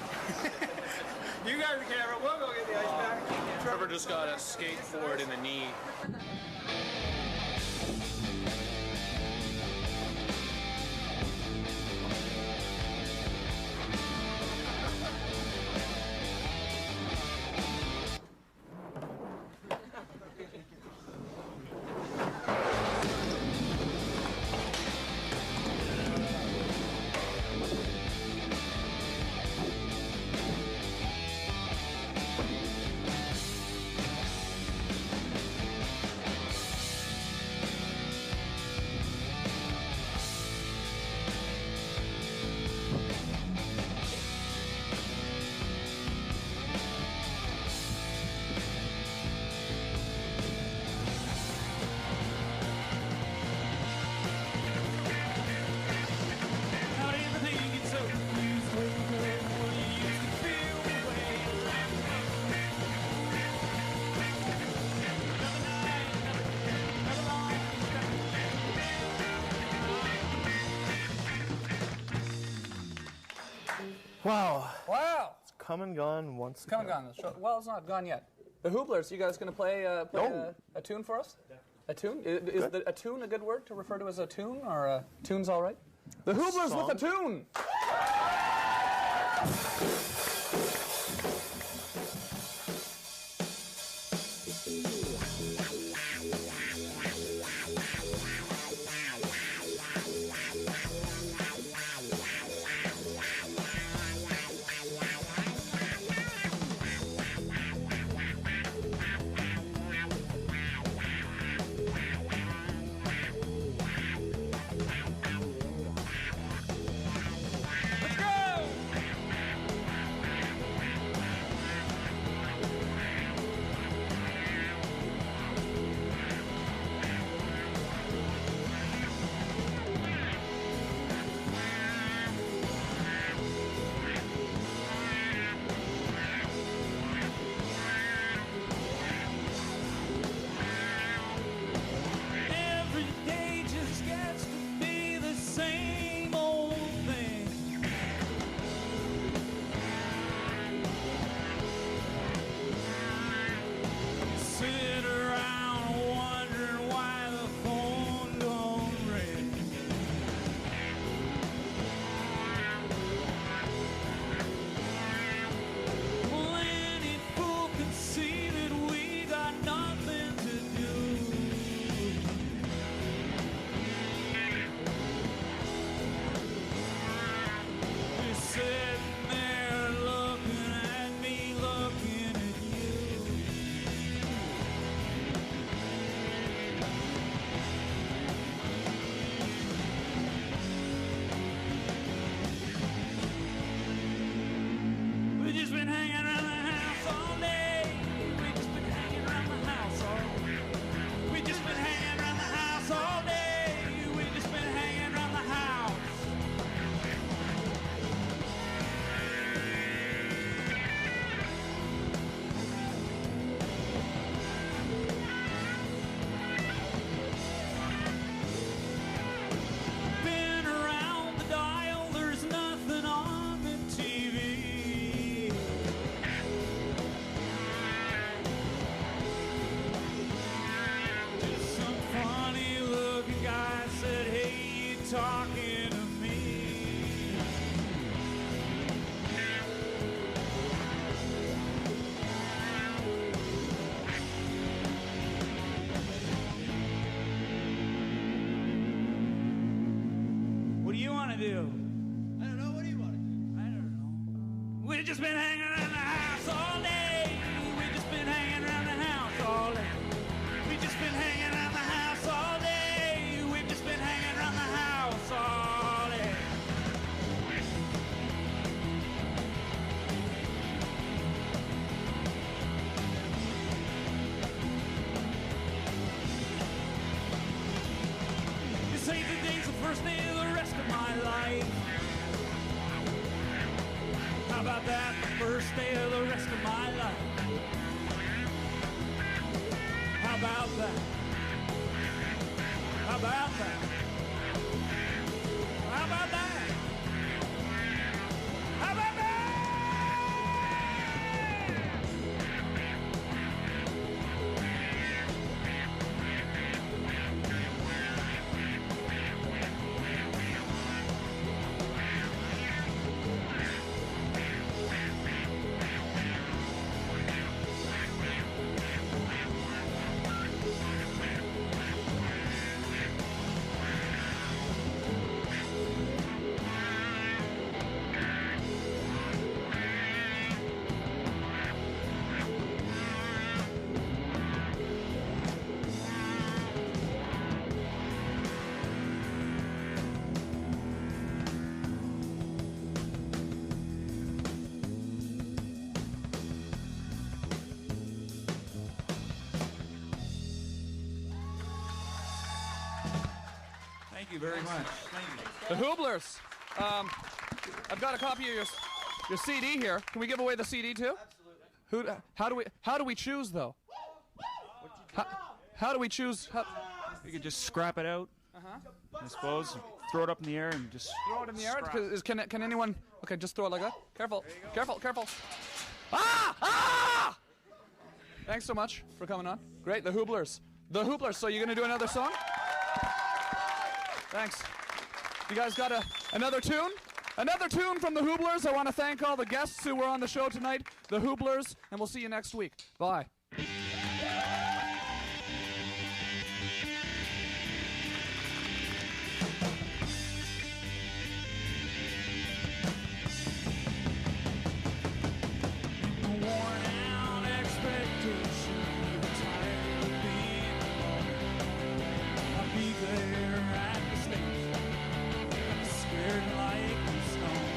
You guys are camera, we'll go get the ice pack. Trevor just got a skateboard in the knee. Wow. Wow. It's come and gone once Come and gone. Well, it's not gone yet. The Hooblers, you guys going to play, a tune for us? A tune? Is a tune a good word to refer to as a tune, or a tune's all right? The Hooblers with a tune! Let's go! do? I don't know. What do you want to do? I don't know. We've just been hanging around the house all day. We've just been hanging around the house all day. We've just been hanging around the house all day. We've just been hanging around the house all day. This ain't the day's the first day of the rest of my life. How about that? The first day of the rest of my life. How about that? How about that? How about that? How about that? Thank you very much. Thank you. The Hooblers. I've got a copy of your CD here. Can we give away the CD too? Absolutely. How do we choose though? How do we choose? You could just scrap it out. I suppose. Throw it up in the air and just Throw it in the air. Can anyone? Okay, just throw it like that. Careful. Careful. Careful. Ah! Ah! Thanks so much for coming on. Great. The Hooblers. The Hooblers. So you're gonna do another song? Thanks. You guys got another tune? Another tune from the Hooblers. I want to thank all the guests who were on the show tonight, the Hooblers, and we'll see you next week. Bye. Worn out expectation, tired of being alone. I'll be there at the station, scared like a stone.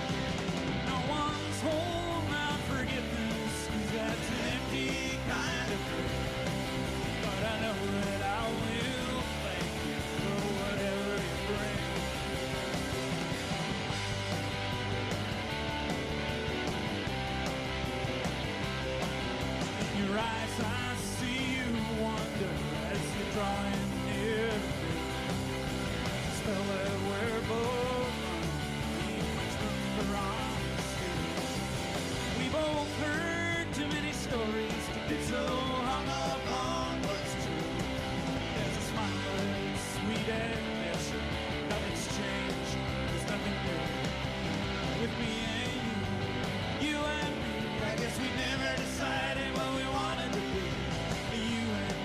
No one's holding out forgiveness, 'cause that's an empty kind of prayer. But I know that I will thank you for whatever you bring. In your eyes I see you wonder as you're drawing near. Spell that we're both we both heard too many stories to get so hung up on what's true. There's a smile that's sweet and measured. Nothing's changed, there's nothing new. With me and you and me. I guess we never decided what we wanted to be. You and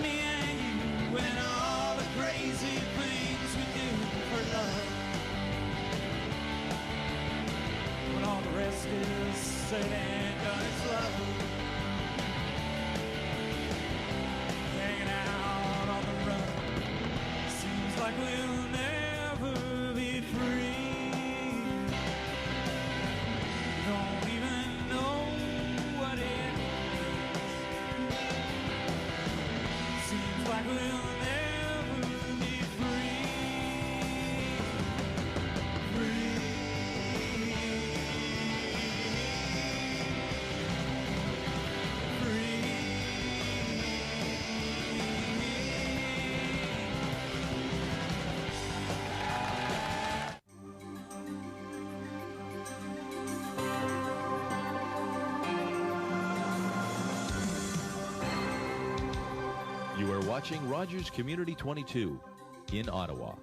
me and you, and all the crazy things we do for love. When all the rest is said and done, it's love. Hanging out on the run, seems like we'll never be free. Don't even know what it means. Seems like we'll never be free. Free. You are watching Rogers Community 22 in Ottawa.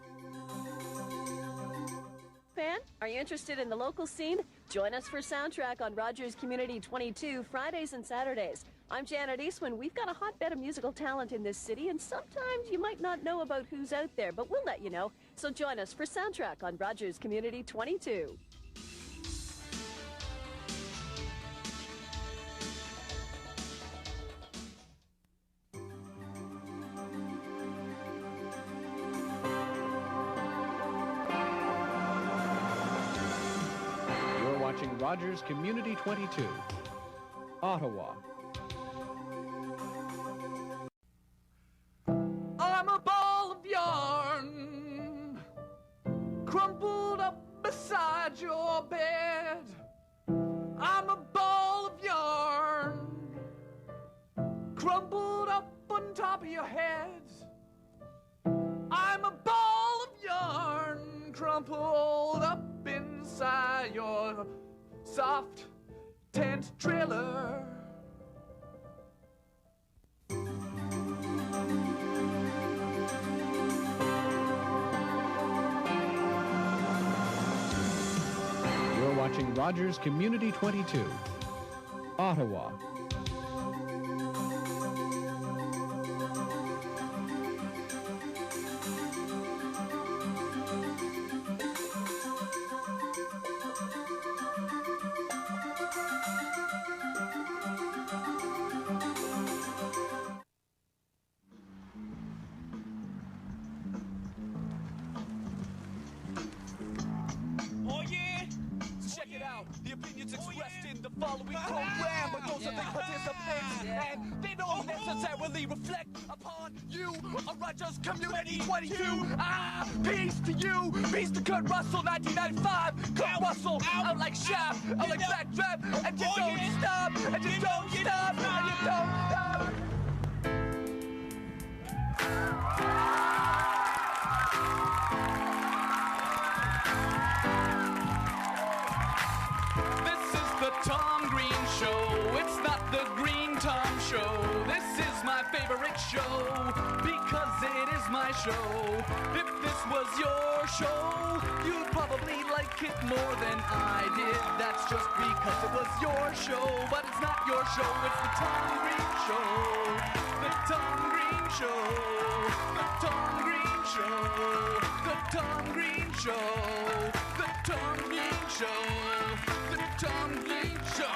Fan, are you interested in the local scene? Join us for Soundtrack on Rogers Community 22 Fridays and Saturdays. I'm Janet Eastman. We've got a hotbed of musical talent in this city, and sometimes you might not know about who's out there, but we'll let you know. So join us for Soundtrack on Rogers Community 22. You're watching Rogers Community 22, Ottawa. I'm a ball of yarn, crumpled up beside your bed. I'm a ball of yarn, crumpled up on top of your head. I'm a ball of yarn, crumpled up inside your soft tent trailer. You're watching Rogers Community 22, Ottawa. Oh yeah? Check it out. The opinions expressed in the following program by those of the participants, and they don't necessarily reflect upon you. A Rogers Community 22. Peace to you. Peace to Kurt Russell, 1995. Kurt Russell, out like Shaft, out like Backdraft, and you don't stop, and you don't stop, and you don't stop. This is the Tom Green Show. It's not the Green Tom Show. This is my favorite show because it is my show. If this was your show, you'd probably like it more than I did. That's just because it was your show, but it's not your show. It's the Tom Green Show. The Tom Green Show. The Tom Green Show. The Tom Green Show. The Tom Green Show. The Tom Green Show.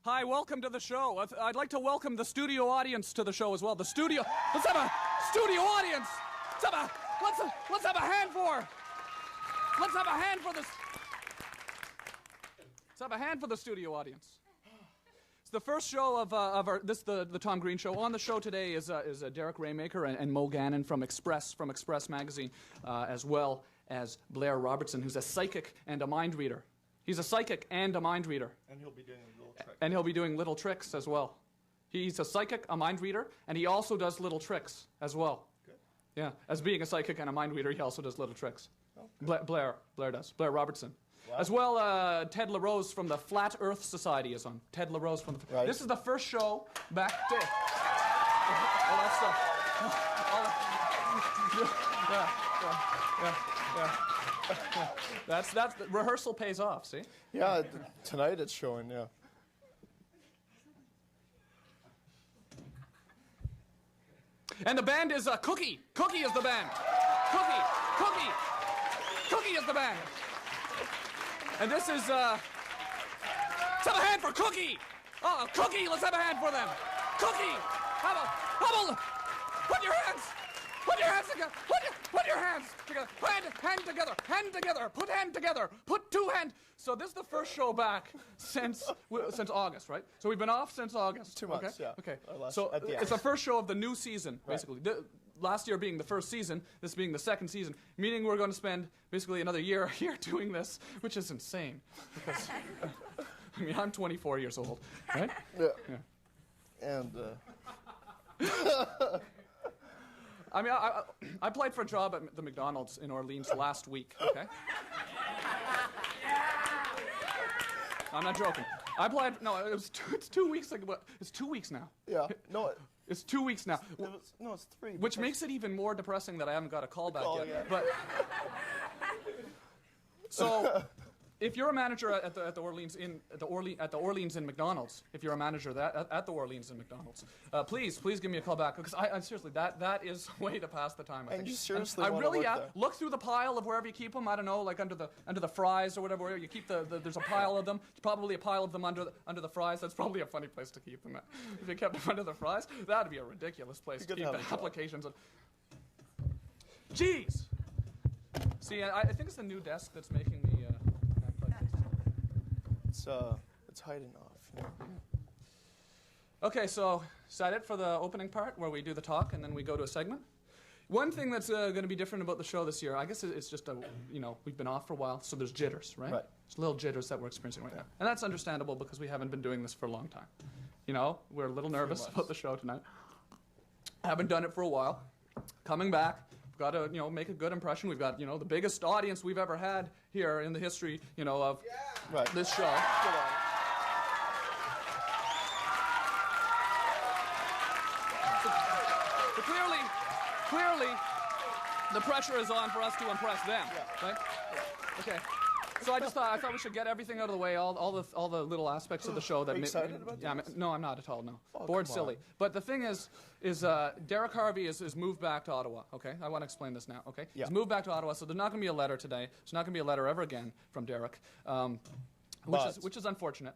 Hi, welcome to the show. I'd like to welcome the studio audience to the show as well. The studio, let's have a studio audience. Let's have a hand for. Let's have a hand for this. Let's have a hand for the studio audience. It's the first show of the Tom Green Show. On the show today is Derek Raymaker and Mo Gannon from Express magazine, as well as Blair Robertson, who's a psychic and a mind reader. He's a psychic and a mind reader. And he'll be doing little tricks. And he'll be doing little tricks as well. He's a psychic, a mind reader, and he also does little tricks as well. Good. Yeah, as being a psychic and a mind reader, he also does little tricks. Oh, Blair does. Blair Robertson. Wow. As well, Ted LaRose from the Flat Earth Society is on. Ted LaRose from the... Right. This is the first show back to... All that stuff. Yeah. That's the rehearsal pays off, see? Yeah, tonight it's showing, yeah. And the band is Cookie. Cookie is the band. Cookie is the band. And this is, let's have a hand for Cookie. Oh, Cookie, let's have a hand for them. Cookie, how about, put your hands together. Put your hands together. Hand together. Put hand together. Put two hand. So this is the first show back since August, right? So we've been off since August. 2 months, okay? yeah. Okay. So It's the first show of the new season, basically. Last year being the first season, this being the second season, meaning we're going to spend basically another year here doing this, which is insane. I mean, I'm 24 years old, right? Yeah. And, I mean, I applied for a job at the McDonald's in Orleans last week, okay? I'm not joking. I applied, no, it's 2 weeks ago. It's 2 weeks now. Yeah, no. It's 2 weeks now. No, it's 3. Which makes it even more depressing that I haven't got a call back yet. But so, if you're a manager at the Orleans in McDonald's, if you're a manager at the Orleans in McDonald's, please give me a call back, because I seriously, that is a way to pass the time. I think. You seriously I want really to work there. look through the pile of wherever you keep them. I don't know, like under the fries or whatever. Where you keep there's a pile of them. Probably a pile of them under the fries. That's probably a funny place to keep them at. If you kept them under the fries, that'd be a ridiculous place to keep applications. Jeez. See, I think it's the new desk that's making me. It's hiding off. You know? Okay, so is that it for the opening part, where we do the talk and then we go to a segment? One thing that's going to be different about the show this year, I guess it's just we've been off for a while, so there's jitters, right? Right. There's little jitters that we're experiencing right now, and that's understandable because we haven't been doing this for a long time. You know, we're a little nervous about the show tonight. Haven't done it for a while. Coming back. We've got to, make a good impression. We've got, the biggest audience we've ever had here in the history, of this show. So clearly, the pressure is on for us to impress them, right? Okay. So I thought we should get everything out of the way, all the little aspects of the show that. Are you excited about this? No, I'm not at all. No, Oh, bored come silly. on. But the thing is Derek Harvey is moved back to Ottawa. Okay, I want to explain this now. Okay, Yeah. he's moved back to Ottawa, so there's not going to be a letter today. There's not going to be a letter ever again from Derek, which is unfortunate.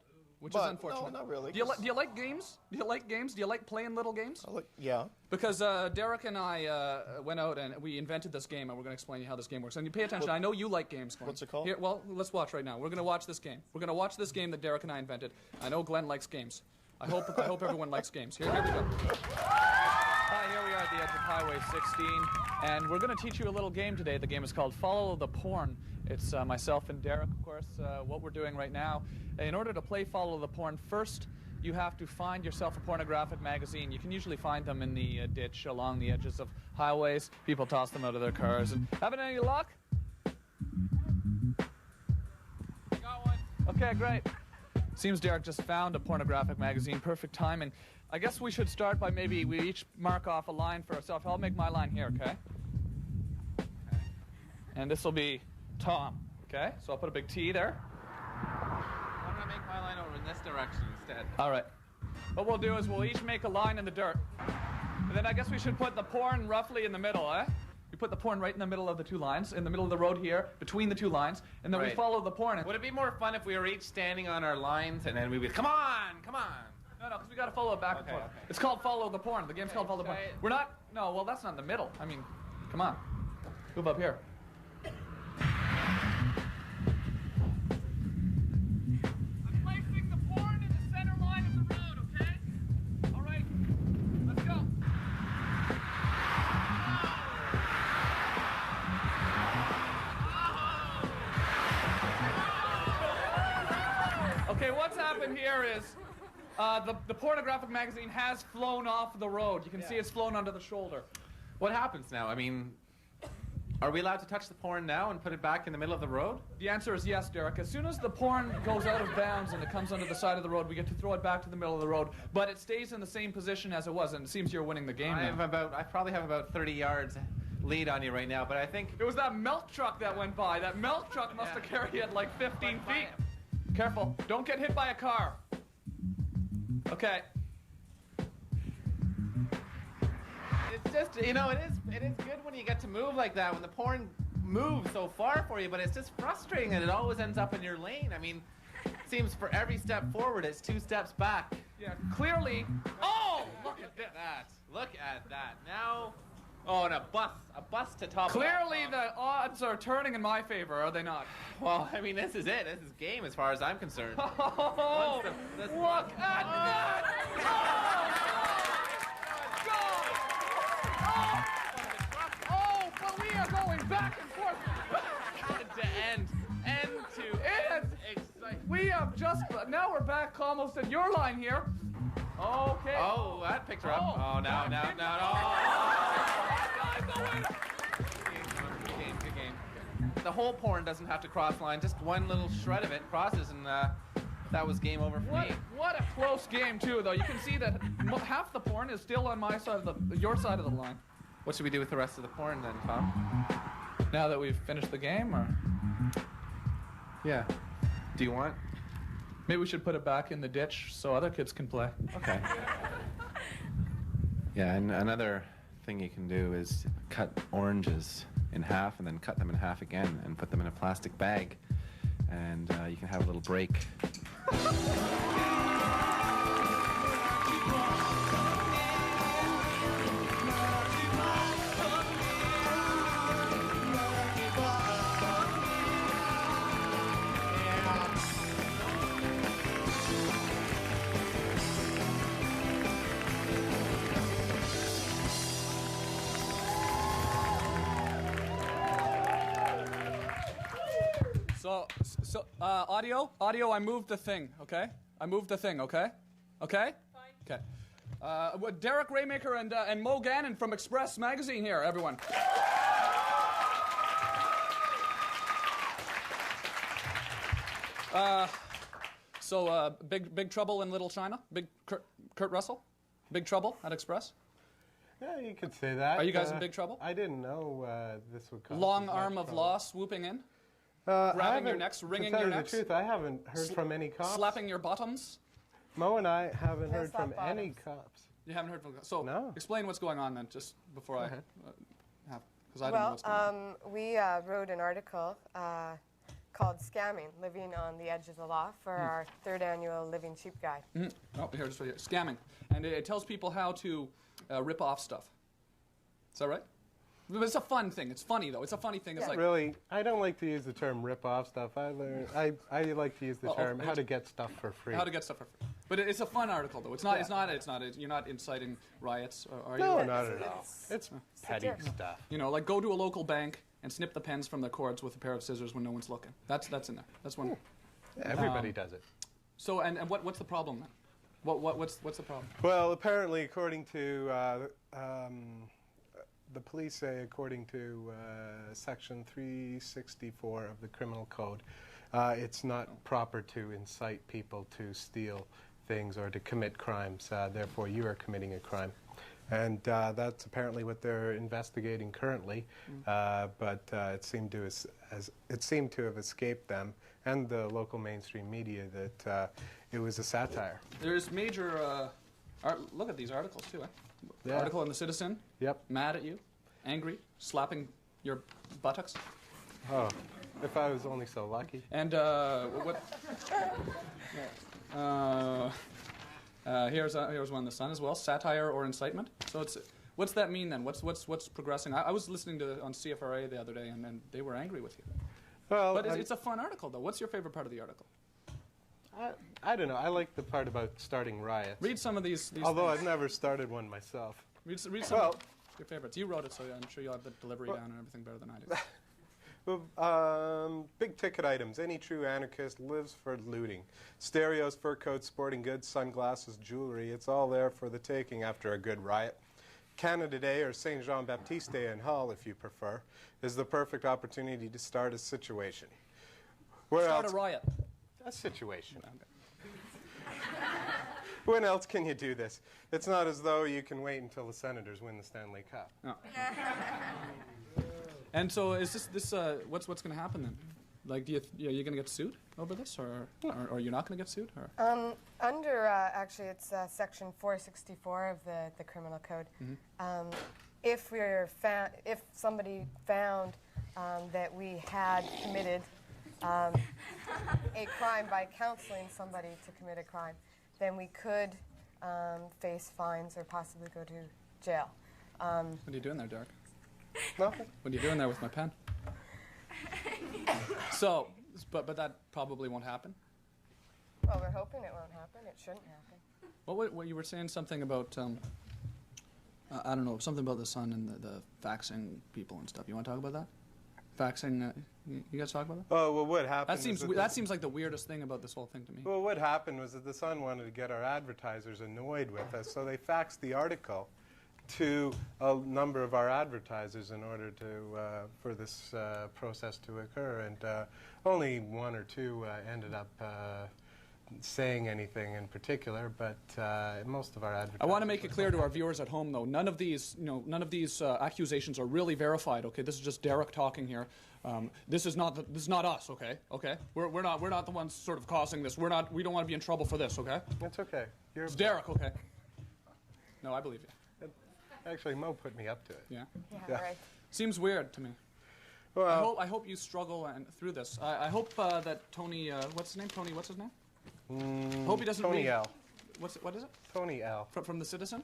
No, not really. Do you like games? Do you like games? Do you like playing little games? Yeah. Because Derek and I went out and we invented this game, and we're going to explain to you how this game works. And you pay attention. I know you like games, Glenn. What's it called? Here, well, let's watch right now. We're going to watch this game. We're going to watch this game that Derek and I invented. I know Glenn likes games. I hope everyone likes games. Here we go. Hi, here we are at the edge of Highway 16, and we're going to teach you a little game today. The game is called Follow the Porn. It's myself and Derek, of course, what we're doing right now. In order to play Follow the Porn, first you have to find yourself a pornographic magazine. You can usually find them in the ditch along the edges of highways. People toss them out of their cars. And having any luck? Got one. Okay, great. Seems Derek just found a pornographic magazine. Perfect timing. I guess we should start by maybe we each mark off a line for ourselves. I'll make my line here, okay? And this will be Tom, okay? So I'll put a big T there. I'm going to make my line over in this direction instead. All right. What we'll do is we'll each make a line in the dirt. And then I guess we should put the porn roughly in the middle, eh? We put the porn right in the middle of the two lines, in the middle of the road here, between the two lines, and then we follow the porn. Would it be more fun if we were each standing on our lines and then we would, come on, come on? No, because we got to follow it back and forth. Okay. It's called Follow the Porn. The game's called Follow the Porn. We're not, no, well, that's not in the middle. I mean, come on. Move up here. I'm placing the porn in the center line of the road, okay? All right, let's go. Okay, what's happened here is the pornographic magazine has flown off the road. You can see it's flown under the shoulder. What happens now? I mean, are we allowed to touch the porn now and put it back in the middle of the road? The answer is yes, Derek. As soon as the porn goes out of bounds and it comes under the side of the road, we get to throw it back to the middle of the road. But it stays in the same position as it was, and it seems you're winning the game now. I probably have about 30 yards lead on you right now, but I think... It was that milk truck that went by. That milk truck must have carried it like 15 feet. Careful. Don't get hit by a car. Okay. It's just, it is good when you get to move like that, when the porn moves so far for you, but it's just frustrating that it always ends up in your lane. I mean, it seems for every step forward, it's 2 steps back. Yeah, clearly. Oh, look at that. Look at that. Now, oh, and a bus to top. Clearly the odds are turning in my favor, are they not? Well, I mean, this is it. This is game as far as I'm concerned. Oh, look at that! Oh, but we are going back and forth. To end to end. Exciting. we have just, now we're back almost at your line here. Okay. Oh, that picked her up. Oh, now. Good game. The whole porn doesn't have to cross line. Just one little shred of it crosses, and that was game over for me. What a close game, too, though. You can see that half the porn is still on my side of your side of the line. What should we do with the rest of the porn then, Tom? Now that we've finished the game, or? Yeah. Do you want? Maybe we should put it back in the ditch so other kids can play. Okay. Yeah, and another thing you can do is cut oranges in half and then cut them in half again and put them in a plastic bag. And you can have a little break. So, audio, I moved the thing, okay? Okay? Fine. Okay. Derek Raymaker and Mo Gannon from Express Magazine here, everyone. Big Trouble in Little China? Big Kurt Russell? Big Trouble at Express? Yeah, you could say that. Are you guys in big trouble? I didn't know this would cause Long arm of law swooping in? Grabbing your necks, wringing your necks? To tell you the truth, I haven't heard from any cops. Slapping your bottoms? Mo and I haven't heard from any cops. You haven't heard from cops? So, no. Explain what's going on then, just before I have, because I don't know what's going on. We wrote an article called Scamming, Living on the Edge of the Law for our 3rd annual Living Cheap Guide. Oh, here, just right here. Scamming. And it tells people how to rip off stuff. Is that right? It's a fun thing. It's funny, though. It's a funny thing. It's like Really, I don't like to use the term rip off stuff. I like to use the term how to get stuff for free. How to get stuff for free. But it's a fun article, though. It's not. You're not inciting riots, are you? No, not at all. It's petty stuff. You know, like go to a local bank and snip the pens from the cords with a pair of scissors when no one's looking. That's in there. That's one. Yeah, everybody does it. So and what's the problem then? What's the problem? Well, apparently, according to the police say, according to Section 364 of the Criminal Code, it's not proper to incite people to steal things or to commit crimes. Therefore, you are committing a crime. And that's apparently what they're investigating currently. But it seemed to have escaped them and the local mainstream media that it was a satire. There's major. Look at these articles too. Yeah. Article in the Citizen. Yep. Mad at you, angry, slapping your buttocks. Oh, if I was only so lucky. And what? Here's one in the Sun as well. Satire or incitement. So what's that mean then? What's progressing? I was listening to on CFRA the other day, and they were angry with you. Well, but it's a fun article though. What's your favorite part of the article? I don't know. I like the part about starting riots. Read some of these Although things. I've never started one myself. Read some of your favorites. You wrote it, so I'm sure you'll have the delivery down and everything better than I do. Big ticket items. Any true anarchist lives for looting. Stereos, fur coats, sporting goods, sunglasses, jewelry. It's all there for the taking after a good riot. Canada Day, or St. Jean-Baptiste Day in Hull, if you prefer, is the perfect opportunity to start a situation. Start a riot. A situation. When else can you do this? It's not as though you can wait until the Senators win the Stanley Cup. No. And so, is this what's going to happen then? Like, are you going to get sued over this, or you're not going to get sued? Or? Under actually, it's Section 464 of the Criminal Code. Mm-hmm. If somebody found that we had committed a crime by counseling somebody to commit a crime, then we could face fines or possibly go to jail. What are you doing there, Derek? Nothing. What are you doing there with my pen? So, but that probably won't happen? Well, we're hoping it won't happen. It shouldn't happen. What you were saying something about, I don't know, something about the Sun and the faxing people and stuff. You want to talk about that? faxing. You guys talk about that? Oh, well, what happened? That seems like the weirdest thing about this whole thing to me. Well, what happened was that the Sun wanted to get our advertisers annoyed with us, so they faxed the article to a number of our advertisers in order to for this process to occur, and only one or two ended up saying anything in particular, but most of our advertisers. I want to make it clear to our viewers at home, though, none of these accusations are really verified. Okay, this is just Derek talking here. This is not us. Okay, we're not the ones sort of causing this. We don't want to be in trouble for this. Okay. It's okay. It's Derek. Okay. No, I believe you. Actually, Mo put me up to it. Yeah. Yeah. Right. Seems weird to me. Well, I hope you struggle through this. I hope that Tony, what's his name? Tony, what's his name? Hope he doesn't Tony read. L. What is it? Tony L. From the Citizen?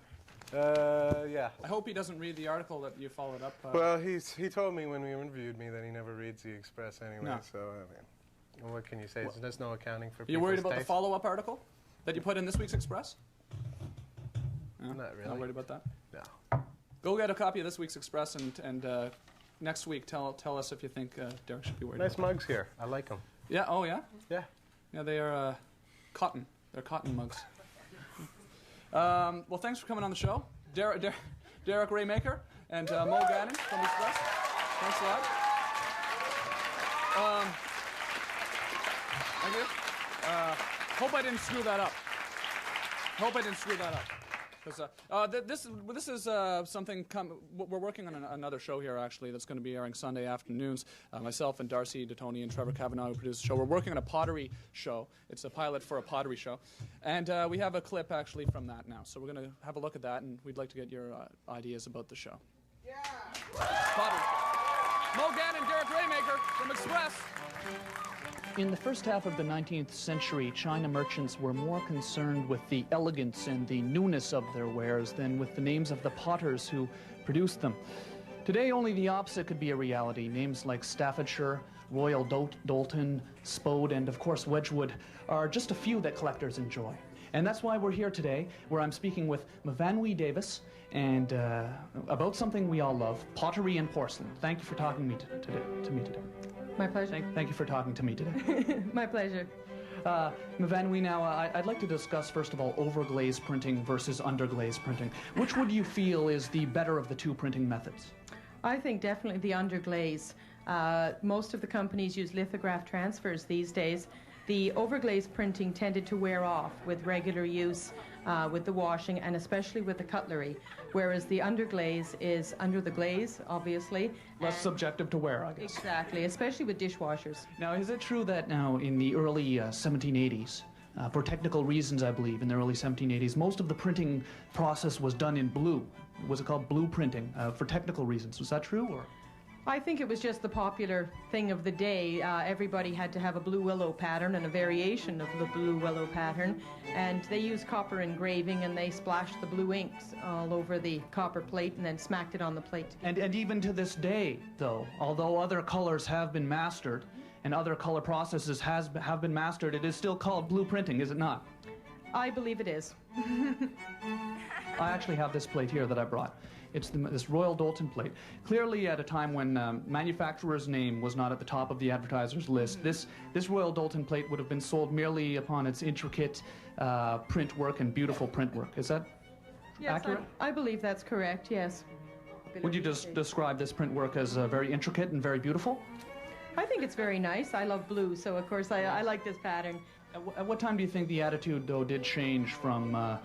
Yeah. I hope he doesn't read the article that you followed up. Well, he told me when we interviewed me that he never reads the Express anyway. No. So I mean, what can you say? There's no accounting for. Are you worried about the taste. follow-up article that you put in this week's Express? No, Not really. Not worried about that. No. Go get a copy of this week's Express and next week tell us if you think Derek should be worried. Nice mugs here. I like them. Yeah. Oh yeah. Yeah. Yeah, they are cotton. They're cotton mugs. Well, thanks for coming on the show, Derek Raymaker and Mo Gannon from the Express. Thanks a lot. Thank you. Hope I didn't screw that up. Because this is something. We're working on another show here actually that's going to be airing Sunday afternoons. Myself and Darcy DeToni and Trevor Cavanaugh who produce the show. We're working on a pottery show. It's a pilot for a pottery show, and we have a clip actually from that now. So we're going to have a look at that, and we'd like to get your ideas about the show. Yeah. Pottery show. Mo Gannon, Derek Raymaker from Express. In the first half of the 19th century, China merchants were more concerned with the elegance and the newness of their wares than with the names of the potters who produced them. Today, only the opposite could be a reality. Names like Staffordshire, Royal Doulton, Spode, and of course Wedgwood are just a few that collectors enjoy. And that's why we're here today, where I'm speaking with Mvanwi Davis and about something we all love, pottery and porcelain. Thank you for talking to me today. My pleasure. Thank you for talking to me today. My pleasure. Mvanwi, now I'd like to discuss first of all overglaze printing versus underglaze printing. Which would you feel is the better of the two printing methods? I think definitely the underglaze. Most of the companies use lithograph transfers these days. The overglaze printing tended to wear off with regular use, with the washing, and especially with the cutlery, whereas the underglaze is under the glaze, obviously. Less subjective to wear, I guess. Exactly, especially with dishwashers. Now, is it true that now in the early 1780s, for technical reasons, I believe, in the early 1780s, most of the printing process was done in blue? Was it called blue printing for technical reasons? Was that true, or? I think it was just the popular thing of the day. Everybody had to have a blue willow pattern and a variation of the blue willow pattern, and they used copper engraving and they splashed the blue inks all over the copper plate and then smacked it on the plate. And even to this day, though, although other colors have been mastered and other color processes have been mastered, it is still called blue printing, is it not? I believe it is. I actually have this plate here that I brought. It's this Royal Doulton plate. Clearly at a time when manufacturer's name was not at the top of the advertiser's list, this Royal Doulton plate would have been sold merely upon its intricate print work and beautiful print work. Is that accurate? I believe that's correct, yes. Would you just describe this print work as very intricate and very beautiful? I think it's very nice. I love blue, so of course I like this pattern. At what time do you think the attitude, though, did change from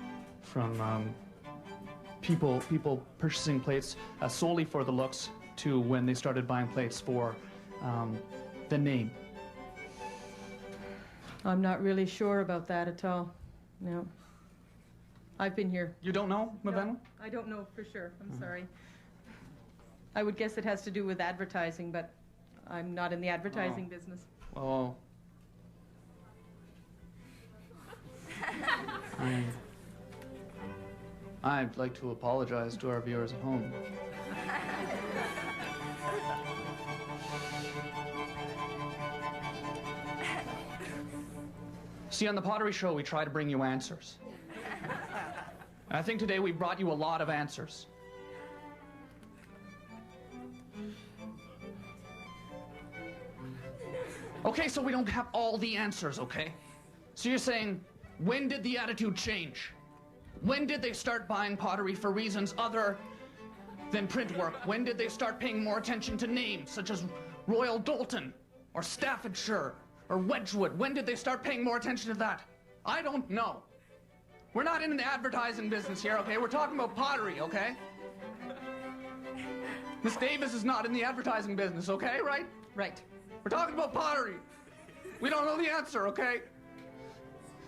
people purchasing plates solely for the looks to when they started buying plates for the name? I'm not really sure about that at all. No. I've been here. You don't know, Mvanwi? No, I don't know for sure. I'm sorry. I would guess it has to do with advertising, but I'm not in the advertising business. Oh. I'd like to apologize to our viewers at home. See, on the Pottery Show, we try to bring you answers. And I think today we brought you a lot of answers. Okay, so we don't have all the answers, okay? So you're saying, when did the attitude change? When did they start buying pottery for reasons other than print work? When did they start paying more attention to names such as Royal Doulton or Staffordshire or Wedgwood? When did they start paying more attention to that? I don't know. We're not in the advertising business here, okay? We're talking about pottery, okay? Miss Davis is not in the advertising business, okay? Right? Right. We're talking about pottery. We don't know the answer, okay?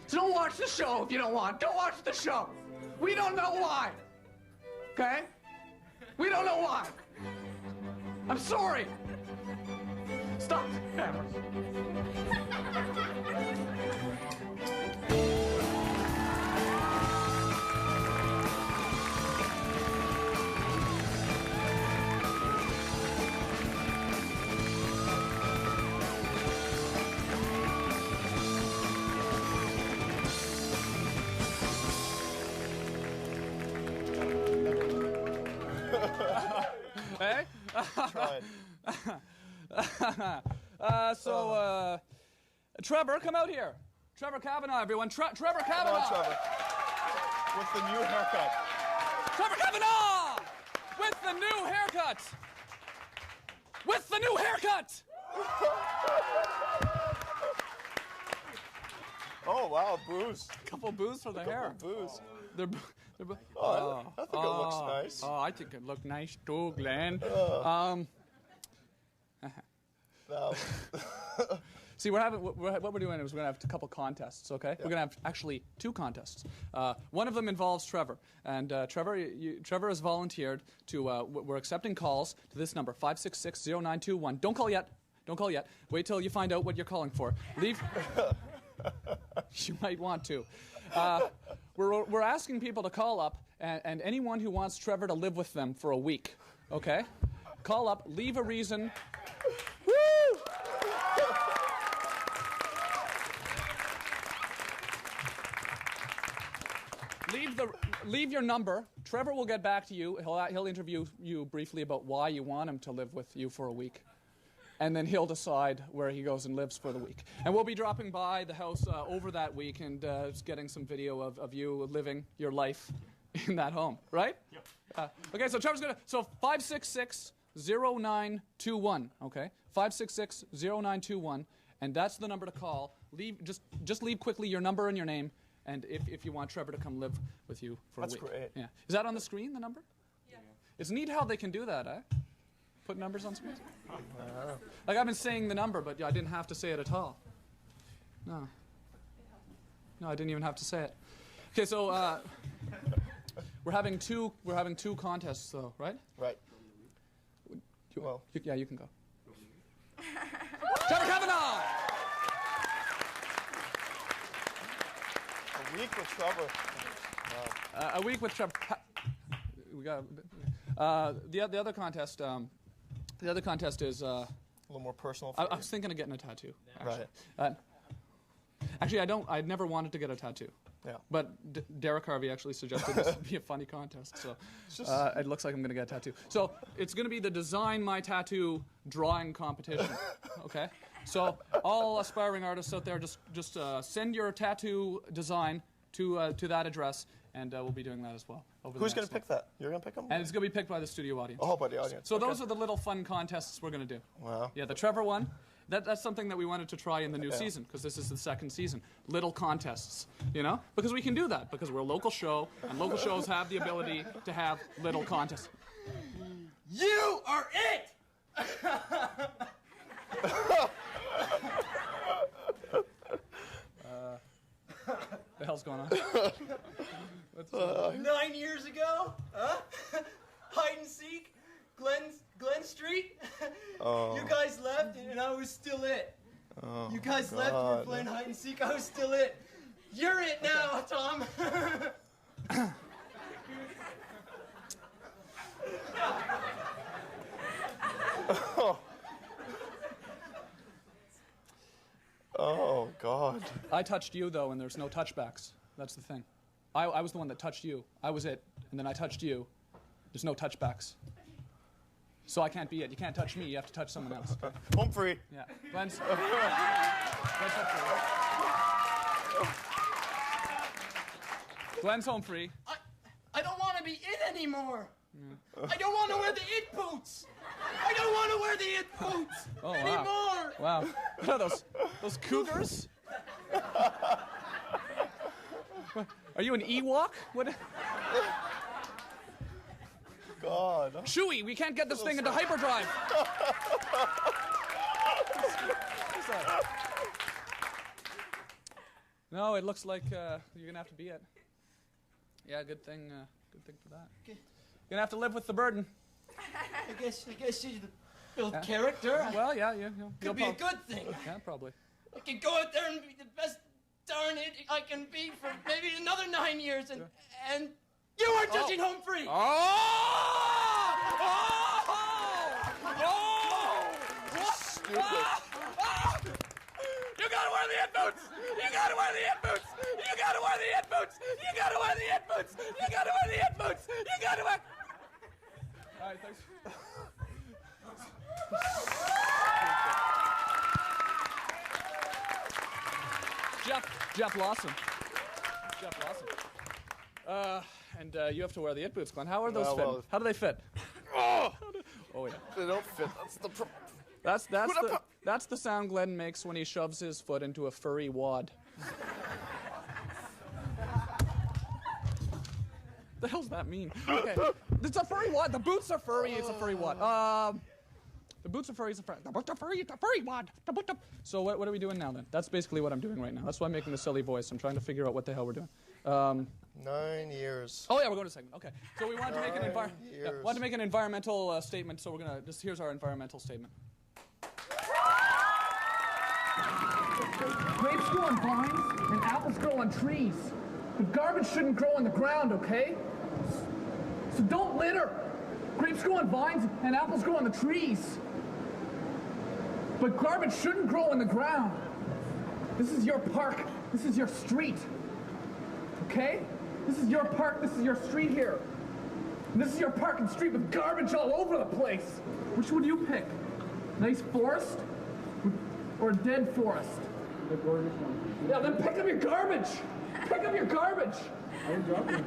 So don't watch the show if you don't want. Don't watch the show. We don't know why. Okay? We don't know why. I'm sorry. Stop the cameras. Hey? Tried. Trevor, come out here. Trevor Kavanaugh, everyone. Trevor Kavanaugh. Come on, Trevor. With the new haircut. Trevor Kavanaugh! With the new haircut! With the new haircut! Oh, wow, boos. Couple boos for the hair. Boos. They're I think it looks nice. Oh, I think it looked nice too, Glenn. See, what we're doing is we're going to have a couple contests, okay? Yeah. We're going to have actually 2 contests. One of them involves Trevor. And Trevor has volunteered to, we're accepting calls to this number, 566-0921. Don't call yet. Don't call yet. Wait till you find out what you're calling for. Leave. You might want to. We're asking people to call up, and anyone who wants Trevor to live with them for a week, okay? Call up, leave a reason. Woo! Leave your number. Trevor will get back to you. He'll interview you briefly about why you want him to live with you for a week. And then he'll decide where he goes and lives for the week. And we'll be dropping by the house over that week and getting some video of you living your life in that home, right? Yep. Okay, so Trevor's going to... So 566-0921, okay? 566-0921, and that's the number to call. Just leave quickly your number and your name, and if you want Trevor to come live with you for a week. That's great. Yeah. Is that on the screen, the number? Yeah. It's neat how they can do that, eh? Put numbers on screens? Like, I've been saying the number, but I didn't have to say it at all. No, I didn't even have to say it. Okay, so we're having two contests, though, right? Right. Yeah, you can go. Trevor Kavanaugh! A week with Trevor. A week with Trevor. We got the other contest. The other contest is a little more personal. I was thinking of getting a tattoo. Actually. Right. Actually, I'd never wanted to get a tattoo. Yeah. But Derek Harvey actually suggested this would be a funny contest, so it looks like I'm going to get a tattoo. So it's going to be the Design My Tattoo drawing competition. Okay. So all aspiring artists out there, just send your tattoo design to that address, and we'll be doing that as well. Who's going to pick that? You're going to pick them? And it's going to be picked by the studio audience. Oh, by the audience. So those are the little fun contests we're going to do. Wow. Yeah, the Trevor one, that's something that we wanted to try in the new season, because this is the second season. Little contests, you know? Because we can do that, because we're a local show, and local shows have the ability to have little contests. You are it! The hell's going on? 9 years ago, hide and seek, Glen Street. Oh. You guys left, and I was still it. Oh, you guys left, we were playing hide and seek. I was still it. You're it now, Tom. Oh, God. I touched you, though, and there's no touchbacks. That's the thing. I was the one that touched you. I was it, and then I touched you. There's no touchbacks. So I can't be it. You can't touch me. You have to touch someone else. Okay? Home free. Yeah. Glenn's home free. Glenn's home free. I don't want to be it anymore. I don't want to wear the it boots. I don't want to wear the it boots anymore. Wow. What are those? Those cougars? Are you an Ewok? What? God. Chewie, we can't get this thing into hyperdrive. What's that? No, it looks like you're gonna have to be it. Yeah, good thing for that. Okay. You're gonna have to live with the burden. I guess you build character. Well, yeah, Could be a good thing. Yeah, probably. I can go out there and be the best darn it I can be for maybe another 9 years, and you are touching home free. Stupid. You gotta wear the it boots! You gotta wear the it boots! You gotta wear the it boots! You gotta wear the it boots! You gotta wear the it boots! You gotta wear... All right, thanks. Jeff Lawson. And you have to wear the it boots, Glenn. How are those fit? How do they fit? Oh yeah. They don't fit. That's the problem. That's the sound Glenn makes when he shoves his foot into a furry wad. The hell's that mean? Okay, it's a furry wad. The boots are furry. It's a furry wad. The boots are furry. It's a furry wad. So what are we doing now then? That's basically what I'm doing right now. That's why I'm making the silly voice. I'm trying to figure out what the hell we're doing. 9 years. Oh yeah, we're going to segment. Okay, so we wanted to make an environmental statement. So we're gonna here's our environmental statement. Grapes grow on vines and apples grow on trees. But garbage shouldn't grow on the ground, okay? So don't litter. Grapes grow on vines and apples grow on the trees. But garbage shouldn't grow on the ground. This is your park. This is your street. Okay? This is your park. This is your street here. And this is your park and street with garbage all over the place. Which would you pick? Nice forest or a dead forest? The gorgeous one. Yeah, then pick up your garbage. Pick up your garbage. I was dropping it.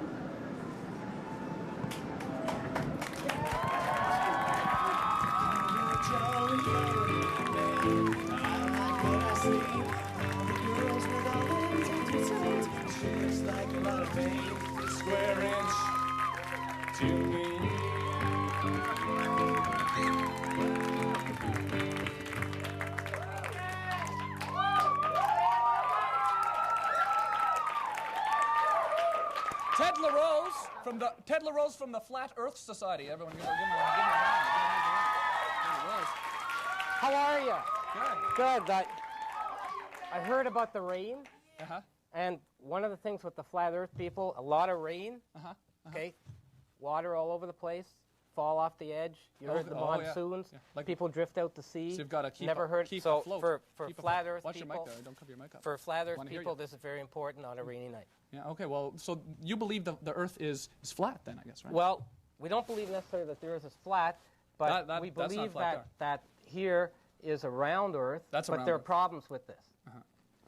Square inch to me. Ted LaRose from the Flat Earth Society. Everyone, give him a hand. How are you? Good. Good. I heard about the rain. And one of the things with the Flat Earth people, a lot of rain. Okay. Water all over the place. Fall off the edge. You heard the monsoons. Yeah. Like people drift out to sea. So you've got to keep Never heard. Keep so afloat. for Keep Flat afloat. Earth Watch people, your mic there. Don't cover your mic up. For Flat Earth hear people, you. this is very important on a rainy night. Yeah. Okay. Well, so you believe the Earth is flat, then, I guess, right? Well, we don't believe necessarily that the Earth is flat, but we believe that here is a round Earth. That's a but round there are Earth. problems with this.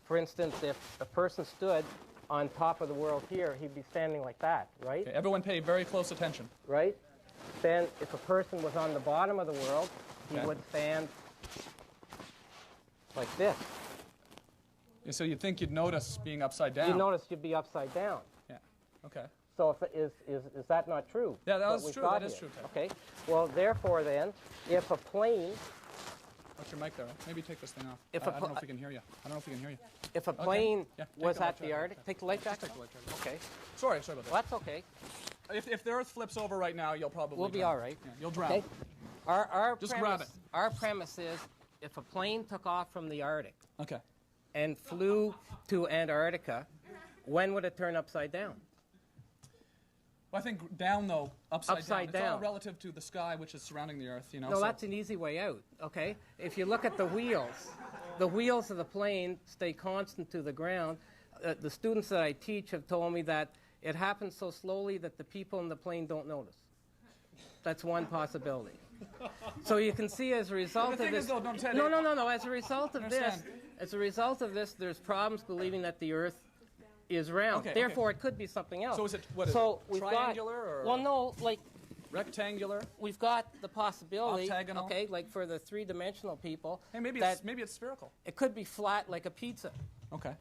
For instance, if a person stood on top of the world here, he'd be standing like that, right? Okay, everyone pay very close attention. Right? Then if a person was on the bottom of the world, he would stand like this. Yeah, so you'd think you'd notice being upside down. You notice you'd be upside down. Yeah. Okay. So is that not true? Yeah, what is we've true. got That is here? true, Ted. Okay. Well, therefore, then, if a plane. Watch your mic there. Maybe take this thing off. If I don't know if we can hear you. If a plane was at the Arctic, take the light jacket. Okay. Sorry about that. Well, that's okay. If the Earth flips over right now, you'll probably We'll be drown. all right. Yeah, you'll drown. Okay. Our Just premise, grab it. Our premise is, if a plane took off from the Arctic Okay. and flew to Antarctica, when would it turn upside down? Well, I think down, though, upside Upside down. It's all down. relative to the sky, which is surrounding the Earth, you know. No, so that's an easy way out, okay? If you look at the wheels of the plane stay constant to the ground. The students that I teach have told me that it happens so slowly that the people in the plane don't notice. That's one possibility. So you can see as a result of thing this. is, though, don't Ted, No. As a result of this, there's problems believing that the Earth is round. Okay, Therefore, it could be something else. So is it what? So is it triangular or? Well, no, like rectangular. We've got the possibility. Octagonal. Okay, like for the three-dimensional people. Hey, maybe that it's spherical. It could be flat like a pizza. Okay.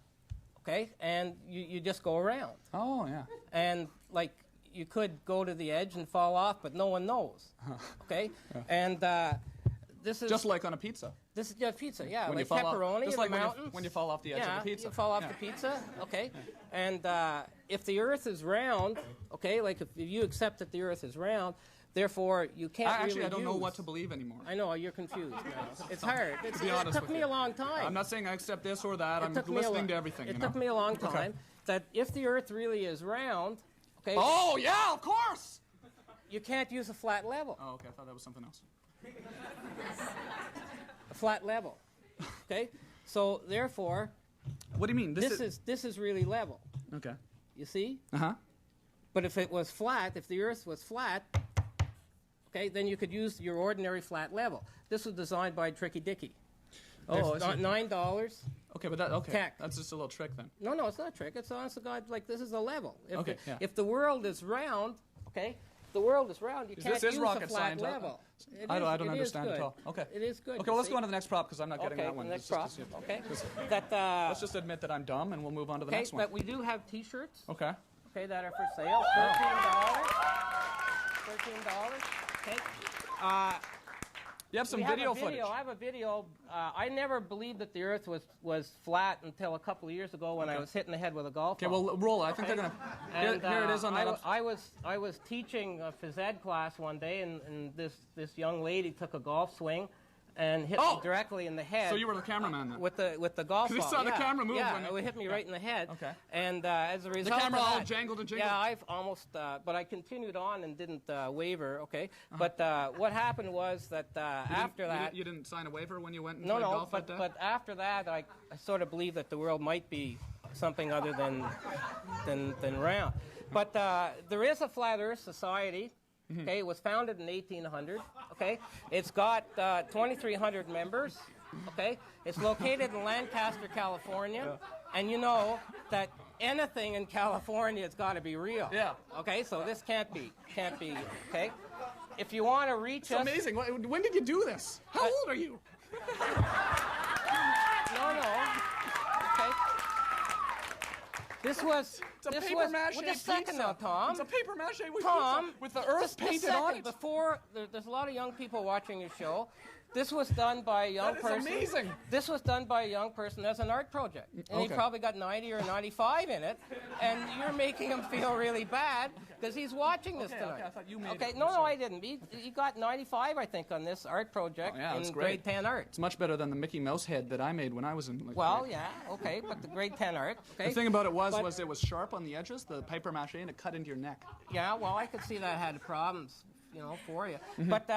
Okay, and you just go around. Oh yeah. And like you could go to the edge and fall off, but no one knows. Okay, Yeah. and this is just like on a pizza. This is pizza, yeah, When like you fall pepperoni off, just in like the mountains. when you fall off the edge of the pizza. You fall off the pizza, okay. And if the Earth is round, okay, like if you accept that the Earth is round, therefore you can't Actually, I don't know what to believe anymore. I know, you're confused now. It's hard. To be honest it took with me you. a long time. I'm not saying I accept this or that. It I'm took me a listening to lo- everything. It you know? took me a long Okay. time that if the Earth really is round, okay. Oh yeah, of course. You can't use a flat level. Oh, okay. I thought that was something else. A flat level. Okay? So therefore, what do you mean? This is really level. Okay. You see? Uh-huh. But if it was flat, if the Earth was flat, okay, then you could use your ordinary flat level. This was designed by Tricky Dicky. Oh, There's $9. Okay, but okay. Tech. That's just a little trick then. No, it's not a trick. It's honest to God, like this is a level. If Okay, the, yeah. if the world is round, okay, the world is round. You can't This is use rocket a flat science. level. I don't It is understand good. at all. Okay. It is good. Okay, well, let's go on to the next prop because I'm not getting Okay, that one. the next It's prop. just- Okay. just- That. Let's just admit that I'm dumb, and we'll move on to the Okay, next one. but we do have T-shirts. Okay. Okay, that are for sale. $13. Okay. You have some we video have a footage. I have a video. I never believed that the Earth was flat until a couple of years ago when I was hitting the head with a golf ball. Okay, well, roll it. I think they're gonna. Here it is on that. I was teaching a phys ed class one day, and this young lady took a golf swing and hit me directly in the head. So you were the cameraman then? With the golf ball. You saw the camera move Yeah, when it hit me right in the head. Okay. And as a result, camera of all that, jangled and jingled? Yeah, I've almost, but I continued on and didn't waver. Okay. But what happened was that after that, you didn't sign a waiver when you went and no, played no. golf that day? But after that, I sort of believed that the world might be something other than round. But there is a Flat Earth Society. Okay, it was founded in 1800. Okay, it's got 2,300 members. Okay, it's located in Lancaster, California, and you know that anything in California has got to be real. Yeah. Okay, so this can't be. Okay, if you want to reach It's us, amazing. When did you do this? How old are you? No. Okay. This was. It's a this paper was, mache well, just a second pizza. now, Tom. It's a paper mache Tom, pizza with the Earth just painted a second. on it. Before, there's a lot of young people watching your show. This was done by a young That is person. amazing. This was done by a young person as an art project. And he Okay. probably got 90 or 95 in it. And you're making him feel really bad because he's watching this tonight. Okay, I thought you made Okay, it. no, I didn't. He got 95, I think, on this art project Yeah, that's in great. grade 10 art. It's much better than the Mickey Mouse head that I made when I was in. Well, grade. yeah, okay, but the grade 10 art. Okay. The thing about it But- was it was sharp on the edges, the paper mache, and it cut into your neck. Yeah, well, I could see that had problems, for you. But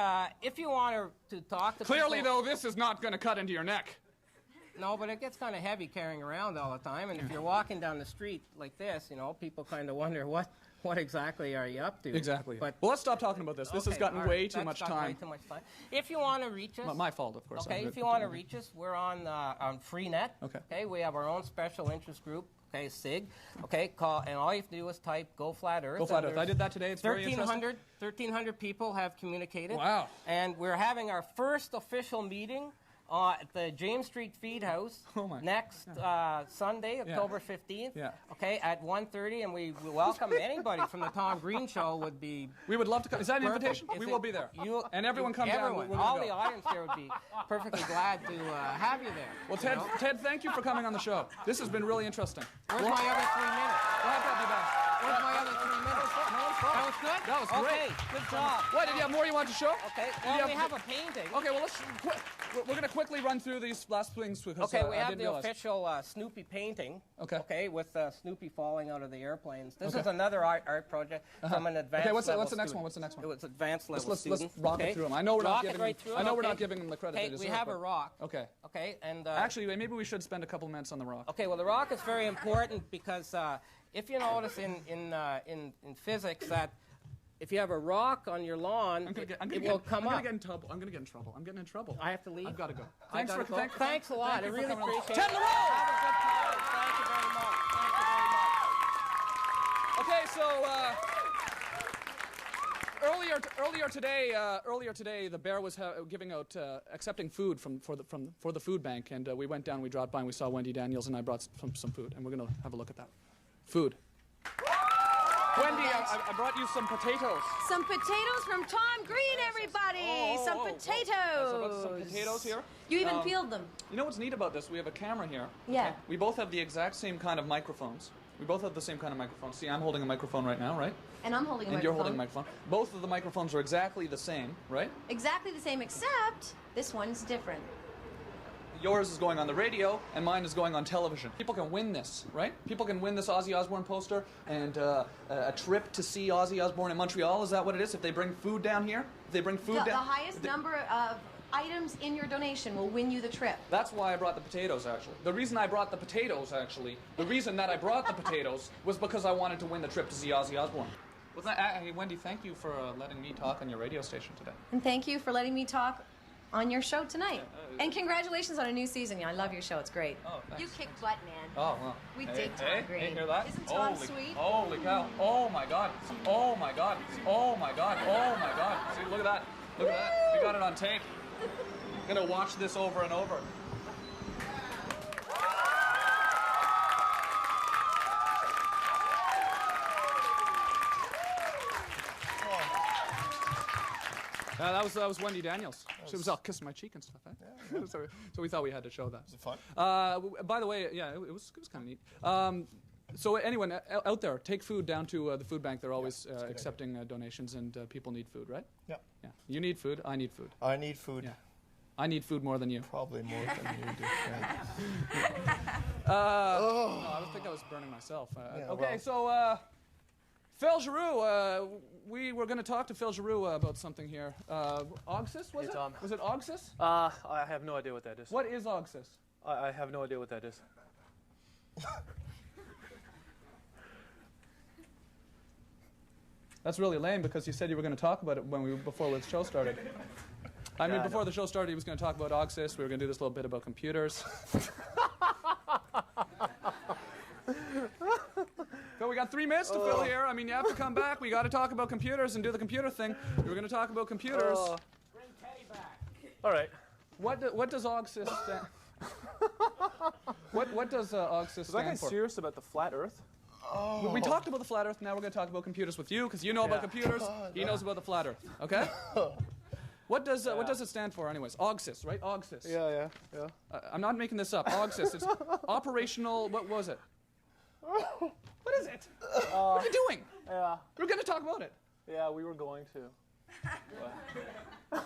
if you want to talk to Clearly, people, though, this is not going to cut into your neck. No, but it gets kind of heavy carrying around all the time. And if you're walking down the street like this, people kind of wonder what exactly are you up to. Exactly. But Well, let's stop talking about this. This has okay, gotten all right, way too that's much gotten time. Way too much time. If you want to reach us, My fault, of course. Okay, if you want to reach us, we're on Freenet. Okay. We have our own special interest group. Okay, SIG. Okay, call, and all you have to do is type "Go Flat Earth." Go Flat and Earth. I did that today. It's very interesting. 1,300 people have communicated. Wow. And we're having our first official meeting at the James Street Feed House next Sunday, October 15th. Yeah. Okay, at 1:30, and we welcome anybody from the Tom Green Show. Would be. We would love to come. Is that an perfect. invitation? Is We it- will be there. And everyone come everyone, down. We're all gonna the go. audience there would be perfectly glad to have you there. Well, Ted, thank you for coming on the show. This has been really interesting. Where's my other 3 minutes? We'll have to have you back. Where's my other 3 minutes? That was good? That was great. Okay, good job. What, did you have more you want to show? Okay, Did well, you we have a painting. Okay, well, we're going to quickly run through these last things because Okay, we I have didn't the realize. realize. Official Snoopy painting. Okay. With Snoopy falling out of the airplanes. This Okay. is another art project from an advanced Okay, what's level the next one? student. What's the next one? It was advanced level Let's student. rock it through them. I know we're not Rock it giving. right through I know it, we're not okay. giving them the credit Okay, they we deserve. have a but- rock. Okay. Okay, and Actually, maybe we should spend a couple minutes on the rock. Okay, well, the rock is very important because if you notice in physics that if you have a rock on your lawn, it will come up. I'm gonna get in trouble. I'm getting in trouble. I have to leave. I've got to go. Thanks Thanks a lot. I really appreciate it. Ted LaRose! Have a good time. Thank you very much. Okay, so earlier today, the Bear was giving out accepting food for the food bank, and we went down, we dropped by, and we saw Wendy Daniels, and I brought some food, and we're gonna have a look at that. Food. Wendy, I brought you some potatoes. Some potatoes from Tom Green, everybody. Some potatoes. So I've got some potatoes here. You even peeled them. You know what's neat about this? We have a camera here. Yeah. Okay? We both have the exact same kind of microphones. We both have the same kind of microphone. See, I'm holding a microphone right now, right? And I'm holding a And microphone. you're holding a microphone. Both of the microphones are exactly the same, right? Exactly the same, except this one's different. Yours is going on the radio, and mine is going on television. People can win this, right? People can win this Ozzy Osbourne poster and a trip to see Ozzy Osbourne in Montreal. Is that what it is? If they bring food down here? If they bring food The down... highest number of items in your donation will win you the trip. That's why I brought the potatoes, actually. The reason I brought the potatoes, actually, was because I wanted to win the trip to see Ozzy Osbourne. Well, hey, Wendy, thank you for letting me talk on your radio station today. And thank you for letting me talk on your show tonight. And congratulations on a new season. I love your show. It's great. Oh, thanks. You kick butt, man. Oh, well. We hey, dig Tom hey, Green. Hey, hear that? Isn't Tom holy, sweet? Holy cow. Oh, my God. Oh, my God. Oh, my God. Oh, my God. See, look at that. Look at that. We got it on tape. I'm going to watch this over and over. That was Wendy Daniels. She was all kissing my cheek and stuff. Eh? Yeah. So we thought we had to show that. Was it fun? By the way, yeah, it was kind of neat. So anyone out there, take food down to the food bank. They're always accepting donations, and people need food, right? Yeah. Yeah. You need food. I need food. I need food. Yeah. I need food more than you. Probably more than you do. No, I think I was burning myself. Yeah, okay, well. so Phil Giroux, we were going to talk to Phil Giroux about something here. Ogsis, was it? Tom. Was it Ogsis? I have no idea what that is. What is Ogsis? I have no idea what that is. That's really lame because you said you were going to talk about it before the show started. I mean, before the show started, he was going to talk about Ogsis. We were going to do this little bit about computers. So we got 3 minutes to fill here. I mean, you have to come back. We got to talk about computers and do the computer thing. We were going to talk about computers. Bring Teddy back. All right. What does Ogsis stand? What does Ogsis stand for? Was that guy serious about the flat Earth? Oh. We talked about the flat Earth. Now we're going to talk about computers with you because you know about computers. He knows about the flat Earth. Okay. What does it stand for, anyways? Ogsis, right? Ogsis. Yeah. I'm not making this up. Ogsis. It's operational. What was it? What is it? What are you doing? Yeah. We're going to talk about it. Yeah, we were going to. Well,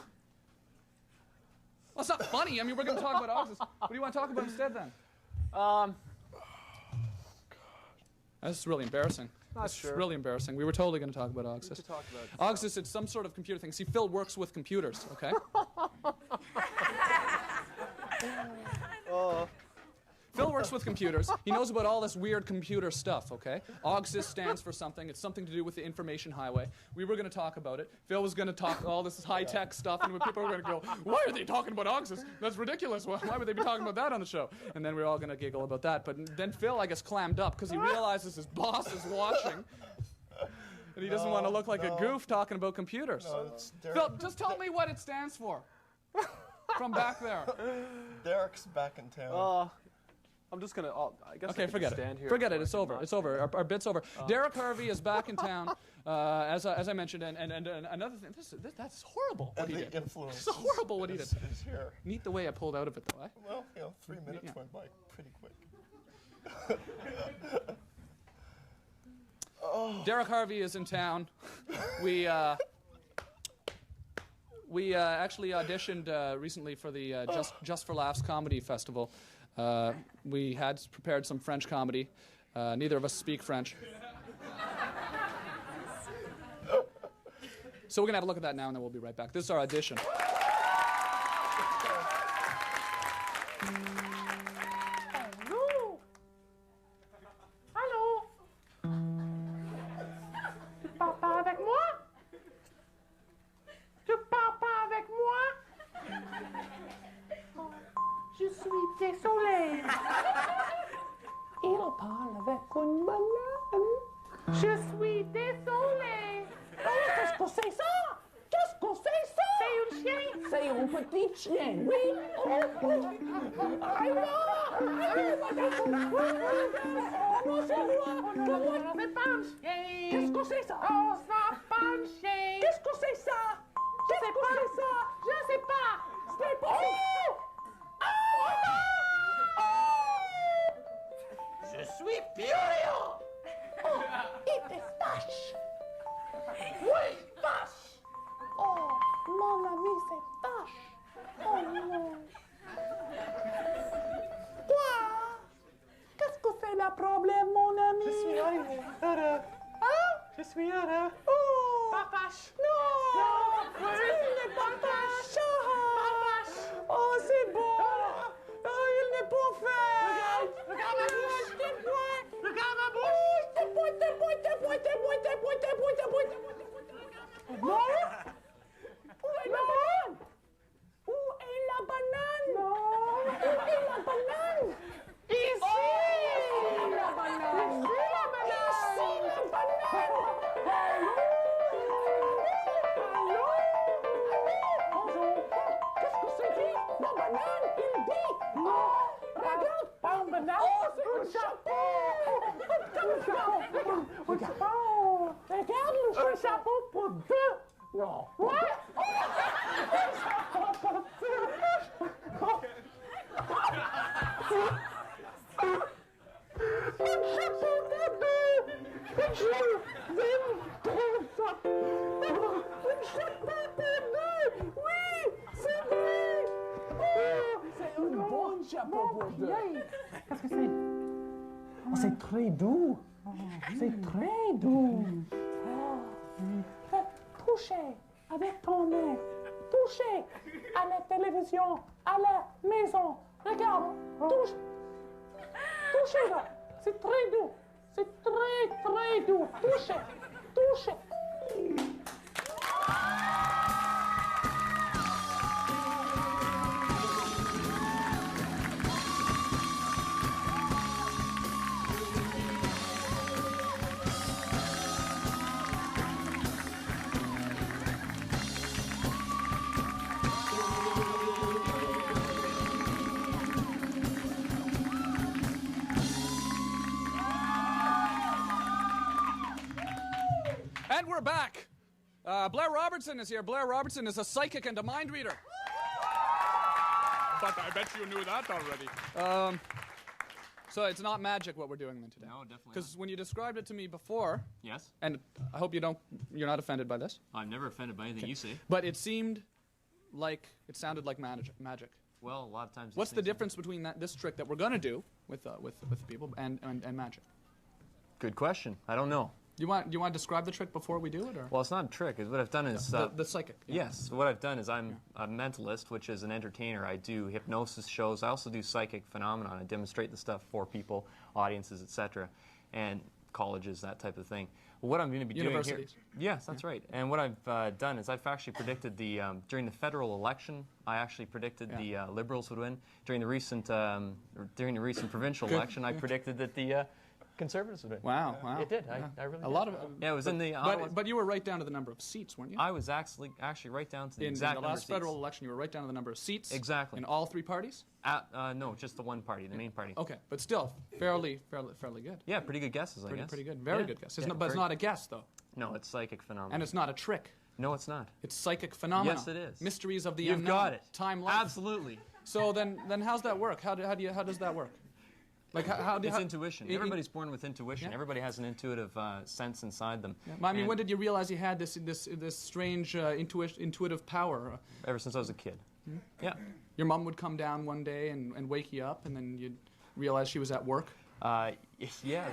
it's not funny. I mean, we're going to talk about Ogsis. What do you want to talk about instead, then? That's really embarrassing. That's really embarrassing. We were totally going to talk about Ogsis. We should talk about Ogsis, it's some sort of computer thing. See, Phil works with computers, okay? Phil works with computers. He knows about all this weird computer stuff, okay? Ogsis stands for something. It's something to do with the information highway. We were going to talk about it. Phil was going to talk all this high-tech stuff, and people were going to go, why are they talking about Ogsis? That's ridiculous. Why would they be talking about that on the show? And then we were all going to giggle about that. But then Phil, I guess, clammed up because he realizes his boss is watching. And he doesn't want to look like a goof talking about computers. Phil, just tell me what it stands for. From back there. Derek's back in town. I'm just gonna. I guess. Okay, I can forget stand it. Here Forget it. It's over. It's over. Our bit's over. Derek Harvey is back in town, as I mentioned, and another thing. That's horrible. What And he the did. influence It's horrible what he did. is here. Neat the way I pulled out of it, though. Eh? Well, 3 minutes went by pretty quick. Derek Harvey is in town. We actually auditioned recently for the Just for Laughs Comedy Festival. We had prepared some French comedy. Neither of us speak French. So we're going to have a look at that now, and then we'll be right back. This is our audition. Allô? Allô? Tu parles pas avec moi? désolé. Il parle avec une banane. Je suis désolé. Qu'est-ce que c'est ça? Qu'est-ce que c'est ça? C'est un chien. C'est un petit chien, oui. Comment c'est pas un chien? Qu'est-ce que c'est ça? Oh, ça pas un chien. Qu'est-ce que c'est ça? Je sais pas. Je sais pas. C'est pas. Je suis furieux. Oh, il te fâche. Oui, fâche. Oh, mon ami se fâche. Oh non. Quoi? Qu'est-ce que c'est le problème, mon ami? Je suis heureux. Hein? Je suis heureux. Oh! Papache. Non! Il n'est pas papache. Oh, c'est bon. Oh, il n'est pas fait. Regarde ma bouche. Regarde ma bouche. Non? Où est la banane? Où est la banane? Non. Où est la banane? Ici la banane. Ici la banane. Ici la banane. Allô? Bonjour. Qu'est-ce que c'est dit? La banane, il dit. Non. Regarde. Pas une banane. Oh, c'est un chapeau. Regarde le chapeau pour deux. Non. Ouais. Un chapeau pour deux. Un chapeau pour deux. Un chapeau pour deux. Oui, c'est vrai. C'est un bon chapeau pour deux. Qu'est-ce que c'est? Oh, c'est très doux. C'est très doux. Touchez avec ton nez. Touchez à la télévision, à la maison. Regarde, touche. Touchez-le. C'est très doux. C'est très, très doux. Touchez. Touchez. And we're back. Blair Robertson is here. Blair Robertson is a psychic and a mind reader. But I bet you knew that already. So it's not magic what we're doing then today. No, definitely Because when you described it to me before, Yes? and I hope you're not offended by this. I'm never offended by anything you say. But it sounded like magic. Well, a lot of times. What's the difference between this trick that we're gonna do with people and magic? Good question. I don't know. Do you want to describe the trick before we do it, or? Well, it's not a trick. What I've done is the psychic. Yeah. Yes. What I've done is I'm a mentalist, which is an entertainer. I do hypnosis shows. I also do psychic phenomenon. I demonstrate the stuff for people, audiences, etc., and colleges, that type of thing. What I'm going to be doing here. Universities. Yes, that's right. And what I've done is I've actually predicted during the federal election. I actually predicted the Liberals would win. During the recent provincial election, I predicted that the Conservatives would win. Wow. It did. I really did. A lot of Yeah, it was in the. But you were right down to the number of seats, weren't you? I was actually right down to the exact in the number of last seats. federal election. You were right down to the number of seats. Exactly. In all three parties. No, just the one party, the main party. Okay, but still fairly good. Yeah, pretty good guesses, I guess. Pretty good. Very good guess. But it's not a guess, though. No, it's psychic phenomenon. And it's not a trick. No, it's not. It's psychic phenomenon. Yes, it is. Mysteries of the You've unknown. got it. Time, life. Absolutely. So then how's that work? How does that work? Like it's intuition. Everybody's born with intuition. Yeah. Everybody has an intuitive sense inside them. Yeah. I mean, when did you realize you had this strange intuitive power? Ever since I was a kid. Hmm? Yeah. Your mom would come down one day and wake you up, and then you'd realize she was at work. Yeah,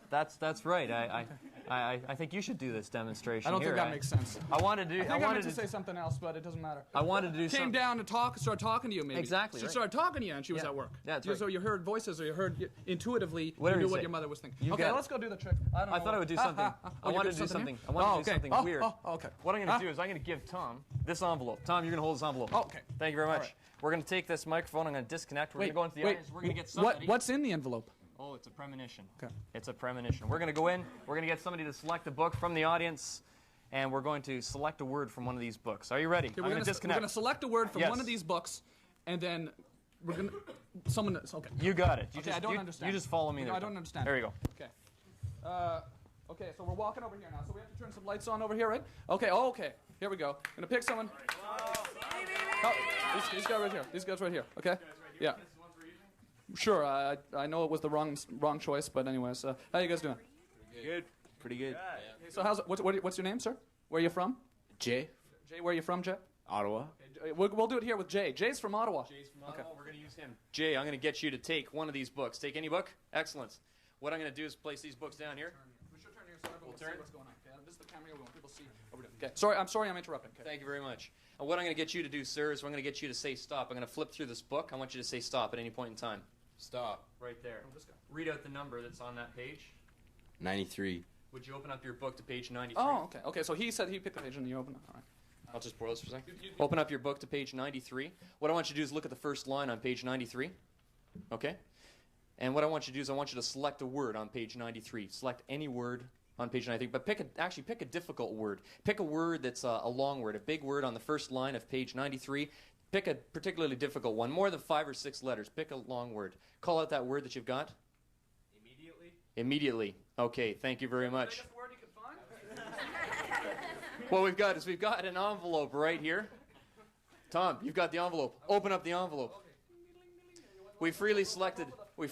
that's right. I I think you should do this demonstration. I don't here, think that makes sense. I wanted to. I meant to say something else, but it doesn't matter. I wanted to do Came down to start talking to you, maybe. Exactly. She right. started talking to you, and she was Yeah. at work. Yeah, that's right. So you heard voices, or you heard intuitively, Whatever you knew you what say. your mother was thinking. You okay, got it. let's go do the trick. I don't know. I thought I would do something. I wanted to do something. I wanted to do something weird. Okay. What I'm going to do is I'm going to give Tom this envelope. Tom, you're going to hold this envelope. Okay. Thank you very much. Right. We're going to take this microphone. I'm going to disconnect. We're going to go into the audience. We're going to get What, somebody. what's in the envelope? Oh, it's a premonition. Okay. It's a premonition. We're going to go in. We're going to get somebody to select a book from the audience, and we're going to select a word from one of these books. Are you ready? Okay, I'm going to disconnect. We're going to select a word from Yes. one of these books, and then we're going to... Someone... Okay. You got it. I don't understand. You just follow me there. I don't understand. There you go. Okay. Okay, so we're walking over here now. So we have to turn some lights on over here, right? Okay, okay. Here we go. Gonna pick someone. Oh, these guys right here. These guys right here. Okay? Yeah. Sure, I know it was the wrong choice, but anyways, how you guys doing? Good. Pretty good. So what's your name, sir? Where are you from? Jay. Jay, where are you from, Jay? Ottawa. Okay, we'll do it here with Jay. Jay's from Ottawa. Jay's from Ottawa. We're going to use him. Jay, I'm going to get you to take one of these books. Take any book. Excellent. What I'm going to do is place these books down here. We should turn here so everyone We'll can turn. see what's going on. Okay? This is the camera here. We want people to see what we're doing. Okay. Sorry, I'm interrupting. Okay. Thank you very much. And what I'm going to get you to do, sir, is I'm going to get you to say stop. I'm going to flip through this book. I want you to say stop at any point in time. Stop. Right there. Read out the number that's on that page. 93. Would you open up your book to page 93? Oh, okay. Okay, so he said he picked the page and you opened it. All right. I'll just pause for a second. Open up your book to page 93. What I want you to do is look at the first line on page 93. Okay? And what I want you to do is I want you to select a word on page 93. Select any word on page 93, but pick a difficult word. Pick a word that's a long word, a big word on the first line of page 93. Pick a particularly difficult one, more than 5 or 6 letters. Pick a long word. Call out that word that you've got. Immediately. Immediately. Okay, thank you very much. What we've got is we've got an envelope right here. Tom, you've got the envelope. Open up the envelope. We freely selected a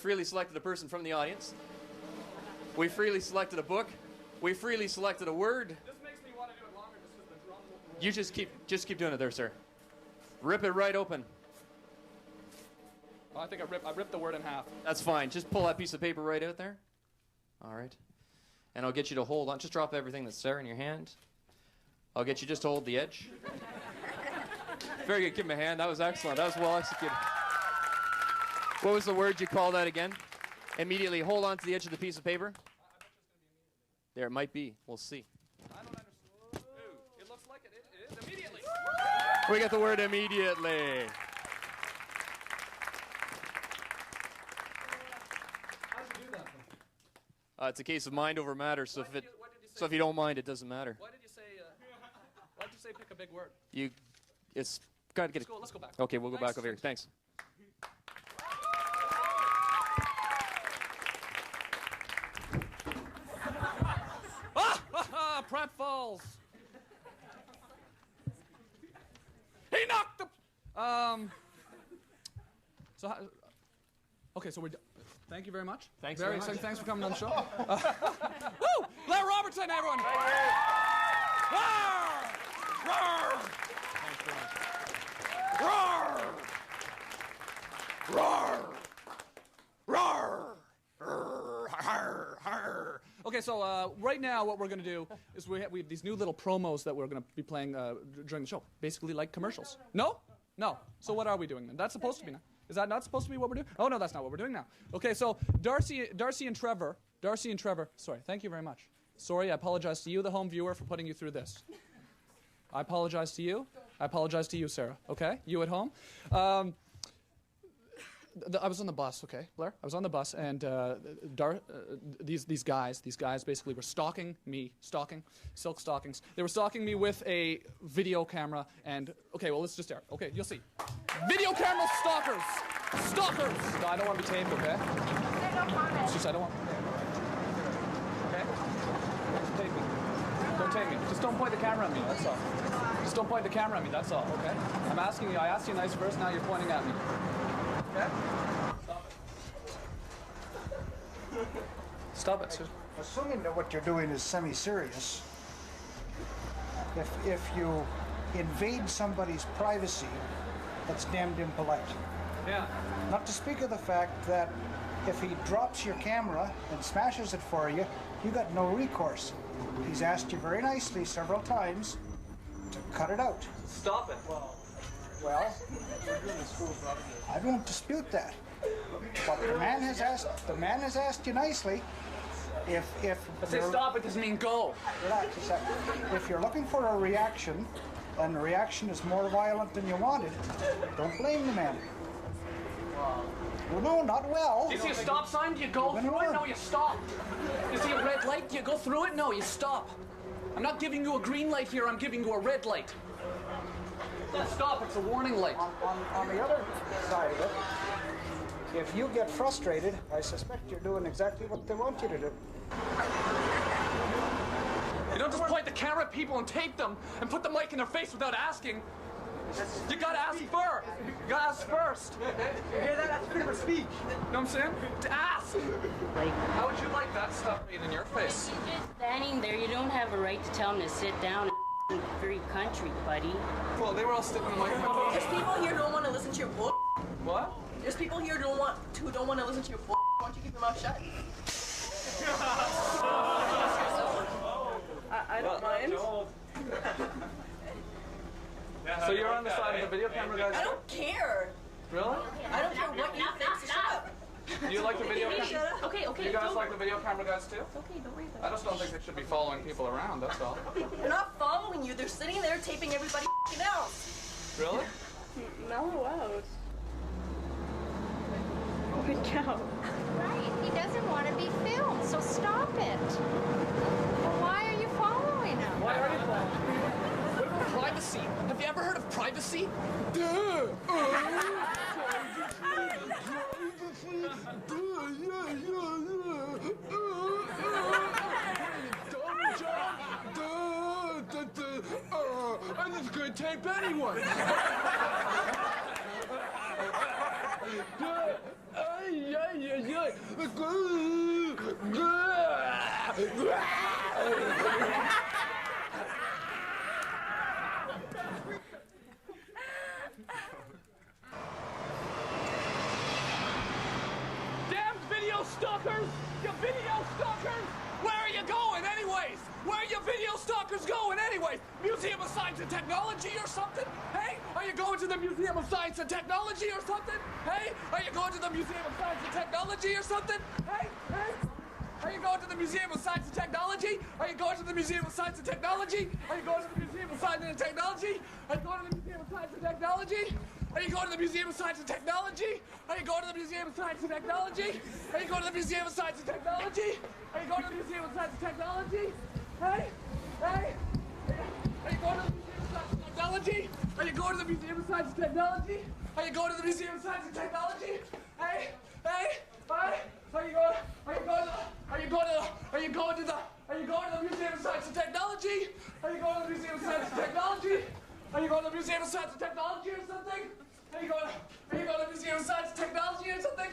person from the audience. We freely selected a book. We freely selected a word. This makes me want to do it longer just because the drum will... You just keep doing it there, sir. Rip it right open. Oh, I think I ripped the word in half. That's fine. Just pull that piece of paper right out there. All right. And I'll get you to hold on. Just drop everything that's there in your hand. I'll get you just to hold the edge. Very good. Give him a hand. That was excellent. That was well executed. What was the word you called out again? Immediately. Hold on to the edge of the piece of paper. There it might be. We'll see. I don't understand. Ooh, it looks like it is immediately. We got the word immediately. How did you do that? It's a case of mind over matter. So if you don't mind, it doesn't matter. Why did you say pick a big word? It's got to get. Let's go back. Okay, we'll go back over here. Thanks. Pratt Falls. He knocked the. So, okay, so we're. Thank you very much. Thanks very much. Thanks for coming on the show. Woo! Blair Robertson, everyone. Roar! Roar! Roar! Roar! Roar! Okay, so right now what we're going to do is we have these new little promos that we're going to be playing during the show. Basically like commercials. No? No. So what are we doing then? That's supposed to be now. Is that not supposed to be what we're doing? Oh, no, that's not what we're doing now. Okay, so Darcy and Trevor, sorry, thank you very much. Sorry, I apologize to you, the home viewer, for putting you through this. I apologize to you. I apologize to you, Sarah, okay? You at home. I was on the bus, okay, Blair? I was on the bus, and these guys basically were stalking me, silk stockings. They were stalking me with a video camera, and, okay, well, let's just start. Okay, you'll see. Video camera stalkers! Stalkers! No, I don't want to be tamed, okay? It's just, I don't want... Okay? Don't take me. Don't take me. Just don't point the camera at me, that's all. Just don't point the camera at me, that's all, okay? I'm asking you, I asked you nice first, now you're pointing at me. Okay? Stop it, sir. Assuming that what you're doing is semi-serious, if you invade somebody's privacy, that's damned impolite. Yeah. Not to speak of the fact that if he drops your camera and smashes it for you, you got no recourse. He's asked you very nicely several times to cut it out. Stop it. Well, I won't dispute that. But the man has asked you nicely if I say stop it doesn't mean go. Relax a second. If you're looking for a reaction and the reaction is more violent than you wanted, don't blame the man. Well, no, not well. Do you see a stop sign? Do you go through it? No, you stop. You see a red light? Do you go through it? No, you stop. I'm not giving you a green light here, I'm giving you a red light. Don't stop, it's a warning light. On the other side of it, if you get frustrated, I suspect you're doing exactly what they want you to do. You don't just point the camera at people and tape them and put the mic in their face without asking. You gotta ask first. You gotta ask first. You hear that? That's freedom of speech. You know what I'm saying? To ask. How would you like that stuff made in your face? You're just standing there. You don't have a right to tell them to sit down in free country, buddy. Well, they were all sticking the microphone. There's people here who don't want to listen to your bull. What? There's people here who don't want to listen to your bull. Why don't you keep your mouth shut? I don't mind. So you're on the side of the video camera guys? I don't care. Really? I don't care what you think, so shut up. Do you like the video camera? Okay, Do you guys like the video camera guys too? Okay, don't worry about I just don't think they should be following people around, that's all. They're not following you. They're sitting there taping everybody else. Really? Mellow out. Good cow. Right, he doesn't want to be filmed, so stop it. Well, why are you following him? Why are you following? What about privacy? Have you ever heard of privacy? I'm just gonna tape anyone. Damn video stalkers! You video stalkers! Where are you going anyways? Where are you video stalkers going anyways? Museum of Science and Technology or something? Hey, are you going to the Museum of Science and Technology or something? Hey, are you going to the Museum of Science and Technology or something? Hey, are you going to the Museum of Science and Technology? Are you going to the Museum of Science and Technology? Are you going to the Museum of Science and Technology? Are you going to the Museum of Science and Technology? Are you going to the Museum of Science and Technology? Are you going to the Museum of Science and Technology? Are you going to the Museum of Science and Technology? Are you going to the Museum of Science and Technology? Hey! Are you going to the Museum of Science and Technology? Are you going to the Museum of Science and Technology? Are you going to the Museum of Science and Technology? Hey! Are you going to the Museum of Science and Technology? Are you going to the Museum of Science and Technology? Are you going to the Museum of Science and Technology or something? Are you going to the Museum of Science and Technology or something?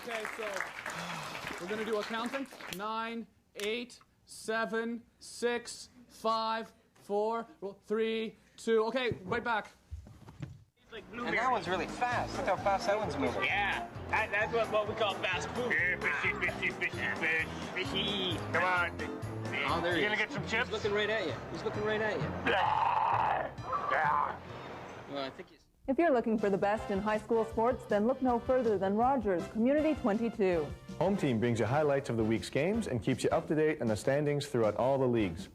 Okay, so we're gonna do a counting. 9, 8, 7, 6, 5, 4, 3, 2. Okay, right back. And that one's really fast. Look how fast that one's moving. Yeah, that's what we call fast food. Fishy. Come on. Oh, there you he gonna is. get some chips? He's looking right at you. He's looking right at you. Well, I think he's... If you're looking for the best in high school sports, then look no further than Rogers Community 22. Home Team brings you highlights of the week's games and keeps you up to date on the standings throughout all the leagues.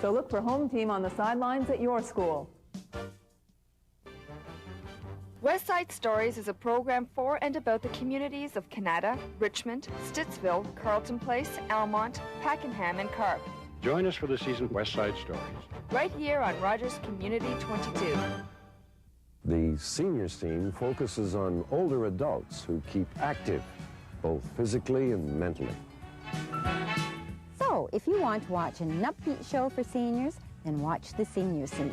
So look for Home Team on the sidelines at your school. West Side Stories is a program for and about the communities of Canada, Richmond, Stittsville, Carleton Place, Almont, Pakenham, and Carp. Join us for the season West Side Stories. Right here on Rogers Community 22. The seniors team focuses on older adults who keep active, both physically and mentally. So, if you want to watch an upbeat show for seniors, then watch the senior scene.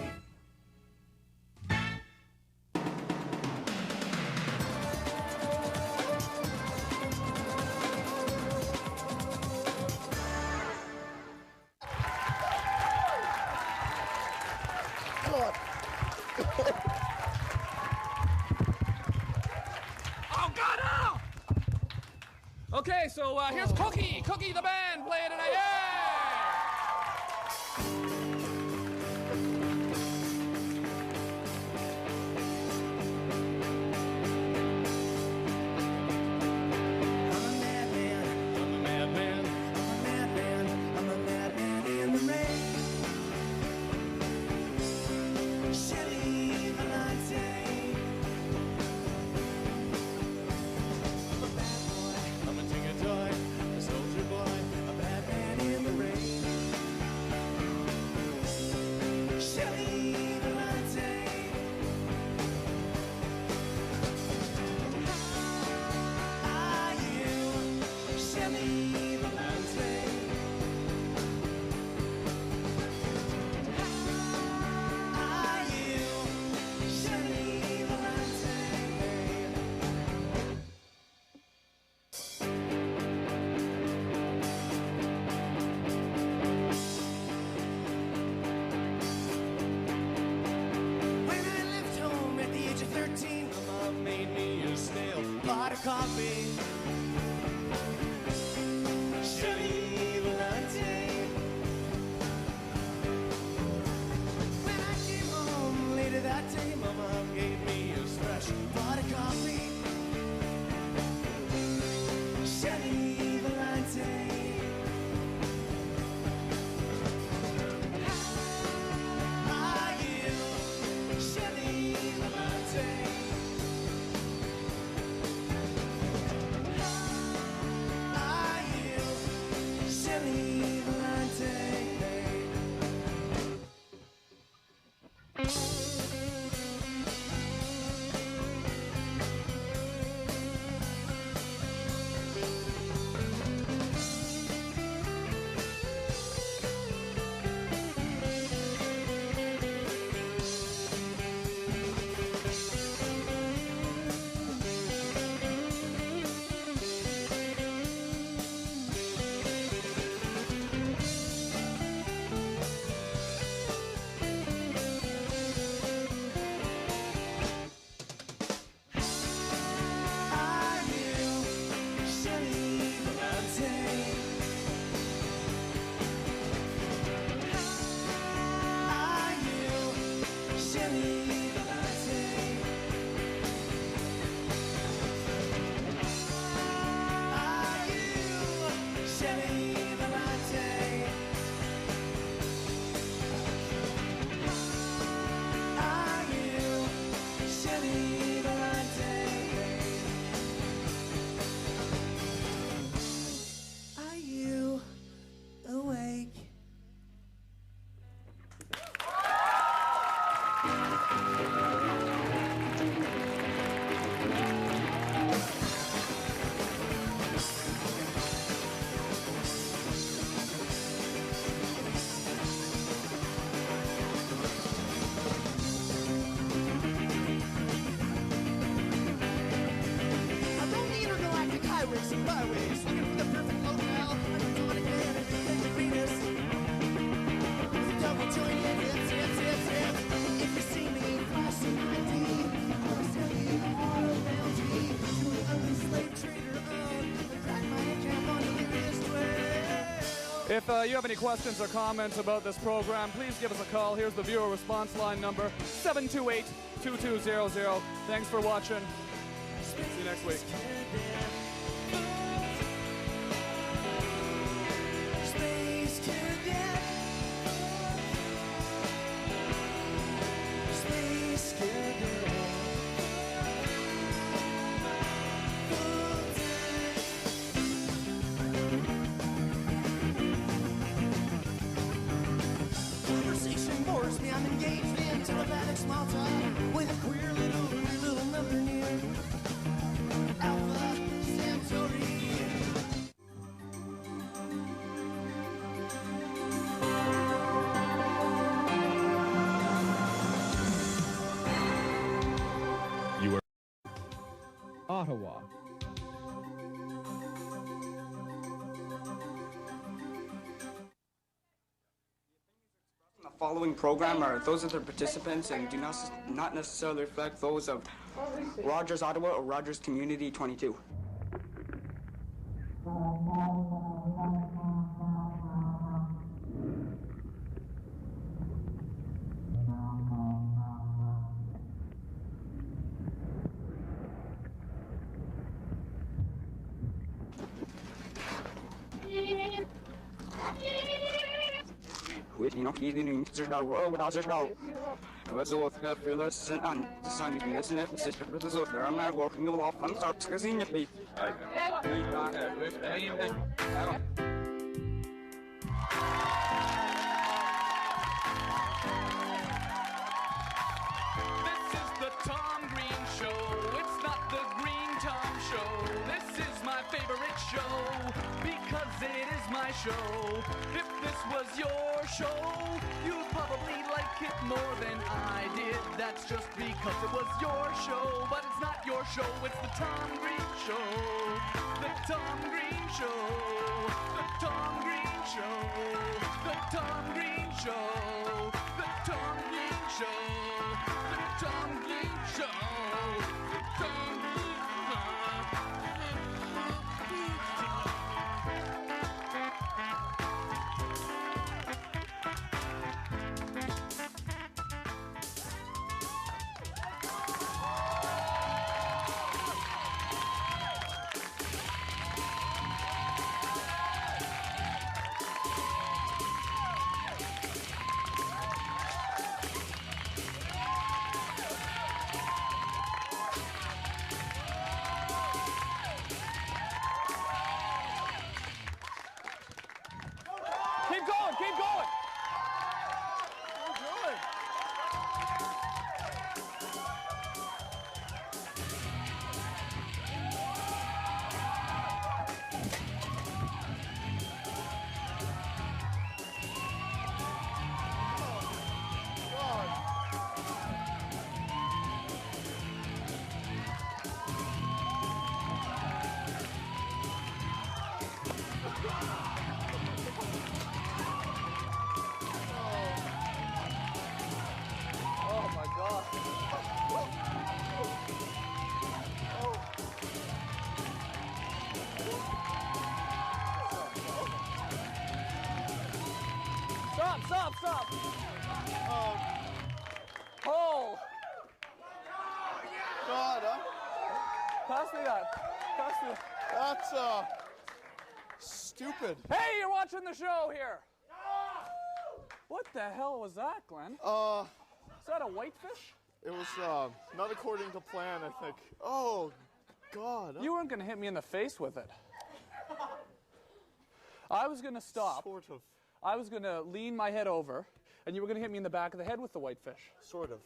Oh, God, no! Okay, so here's Cookie. Cookie the band playing tonight. Yay! Coffee, Chevy Volante. When I came home later that day, my mom gave me a fresh pot of coffee, Chevy Volante. How are you, Chevy Volante? If you have any questions or comments about this program, please give us a call. Here's the viewer response line number, 728-2200. Thanks for watching. See you next week. Space Cadet. Space Cadet. Conversation bores me. I'm engaged in telepathic small talk with a queer little number near Alpha Centauri. You are Ottawa. following program are those of the participants and do not necessarily reflect those of Rogers Ottawa or Rogers Community 22. Show. If this was your show, you'd probably like it more than I did. That's just because it was your show, but it's not your show. It's the Tom Green Show. The Tom Green Show. The Tom Green Show. The Tom Green Show. The Tom Green Show. The Tom Green Show. The Tom Green Show. Keep going, keep going. Keep going. Oh my God. Stop. Oh. God, Pass me that. That's stupid. Hey, you're watching the show here. What the hell was that, Glenn? Is that a whitefish? It was not according to plan, I think. Oh, God. You weren't going to hit me in the face with it. I was going to stop. Sort of. I was going to lean my head over, and you were going to hit me in the back of the head with the whitefish. Sort of.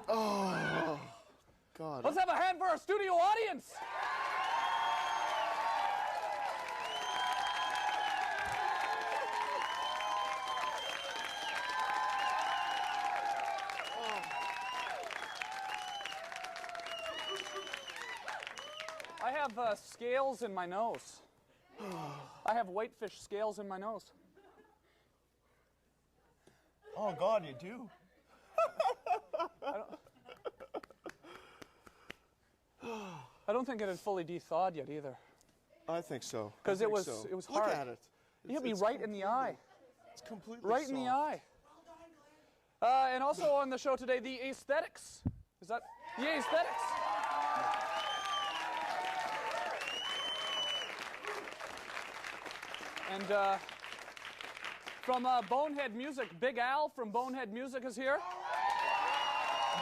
Oh, God. Let's have a hand for our studio audience. I have scales in my nose. I have whitefish scales in my nose. Oh, God, you do? I don't think it had fully de-thawed yet either. I think so. Because it was hard. Look at it. You hit me right in the eye. It's completely right in the eye. And also on the show today, the Aesthetics. Is that the Aesthetics? And from Bonehead Music, Big Al from Bonehead Music is here.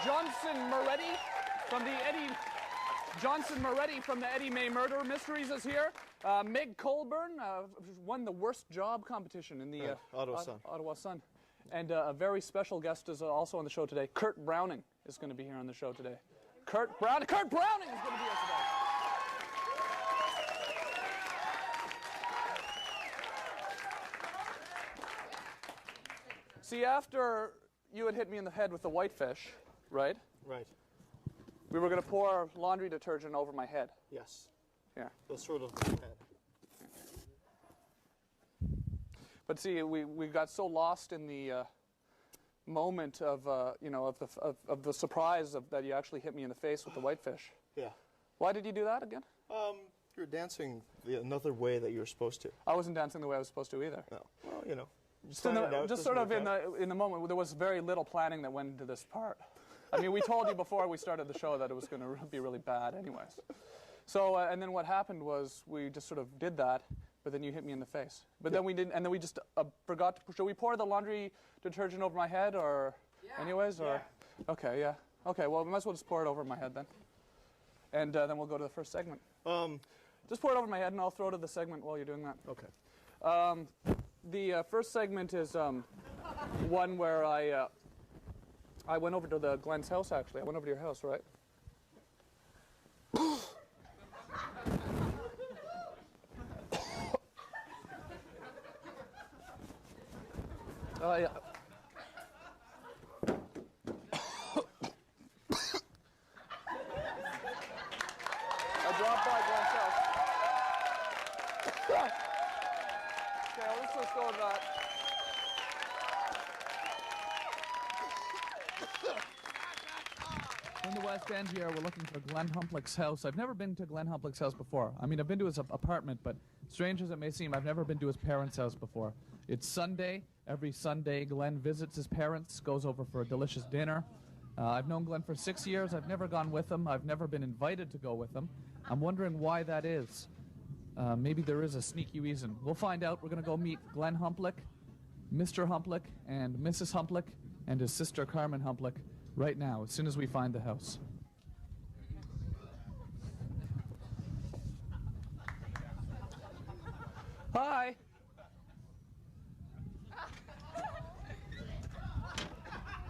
Johnson Moretti from the Eddie May Murder Mysteries is here. Meg Colburn won the worst job competition in the Ottawa Sun. And a very special guest is also on the show today. Kurt Browning is going to be here on the show today. Kurt Browning is going to be here today. See, after you had hit me in the head with the whitefish, right? Right. We were going to pour laundry detergent over my head. Yes. Yeah. The sort of head. But see, we got so lost in the moment of the surprise that you actually hit me in the face with the whitefish. Yeah. Why did you do that again? You were dancing another way that you were supposed to. I wasn't dancing the way I was supposed to either. No. Well, you know. Just sort of in the moment, there was very little planning that went into this part. I mean, we told you before we started the show that it was going to be really bad anyways. So, and then what happened was we just sort of did that, but then you hit me in the face. But then we didn't, and then we just forgot to, should we pour the laundry detergent over my head or anyways? Or okay, yeah. Okay, well, we might as well just pour it over my head then. And then we'll go to the first segment. Just pour it over my head and I'll throw to the segment while you're doing that. Okay. The first segment is one where I went over to the Glenn's house, actually. I went over to your house, right? Yeah. I dropped by Glenn's house. Okay, let's just go with that. In the West End here, we're looking for Glenn Humplick's house. I've never been to Glenn Humplick's house before. I mean, I've been to his apartment, but strange as it may seem, I've never been to his parents' house before. It's Sunday. Every Sunday, Glenn visits his parents, goes over for a delicious dinner. I've known Glenn for 6 years. I've never gone with him. I've never been invited to go with him. I'm wondering why that is. Maybe there is a sneaky reason. We'll find out. We're going to go meet Glenn Humplick, Mr. Humplick, and Mrs. Humplick, and his sister Carmen Humplick right now, as soon as we find the house. Hi.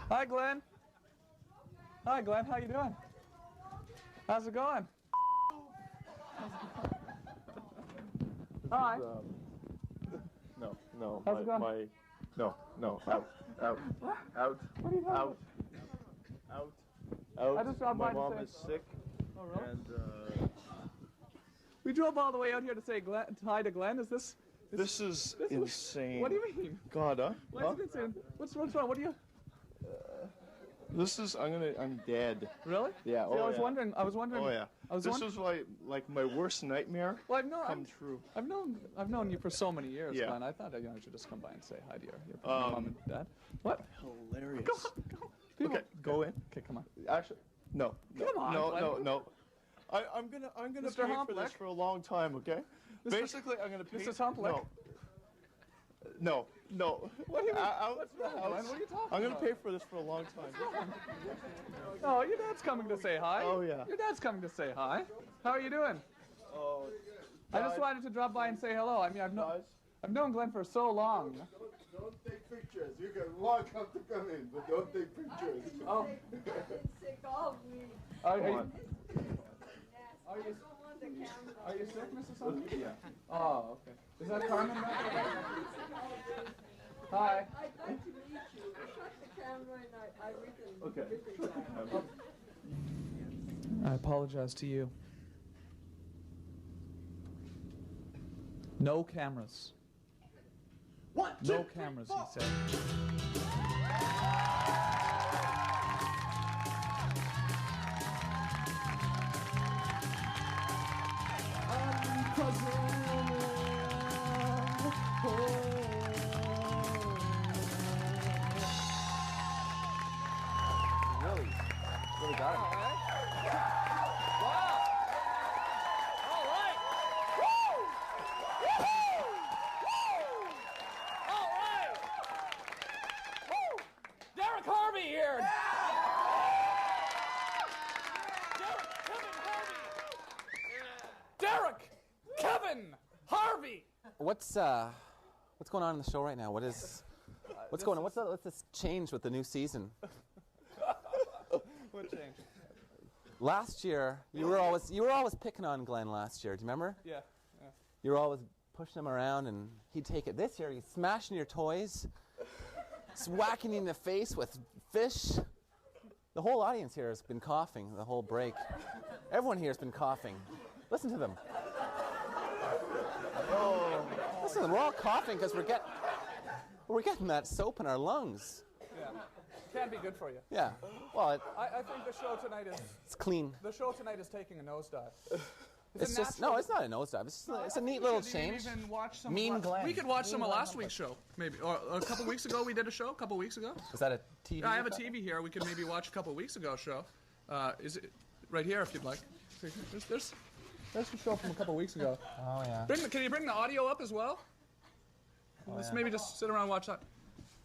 Hi, Glenn. Hi, Glenn. How you doing? How's it going? Hi. No. How's it going? No. Out. What are you doing? Out. I just dropped by My mom to say. is sick. Oh, really? And we drove all the way out here to say hi to Glenn. Is this? this is insane. What do you mean? God, huh? Why is it insane? What's wrong? What do you? This is. I'm dead. Really? Yeah. See, I was wondering. Oh yeah. This was like my worst nightmare. Well, I've known. Come true. I've known you for so many years, Yeah. Glenn. I thought I should just come by and say hi to your mom and dad. What? Hilarious. Go. Okay, go in. Okay, come on. Actually, no. Come on, Glenn. No. I'm gonna Mr. pay for Humplick. this for a long time, okay? Basically, I'm gonna pay. Mrs. Humplick. No. What do you mean? Out What's the wrong, house. Glenn? What are you talking I'm gonna about? pay for this for a long time. Oh, your dad's coming to say hi. Oh, yeah. Your dad's coming to say hi. How are you doing? Oh. I just wanted to drop by and say hello. I mean, I've known Glenn for so long. Don't take pictures. You can walk up to come in, but don't take pictures. Oh. Sick all week. Are you sick, Mrs. Humplick? Yeah. Oh, okay. Is that Carmen back there? Hi. I'd like to meet you. Shut the camera and I Okay. I apologize to you. No cameras. No cameras, he said. Really got it. Wow. All right. Woo! Woo-hoo! Woo! All right. Woo! Derek Harvey here. Derek Kevin Harvey. What's going on in the show right now? What's going on? What's this change with the new season? What changed? Last year, you were always picking on Glenn last year. Do you remember? Yeah. You were always pushing him around, and he'd take it. This year, he's smashing your toys, whacking you in the face with fish. The whole audience here has been coughing the whole break. Everyone here has been coughing. Listen to them. Oh. Listen to them. We're all coughing because we're getting. We're getting that soap in our lungs. Yeah. Can be good for you. Yeah. Well, I think the show tonight is... It's clean. The show tonight is taking a nosedive. It's just no, it's not a nosedive. It's a neat little change. Even watch some Mean Glenn. We could watch some of last week's show, maybe. Or a couple weeks ago, we did a show. A couple weeks ago. Is that a TV? I have a TV here. We could maybe watch a couple weeks ago show. Is it right here if you'd like? There's a show from a couple weeks ago. Oh yeah. Can you bring the audio up as well? Let's maybe just sit around and watch that.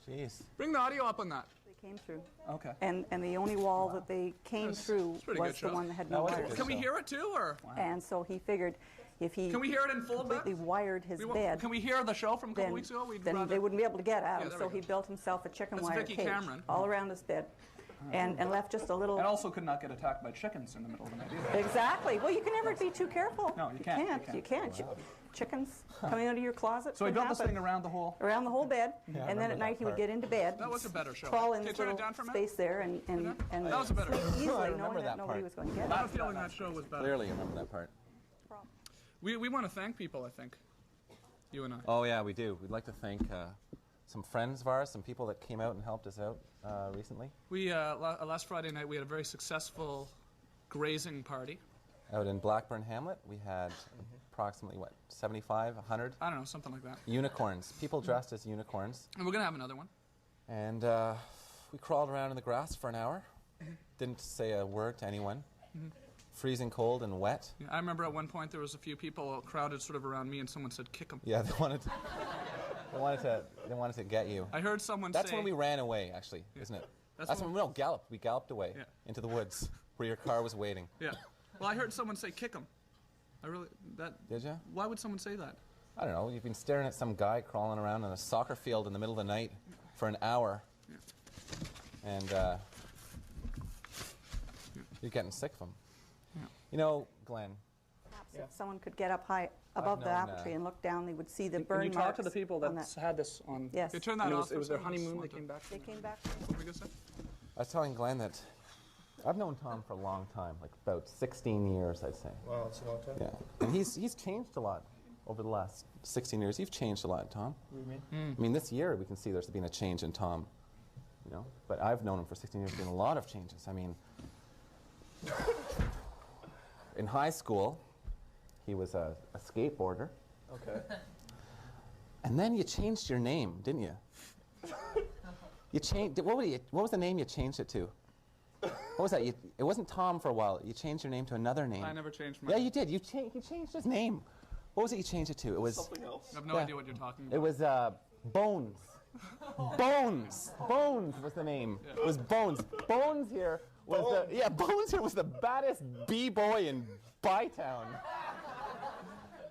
Jeez. Bring the audio up on that. They came through. Okay. And the only wall that they came through was the one that had no wires. Can we hear it too, or? And so he figured if he Can we hear it in full completely wired his bed, Can we hear the show from a couple weeks ago? then they wouldn't be able to get at him. there So we he go. built himself a chicken That's wire Vicky cage Cameron. all around his bed, and left just a little. And also could not get attacked by chickens in the middle of the night either. Exactly. Well, you can never be too careful. No, you can't. You can't. Chickens coming out of your closet. So he could built this happen. thing around the whole bed, Yeah, I and then remember at night that he would part. get into bed. That was a better show. Crawl in Can you this turn it little down for a minute? space there and That was a better sleep show. easily, I knowing remember that that nobody part. was going to get I him. have a feeling that show was better. Clearly, remember that part. We want to thank people, I think. You and I. Oh yeah, we do. We'd like to thank some friends of ours, some people that came out and helped us out recently. We last Friday night we had a very successful grazing party. Out in Blackburn Hamlet, we had approximately, what, 75, 100? I don't know, something like that. Unicorns. People dressed as unicorns. And we're going to have another one. And we crawled around in the grass for an hour. Didn't say a word to anyone. Freezing cold and wet. Yeah, I remember at one point there was a few people crowded sort of around me and someone said, kick them. Yeah, they wanted to get you. I heard someone That's say... when we ran away, actually, isn't it? That's when we galloped. We galloped away into the woods where your car was waiting. Yeah. Well, I heard someone say, kick them. Did you? Why would someone say that? I don't know. You've been staring at some guy crawling around on a soccer field in the middle of the night for an hour. Yeah. And you're getting sick of him. Yeah. You know, Glenn. If someone could get up high above the apple tree and look down, they would see the burn Can you marks. talk to the people that had this on? Yes. You turn that off. It was their honeymoon. They came back. They came back. What were you going to say? I was telling Glenn that I've known Tom for a long time, like about 16 years, I'd say. Wow, that's a long time. Yeah. And he's changed a lot over the last 16 years. You've changed a lot, Tom. What do you mean? I mean, this year we can see there's been a change in Tom, you know. But I've known him for 16 years. There's been a lot of changes. I mean, in high school, he was a skateboarder. Okay. And then you changed your name, didn't you? You changed. What was the name you changed it to? What was that? It wasn't Tom for a while. You changed your name to another name. I never changed my Yeah, you did. You changed his name. What was it you changed it to? It was something else. I have no idea what you're talking about. It was Bones. Bones. Bones was the name. It was Bones. Bones here was Bones here was the baddest b-boy in Bytown.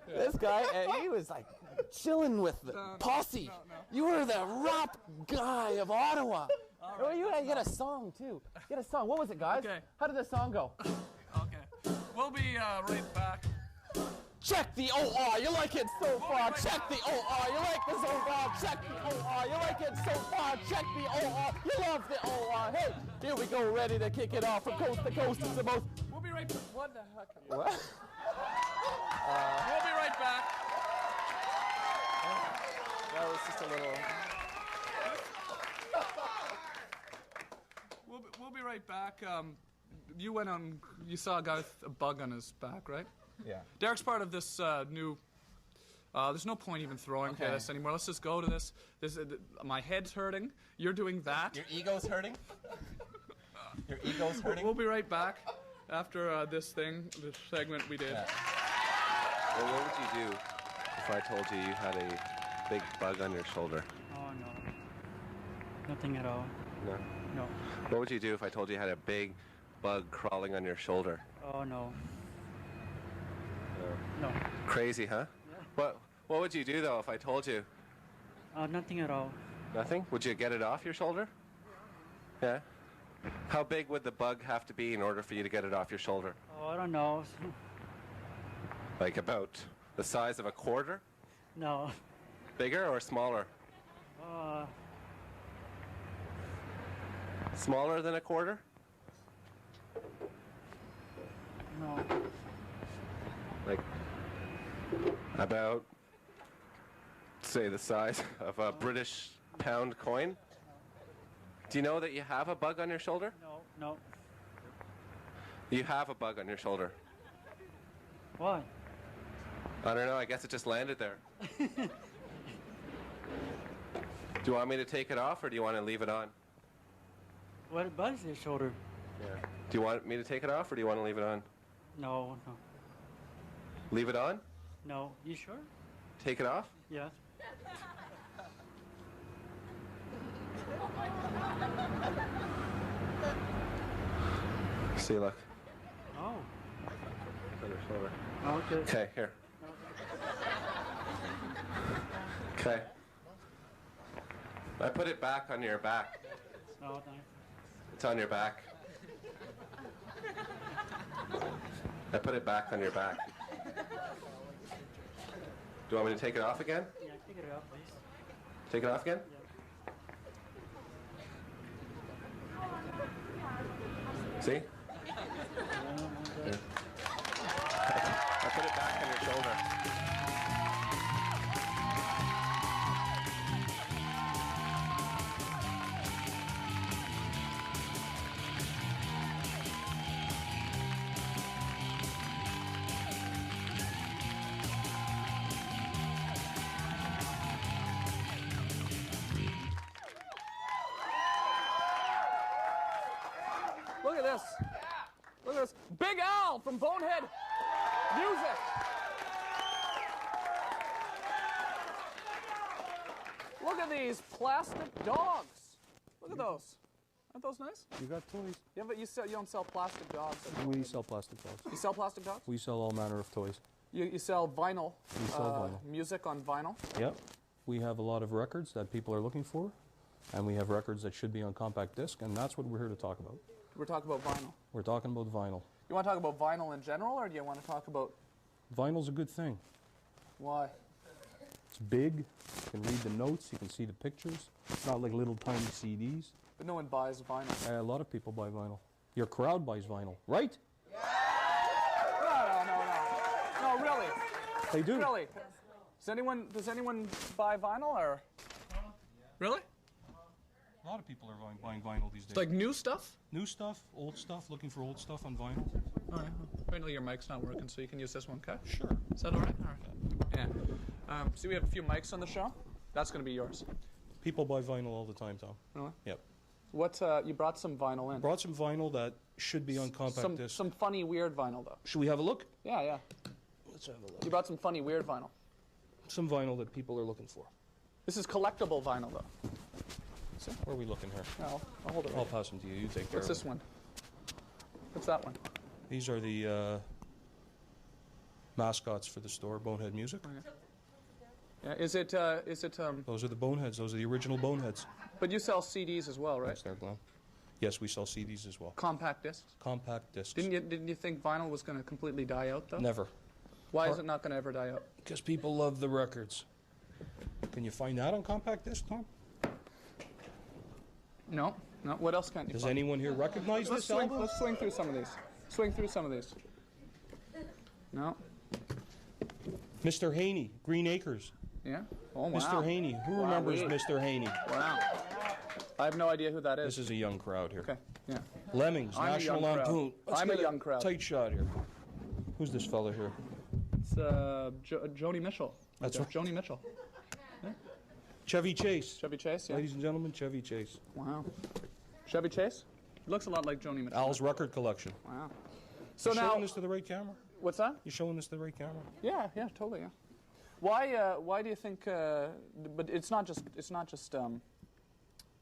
This guy, he was like chilling with the posse. You were the rap guy of Ottawa. Oh, you had a song too. You had a song. What was it, guys? Okay. How did the song go? Okay. We'll be right back. Check the OR, you like it so far. Check the OR, you like it so far. Check the OR, you like it so far. Check the OR, you love the OR. Hey, here we go, ready to kick it off from coast to coast. It's the most. We'll be right back. What the heck? What? We'll be right back. That was just a little. We'll be right back. You went on. You saw a guy with a bug on his back, right? Yeah. Derek's part of this new. There's no point even throwing to this anymore. Let's just go to this. My head's hurting. You're doing that. Your ego's hurting? Your ego's hurting? We'll be right back after this segment we did. Well, what would you do if I told you you had a big bug on your shoulder? Oh, no. Nothing at all. No? No. What would you do if I told you you had a big bug crawling on your shoulder? Oh, no. No. Crazy, huh? Yeah. What would you do, though, if I told you? Nothing at all. Nothing? Would you get it off your shoulder? Yeah? How big would the bug have to be in order for you to get it off your shoulder? Oh, I don't know. Like about the size of a quarter? No. Bigger or smaller? Smaller than a quarter? No. Like about, say, the size of a British pound coin. Do you know that you have a bug on your shoulder? No. You have a bug on your shoulder. Why? I don't know. I guess it just landed there. Do you want me to take it off, or do you want to leave it on? What bug's your shoulder? Yeah. Do you want me to take it off, or do you want to leave it on? No. Leave it on? No. You sure? Take it off? Yes. See, look. Oh. On your shoulder. Okay. Okay, here. Okay. I put it back on your back. Oh, thanks. It's on your back. I put it back on your back. Do you want me to take it off again? Yeah, take it off, please. Take it off again? See? Yeah. I put it back on your shoulder. Look at this. Look at this. Big Al from Bonehead Music. Look at these plastic dogs. Look at those. Aren't those nice? You got toys. Yeah, but you don't sell plastic dogs. We sell plastic dogs. You sell plastic dogs? We sell all manner of toys. You sell vinyl. We sell vinyl. Music on vinyl. Yep. We have a lot of records that people are looking for, and we have records that should be on compact disc, and that's what we're here to talk about. We're talking about vinyl. We're talking about vinyl. You want to talk about vinyl in general, or do you want to talk about... Vinyl's a good thing. Why? It's big. You can read the notes. You can see the pictures. It's not like little tiny CDs. But no one buys vinyl. A lot of people buy vinyl. Your crowd buys vinyl, right? No, really. They do. Really. Does anyone buy vinyl, or? Really? A lot of people are buying vinyl these days. It's like new stuff? New stuff, old stuff, looking for old stuff on vinyl. All right. Apparently your mic's not working, so you can use this one, okay? Sure. Is that all right? All right. Yeah. See, we have a few mics on the show. That's going to be yours. People buy vinyl all the time, Tom. Really? Yep. You brought some vinyl in. Brought some vinyl that should be on compact disc. Some funny, weird vinyl, though. Should we have a look? Yeah. Let's have a look. You brought some funny, weird vinyl. Some vinyl that people are looking for. This is collectible vinyl, though. See? Where are we looking here? I'll hold it. I'll pass them to you. You take care What's of this one? What's that one? These are the mascots for the store, Bonehead Music. Okay. Yeah. Is it? Those are the Boneheads. Those are the original Boneheads. But you sell CDs as well, right? Yes, they're Glenn. Yes, we sell CDs as well. Compact discs. Compact discs. Didn't you think vinyl was going to completely die out, though? Never. Why is it not going to ever die out? Because people love the records. Can you find that on compact disc, Tom? No. What else can't you Does find? anyone here recognize this album? Let's swing through some of these. Swing through some of these. No. Mr. Haney, Green Acres. Yeah? Oh, wow. Mr. Haney. Who remembers Mr. Haney? Wow. I have no idea who that is. This is a young crowd here. Okay, yeah. Lemmings, I'm a National young crowd. Lampoon. Let's I'm get a young crowd. Tight shot here. Who's this fella here? It's Joni Mitchell. That's right. Joni Mitchell. Yeah. Chevy Chase. Chevy Chase, yeah. Ladies and gentlemen, Chevy Chase. Wow. Chevy Chase? Looks a lot like Joni Mitchell. Al's record collection. Wow. So you now, showing this to the right camera? What's that? You showing this to the right camera? Yeah, totally, yeah. Why do you think? But it's not just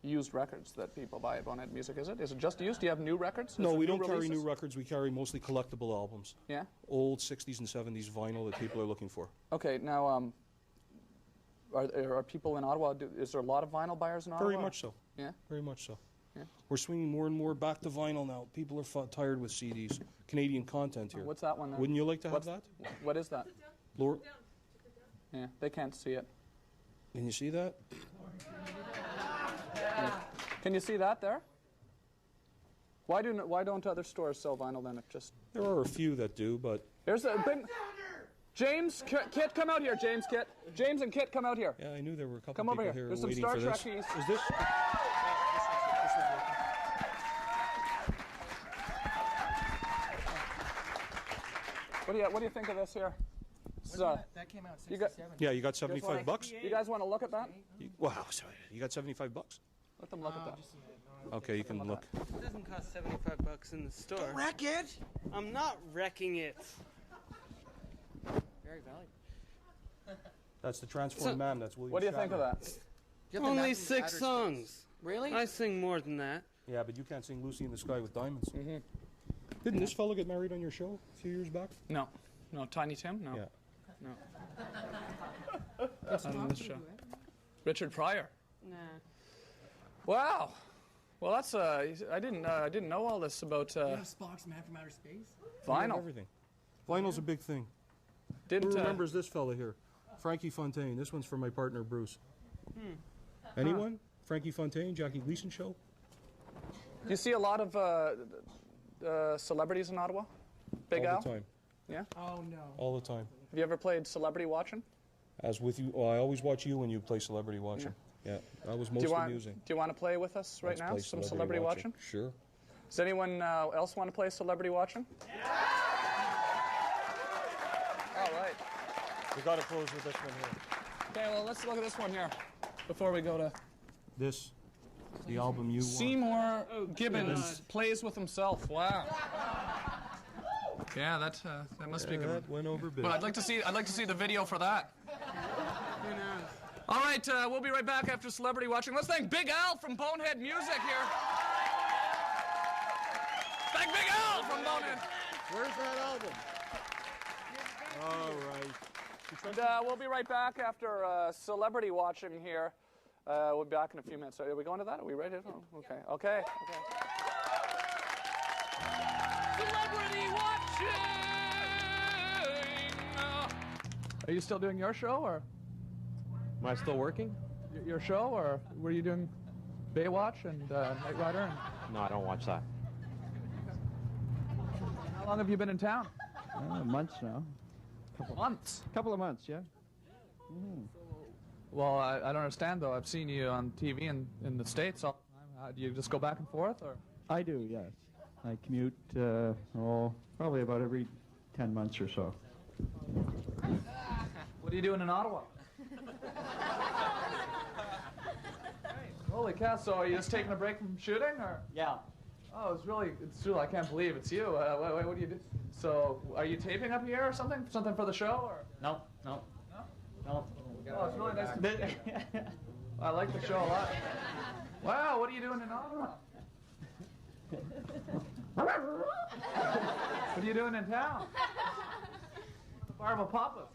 used records that people buy at Bonehead Music, is it? Is it just used? Do you have new records? No, we don't carry new records. We carry mostly collectible albums. Yeah. Old 60s and 70s vinyl that people are looking for. Okay, now are people in Ottawa? Is there a lot of vinyl buyers in Ottawa? Very much so. Yeah. Very much so. Yeah. We're swinging more and more back to vinyl now. People are tired with CDs. Canadian content here. What's that one? Wouldn't you like to have that? What is that? Lord? Yeah, they can't see it. Can you see that? Yeah. Can you see that there? Why don't other stores sell vinyl then? There are a few that do, but there's a big James, Kit, come out here. James, Kit. James and Kit, come out here. Yeah, I knew there were a couple Come people over here. here There's some waiting Star for this. Trekkies. Is this? What do you think of this here? That came out 67. Yeah, you got 75 bucks? You guys want to look at that? Wow, sorry. You got 75 bucks? Let them look at that. Okay, you can look. It doesn't cost 75 bucks in the store. Don't wreck it! I'm not wrecking it. Very valuable. That's the Transformed Man. That's William What do you think of Shatner. that? Only 6 songs. Really? I sing more than that. Yeah, but you can't sing Lucy in the Sky with Diamonds. Mm-hmm. Didn't this fella get married on your show a few years back? No. No, Tiny Tim? No. Yeah. No. Not on this show. Richard Pryor. Nah. Wow. Well, that's I didn't know all this about You have Spock's Man from Outer Space? vinyl. Everything. Vinyl's a big thing. Didn't Who remembers this fella here? Frankie Fontaine. This one's for my partner Bruce. Hmm. Anyone? Frankie Fontaine, Jackie Gleason show? Do you see a lot of celebrities in Ottawa? Big All Al? the time. Yeah? Oh, no. All the time. Have you ever played Celebrity Watching? As with you, well, I always watch you when you play Celebrity Watching. Yeah, that was most amusing. Do you want to play with us right Let's now? play Some Celebrity Watching? Sure. Does anyone else want to play Celebrity Watching? All right. We got to close with this one here. Okay, well, let's look at this one here before we go to... This, the album you want. Seymour Gibbons plays with himself. Wow. Yeah, that must be good. That went over big. But I'd like to see the video for that. All right, we'll be right back after Celebrity Watching. Let's thank Big Al from Bonehead Music here. Thank Big Al from Bonehead. Where's that album? All right. And we'll be right back after Celebrity Watching here. We'll be back in a few minutes. Are we going to that? Are we ready? Oh, okay. Okay. Celebrity Watching! Are you still doing your show, or? Am I still working? Your show, or were you doing Baywatch and Knight Rider? And... No, I don't watch that. How long have you been in town? Months now. Months? Couple of months, yeah. Well, I don't understand, though. I've seen you on TV in the States all the time. Do you just go back and forth, or? I do, yes. I commute, probably about every 10 months or so. What are you doing in Ottawa? Holy cow, so are you just taking a break from shooting, or? Yeah. Oh, it's really, I can't believe it's you. What do you do? So, are you taping up here or something? Something for the show, or? No. No? Oh, it's really nice to meet you. I like the show a lot. Wow, what are you doing in Ottawa? What are you doing in town? Barbara Papa.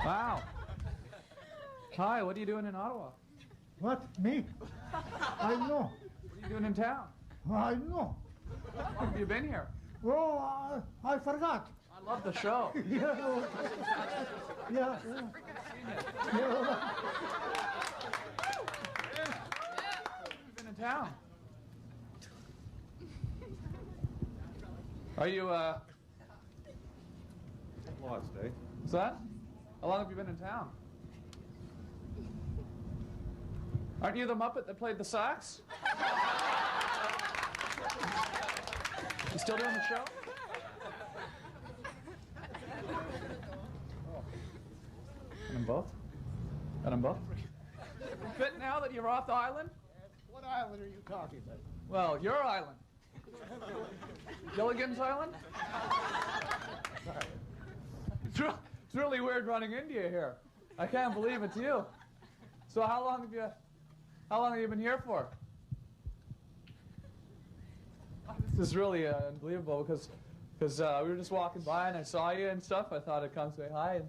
Wow. Hi, what are you doing in Ottawa? What? Me? I know. What are you doing in town? I know. How long have you been here? Oh, I forgot. I love the show. Yeah. You've been in town. Are you, Lost, eh? What's that? How long have you been in town? Aren't you the Muppet that played the sax? You still doing the show? Got them both? Got them both? Fit now that you're off the island? What island are you talking about? Well, your island. Gilligan's Island? It's really weird running into you here. I can't believe it's you. So how long have you been here for? This is really unbelievable because we were just walking by and I saw you and stuff. I thought I'd come say hi.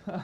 And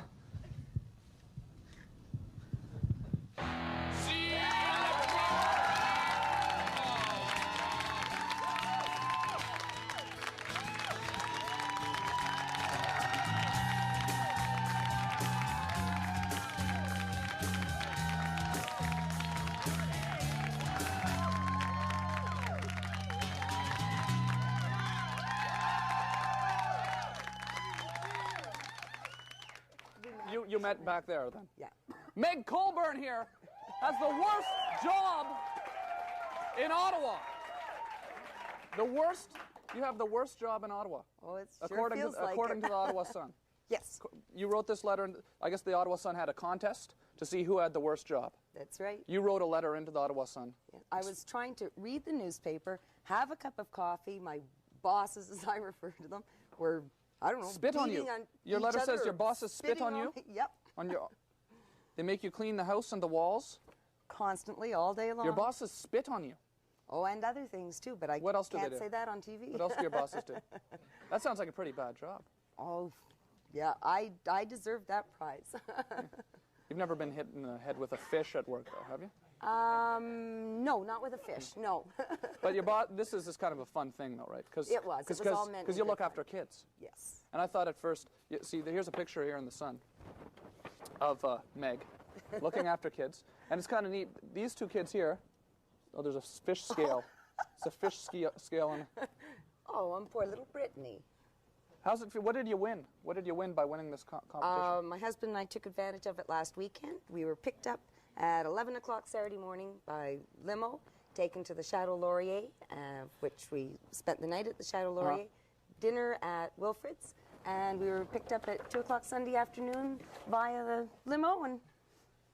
you met back there then. Yeah. Meg Colburn here has the worst job in Ottawa. The worst. You have the worst job in Ottawa. Oh, it according feels to, like according it. to the Ottawa Sun. Yes. You wrote this letter, and I guess the Ottawa Sun had a contest to see who had the worst job. That's right. You wrote a letter into the Ottawa Sun. Yeah. I was trying to read the newspaper, have a cup of coffee. My bosses, as I refer to them, were, I don't know, Spit on you. Your each letter other says your or bosses spit spitting on you? me. Yep. On your, they make you clean the house and the walls? Constantly, all day long. Your bosses spit on you? Oh, and other things too, but I What else do they can't do? say that on TV. What else do your bosses do? That sounds like a pretty bad job. Oh, yeah, I deserve that prize. You've never been hit in the head with a fish at work, though, have you? No, not with a fish, no. But your boss, this is kind of a fun thing, though, right? It was. It was all meant Because in you look good after kids. Yes. And I thought at first, see, here's a picture here in the Sun of Meg looking after kids. And it's kind of neat. These two kids here, oh, there's a fish scale. It's a fish scale. On. Oh, I'm poor little Brittany. How's it feel? What did you win? What did you win by winning this competition? My husband and I took advantage of it last weekend. We were picked up at 11 o'clock Saturday morning by limo, taken to the Chateau Laurier, which we spent the night at the Chateau Laurier, dinner at Wilfrid's, and we were picked up at 2 o'clock Sunday afternoon via the limo and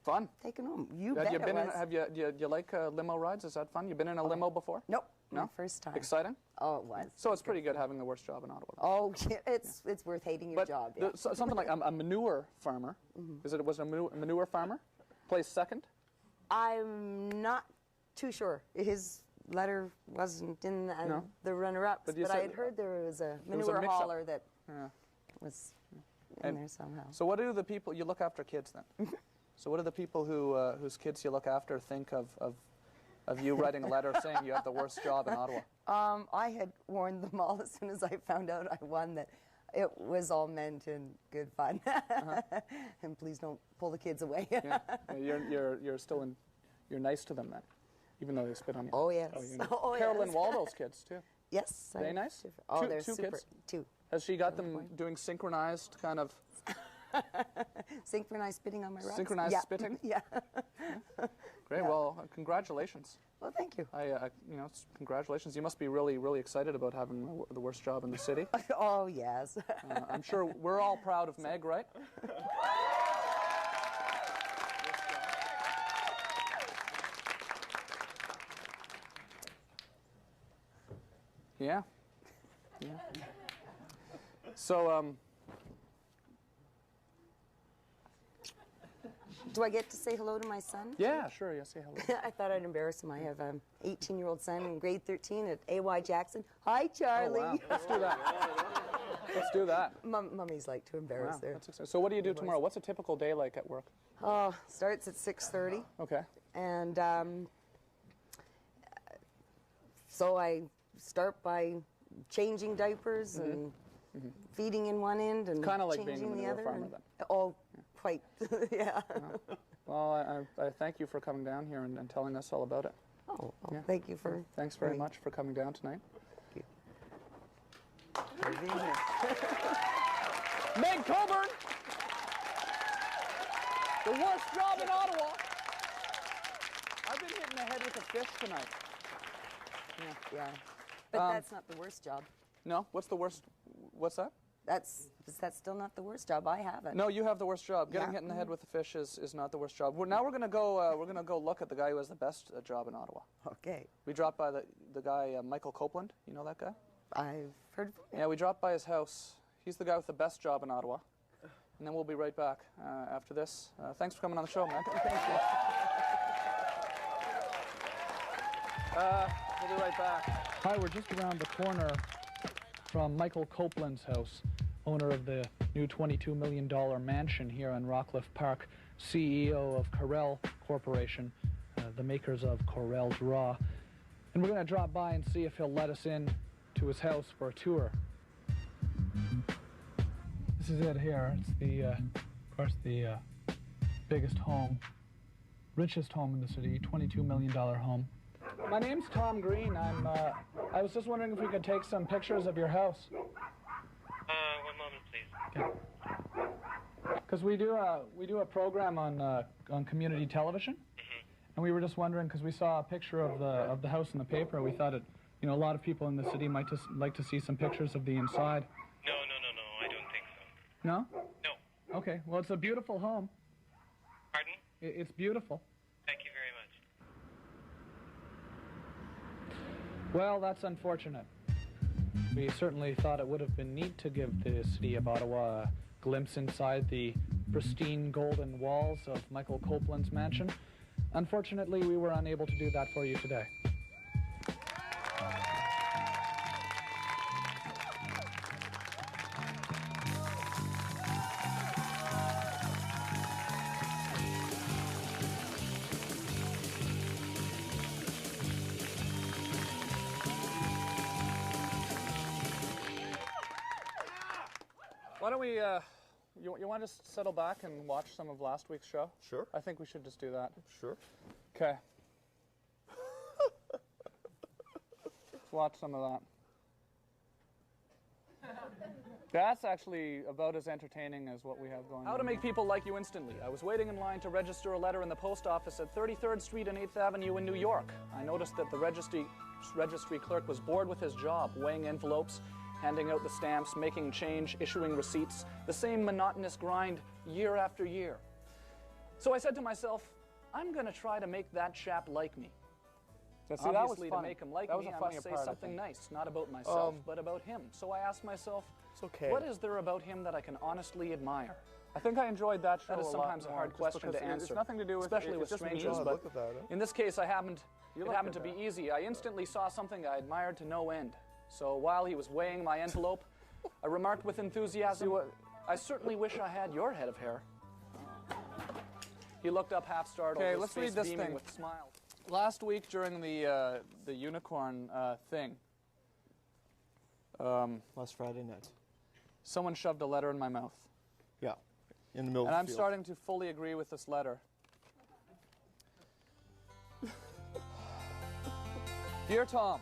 fun. Taken home. You have bet you been it was. do you like limo rides? Is that fun? You been in a limo before? Nope. No? My first time. Exciting? Oh, it was. So it's pretty good having the worst job in Ottawa. Oh, yeah, it's worth hating your job. Yeah. Something like a manure farmer. Was it a manure farmer? Plays second? I'm not too sure. His letter wasn't in the runner-ups, but I had heard there was a manure hauler that was in there somehow. So what do the people, you look after kids then? So what do the people whose kids you look after think of you writing a letter saying you have the worst job in Ottawa? I had warned them all as soon as I found out I won that it was all meant in good fun. And please don't pull the kids away. Yeah. You're still in, you're nice to them then, even though they spit on you. Oh, yes. Oh, Carolyn yes. Waldo's kids too. Yes. Are they nice? Oh, two they're two super. Kids? Two. Has she got them doing synchronized kind of? Synchronized spitting on my rocks? Synchronized spitting? Yeah. Great. Yeah. Well, congratulations. Well, thank you. Congratulations. You must be really, really excited about having the worst job in the city. Oh, yes. I'm sure we're all proud of Meg, right? Yeah. Yeah. So, do I get to say hello to my son? Yeah, sure. Yeah, say hello. I thought I'd embarrass him. I have an 18-year-old son in grade 13 at A.Y. Jackson. Hi, Charlie. Oh, wow. Let's do that. Let's do that. Mummies like to embarrass Wow, their... that's exciting. So what do you do tomorrow? What's a typical day like at work? Starts at 6:30. Okay. And so I start by changing diapers and feeding in one end and Kind of like changing being a the manure other. farmer and- then. Oh, quite. Yeah. Well, I thank you for coming down here and telling us all about it. Oh, well, thank you for... Thanks very much for coming down tonight. for being here. Meg Colburn! The worst job in Ottawa! I've been hit in the head with a fish tonight. Yeah. But that's not the worst job. No? What's the worst? What's that? That's still not the worst job. I have it. No, you have the worst job. Getting Yeah. hit in the head with a fish is not the worst job. Now we're gonna go look at the guy who has the best job in Ottawa. Okay. We dropped by the guy Michael Copeland. You know that guy? I've heard. Yeah, we dropped by his house. He's the guy with the best job in Ottawa. And then we'll be right back after this. Thanks for coming on the show, man. Thank you. We'll be right back. Hi, we're just around the corner from Michael Copeland's house, owner of the new $22 million mansion here on Rockcliffe Park, CEO of Corel Corporation, the makers of Corel's Raw. And we're going to drop by and see if he'll let us in to his house for a tour. This is it here. It's the, of course, the biggest home, richest home in the city, $22 million home. My name's Tom Green. I was just wondering if we could take some pictures of your house. One moment, please. Okay. Because we do a program on community television, and we were just wondering, because we saw a picture of the house in the paper, we thought a lot of people in the city might just like to see some pictures of the inside. No, I don't think so. No? No. Okay, well, it's a beautiful home. Pardon? It's beautiful. Thank you very much. Well, that's unfortunate. We certainly thought it would have been neat to give the city of Ottawa a glimpse inside the pristine golden walls of Michael Copeland's mansion. Unfortunately, we were unable to do that for you today. Why don't we, you want to just settle back and watch some of last week's show? Sure. I think we should just do that. Sure. Okay. Let's watch some of that. That's actually about as entertaining as what we have going on. How to make people like you instantly. I was waiting in line to register a letter in the post office at 33rd Street and 8th Avenue in New York. I noticed that the registry clerk was bored with his job, weighing envelopes, handing out the stamps, making change, issuing receipts, the same monotonous grind year after year. So I said to myself, I'm going to try to make that chap like me. See, Obviously, that was to make him like that was me, a I funnier must say part, I something think. nice, not about myself, but about him. So I asked myself, it's okay. What is there about him that I can honestly admire? I think I enjoyed that show That is a lot sometimes a more, hard just question because to answer, It's nothing to do with especially it's with just strangers. mean. But look at that, huh? in this case, it happened look to at be that. easy. I instantly saw something I admired to no end. So while he was weighing my envelope, I remarked with enthusiasm, I certainly wish I had your head of hair. He looked up half startled, Okay, his let's face read this beaming thing. with smiles. Last week during the unicorn thing, last Friday night, someone shoved a letter in my mouth. Yeah, in the middle And of I'm the field. starting to fully agree with this letter. Dear Tom,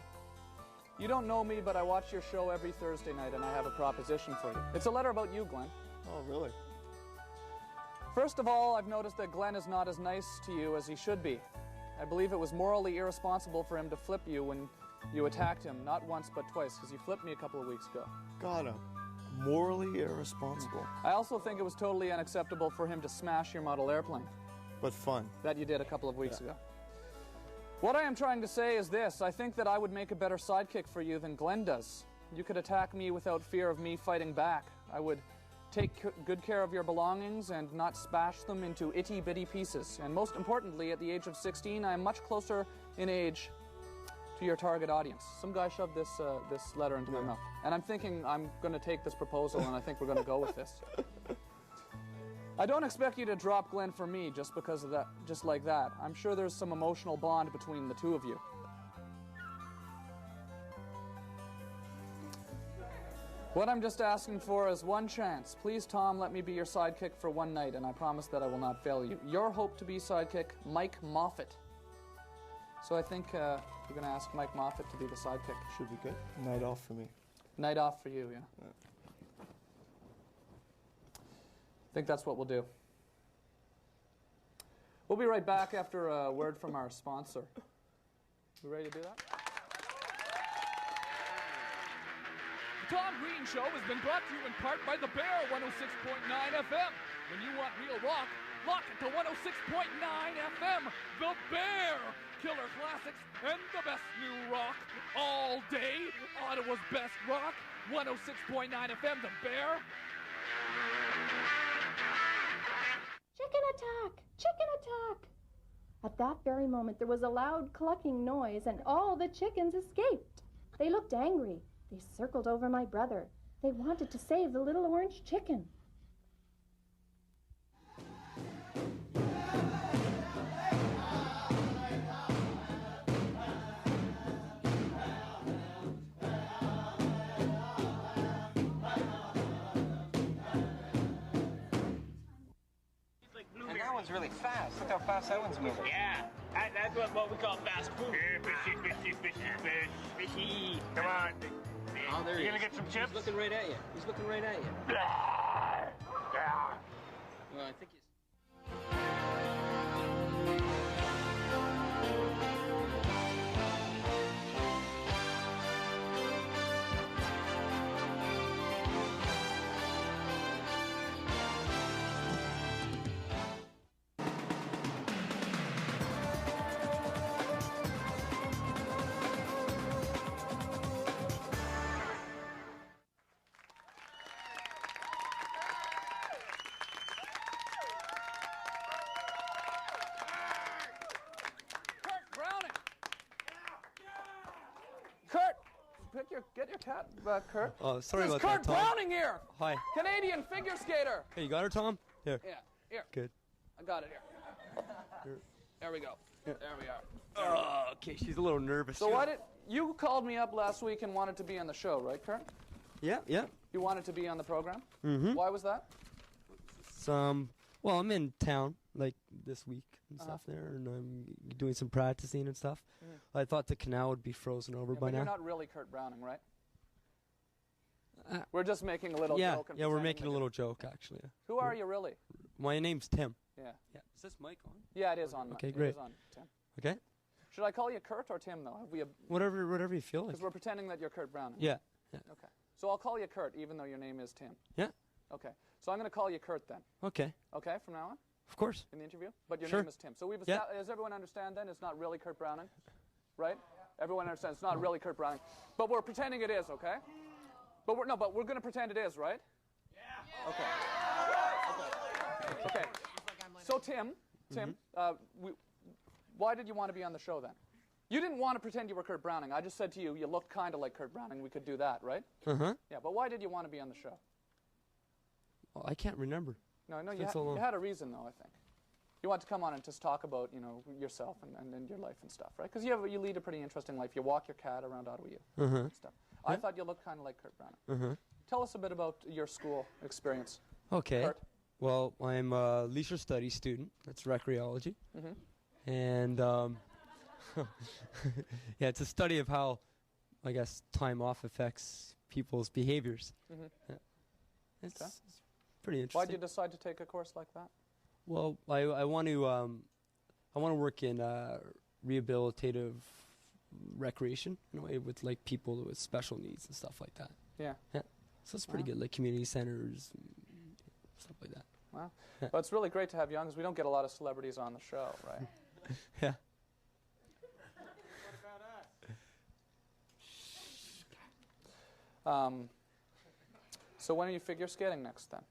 you don't know me, but I watch your show every Thursday night, and I have a proposition for you. It's a letter about you, Glenn. Oh, really? First of all, I've noticed that Glenn is not as nice to you as he should be. I believe it was morally irresponsible for him to flip you when you attacked him, not once but twice, because you flipped me a couple of weeks ago. God, morally irresponsible. I also think it was totally unacceptable for him to smash your model airplane. But fun. That you did a couple of weeks ago. What I am trying to say is this. I think that I would make a better sidekick for you than Glenn does. You could attack me without fear of me fighting back. I would take good care of your belongings and not smash them into itty-bitty pieces. And most importantly, at the age of 16, I am much closer in age to your target audience. Some guy shoved this letter into my mouth. And I'm thinking I'm going to take this proposal, and I think we're going to go with this. I don't expect you to drop Glenn for me just because of that, just like that. I'm sure there's some emotional bond between the two of you. What I'm just asking for is one chance. Please, Tom, let me be your sidekick for one night, and I promise that I will not fail you. Your hope-to-be sidekick, Mike Moffat. So I think we're going to ask Mike Moffat to be the sidekick. Should be good. Night off for me. Night off for you, yeah. I think that's what we'll do. We'll be right back after a word from our sponsor. We ready to do that? The Tom Green Show has been brought to you in part by The Bear 106.9 FM. When you want real rock, lock it to 106.9 FM. The Bear! Killer classics and the best new rock. All day, Ottawa's best rock. 106.9 FM, The Bear. Chicken attack! Chicken attack! At that very moment, there was a loud clucking noise, and all the chickens escaped. They looked angry. They circled over my brother. They wanted to save the little orange chicken. And that one's really fast. Look how fast that one's moving. Yeah, that's what we call fast food. Fishy, fishy, fishy, fish, fishy. Come on. Oh, there You he gonna is. get some chips? He's looking right at you. He's looking right at you. Well, I think he's... Get your cat, Kurt. Oh, sorry This about Kurt that, Tom. Browning here. Hi. Canadian figure skater. Hey, you got her, Tom? Here. Yeah, here. Good. I got it here. There we go. There we are. Oh, okay, she's a little nervous. So why did you called me up last week and wanted to be on the show, right, Kurt? Yeah, yeah. You wanted to be on the program? Mm-hmm. Why was that? Well, I'm in town, like, this week and stuff there, and I'm doing some practicing and stuff. I thought the canal would be frozen over by But now. you're not really Kurt Browning, right? We're just making a little yeah, joke. And yeah, we're pretending making a little joke, actually. Who are you really? My name's Tim. Yeah. Yeah. Is this mic on? Yeah, it is on. Okay, It great. is on, Tim. Okay. Should I call you Kurt or Tim, though? Have we Whatever you feel like. Because we're pretending that you're Kurt Browning. Yeah. Yeah. Okay. So I'll call you Kurt, even though your name is Tim. Yeah. Okay. So I'm going to call you Kurt then. Okay. Okay, from now on? Of course. In the interview? But your Sure. name is Tim. So we've Yeah. does everyone understand then? It's not really Kurt Browning? Right? Everyone understands it's not really Kurt Browning. But we're pretending it is, okay? But we're going to pretend it is, right? Yeah. Okay. Okay. So Tim, why did you want to be on the show then? You didn't want to pretend you were Kurt Browning. I just said to you, you look kind of like Kurt Browning. We could do that, right? Uh-huh. Yeah, but why did you want to be on the show? Well, I can't remember. No, It's you, been so long. you had a reason, though, I think. You want to come on and just talk about, yourself and your life and stuff, right? Because you lead a pretty interesting life. You walk your cat around Ottawa and stuff. I thought you looked kind of like Kurt Browning. Uh-huh. Tell us a bit about your school experience. Okay. Kurt? Well, I'm a leisure studies student. That's recreology. And, yeah, it's a study of how, I guess, time off affects people's behaviors. Yeah. It's pretty interesting. Why did you decide to take a course like that? Well, I want to work in rehabilitative recreation in a way with like people with special needs and stuff like that. Yeah. Yeah. So it's pretty good, like community centers, and stuff like that. Wow. Yeah. Well, it's really great to have you on because we don't get a lot of celebrities on the show, right? Yeah. So when are you figure skating next then?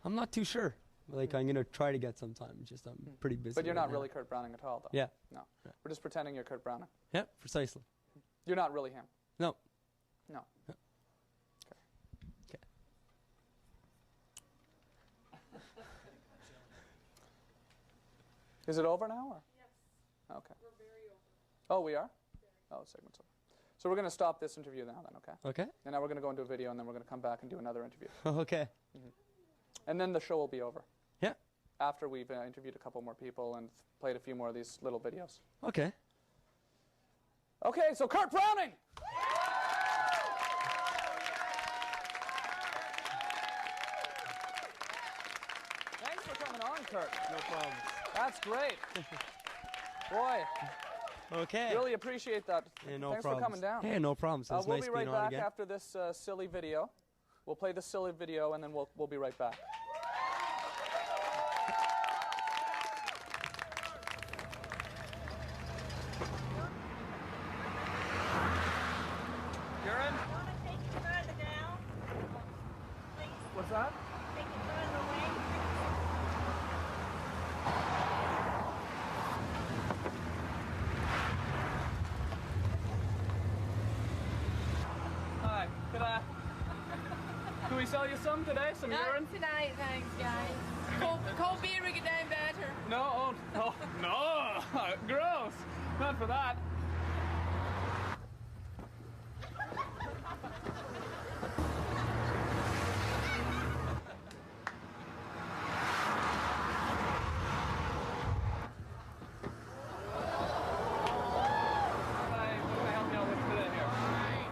I'm not too sure. Like I'm gonna try to get some time. Just I'm pretty busy. But you're right not now. really Kurt Browning at all, though. Yeah. No. We're just pretending you're Kurt Browning. Yeah, precisely. You're not really him. No. No. Yeah. Okay. Is it over now? Or? Yes. Okay. We're very over. Oh, we are? Oh, segment's over. So we're going to stop this interview now then, okay? Okay. And now we're going to go into a video, and then we're going to come back and do another interview. Okay. And then the show will be over. Yeah. After we've interviewed a couple more people and played a few more of these little videos. Okay. Okay, so Kurt Browning! Thanks for coming on, Kurt. No problem. That's great. Boy. Okay. Really appreciate that. Hey, no Thanks problems. for coming down. Hey, no problems. It's we'll nice be right being on back again. after this silly video. We'll play the silly video, and then we'll be right back. Karen? What's that? Hi, can we sell you some today? Some urine? Tonight, thanks, guys. Cold beer would get down better. No, no, gross. Not for that.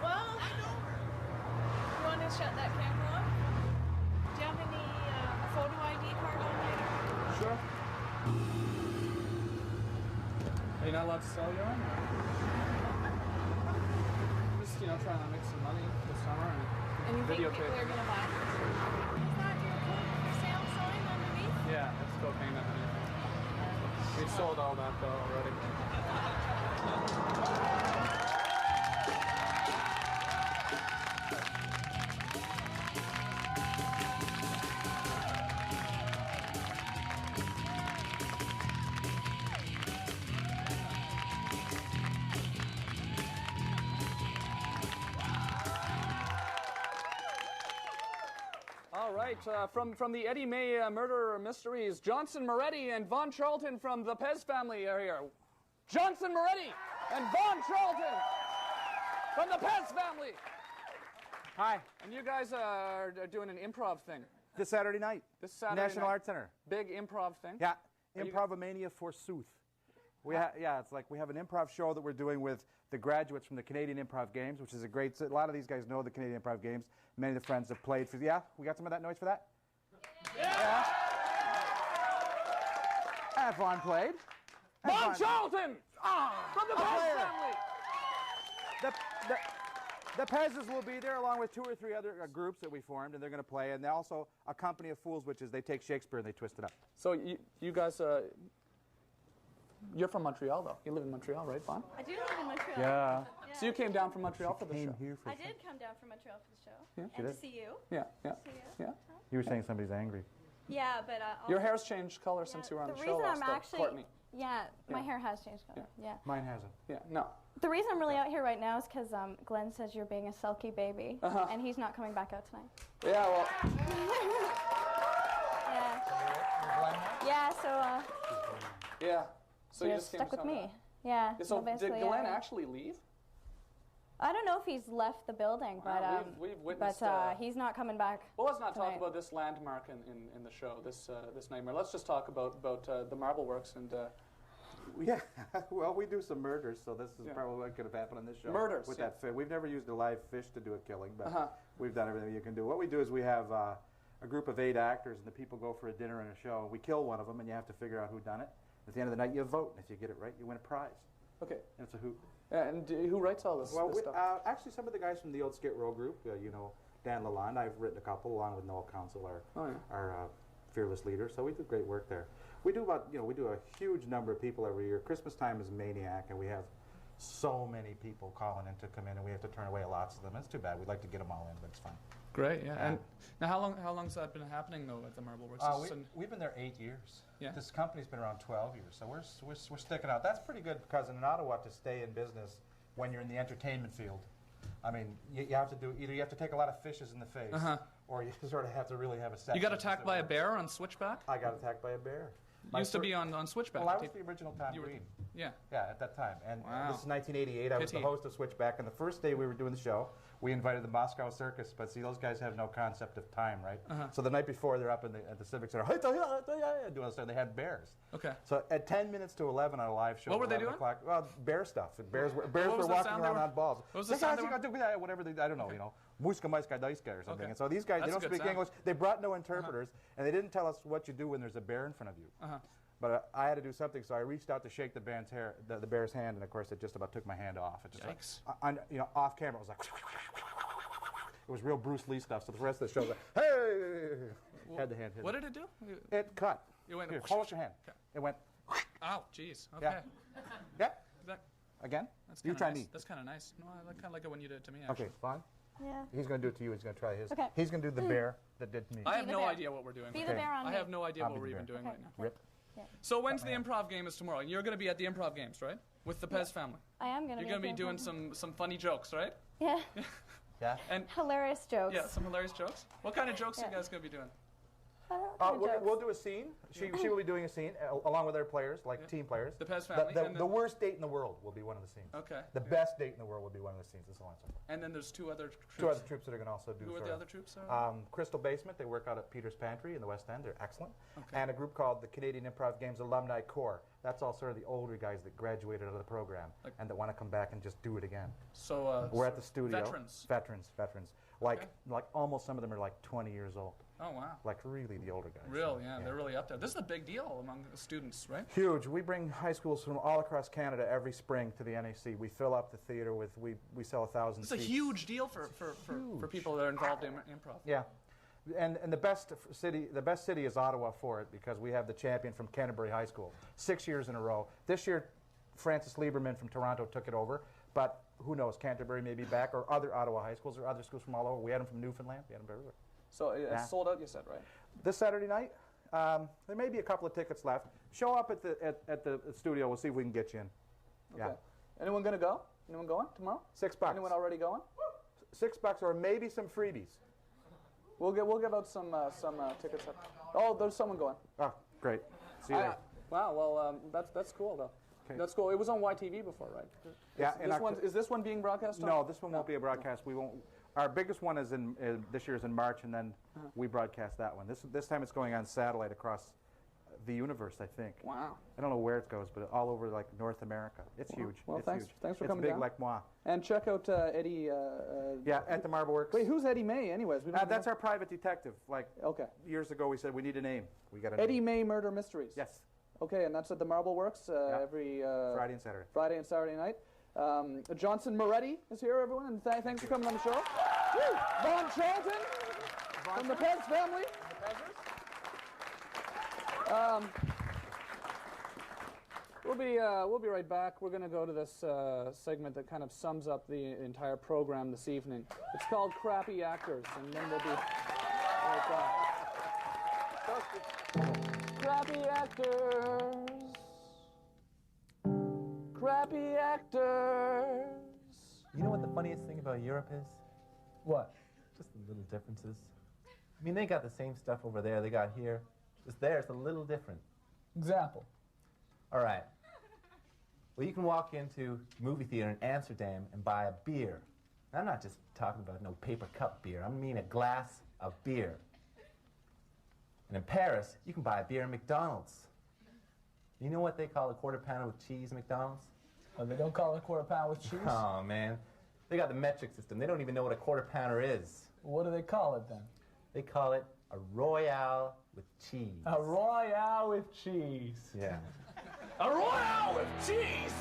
Well, you want to shut that camera off? Do you have Sure. Are you not allowed to sell your own? I'm just, trying to make some money this summer and you think videotape. people are going to buy it? Is that your code for sale sign underneath? Yeah, that's cocaine underneath. We sold all that though already. All right, from the Eddie May murder mysteries, Johnson Moretti and Von Charlton from the Pez family are here. Johnson Moretti and Von Charlton from the Pez family. Hi. And you guys are doing an improv thing. This Saturday night. This Saturday National night. Arts Center. Big improv thing. Yeah, Are you- Improvomania forsooth. It's like we have an improv show that we're doing with the graduates from the Canadian Improv Games, which is a great. A lot of these guys know the Canadian Improv Games. Many of the friends have played for. Yeah, we got some of that noise for that. Yeah. Have Vaughn played. Von Charlton from the Pez family. The Pez's will be there along with 2 or 3 other groups that we formed, and they're going to play. And they're also a company of fools, which is they take Shakespeare and they twist it up. So you guys, you're from Montreal though. You live in Montreal, right, Vaughn? I do live in Montreal. Yeah. So you came down from Montreal for the show. I did come down from Montreal for the show. Yeah. And You to did? see you. Yeah, yeah, See you. yeah. You were saying somebody's angry. Yeah, but Your also- hair's changed color since you were on the, the show reason last I'm time, actually Courtney. my Yeah. hair has changed color. Yeah. Mine hasn't. Yeah, no. The reason I'm really out here right now is because Glenn says you're being a sulky baby, Uh-huh. and he's not coming back out tonight. Yeah, well. Yeah. So Yeah. So you you're just came stuck to with tell me. Yeah. So so did basically, Glenn actually leave? I don't know if he's left the building, but Wow, we've witnessed, he's not coming back. Well, let's not talk tonight. about this landmark in the show, this nightmare. Let's just talk about the Marble Works and. Yeah, well, we do some murders, so this is probably what could have happened on this show. Murders, with yeah. that fish. We've never used a live fish to do a killing, but Uh-huh. we've done everything you can do. What we do is we have a group of 8 actors, and the people go for a dinner and a show. We kill one of them, and you have to figure out who done it. At the end of the night, you vote, and if you get it right, you win a prize. Okay. And it's a hoot. And who writes all this, Well, this stuff? actually, some of the guys from the old Skid Row group, Dan Lalonde, I've written a couple, along with Noel Council, our fearless leader. So we do great work there. We do we do a huge number of people every year. Christmas time is maniac, and we have so many people calling in to come in, and we have to turn away lots of them. It's too bad. We'd like to get them all in, but it's fine. Great, yeah. And now, how long's that been happening though at the Marble Works? We've been there 8 years. Yeah. This company's been around 12 years, so we're sticking out. That's pretty good because in Ottawa to stay in business when you're in the entertainment field, I mean, you have to do either you have to take a lot of fishes in the face, or you sort of have to really have a set. You got attacked by a bear on Switchback? I got attacked by a bear. Used to be on Switchback. Well, I was the original Tom Green. Yeah. Yeah, at that time. And Wow. this is 1988. I was the Pity. host of Switchback, and the first day we were doing the show, we invited the Moscow Circus, but see, those guys have no concept of time, right? So the night before, they're up at the Civic Center, doing stuff. They had bears. Okay. So at 10 minutes to 11 on a live show. What were they 11 doing? o'clock, well, bear stuff. Bears were What was the walking sound they around were- on balls. what was the sound they were- Whatever they, I don't know, Muska, Maiska, Daiska or something. Okay. And so these guys, That's they a don't good speak sound. English. They brought no interpreters, and they didn't tell us what you do when there's a bear in front of you. But I had to do something, so I reached out to shake the bear's hand, and of course, it just about took my hand off. It just Yikes. off camera, it was like, it was real Bruce Lee stuff. So the rest of the show was like, hey, had the hand hit. What did it do? It cut. It went. Here, hold out your hand. Okay. It went. Ow, jeez. Okay. Yeah. Yeah. That, Again? that's You kinda try nice. me. That's kind of nice. No, I kind of like it when you did it to me. Actually. Okay, fine. Yeah. He's going to do it to you. He's going to try his. Okay. He's going to do the bear that did to me. I have the no bear. idea what we're doing. Be the bear on I me. have no idea I'll what be we're the even bear. doing right now. Rip. So when's the improv game is tomorrow? You're going to be at the improv games, right? With the Pez family. I am going to You're going to be doing some funny jokes, right? Yeah. Yeah. And Hilarious jokes. yeah, some hilarious jokes. What kind of jokes are you guys going to be doing? We'll do a scene. She will be doing a scene along with other players, like team players. The Pez family. and The worst date in the world will be one of the scenes. Okay. The best date in the world will be one of the scenes. That's all I'm saying. And then there's two other troops. 2 other troops that are going to also do. Who are sort the of, other troops? Crystal Basement. They work out at Peter's Pantry in the West End. They're excellent. Okay. And a group called the Canadian Improv Games Alumni Corps. That's all sort of the older guys that graduated out of the program and that want to come back and just do it again. So we're at the studio. Veterans. Veterans. Like almost some of them are like 20 years old. Oh, wow. Like really the older guys. Real, yeah, they're really up there. This is a big deal among the students, right? Huge. We bring high schools from all across Canada every spring to the NAC. We fill up the theater with, we sell 1,000 It's seats. a huge deal for people that are involved in improv. Yeah. And the best city is Ottawa for it, because we have the champion from Canterbury High School 6 years in a row. This year, Francis Lieberman from Toronto took it over, but who knows, Canterbury may be back, or other Ottawa high schools, or other schools from all over. We had them from Newfoundland, we had them everywhere. So it's sold out, you said, right? This Saturday night, there may be a couple of tickets left. Show up at the studio, we'll see if we can get you in. Okay. Anyone going to go? Anyone going tomorrow? $6. Anyone already going? $6 or maybe some freebies. We'll give out some tickets. Oh, there's someone going. Oh, great. See you there. Wow. Well, that's cool though. Okay. That's cool. It was on YTV before, right? Yeah. Is this one being broadcast on? No, this one won't be a broadcast. We won't. Our biggest one is this year is in March, and then we broadcast that one. This time it's going on satellite across the universe, I think. Wow. I don't know where it goes, but all over like North America. It's huge. Well, it's thanks. huge. Thanks for it's coming big down. like moi. And check out Eddie. Yeah, at the Marble Works. Wait, who's Eddie May? Anyways, we don't that's our private detective. Like years ago, we said we need a name. We got a Eddie name. May Murder Mysteries. Yes. Okay, and that's at the Marble Works every Friday and Saturday. Friday and Saturday night. Johnson Moretti is here, everyone, and thanks for coming on the show. Woo! Vaughn Charlton from the Pez family. We'll be right back. We're going to go to this segment that kind of sums up the entire program this evening. It's called Crappy Actors, and then we'll be right back. Crappy actors. Crappy actors. You know what the funniest thing about Europe is? What? Just the little differences. I mean, they got the same stuff over there they got here. Just there, it's a little different. Example. All right. Well, you can walk into a movie theater in Amsterdam and buy a beer. I'm not just talking about no paper cup beer. I mean a glass of beer. And in Paris, you can buy a beer at McDonald's. You know what they call a quarter pounder with cheese, McDonald's? Oh, they don't call it a quarter pound with cheese? Oh, man. They got the metric system. They don't even know what a quarter pounder is. What do they call it then? They call it a Royale with cheese. A Royale with cheese. Yeah. A Royale with cheese,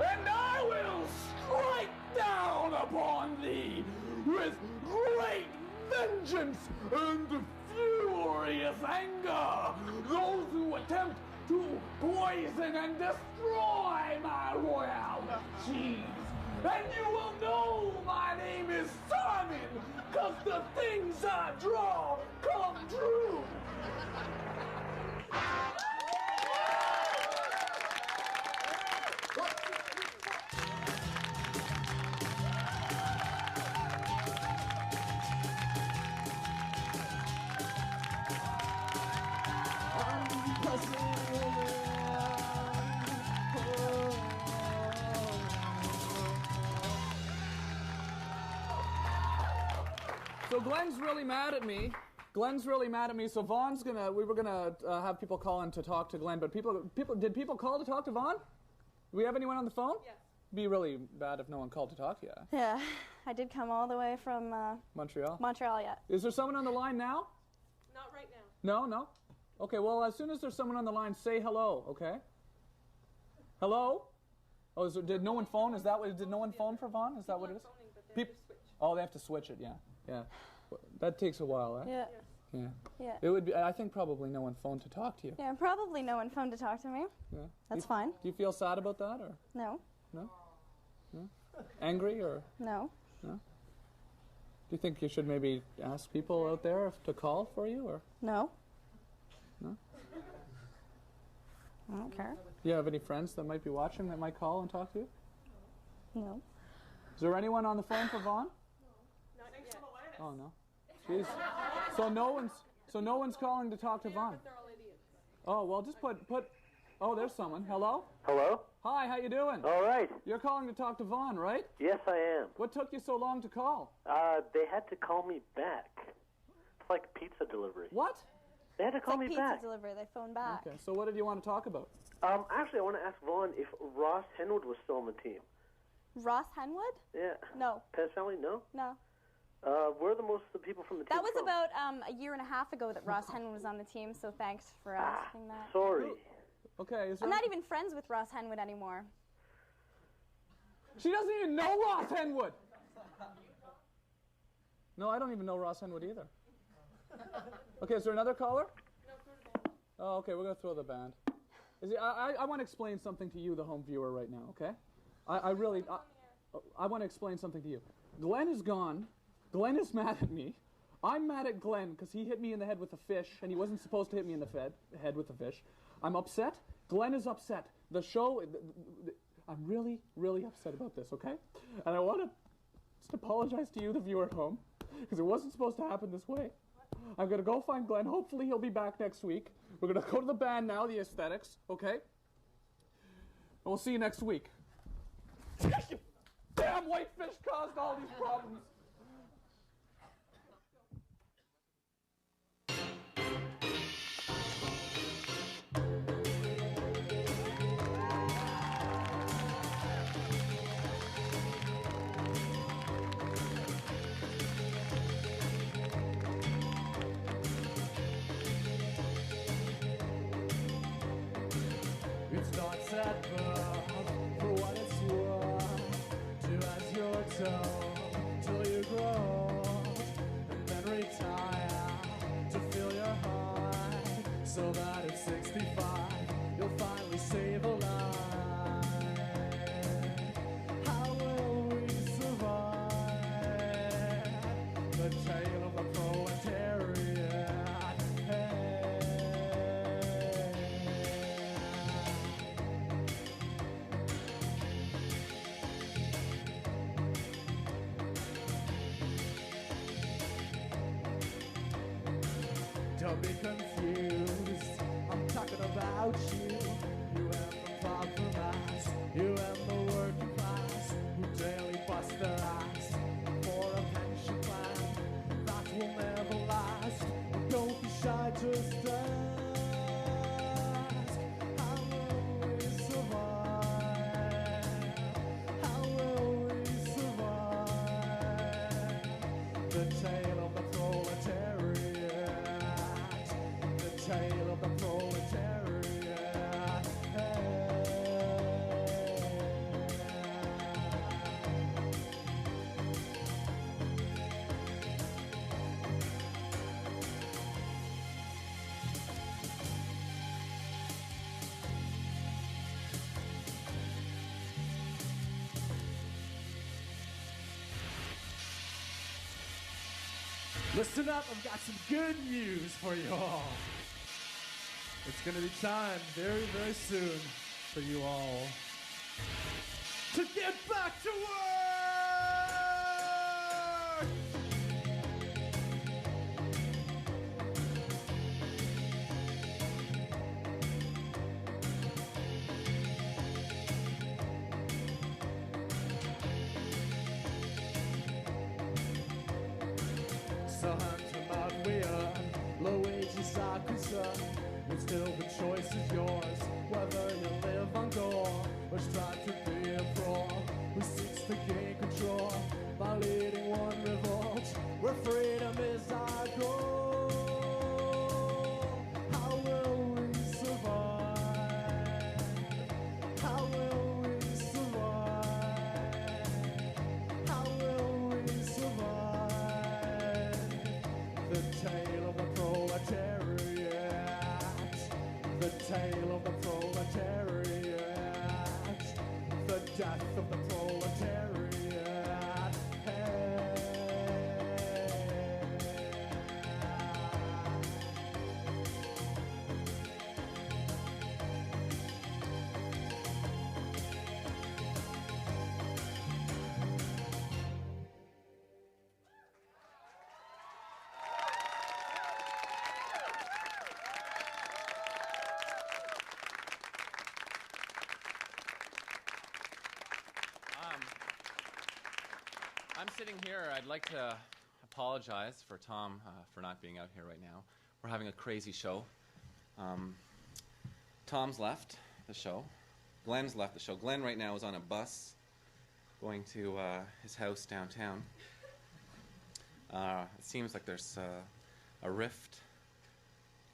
and I will strike down upon thee with great vengeance and furious anger those who attempt to poison and destroy my Royale with cheese. And you will know my name is Simon, because the things I draw come true. So Glenn's really mad at me. So Vaughn's we were gonna have people call in to talk to Glenn, but did people call to talk to Vaughn? Do we have anyone on the phone? Yes. Be really bad if no one called to talk to you. Yeah, I did come all the way from Montreal. Montreal, yeah. Is there someone on the line now? Not right now. No? Okay, well, as soon as there's someone on the line, say hello, okay? Hello? Oh, did no one phone? Did no one phone for Vaughn? Is that what it is? Oh, they have to switch it, yeah. That takes a while, right? Yeah. Yeah. Yeah. It would be, I think probably no one phoned to talk to you. Yeah, probably no one phoned to talk to me. Yeah. That's fine. Do you feel sad about that, or? No. No? No? Angry, or? No. No? Do you think you should maybe ask people out there to call for you, or? No. No? I don't care. Do you have any friends that might be watching that might call and talk to you? No. Is there anyone on the phone for Vaughn? Oh, no. Jeez. So no one's calling to talk to Vaughn. Oh, well, just put. Oh, there's someone. Hello? Hello? Hi, how you doing? All right. You're calling to talk to Vaughn, right? Yes, I am. What took you so long to call? They had to call me back. It's like pizza delivery. What? They had to call me pizza back. delivery. They phoned back. Okay, so what did you want to talk about? Actually, I want to ask Vaughn if Ross Henwood was still on the team. Ross Henwood? Yeah. No. Pez family? No? No. Where are most of the people from the team That was from? about a year and a half ago that Ross Henwood was on the team, so thanks for asking that. Sorry. Okay, I'm not even friends with Ross Henwood anymore. She doesn't even know Ross Henwood. No, I don't even know Ross Henwood either. Okay, is there another caller? Oh, okay, we're going to throw the band. I want to explain something to you, the home viewer, right now, okay? I want to explain something to you. Glenn is gone. Glenn is mad at me. I'm mad at Glenn because he hit me in the head with a fish, and he wasn't supposed to hit me in the head with a fish. I'm upset. Glenn is upset. The show... I'm really, really upset about this, okay? And I want to just apologize to you, the viewer at home, because it wasn't supposed to happen this way. I'm going to go find Glenn. Hopefully he'll be back next week. We're going to go to the band now, the Aesthetics, okay? And we'll see you next week. Damn whitefish caused all these problems. It's not sad, but for what it's worth, do as you're told till you grow and then retire to fill your heart so that at 65 you'll finally save a life. How will we survive the tale of the proletariat? Don't be confused, I'm talking about you. You and the compromise, you and the working class, who daily bust their ass for a pension plan that will never last. Don't be shy, just ask. How will we survive? How will we survive the tale of the proletariat? Tale of the proletariat. Listen up, I've got some good news for you all. It's going to be time very, very soon for you all to get back to work! So hunt them out, we earn low wages are concerned. But still the choice is yours, whether you live on dole or strive to be a pro who seeks to gain control by leading one revolt where freedom is our goal. How will we survive? How will we survive? How will we survive the tale of the proletariat? The tale of the proletariat, the death of the proletariat. I'm sitting here. I'd like to apologize for Tom for not being out here right now. We're having a crazy show. Tom's left the show. Glenn's left the show. Glenn right now is on a bus going to his house downtown. It seems like there's a rift.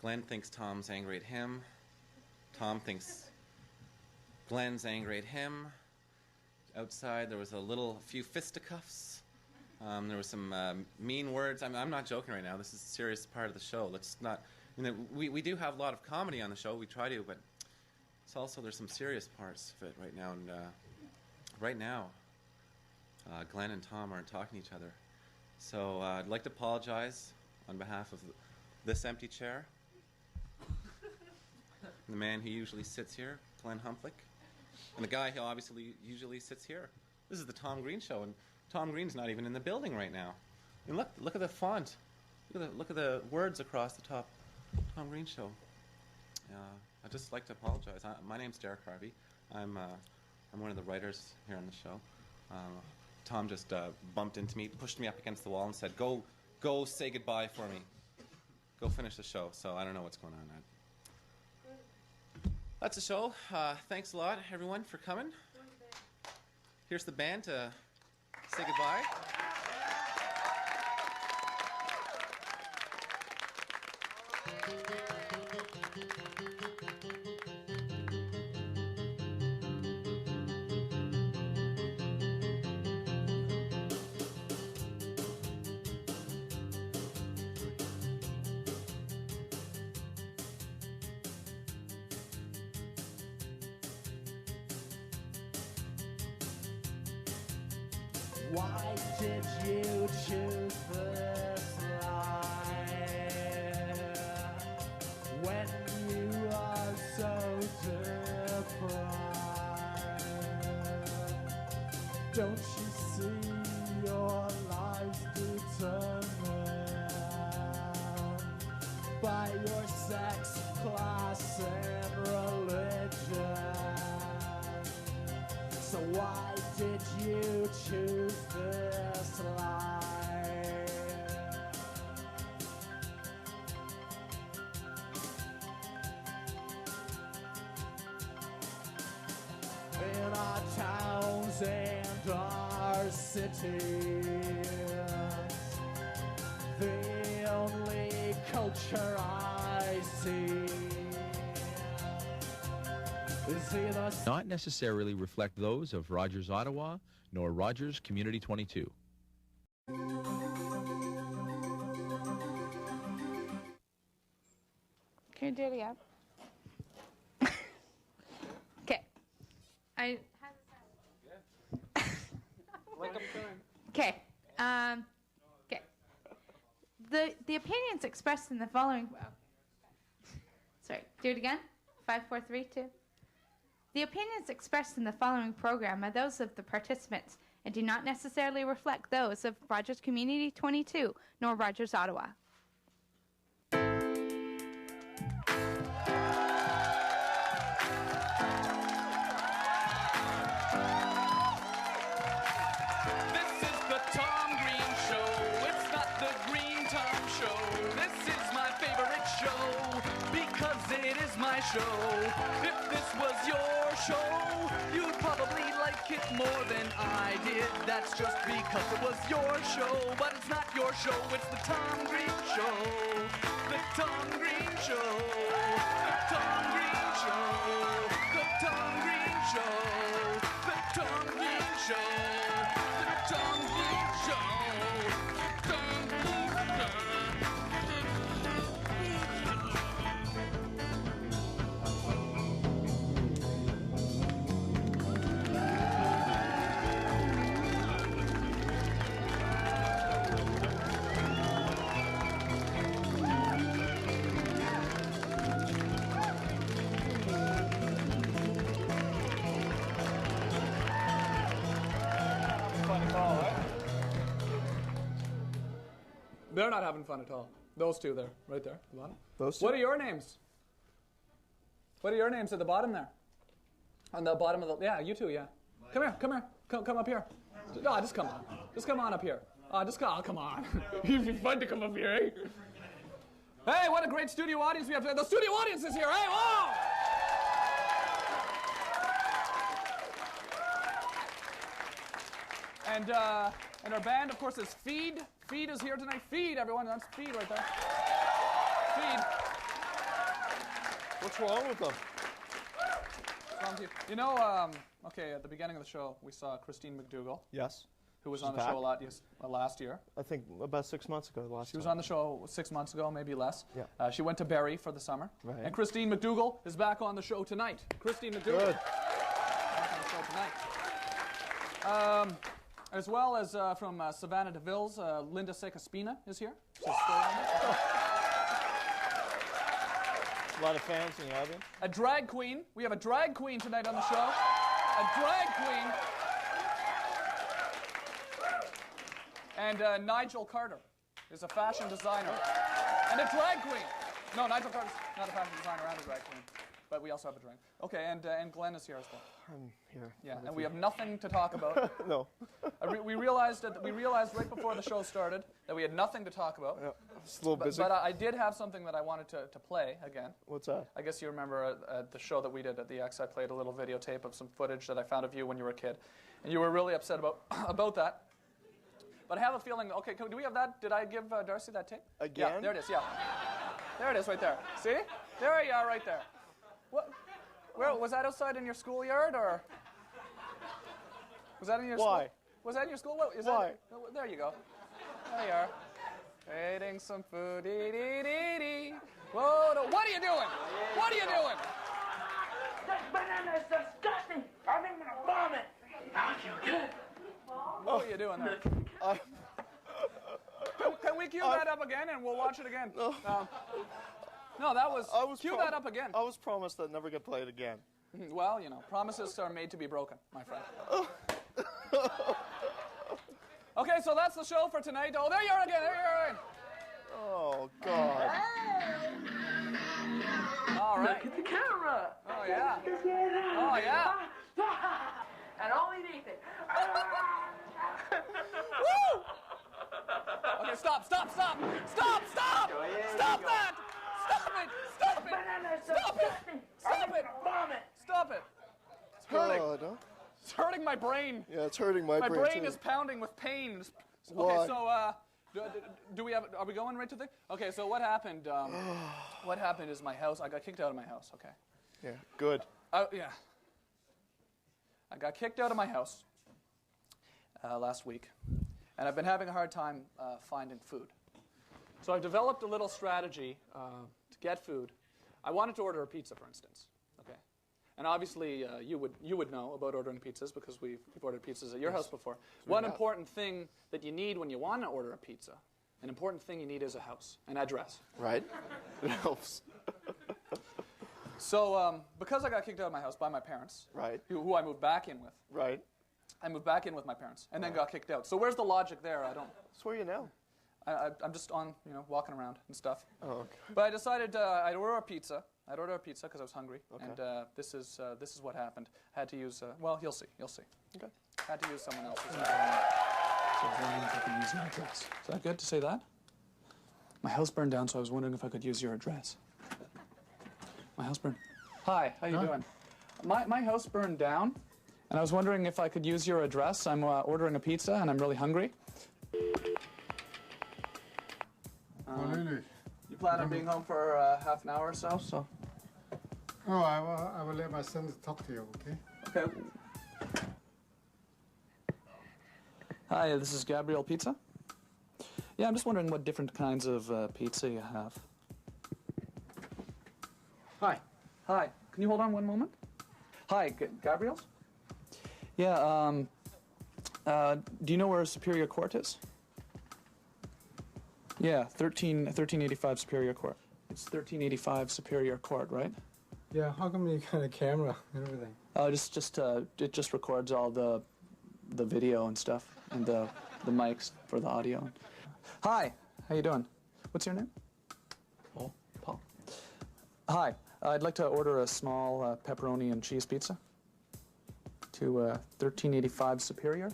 Glenn thinks Tom's angry at him. Tom thinks Glenn's angry at him. Outside there was a few fisticuffs. There was some mean words. I'm not joking right now. This is a serious part of the show. Let's not. We do have a lot of comedy on the show. We try to, but it's also there's some serious parts of it right now. And right now, Glenn and Tom aren't talking to each other. So I'd like to apologize on behalf of this empty chair, the man who usually sits here, Glenn Humplick, and the guy who obviously usually sits here. This is the Tom Green Show, and Tom Green's not even in the building right now. And look at the font. Look at the words across the top. Tom Green Show. I'd just like to apologize. My name's Derek Harvey. I'm one of the writers here on the show. Tom just bumped into me, pushed me up against the wall, and said, "Go say goodbye for me. Go finish the show." So I don't know what's going on. That's the show. Thanks a lot, everyone, for coming. Here's the band to say goodbye. Why did you choose this life when you are so deprived? Don't you see your life's determined by your sex, class, and religion? So why did you choose this life? In our towns and our cities, the only culture I see is either not necessarily reflect those of Rogers Ottawa nor Rogers Community 22. Can you do it again? Okay. Okay. Okay. The opinions expressed in the following. Sorry. Do it again. 5, 4, 3, 2. The opinions expressed in the following program are those of the participants and do not necessarily reflect those of Rogers Community 22 nor Rogers Ottawa. This is the Tom Green Show. It's not the Green Tom Show. This is my favorite show because it is my show. If this was your show, you'd probably like it more than I did. That's just because it was your show, but it's not your show. It's the Tom Green Show. The Tom Green Show. The Tom Green Show. The Tom Green Show. The Tom Green Show. The Tom Green Show. Tom Green Show. They're not having fun at all. Those two there, right there, at the bottom. Those two? What are your names? What are your names at the bottom there? On the bottom of the, yeah, you two, yeah. Come here, come here, come up here. Oh, just come on. Just come on up here. Oh, come on. It'd be fun to come up here, eh? Hey, what a great studio audience we have today. The studio audience is here, hey, whoa! And our band, of course, is Feed Feed is here tonight. Feed, everyone. That's Feed right there. Feed. What's wrong with them? What's wrong with you? You know, okay, at the beginning of the show, we saw Christine McDougall. Yes. Who was She's on the back. show a lot last year. I think about 6 months ago. She was on the show 6 months ago, maybe less. Yeah. She went to Barrie for the summer. Right. And Christine McDougall is back on the show tonight. Christine McDougall. Good. Back on the show tonight. As well as from Savannah DeVille's, Linda Secaspina is here. She's still on there. A lot of fans in the audience. A drag queen. We have a drag queen tonight on the show. A drag queen. And Nigel Carter is a fashion designer. And a drag queen. No, Nigel Carter's not a fashion designer and a drag queen. But we also have a drag. Okay, and Glenn is here as well. I'm here. Yeah, and we have nothing to talk about. No. We realized right before the show started that we had nothing to talk about. Yeah, it's a little busy. But I did have something that I wanted to play again. What's that? I guess you remember at the show that we did at the X, I played a little videotape of some footage that I found of you when you were a kid. And you were really upset about that. But I have a feeling, okay, do we have that? Did I give Darcy that tape? Again? Yeah, there it is, yeah. There it is right there. See? There you are right there. What? Where, was that outside in your schoolyard, or? Was that in your school? Why? Was that in your school? What, is Why? That, there you go. There you are. Eating some food, dee. Whoa, no, what are you doing? What are you doing? This banana is disgusting. I'm gonna vomit. I feel good. What are you doing there? Can we cue that up again and we'll watch it again? No, that was. Cue that up again. I was promised that never get played again. Well, you know, promises are made to be broken, my friend. Okay, so that's the show for tonight. Oh, there you are again. There you are again. Oh God. All right. Look at the camera. Oh yeah. Oh yeah. And only Nathan. Woo! Okay, stop that! Stop it! Stop it! Stop it! It's hurting. God, huh? It's hurting my brain. Yeah, it's hurting my brain. My brain too. is pounding with pain. Why? Okay, so do we have? Are we going right to the? Okay, so what happened? What happened is my house. I got kicked out of my house. Okay. Yeah. Good. Yeah. I got kicked out of my house last week, and I've been having a hard time finding food. So I've developed a little strategy to get food. I wanted to order a pizza, for instance. Okay, and obviously you would know about ordering pizzas because we've ordered pizzas at your house before. One important thing that you need when you want to order a pizza, an important thing you need is a house, an address. Right. It helps. So because I got kicked out of my house by my parents, right, who I moved back in with, right, I moved back in with my parents and then got kicked out. So where's the logic there? I don't. So where are you now? I'm just on, walking around and stuff. Oh, okay. But I decided I'd order a pizza. I'd order a pizza because I was hungry. Okay. And this is what happened. Had to use. Well, you'll see. You'll see. Okay. Had to use someone else's. So I was wondering if I could use your address. Is that good to say that? My house burned down, so I was wondering if I could use your address. My house burned. Hi. How you doing? My house burned down, and I was wondering if I could use your address. I'm ordering a pizza, and I'm really hungry. You plan on being home for half an hour or so? Oh, I will let my son talk to you, okay? Okay. Hi, this is Gabriel Pizza. Yeah, I'm just wondering what different kinds of pizza you have. Hi. Hi. Can you hold on one moment? Hi, Gabriel's? Yeah, do you know where Superior Court is? Yeah, 1385 Superior Court. It's 1385 Superior Court, right? Yeah, how come you got a camera and everything? It just records all the video and stuff, and the mics for the audio. Hi, how you doing? What's your name? Paul. Paul. Hi, I'd like to order a small pepperoni and cheese pizza to 1385 Superior.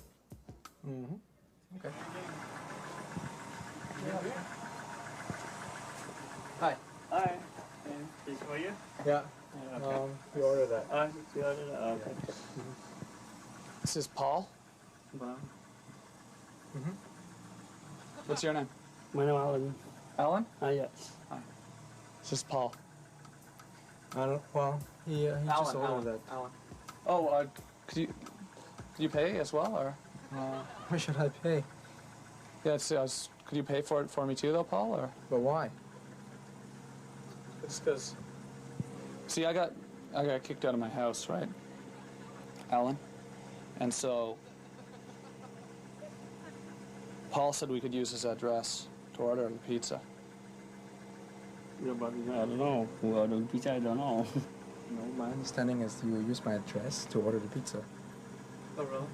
Mm-hmm. Okay. Hi. Hi. This for you? Yeah. Okay. You ordered that. You ordered that? Okay. This is Paul. Wow. Mm-hmm. What's your name? My name is Alan. Alan? Yes. Hi. This is Paul. Well, he just ordered that. Alan. Oh, could you pay as well, or? Why should I pay? Yeah, could you pay for it for me too, though, Paul, or? But why? It's because, see, I got kicked out of my house, right, Alan? And so Paul said we could use his address to order the pizza. Yeah, but I don't know. Who ordered pizza? I don't know. No, my understanding is you use my address to order the pizza. Oh, really?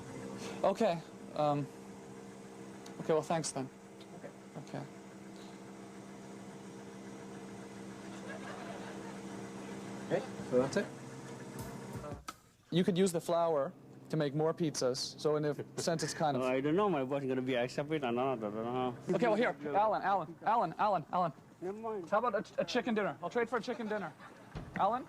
Okay. Okay, well, thanks then. Okay. Okay, so that's it? You could use the flour to make more pizzas, so in a sense it's kind of... I don't know. My boss is going to be accepted or not. I don't know. Okay, well, here, Alan. Never mind. How about a chicken dinner? I'll trade for a chicken dinner. Alan?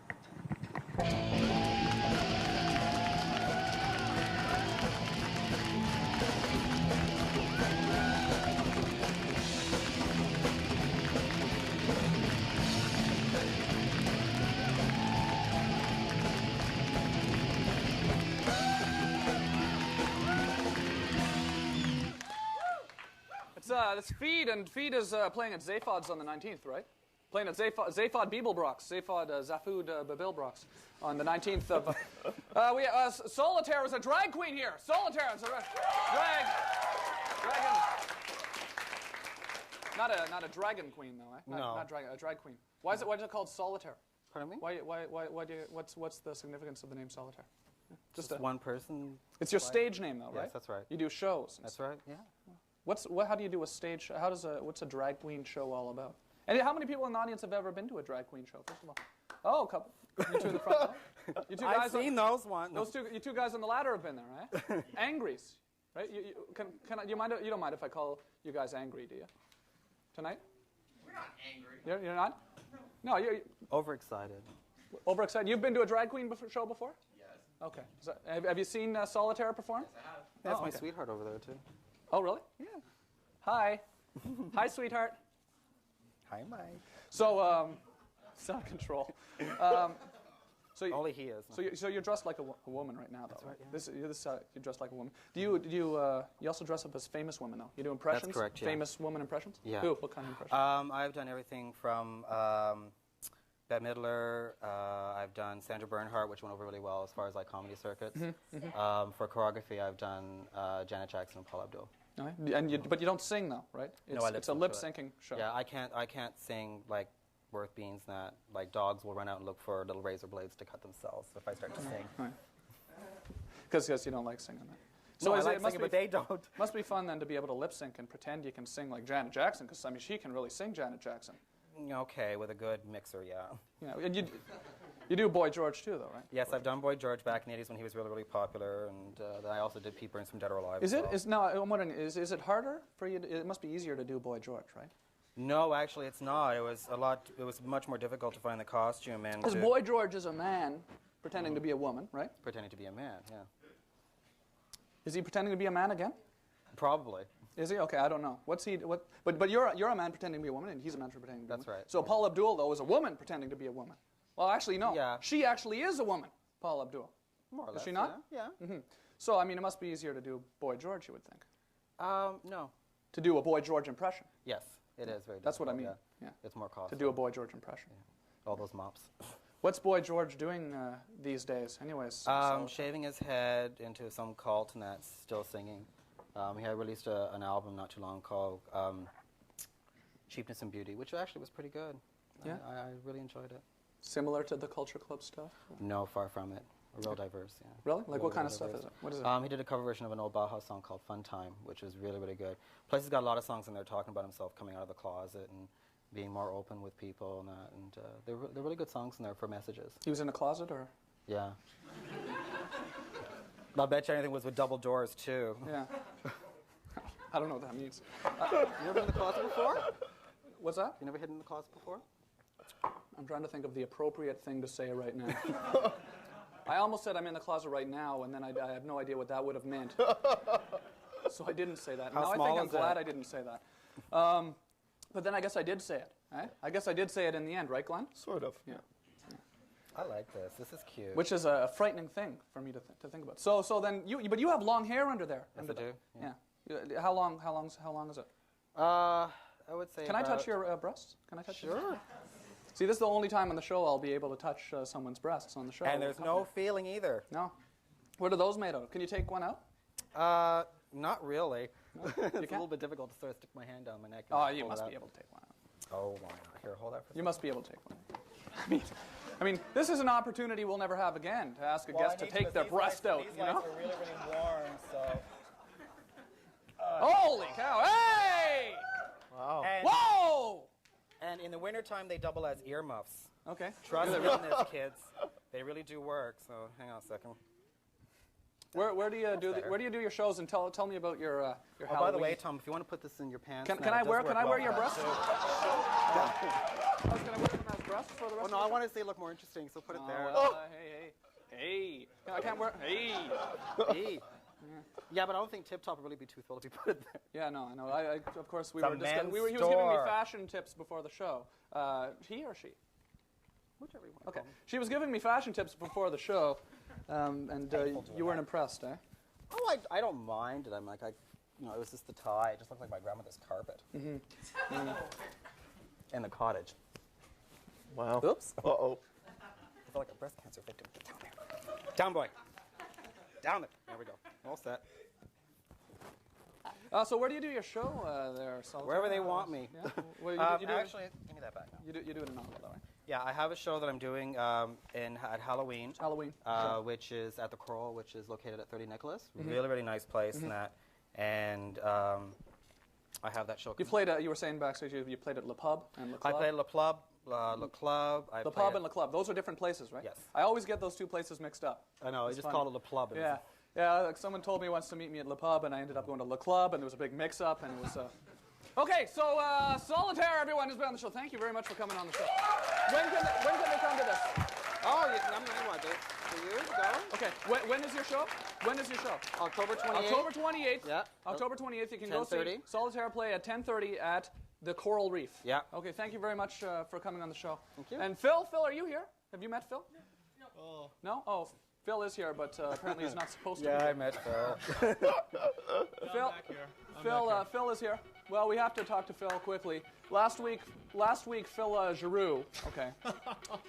It's Feed, and Feed is playing at Zaphod's on the 19th, right? Playing at Zaphod Bibelbrox, Zafud Babilbrox on the 19th of... Solitaire is a drag queen here. Solitaire is a dragon. Not a dragon queen, though, eh? Not dragon, a drag queen. Why is it called Solitaire? Pardon me? Why do you, what's the significance of the name Solitaire? Just one person. It's your stage name, though, right? Yes, that's right. You do shows. That's right. Yeah. How do you do a stage? What's a drag queen show all about? And how many people in the audience have ever been to a drag queen show? First of all, oh, a couple. You two in the front. You two guys. I've seen those ones. You two guys on the ladder have been there, right? Angries, right? You mind? You don't mind if I call you guys angry, do you? Tonight? We're not angry. You're not? No, you're overexcited. Overexcited. You've been to a drag queen show before? Yes. Okay. Have you seen Solitaire perform? Yes, I have. That's my sweetheart over there too. Oh, really? Yeah. Hi. Hi, sweetheart. Hi, Mike. So, it's out of control. Only he is. So you're dressed like a woman right now, though. That's right. Yeah. You're dressed like a woman. Do you also dress up as famous women, though? You do impressions? That's correct. Yeah. Famous woman impressions? Yeah. Who? What kind of impressions? I've done everything from Bette Midler. I've done Sandra Bernhardt, which went over really well as far as like comedy circuits. For choreography, I've done Janet Jackson and Paula Abdul. Okay. But you don't sing, though, right? It's a lip-syncing show. Yeah, I can't sing like worth beans and that. Like dogs will run out and look for little razor blades to cut themselves if I start to sing. Right. Because you don't like singing that. So I like singing, but they don't. Must be fun then to be able to lip sync and pretend you can sing like Janet Jackson, because I mean she can really sing Janet Jackson. Okay, with a good mixer, yeah. Yeah, and you do Boy George too, though, right? Yes, I've done Boy George back in the 80s when he was really, really popular, and then I also did Pete Burns from Dead or Alive. I'm wondering, is it harder for you? It must be easier to do Boy George, right? No, actually, it's not. It was much more difficult to find the costume and. Because Boy George is a man pretending to be a woman, right? Pretending to be a man, yeah. Is he pretending to be a man again? Probably. Is he? Okay, I don't know. What's he? What? But you're a man pretending to be a woman, and he's a man pretending to be a woman. That's right. So Paula Abdul, though, is a woman pretending to be a woman. Well, actually, no. Yeah. She actually is a woman, Paula Abdul. More or less. Is she not? Yeah. Mm-hmm. So, I mean, it must be easier to do Boy George, you would think. No. To do a Boy George impression. Yes, it is very difficult. That's what I mean. Yeah. It's more costly. To do a Boy George impression. Yeah. All those mops. What's Boy George doing these days, anyways? Shaving his head into some cult, and that's still singing. He had released an album not too long called Cheapness and Beauty, which actually was pretty good. Yeah? I really enjoyed it. Similar to the Culture Club stuff? No, far from it. Real diverse, yeah. Really? Like what kind of stuff is it? What is it? He did a cover version of an old Bauhaus song called Fun Time, which was really, really good. Plus, he's got a lot of songs in there talking about himself coming out of the closet and being more open with people and that. And they're really good songs in there for messages. He was in a closet, or? Yeah. I'll bet you anything was with double doors, too. Yeah. I don't know what that means. You ever been in the closet before? What's that? You never hidden in the closet before? I'm trying to think of the appropriate thing to say right now. I almost said I'm in the closet right now, and then I have no idea what that would have meant. So I didn't say that. How now small I think I'm is glad that? I didn't say that. But then I guess I did say it. Eh? I guess I did say it in the end, right, Glenn? Sort of. Yeah. I like this. This is cute. Which is a frightening thing for me to think about. So then but you have long hair under there. Yes, I do. Yeah. How long is it? I would say. Can I touch your breasts? Can I touch? Sure. See, this is the only time on the show I'll be able to touch someone's breasts on the show. And there's no feeling either. No. What are those made of? Can you take one out? Not really. No? It's a little bit difficult to sort of stick my hand down my neck. Oh, you must be able to take one out. Oh, why not? Here, hold that for a You must be able to take one out. I mean, this is an opportunity we'll never have again to ask a guest to take their breast out. These You know? lights are really, really warm, so. Holy cow! Hey! Wow. And, Whoa! And in the wintertime, they double as earmuffs. Okay. Trust me on this, kids. They really do work. So hang on a second. Where do you do your shows? And tell me about your Oh, Halloween. by the way, Tom, if you want to put this in your pants, Can now, I it does wear work your well. breasts? So- Can I wear them as breasts for the rest? Oh no, I want to say look more interesting, so put it there. Hey. I can't wear. Hey. Hey. Yeah, but I don't think Tip Top would really be too thrilled if you put it there. Yeah, no, I know. Of course, we It's a were discussing. men's He was giving me store. fashion tips before the show. He or she? Whichever you want. Okay. She was giving me fashion tips before the show, and you weren't impressed, eh? Oh, I don't mind it. I'm like, it was just the tie. It just looked like my grandmother's carpet. In the cottage. Wow. Oops. Uh-oh. I feel like a breast cancer victim. Get down there. Down, boy. Down there. There we go. All set. So where do you do your show there, Solitaire? Wherever they want me. Yeah? Well, you do actually, give me that back now. You do it in Ottawa, though, right? Yeah, I have a show that I'm doing at Halloween. Halloween. Which is at the Coral, which is located at 30 Nicholas. Mhm. Really, really nice place and that. And I have that show. You played. You were saying backstage you played at Le Pub and Le Club. I played Le Club. Le Club. Le Pub and Le Club. Those are different places, right? Yes. I always get those two places mixed up. I know. I It's just funny. called it Le Club. Yeah. Yeah, like someone told me once to meet me at Le Pub, and I ended up going to Le Club, and there was a big mix-up, and it was... Okay, so Solitaire, everyone has been on the show. Thank you very much for coming on the show. When can they come to this? Oh, I'm the one. For you to go. Okay, when is your show? When is your show? October 28th. October 28th. Yeah. October 28th. You can go see 10:30. Solitaire play at 10:30 at the Coral Reef. Yeah. Okay, thank you very much for coming on the show. Thank you. And Phil, are you here? Have you met Phil? No. No? Oh, Phil is here, but apparently he's not supposed to be. Yeah, I met Phil. Phil is here. Well, we have to talk to Phil quickly. Last week, Phil Giroux, okay,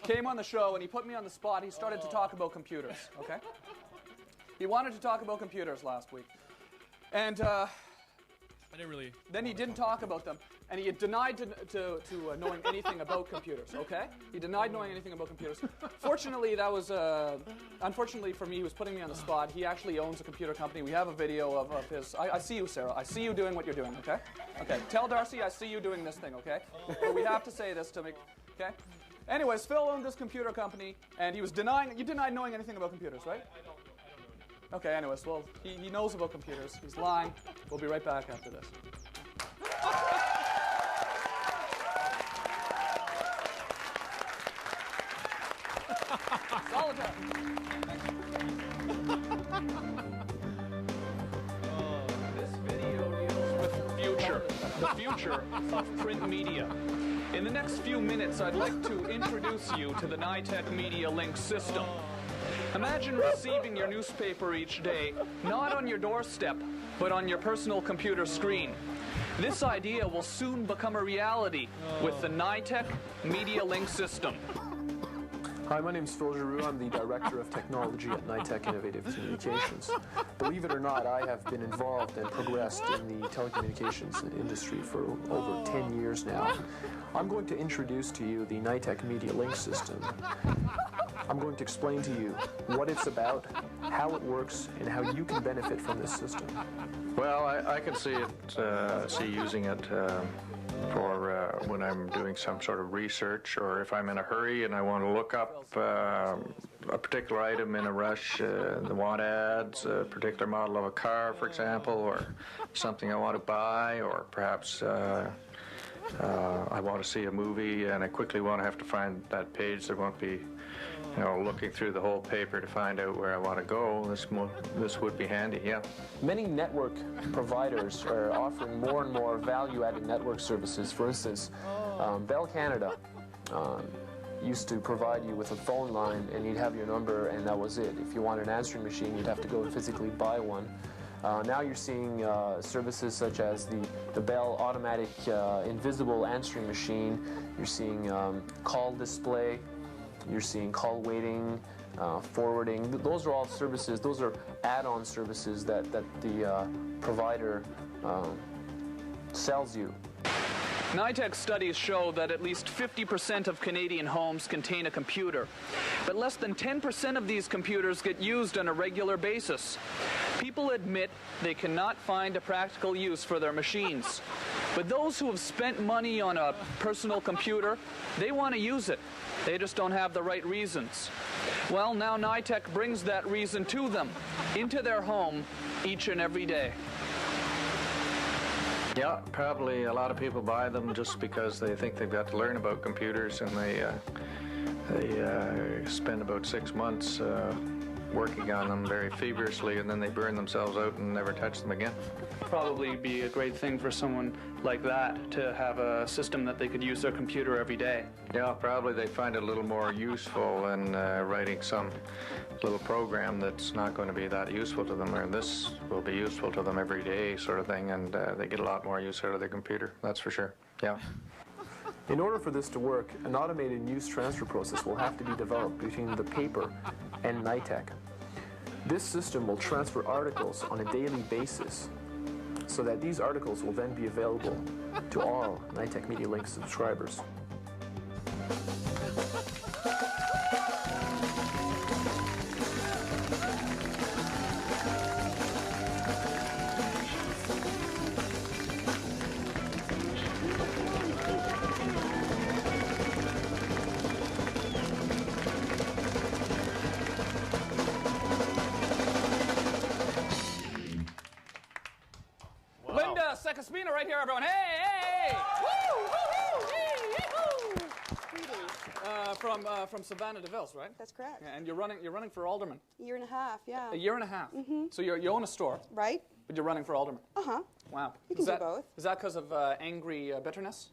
came on the show and he put me on the spot. He started to talk about computers, okay? He wanted to talk about computers last week. And I didn't really. then he didn't talk about them, and he had denied to knowing anything about computers, okay? He denied knowing anything about computers. Fortunately, that was, unfortunately for me, he was putting me on the spot. He actually owns a computer company. We have a video of his, I see you, Sarah. I see you doing what you're doing, okay? Okay, tell Darcy I see you doing this thing, okay? But we have to say this to make, okay? Anyways, Phil owned this computer company, and he was you denied knowing anything about computers, right? Okay, anyways, well, he knows about computers. He's lying. We'll be right back after this. Solitaire. This video deals with the future of print media. In the next few minutes, I'd like to introduce you to the NITEC Media Link system. Imagine receiving your newspaper each day, not on your doorstep, but on your personal computer screen. This idea will soon become a reality with the NITEC Media Link system. Hi, my name is Phil Giroux. I'm the Director of Technology at NITEC Innovative Communications. Believe it or not, I have been involved and progressed in the telecommunications industry for over 10 years now. I'm going to introduce to you the NITEC Media Link system. I'm going to explain to you what it's about, how it works, and how you can benefit from this system. Well, I can see using it for when I'm doing some sort of research, or if I'm in a hurry and I want to look up a particular item in a rush, the want ads, a particular model of a car, for example, or something I want to buy, or perhaps I want to see a movie and I quickly want to have to find that page. There won't be looking through the whole paper to find out where I want to go, this would be handy, yeah. Many network providers are offering more and more value-added network services. For instance, Bell Canada used to provide you with a phone line, and you'd have your number, and that was it. If you want an answering machine, you'd have to go and physically buy one. Now you're seeing services such as the Bell automatic invisible answering machine. You're seeing call display. You're seeing call waiting, forwarding. Those are all services. Those are add-on services that the provider sells you. NITEC studies show that at least 50% of Canadian homes contain a computer, but less than 10% of these computers get used on a regular basis. People admit they cannot find a practical use for their machines. But those who have spent money on a personal computer, they want to use it. They just don't have the right reasons. Well, now NITEC brings that reason to them, into their home, each and every day. Yeah, probably a lot of people buy them just because they think they've got to learn about computers, and they spend about 6 months working on them very feverishly, and then they burn themselves out and never touch them again. Probably be a great thing for someone like that to have a system that they could use their computer every day. Yeah, probably they find it a little more useful than writing some little program that's not going to be that useful to them, or this will be useful to them every day sort of thing, and they get a lot more use out of their computer, that's for sure. Yeah. In order for this to work, an automated news transfer process will have to be developed between the paper and NITEC. This system will transfer articles on a daily basis so that these articles will then be available to all NITEC Media Link subscribers. Caspina right here, everyone. Hey, hey, hey! Woo, woo, woo! From Savannah DeVils, right? That's correct. Yeah, and you're running for alderman. A year and a half, yeah. A year and a half. Mm-hmm. So you own a store, right? But you're running for alderman. Uh-huh. Wow. You can do both. Is that because of angry bitterness?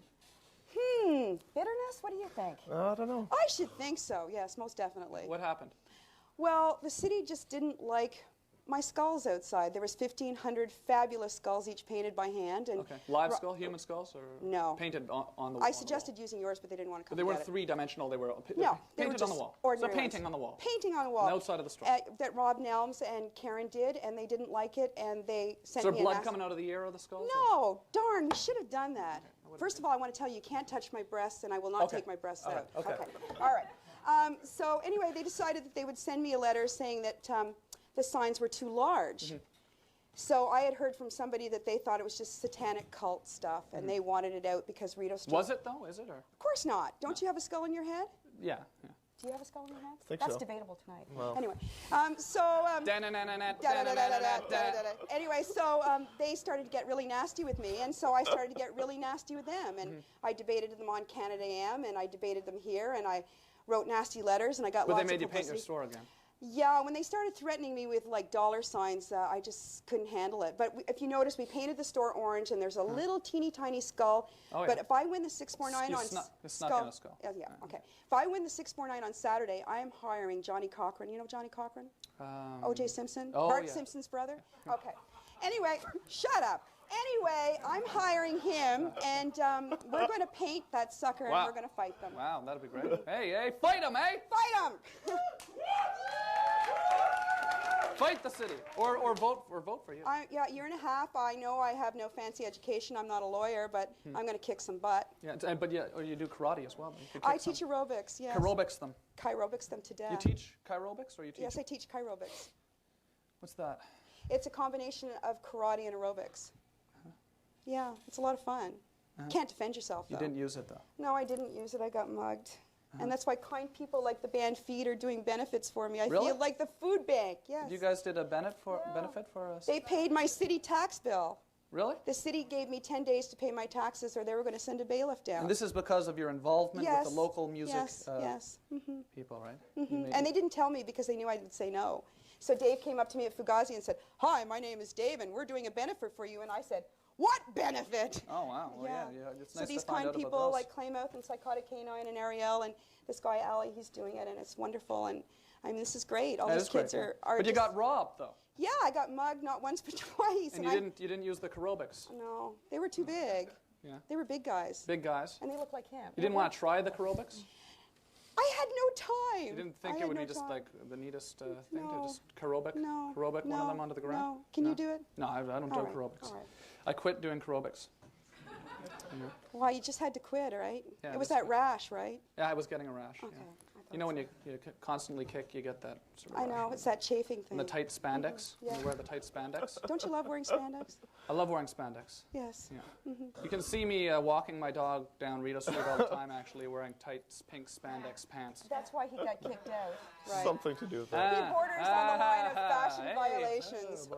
Bitterness? What do you think? I don't know. I should think so. Yes, most definitely. What happened? Well, the city just didn't like my skulls outside. There was 1,500 fabulous skulls, each painted by hand. And live skull, human skulls, or no? Painted on the wall. I suggested using yours, but they didn't want to come. But they weren't three-dimensional. They were they were painted on the wall. Ordinary so painting on the wall. Painting on the wall. On the outside of the store. That Rob Nelms and Karen did, and they didn't like it, and they sent me. Is there blood coming out of the ear of the skulls? No, darn, we should have done that. First of all, I want to tell you, you can't touch my breasts, and I will not take my breasts out. Okay. All right. So anyway, they decided that they would send me a letter saying that the signs were too large. Mm-hmm. So I had heard from somebody that they thought it was just satanic cult stuff, and they wanted it out because Rito Street. Was it though? Is it? Or? Of course not. Don't you have a skull in your head? Yeah. Do you have a skull in your head? I think That's so. debatable tonight. Well. Anyway, anyway, so they started to get really nasty with me, and so I started to get really nasty with them, and I debated them on Canada AM, and I debated them here, and I wrote nasty letters, and I got lots of publicity. But they made you paint your store again. Yeah, when they started threatening me with like dollar signs, I just couldn't handle it. But if you notice, we painted the store orange, and there's a little teeny tiny skull. Oh, yeah. But if I win the 649 on skull. Yeah, okay. If I win the 649 on Saturday, I am hiring Johnny Cochran. You know Johnny Cochran? O.J. Simpson, Bart Simpson's brother. Okay. Anyway, shut up. Anyway, I'm hiring him, and we're going to paint that sucker, and we're going to fight them. Wow, that'd be great. Hey, fight them, eh? Fight them! Fight the city, or vote for you. Yeah, a year and a half. I know I have no fancy education. I'm not a lawyer, but I'm going to kick some butt. Yeah, but or you do karate as well. I teach aerobics. Yes. Aerobics them. Chirobics them to death. You teach chirobics, or you teach? Yes, I teach chirobics. What's that? It's a combination of karate and aerobics. Yeah, it's a lot of fun. Can't defend yourself, though. You didn't use it, though. No, I didn't use it. I got mugged. And that's why kind people like the band Feed are doing benefits for me. I feel like the food bank, yes. You guys did a benefit for us? They paid my city tax bill. Really? The city gave me 10 days to pay my taxes or they were going to send a bailiff down. And this is because of your involvement with the local music people, right? And they didn't tell me because they knew I would say no. So Dave came up to me at Fugazi and said, "Hi, my name is Dave and we're doing a benefit for you." And I said, "What benefit?" Oh, wow. Well, yeah. It's so nice these to find kind out people about like Claymouth and Psychotic Canine and Ariel and this guy Ali, he's doing it and it's wonderful. And I mean, this is great. All these kids are But you got robbed, though. Yeah, I got mugged not once but twice. And you didn't use the aerobics. No, they were too big. Yeah. They were big guys. Big guys. And they looked like him. You didn't want to try the aerobics? I had no time. You didn't think it would be just like the neatest thing to just aerobic? No. Aerobic one of them onto the ground? No. Can you do it? No, I don't do aerobics. All right. I quit doing aerobics. Why, you just had to quit, right? Yeah, it was that rash, right? Yeah, I was getting a rash. Okay. Yeah. You know when you constantly kick, you get that sort of I know, it's that chafing thing. And the tight spandex. Yeah. You wear the tight spandex. Don't you love wearing spandex? I love wearing spandex. Yes. Yeah. You can see me walking my dog down Rita Street all the time, actually, wearing tight pink spandex pants. That's why he got kicked out. Right. Something to do with that. He borders on the line of fashion violations.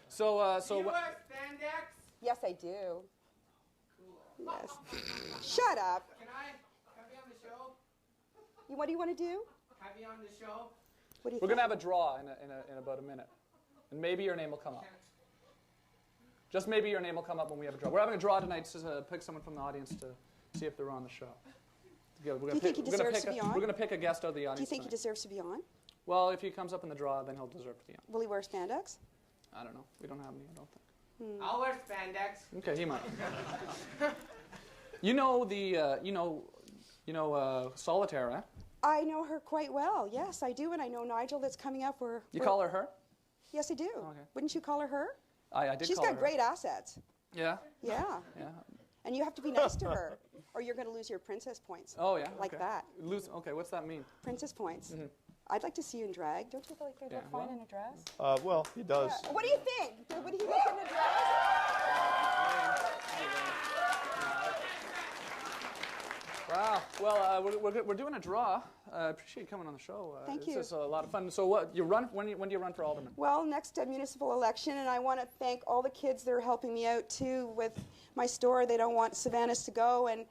So you wear spandex? Yes, I do. Yes. Shut up. Can I be on the show? What do you want to do? Can I be on the show? What do you We're going to have a draw in about a minute. And maybe your name will come up. Just maybe your name will come up when we have a draw. We're having a draw tonight to pick someone from the audience to see if they're on the show. Do you think he deserves to be on? We're going to pick a guest out of the audience. Do you think tonight. he deserves to be on? Well, if he comes up in the draw, then he'll deserve to be on. Will he wear spandex? I don't know. We don't have any, I don't think. I'll wear spandex. Okay, he might. You know the, Solitaire, eh? I know her quite well. Yes, I do, and I know Nigel that's coming up. You call her her? Yes, I do. Okay. Wouldn't you call her her? I did She's call her got great assets. Yeah? Yeah. Yeah. And you have to be nice to her, or you're going to lose your princess points. Oh, yeah? Like that. Okay, what's that mean? Princess points. I'd like to see you in drag. Don't you feel like you'd look fine in a dress? Well, he does. Yeah. What do you think? Would he look in a dress? Wow. Well, we're doing a draw. I appreciate you coming on the show. Thank you. This is a lot of fun. So what, you run, when do you run for alderman? Well, next municipal election, and I want to thank all the kids that are helping me out, too, with my store. They don't want Savannah's to go, and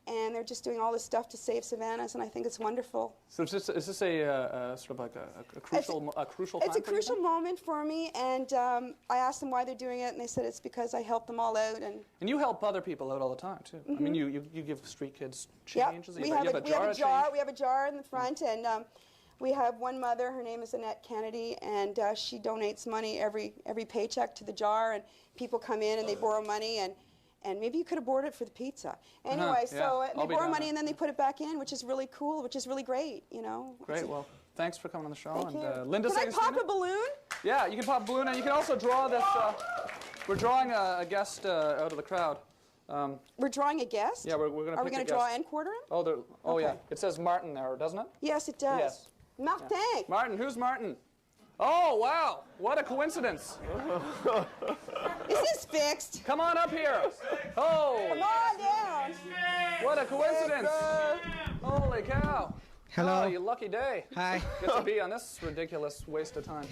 they're just doing all this stuff to save Savannah's, and I think it's wonderful. So is this a sort of like a crucial time It's a crucial moment for me, and I asked them why they're doing it, and they said it's because I help them all out. And you help other people out all the time, too. I mean, you give street kids changes. Yep. We have a jar in the front, and we have one mother, her name is Annette Kennedy, and she donates money every paycheck to the jar, and people come in and they borrow money, and maybe you could have borrowed it for the pizza. Anyway, so they borrow money and then they put it back in, which is really cool, which is really great, you know. Great, well, thanks for coming on the show. Thank you. Linda, can I pop a balloon? Yeah, you can pop a balloon, and you can also draw this. We're drawing a guest out of the crowd. We're drawing a guest? Yeah, we're going to pick a guest. Are we going to draw and quarter him? Oh, okay. Yeah. It says Martin there, doesn't it? Yes, it does. Yes. Martin. Yeah. Martin, who's Martin? Oh, wow. What a coincidence. Is this fixed? Come on up here. Oh. Come on down. What a coincidence. Holy cow. Hello. Oh, you lucky day. Hi. Get to be on this ridiculous waste of time.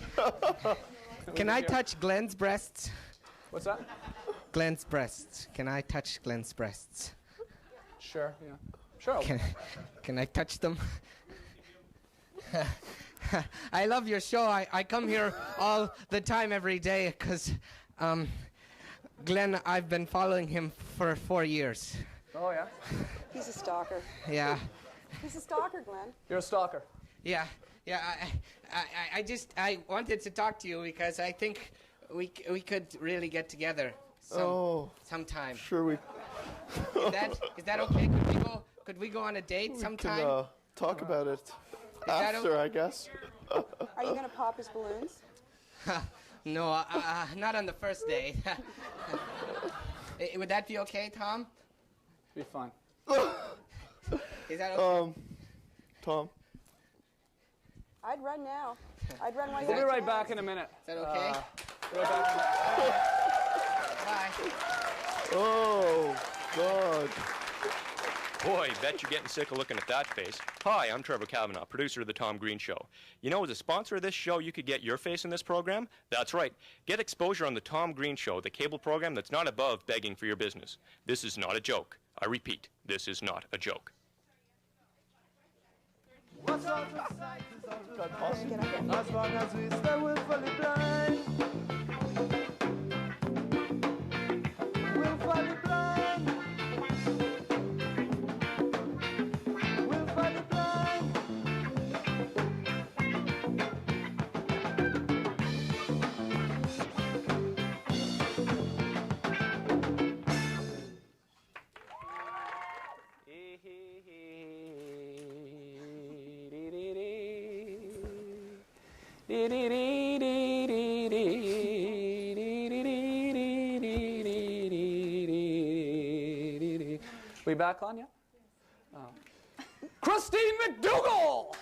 Can I touch Glenn's breasts? What's that? Glenn's breasts. Can I touch Glenn's breasts? Sure, yeah. Sure. Can I touch them? I love your show. I come here all the time every day because Glenn, I've been following him for 4 years. Oh, yeah? He's a stalker. Yeah. He's a stalker, Glenn. You're a stalker. Yeah. I wanted to talk to you because I think we could really get together sometime. Sure we. Is that okay? Could we go on a date sometime? We can talk about it after, I guess. Are you going to pop his balloons? No, not on the first day. Would that be okay, Tom? Be fine. Is that okay? Tom. I'd run now. I'd run while We'll be right back in a minute. Is that okay? Right back in a minute. Bye. Oh, God. Boy, bet you're getting sick of looking at that face. Hi, I'm Trevor Kavanaugh, producer of The Tom Green Show. You know, as a sponsor of this show, you could get your face in this program? That's right. Get exposure on The Tom Green Show, the cable program that's not above begging for your business. This is not a joke. I repeat, this is not a joke. What's all the sight is all the as long as we stay willfully blind. Willfully blind. Willfully blind. We back on, yeah? Oh. Christine McDougall!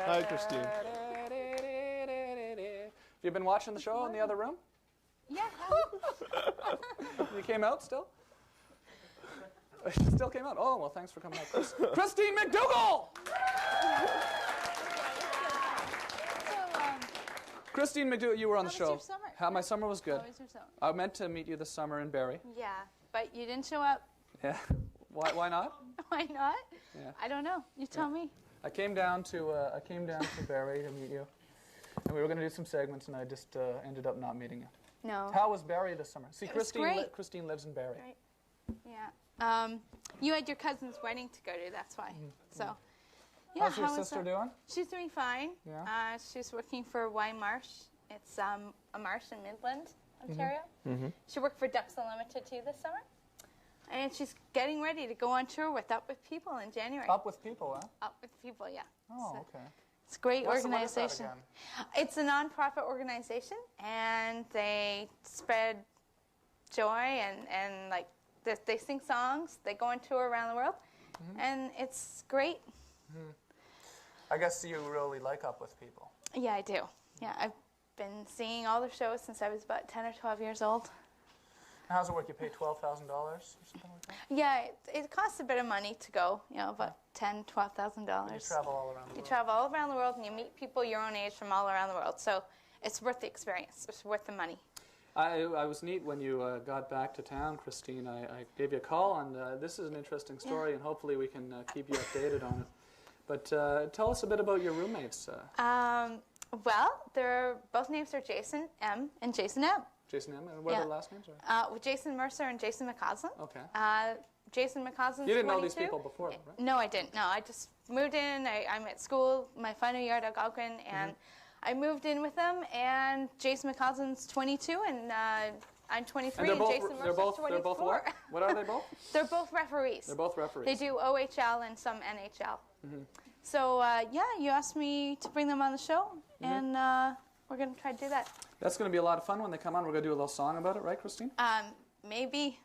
Hi, Christine. Have you been watching the show in the other room? Yeah. You came out still? She still came out. Oh, well, thanks for coming out. Christine McDougall! Christine McDougall, you were on the show. How was your summer? How my summer was good. How was your summer? I meant to meet you this summer in Barrie. Yeah, but you didn't show up. Yeah. Why not? Why not? Yeah. I don't know. You tell me. I came down to Barrie to meet you, and we were going to do some segments, and I just ended up not meeting you. No. How was Barrie this summer? See, It was great. Christine lives in Barrie. Right. Yeah. You had your cousin's wedding to go to. That's why. So. Yeah. How's your how was sister that? doing? She's doing fine. Yeah. She's working for Y Marsh. It's a marsh in Midland, Ontario. Mm-hmm. She worked for Ducks Unlimited too this summer. And she's getting ready to go on tour with Up With People in January. Up With People, huh? Up With People, yeah. Oh, So okay. it's a great What is organization. that again? It's a non-profit organization, and they spread joy and like they sing songs. They go on tour around the world, and it's great. I guess you really like Up With People. Yeah, I do. Yeah, I've been seeing all their shows since I was about 10 or 12 years old. How's it work? You pay $12,000 or something like that? Yeah, it costs a bit of money to go, about $10,000, $12,000. You travel all around the world. You travel all around the world, and you meet people your own age from all around the world. So it's worth the experience. It's worth the money. I was neat when you got back to town, Christine. I gave you a call, and this is an interesting story, and hopefully we can keep you updated on it. But tell us a bit about your roommates. Well, both names are Jason M. and Jason M. Jason M. And what are their last names? With Jason Mercer and Jason McCausland. Okay. Jason McCausland's 22. You didn't know these people before, right? No, I didn't. No, I just moved in. I'm at school, my final year at Algonquin, and I moved in with them. And Jason McCausland's 22, and I'm 23, and Jason Mercer's 24. They're both what? What are they both? They're both referees. They're both referees. They do OHL and some NHL. So, yeah, you asked me to bring them on the show, and we're going to try to do that. That's going to be a lot of fun when they come on. We're going to do a little song about it, right, Christine? Maybe.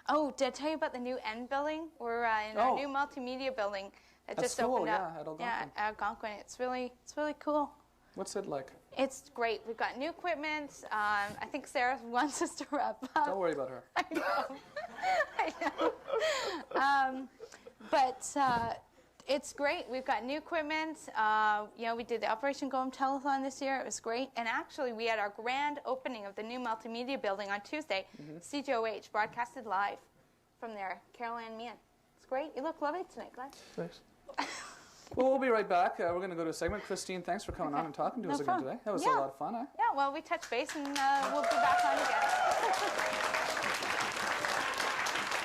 Oh, did I tell you about the new N building? We're in our new multimedia building that just opened up. At Algonquin. Yeah, at Algonquin. It's really cool. What's it like? It's great. We've got new equipment. I think Sarah wants us to wrap up. Don't worry about her. I know. I know. But it's great. We've got new equipment. We did the Operation Go Home Telethon this year. It was great. And actually, we had our grand opening of the new multimedia building on Tuesday. CJOH broadcasted live from there. Carol Ann Meehan. It's great. You look lovely tonight, Glenn. Thanks. Well, we'll be right back. We're going to go to a segment. Christine, thanks for coming on and talking to us again today. That was a lot of fun, eh? Yeah, well, we touched base, and we'll be back on again.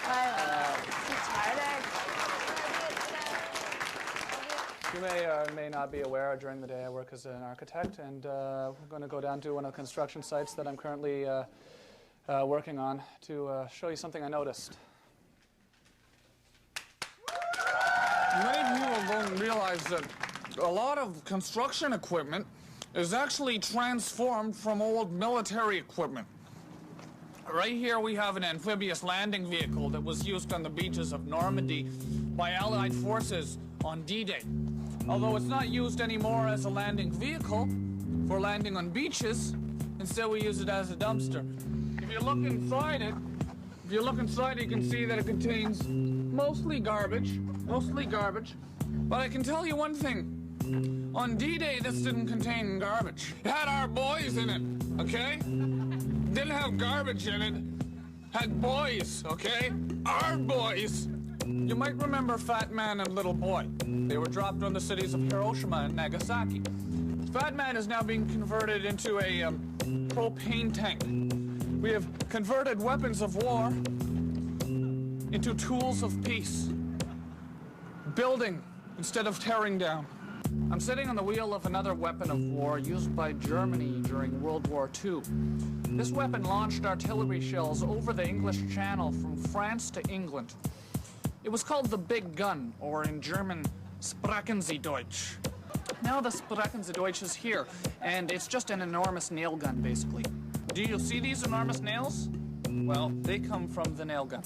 I'm too tired. You may or may not be aware, during the day I work as an architect, and we're going to go down to one of the construction sites that I'm currently working on to show you something I noticed. Many people don't realize that a lot of construction equipment is actually transformed from old military equipment. Right here we have an amphibious landing vehicle that was used on the beaches of Normandy by Allied forces on D-Day. Although it's not used anymore as a landing vehicle for landing on beaches, Instead, we use it as a dumpster. If you look inside it, you can see that it contains mostly garbage. But I can tell you one thing. On D-Day, this didn't contain garbage. It had our boys in it, okay? Didn't have garbage in it. Had boys, okay? Our boys. You might remember Fat Man and Little Boy. They were dropped on the cities of Hiroshima and Nagasaki. Fat Man is now being converted into a propane tank. We have converted weapons of war into tools of peace. Building instead of tearing down. I'm sitting on the wheel of another weapon of war used by Germany during World War II. This weapon launched artillery shells over the English Channel from France to England. It was called the Big Gun, or in German, Sprachenseedeutsch. Now the Sprachenseedeutsch is here, and it's just an enormous nail gun, basically. Do you see these enormous nails? Well, they come from the nail gun.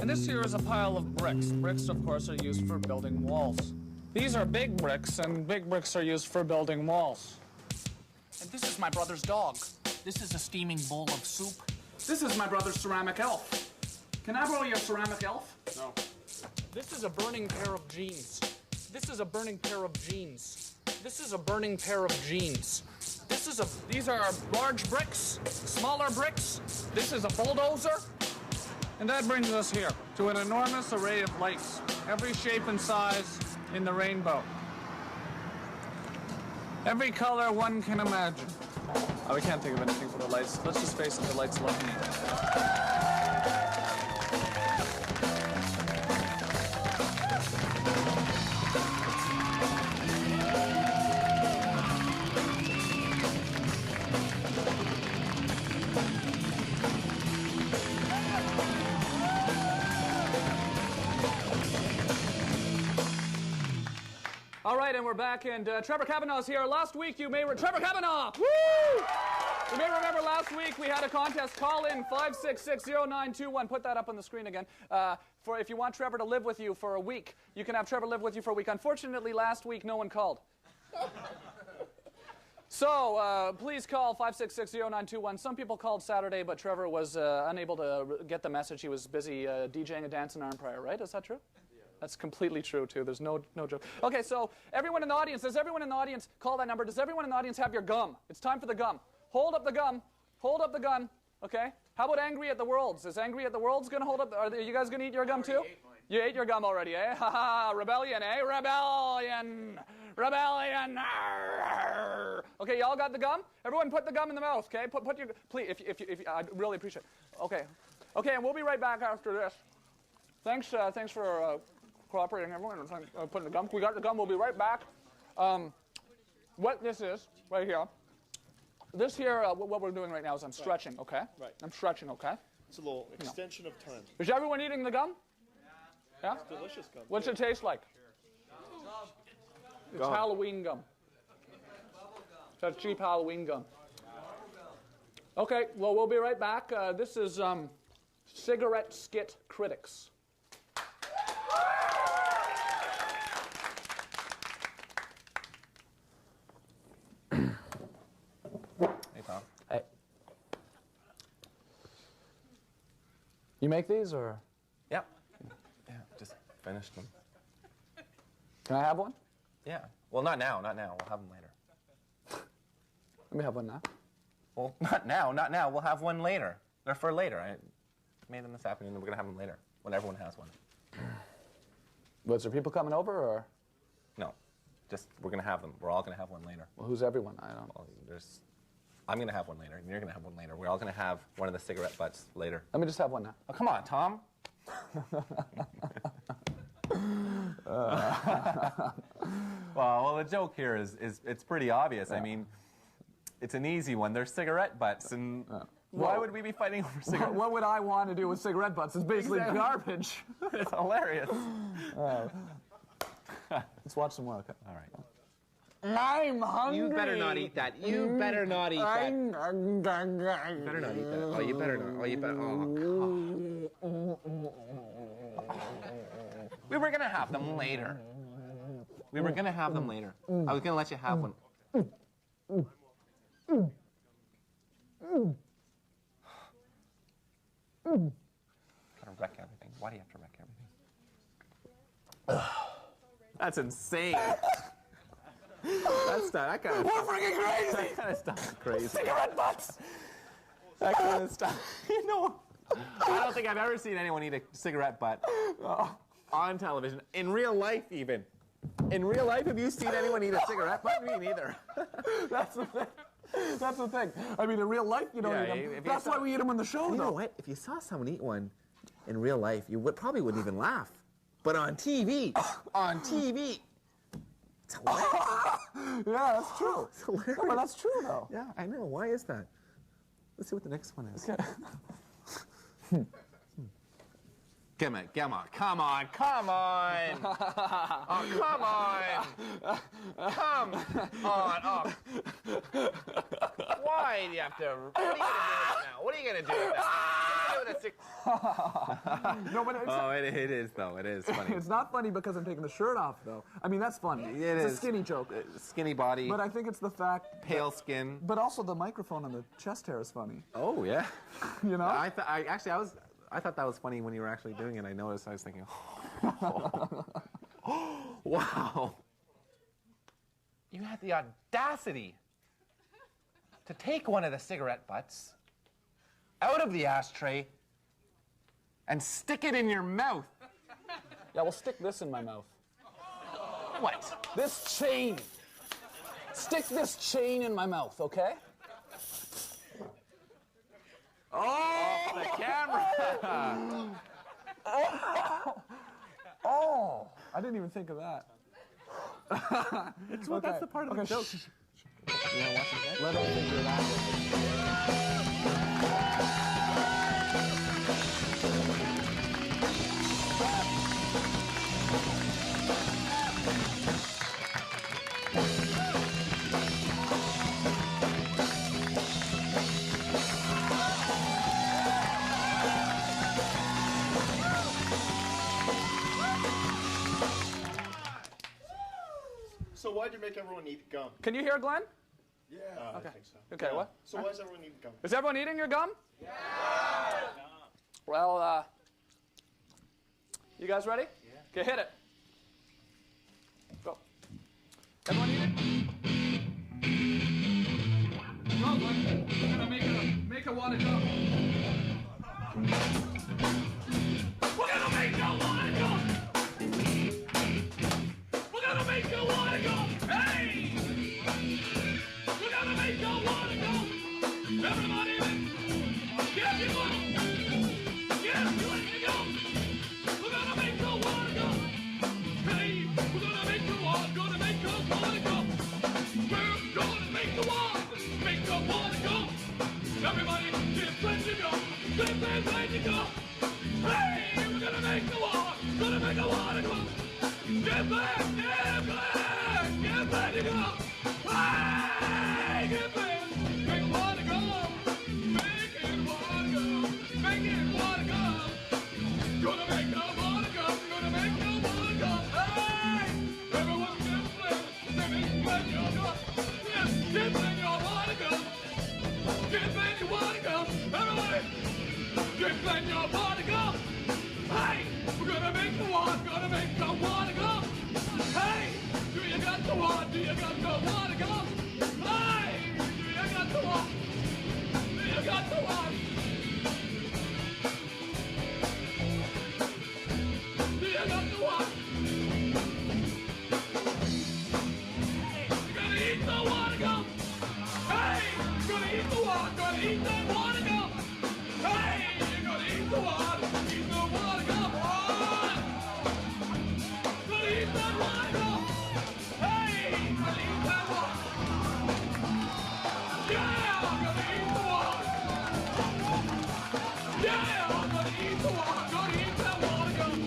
And this here is a pile of bricks. Bricks, of course, are used for building walls. These are big bricks, and big bricks are used for building walls. And this is my brother's dog. This is a steaming bowl of soup. This is my brother's ceramic elf. Can I borrow your ceramic elf? No. This is a burning pair of jeans. This is a burning pair of jeans. This is a burning pair of jeans. These are large bricks, smaller bricks. This is a bulldozer. And that brings us here to an enormous array of lights, every shape and size in the rainbow. Every color one can imagine. Oh, we can't think of anything for the lights. Let's just face it, the lights love me. All right, and we're back, and Trevor Kavanaugh's here. Last week, Trevor Kavanaugh! Woo! You may remember last week we had a contest. Call in 5660921. Put that up on the screen again. For if you want Trevor to live with you for a week, you can have Trevor live with you for a week. Unfortunately, last week no one called. So please call 5660921. Some people called Saturday, but Trevor was unable to get the message. He was busy DJing a dance in Arm Prior, right? Is that true? That's completely true, too. There's no joke. Okay, so everyone in the audience, does everyone in the audience call that number? Does everyone in the audience have your gum? It's time for the gum. Hold up the gum. Hold up the gun. Okay? How about Angry at the Worlds? Is Angry at the Worlds going to hold up? Are you guys going to eat your gum, too? You ate your gum already, eh? Ha ha. Rebellion, eh? Rebellion. Rebellion. Arr. Okay, y'all got the gum? Everyone put the gum in the mouth, okay? Put your, please, if I'd really appreciate it. Okay. Okay, and we'll be right back after this. Thanks for cooperating, everyone, and putting the gum. We got the gum. We'll be right back. What this is, right here, this here, what we're doing right now is I'm stretching, okay? Right. I'm stretching, okay? It's a little extension of time. Is everyone eating the gum? Yeah? It's delicious gum. What's it taste like? It's Halloween gum. It's a cheap Halloween gum. Okay, well, we'll be right back. This is Cigarette Skit Critics. Hey. You make these, or? Yep. Yeah, just finished them. Can I have one? Yeah. Well, not now. We'll have them later. Let me have one now. Well, not now. We'll have one later. They're for later. I made them this afternoon, and we're going to have them later, when everyone has one. Was there people coming over, or? No. Just, we're going to have them. We're all going to have one later. Well, who's everyone? I don't know. Well, I'm going to have one later, and you're going to have one later. We're all going to have one of the cigarette butts later. Let me just have one now. Oh, come on, Tom. Well, the joke here is it's pretty obvious. Yeah. I mean, it's an easy one. They're cigarette butts, and why would we be fighting over cigarette? What would I want to do with cigarette butts? It's basically garbage. It's hilarious. Let's watch some more. Okay. All right. I'm hungry. You better not eat that. You better not eat that. You better not eat that. Oh, you better not. Oh, you better. Oh, God. We were going to have them later. I was going to let you have one. Gotta wreck everything. Why do you have to wreck everything? That's insane. That kind of. We're freaking crazy. That kind of stuff is crazy. Cigarette butts. That kind of stuff. You know, I don't think I've ever seen anyone eat a cigarette butt on television. In real life, even. In real life, have you seen anyone eat a cigarette butt? Me neither. That's the thing. That's the thing. I mean, in real life, you don't eat them. That's why we eat them on the show, You though. know what? If you saw someone eat one in real life, you probably wouldn't even laugh. But on TV, it's hilarious. Yeah, that's true. It's hilarious. No, but that's true, though. Yeah, I know. Why is that? Let's see what the next one is. Come on. Oh, come on. Come on. Oh. Why do you have to? What are you going to do with that? No, but it is, though. It is funny. It's not funny because I'm taking the shirt off, though. I mean, that's funny. It's a skinny joke. Skinny body. But I think it's the fact... Pale skin. But also the microphone on the chest hair is funny. Oh, yeah. You know? I thought that was funny when you were actually doing it. I noticed. I was thinking, wow. You had the audacity to take one of the cigarette butts out of the ashtray and stick it in your mouth. Yeah, well, stick this in my mouth. What? This chain. Stick this chain in my mouth, okay? Oh, the camera! Oh, I didn't even think of that. That's the part of the joke. You want to watch it? Let him figure it out. So why'd you make everyone eat gum? Can you hear Glenn? Yeah, Okay. I think so. Okay, Yeah. what? So why is everyone eating gum? Is everyone eating your gum? Yeah. Well, you guys ready? Yeah. Okay, hit it. Go. Everyone eat it? Go, Glenn. We're gonna make a water gum. We're gonna make a water gum. We're gonna make a water gum. Hey! We're gonna make a water gum. Everybody, get your gum. Get your gum. We're gonna make a water gum. Hey, we're gonna make a water gum. We're gonna make a water gum. Everybody, get plenty gum. Get plenty gum. Hey, we're gonna make the water. Gonna make a water gum. Get back, get plenty gum. Hey, get back, make water gum. Make it water gum. Make it water gum. Gonna make a water gum. Gonna make a water gum. Hey, everyone get plenty. Get plenty of gum. Yes, get plenty of water gum. Get plenty of water gum. Everybody, get plenty of water gum. Hey, we're gonna make the water. Gonna make the water gum. Hey, do you got the water? Do you got the water gum? Hey, do you got the water? Do you got the water? Do you got the water? Hey, you're gonna eat the water gum. Hey, you're gonna eat the water. Gonna eat the water gum. Hey, you're gonna eat the water. Eat the water gum. Gonna eat that water gum. Hey, gonna eat that water. Yeah, I'm gonna eat the water. Yeah, I'm gonna eat the water. Gonna eat that water gum.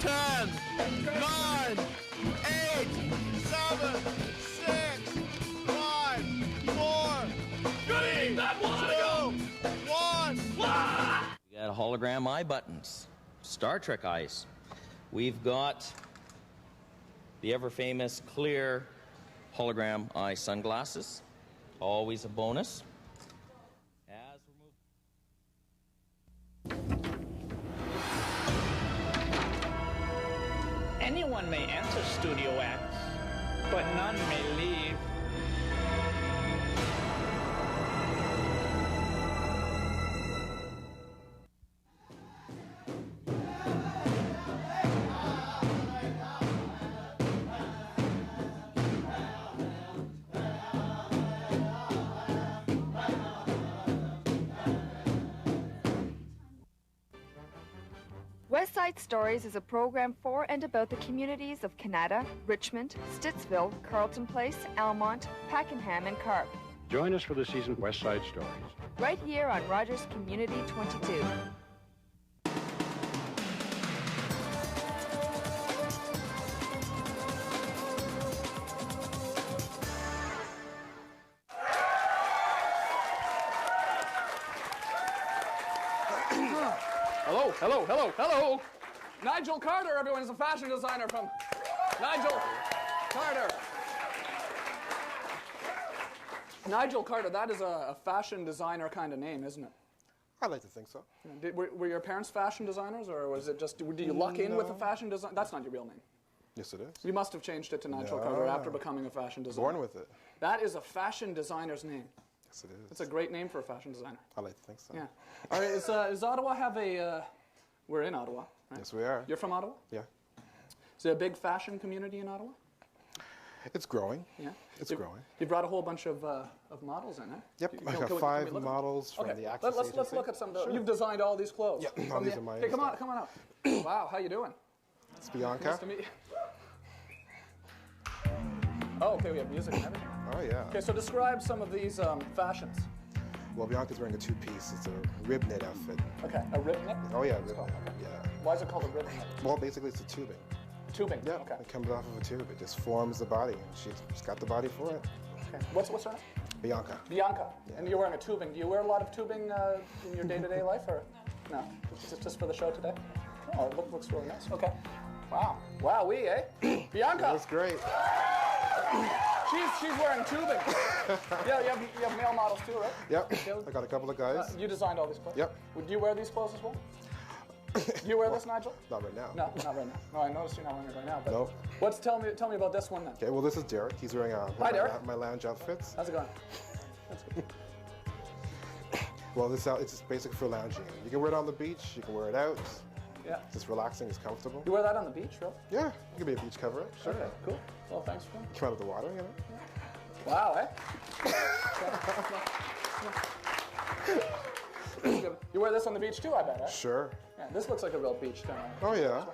10, 9, 8, 7, 6, 5, 4, 3, 2, 1. We got hologram eye buttons, Star Trek eyes. We've got the ever-famous clear hologram eye sunglasses, always a bonus. As Anyone may enter Studio X, but none may leave. West Side Stories is a program for and about the communities of Canada, Richmond, Stittsville, Carleton Place, Almont, Pakenham, and Carp. Join us for the season West Side Stories. Right here on Rogers Community 22. Hello, hello, hello, hello. Nigel Carter, everyone, is a fashion designer from Nigel Carter. Nigel Carter, that is a fashion designer kind of name, isn't it? I like to think so. Were your parents fashion designers, or was it just, did you luck in with a fashion design? That's not your real name. Yes, it is. You must have changed it to Nigel Carter after becoming a fashion designer. Born with it. That is a fashion designer's name. Yes, it is. It's a great name for a fashion designer. I like to think so. Yeah. All right, does Ottawa have a, we're in Ottawa, right? Yes, we are. You're from Ottawa? Yeah. Is there a big fashion community in Ottawa? It's growing. Yeah. It's growing. You brought a whole bunch of models in, eh? Yep, I got 5 models from the Access Agency. Let's look at some of those. Sure. You've designed all these clothes. Yeah, all these are mine. Hey, come on out. Wow, how you doing? It's Bianca. Nice to meet you. Oh, okay, we have music and everything. Oh, yeah. Okay, so describe some of these fashions. Well, Bianca's wearing a 2-piece. It's a rib knit outfit. Okay, a rib knit? Oh, yeah, rib knit. Yeah. Why is it called a rib knit? Well, basically, it's a tubing. Tubing? Yeah, okay. it comes off of a tube. It just forms the body. She's got the body for it. Okay. What's her name? Bianca. Bianca. Yeah. And you're wearing a tubing. Do you wear a lot of tubing in your day-to-day life, or no? Just for the show today? Oh, it looks really nice. Okay. Wow. Wowee, eh? Bianca. That's great. She's wearing tubing. Yeah, you have male models too, right? Yep. I got a couple of guys. You designed all these clothes? Yep. Would you wear these clothes as well? Do you wear this, Nigel? Not right now. No, not right now. No, I noticed you're not wearing it right now. But no. Tell me about this one then. Okay, well, this is Derek. He's wearing my lounge outfits. How's it going? That's good. Well, it's just basic for lounging. You can wear it on the beach. You can wear it out. Yeah. It's just relaxing. It's comfortable. You wear that on the beach, really? Yeah. It could be a beach cover-up. Sure. Okay, cool. Well, thanks for that. Come out of the water, you know. Wow, eh? You wear this on the beach too, I bet, eh? Sure. Yeah, this looks like a real beach kind of. Oh, yeah.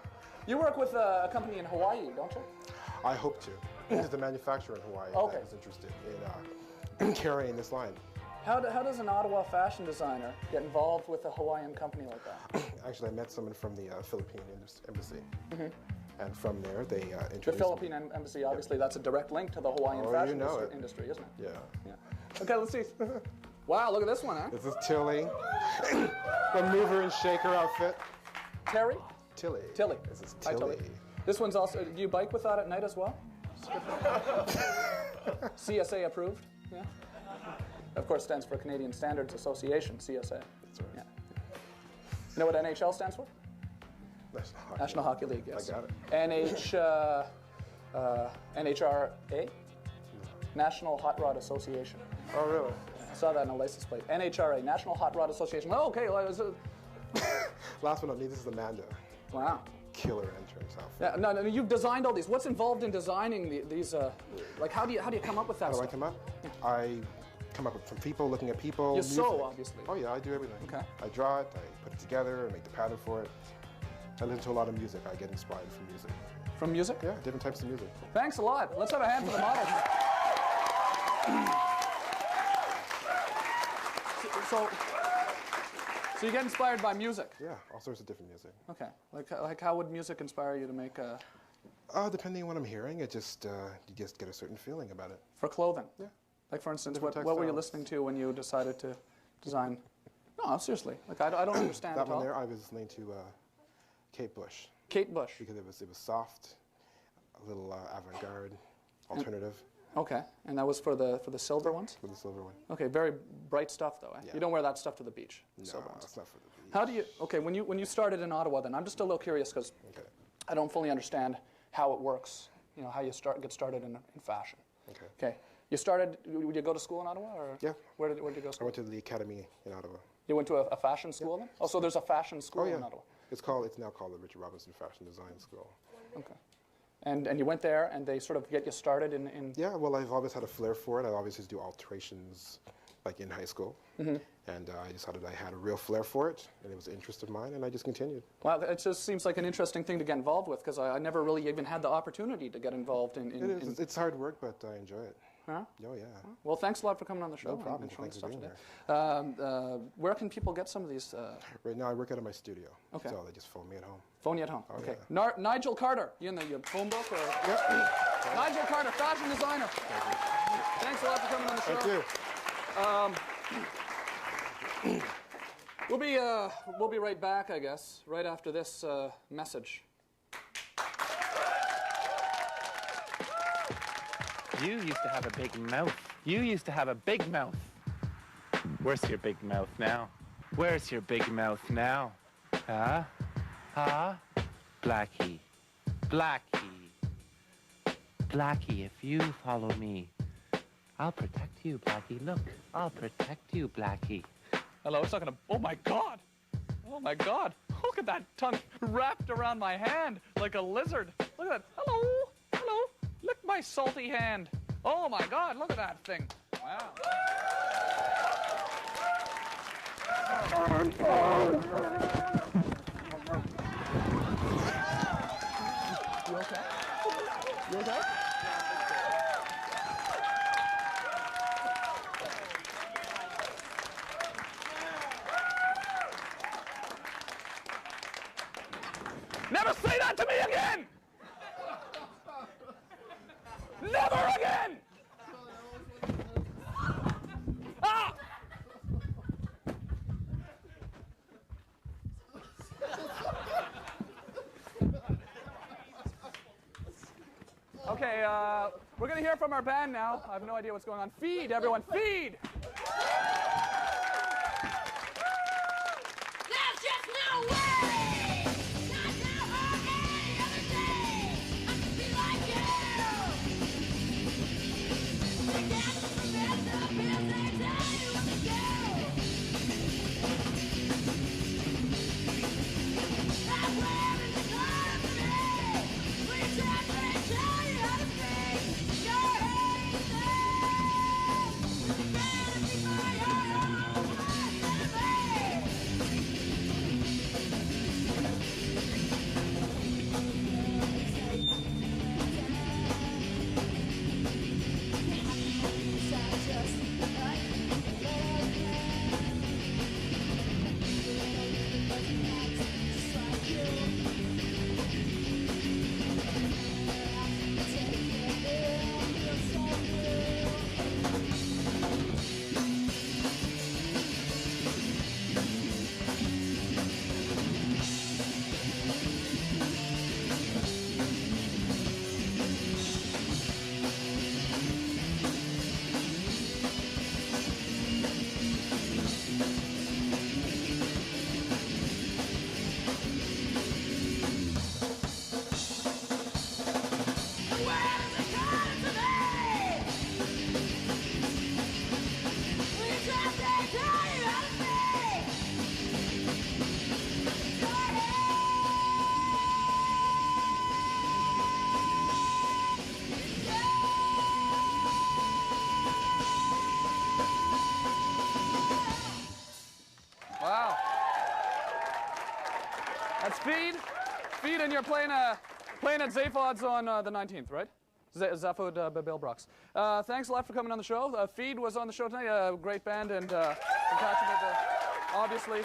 You work with a company in Hawaii, don't you? I hope to. There's a manufacturer in Hawaii that is interested in carrying this line. How does an Ottawa fashion designer get involved with a Hawaiian company like that? Actually, I met someone from the Philippine embassy. Mm-hmm. And from there, they introduced the Philippine embassy, obviously, that's a direct link to the Hawaiian fashion industry, isn't it? Yeah. Okay, let's see. Wow, look at this one, huh? This is Tilly. The mover and shaker outfit. Terry? Tilly. Tilly. This is Hi, Tilly. This one's also, do you bike with that at night as well? CSA approved, yeah? Of course, stands for Canadian Standards Association, CSA. That's right. Yeah. You know what NHL stands for? National Hockey League, yes. I got it. NHRA? National Hot Rod Association. Oh, really? I saw that on a license plate. NHRA, National Hot Rod Association. Oh, okay. Last but not least, this is Amanda. Wow. Killer entrance outfit. Yeah, no, you've designed all these. What's involved in designing these? Like, how do you come up with that? How do I come up? Yeah. I come up with from people, looking at people. You sew, obviously. Oh yeah, I do everything. Okay. I draw it. I put it together. I make the pattern for it. I listen to a lot of music. I get inspired from music. From music? Yeah, different types of music. Thanks a lot. Let's have a hand for the models. So you get inspired by music? Yeah, all sorts of different music. Okay. Like how would music inspire you to make a... Depending on what I'm hearing, it just, you just get a certain feeling about it. For clothing? Yeah. Like, for instance, Different what were you textiles. listening to when you decided to design? No, seriously. Like, I don't understand That at one all. there, I was listening to Kate Bush. Kate Bush? Because it was soft, a little avant-garde, alternative. Okay, and that was for the silver ones? For the silver one. Okay, very bright stuff though, eh? Yeah. You don't wear that stuff to the beach? No, silver ones. it's not for the beach. How do you, okay, when you started in Ottawa then, I'm just a little curious because I don't fully understand how it works, you know, how you get started in fashion. Okay. Okay, you started, would you go to school in Ottawa? Or Yeah. Where did you go to I school? went to the academy in Ottawa. You went to a fashion school then? Oh, so there's a fashion school Oh, yeah. in Ottawa? It's now called the Richard Robinson Fashion Design School. Okay. And you went there and they sort of get you started in... Yeah, well, I've always had a flair for it. I always used to do alterations, like in high school. Mhm. And I decided I had a real flair for it, and it was an interest of mine, and I just continued. Wow, it just seems like an interesting thing to get involved with because I never really even had the opportunity to get involved in... It is. It's hard work, but I enjoy it. Huh? Oh, yeah. Well, thanks a lot for coming on the show. No problem. And showing Thanks for stuff being today. Where can people get some of these? Right now, I work out of my studio. Okay. So they just phone me at home. Phone you at home. Oh, Okay. yeah. Nigel Carter. You in the phone book or? Yep. Nigel Carter, fashion designer. Thanks a lot for coming on the show. Thank you. We'll be right back, I guess, right after this message. You used to have a big mouth. You used to have a big mouth. Where's your big mouth now? Where's your big mouth now? Huh? Huh? Blackie. Blackie. Blackie, if you follow me, I'll protect you, Blackie. Look, I'll protect you, Blackie. Hello, it's not gonna. Oh my God! Oh my God! Look at that tongue wrapped around my hand like a lizard. Look at that. Hello, hello. Lick my salty hand. Oh my God! Look at that thing. Wow. You okay? You okay? Never say that to me again! Never again! Ah! Okay, we're gonna hear from our band now. I have no idea what's going on. Feed, everyone, feed! There's just no way! Not now or any other day! I could be like you! You got to prevent the pills they tell you what to do! That's where is the corner for me! Please tell you how to think! Your head is there! Fantasy for your own life and me! Wow. That's Feed. Feed, and you're playing at Zaphod's on the 19th, right? Zaphod Billbrocks. Thanks a lot for coming on the show. Feed was on the show tonight. Great band, and obviously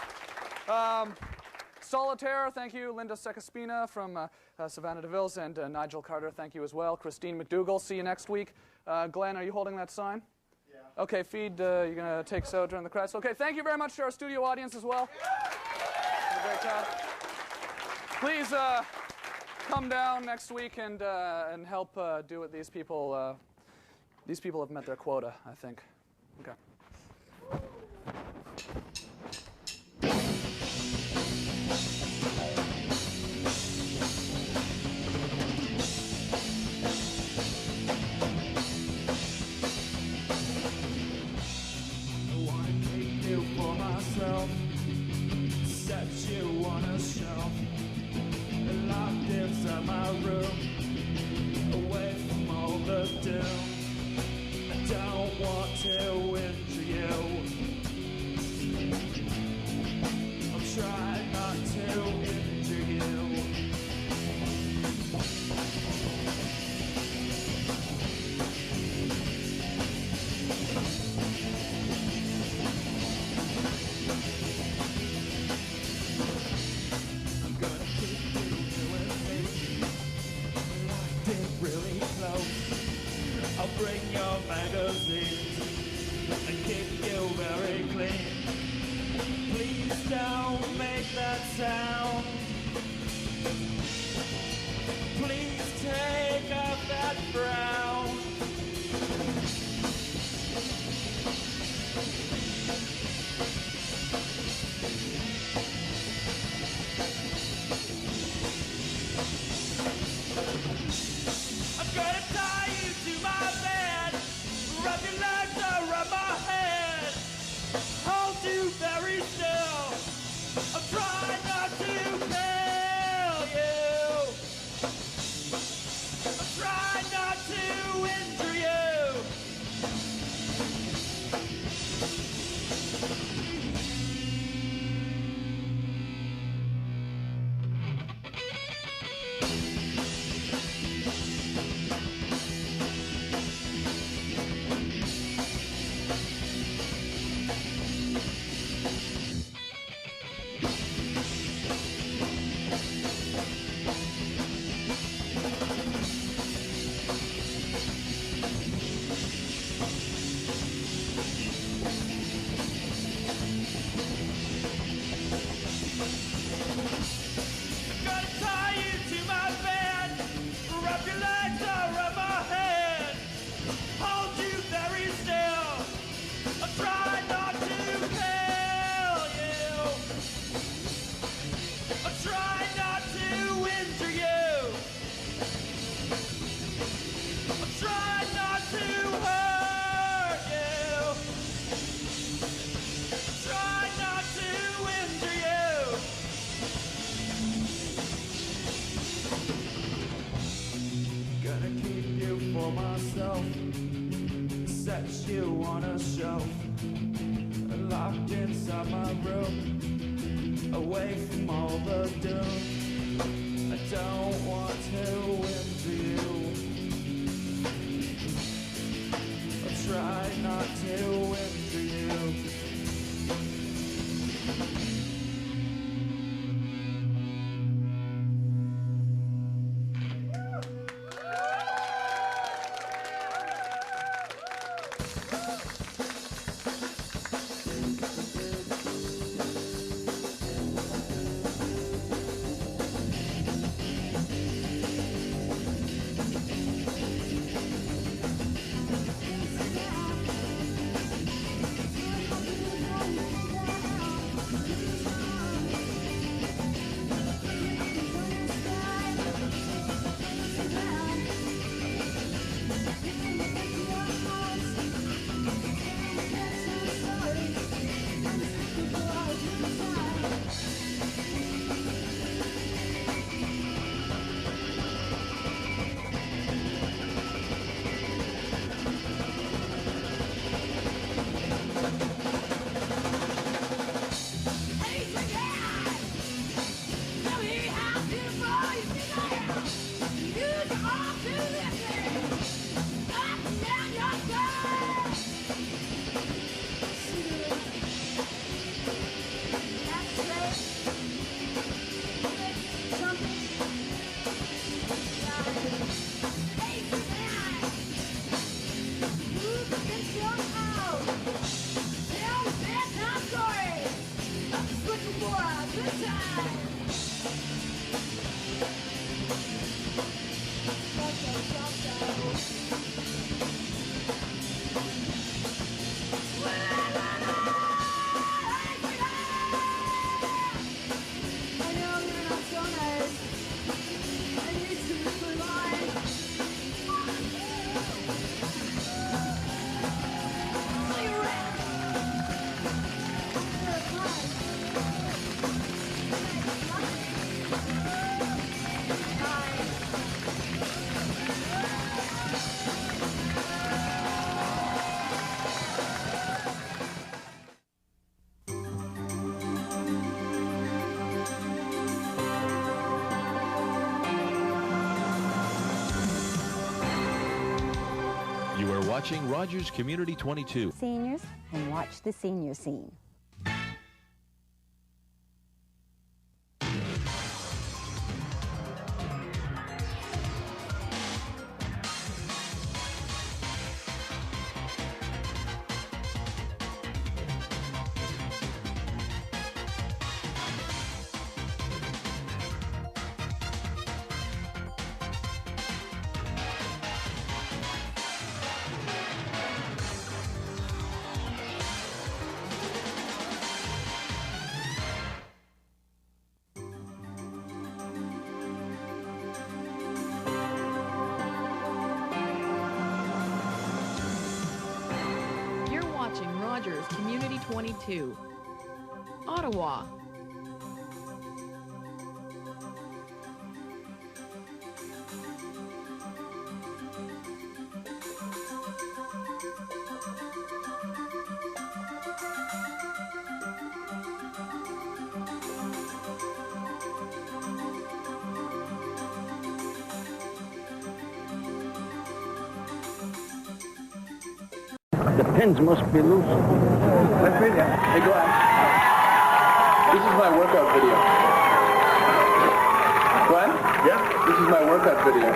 Solitaire, thank you. Linda Secaspina from Savannah DeVilles, and Nigel Carter, thank you as well. Christine McDougall, see you next week. Glenn, are you holding that sign? Yeah. Okay, Feed, you're going to take us out during the credits. Okay, thank you very much to our studio audience as well. Have a great time. Please come down next week and help do what these people have met their quota, I think. Okay. Set you on a shelf, locked inside my room, away from all the doom. I don't want to injure you. I'm trying not to injure you. I'll bring your magazines and keep you very clean. Please don't make that sound. Please take off that frown. I'm gonna tie you to my bed, wrap your legs around my head, hold you very still. I'm trying not to kill you. I'm trying not to injure you. Set you on a shelf, locked inside my room, away from all the doom. I don't want to injure you. I try not to injure you. You are watching Rogers Community 22. Seniors, and watch the senior scene. Rogers Community 22, Ottawa. The pins must be loose. Let's read that. Hey, go ahead. This is my workout video. Glenn? Yeah? This is my workout video.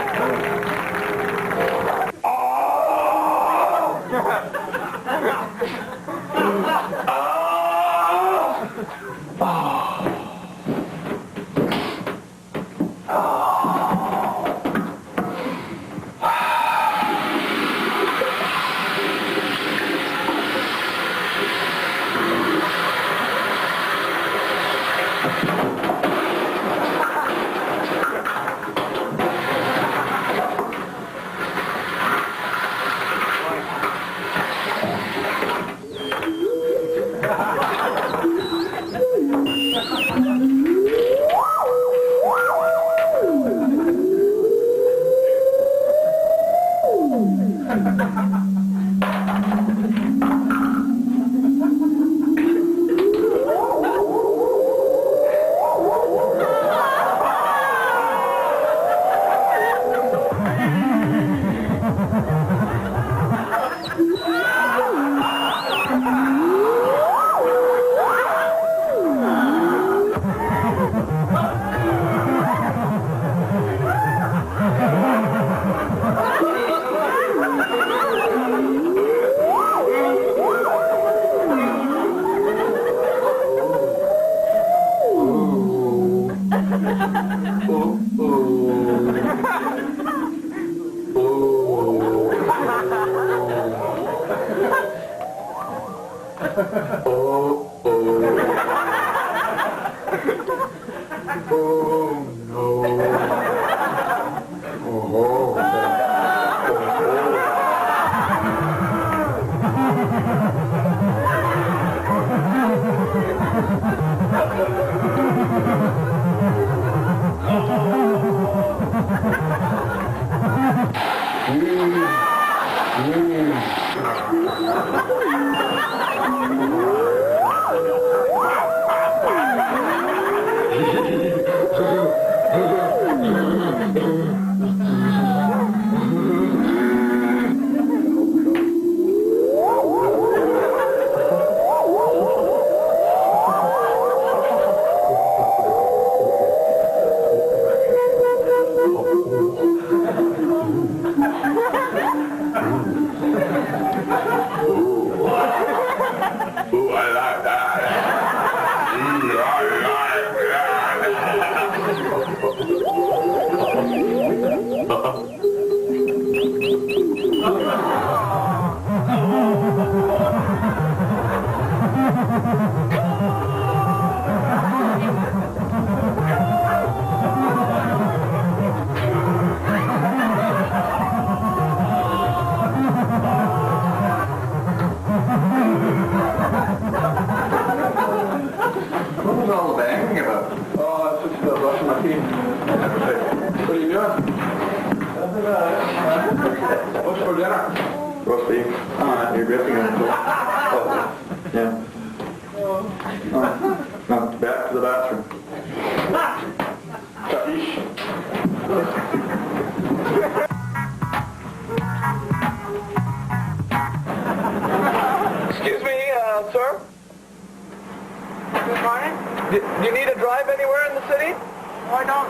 Pardon? Do you need a drive anywhere in the city? No, I don't.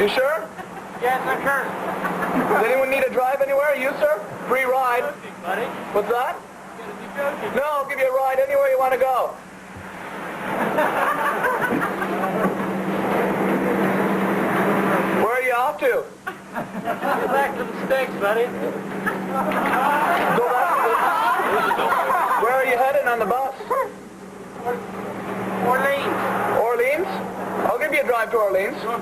You sure? Yes, I'm sure. Does anyone need a drive anywhere? You, sir? Free ride. Buddy. What's that? No, I'll give you a ride anywhere you want to go. Where are you off to? Go back to the States, buddy. Go back to the... Where are you heading on the bus? Orleans. Orleans? I'll give you a drive to Orleans. No,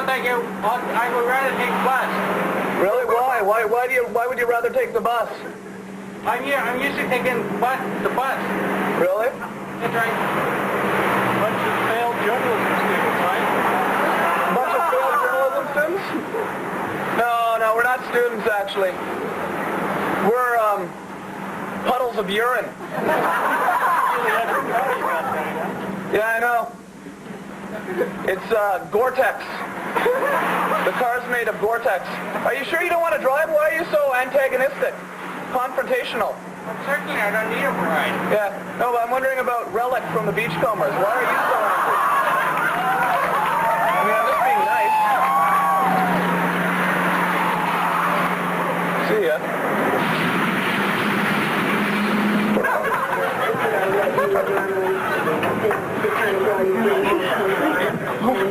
thank you. I would rather take the bus. Really? Why? Why would you rather take the bus? I'm used to taking the bus. Really? That's right. Bunch of failed journalism students, right? Bunch of failed journalism students? No, we're not students actually. We're puddles of urine. Yeah, I know. It's Gore-Tex. The car's made of Gore-Tex. Are you sure you don't want to drive? Why are you so antagonistic? Confrontational. I'm certainly I don't need a ride. Yeah. No, but I'm wondering about Relic from the Beachcombers. Why are you so angry? I mean, I'm just being nice. See ya.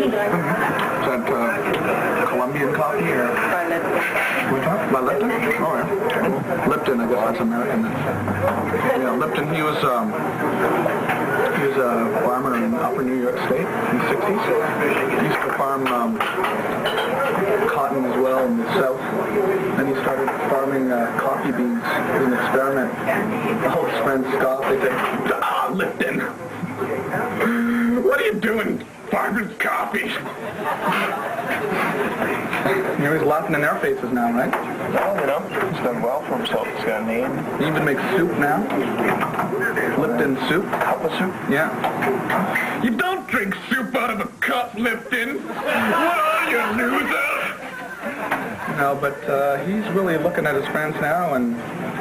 Is that Colombian coffee or? By Lipton? Oh, yeah. Lipton, I guess that's American. Yeah, Lipton, he was a farmer in Upper New York State in the 60s. He used to farm cotton as well in the South. Then he started farming coffee beans as an experiment. All his friends scoffed. They said, Lipton, what are you doing farming coffee? He's always laughing in their faces now, right? Well, you know, he's done well for himself. He's got a name. He even makes soup now. Lipton soup. Cup of soup? Yeah. You don't drink soup out of a cup, Lipton. What are you, loser? No, but he's really looking at his friends now, and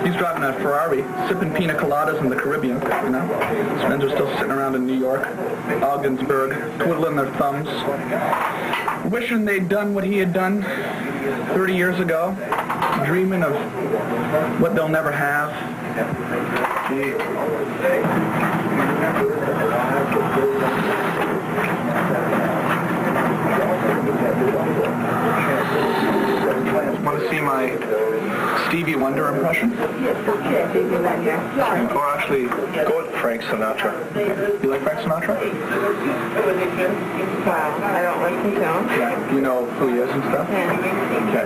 he's driving a Ferrari, sipping pina coladas in the Caribbean, you know. His friends are still sitting around in New York, Ogdensburg, twiddling their thumbs, wishing they'd done what he had done 30 years ago, dreaming of what they'll never have. Want to see my Stevie Wonder impression? Or actually, go with Frank Sinatra. You like Frank Sinatra? Wow, I don't listen to him. Yeah. Do you know who he is and stuff? Yeah. Okay.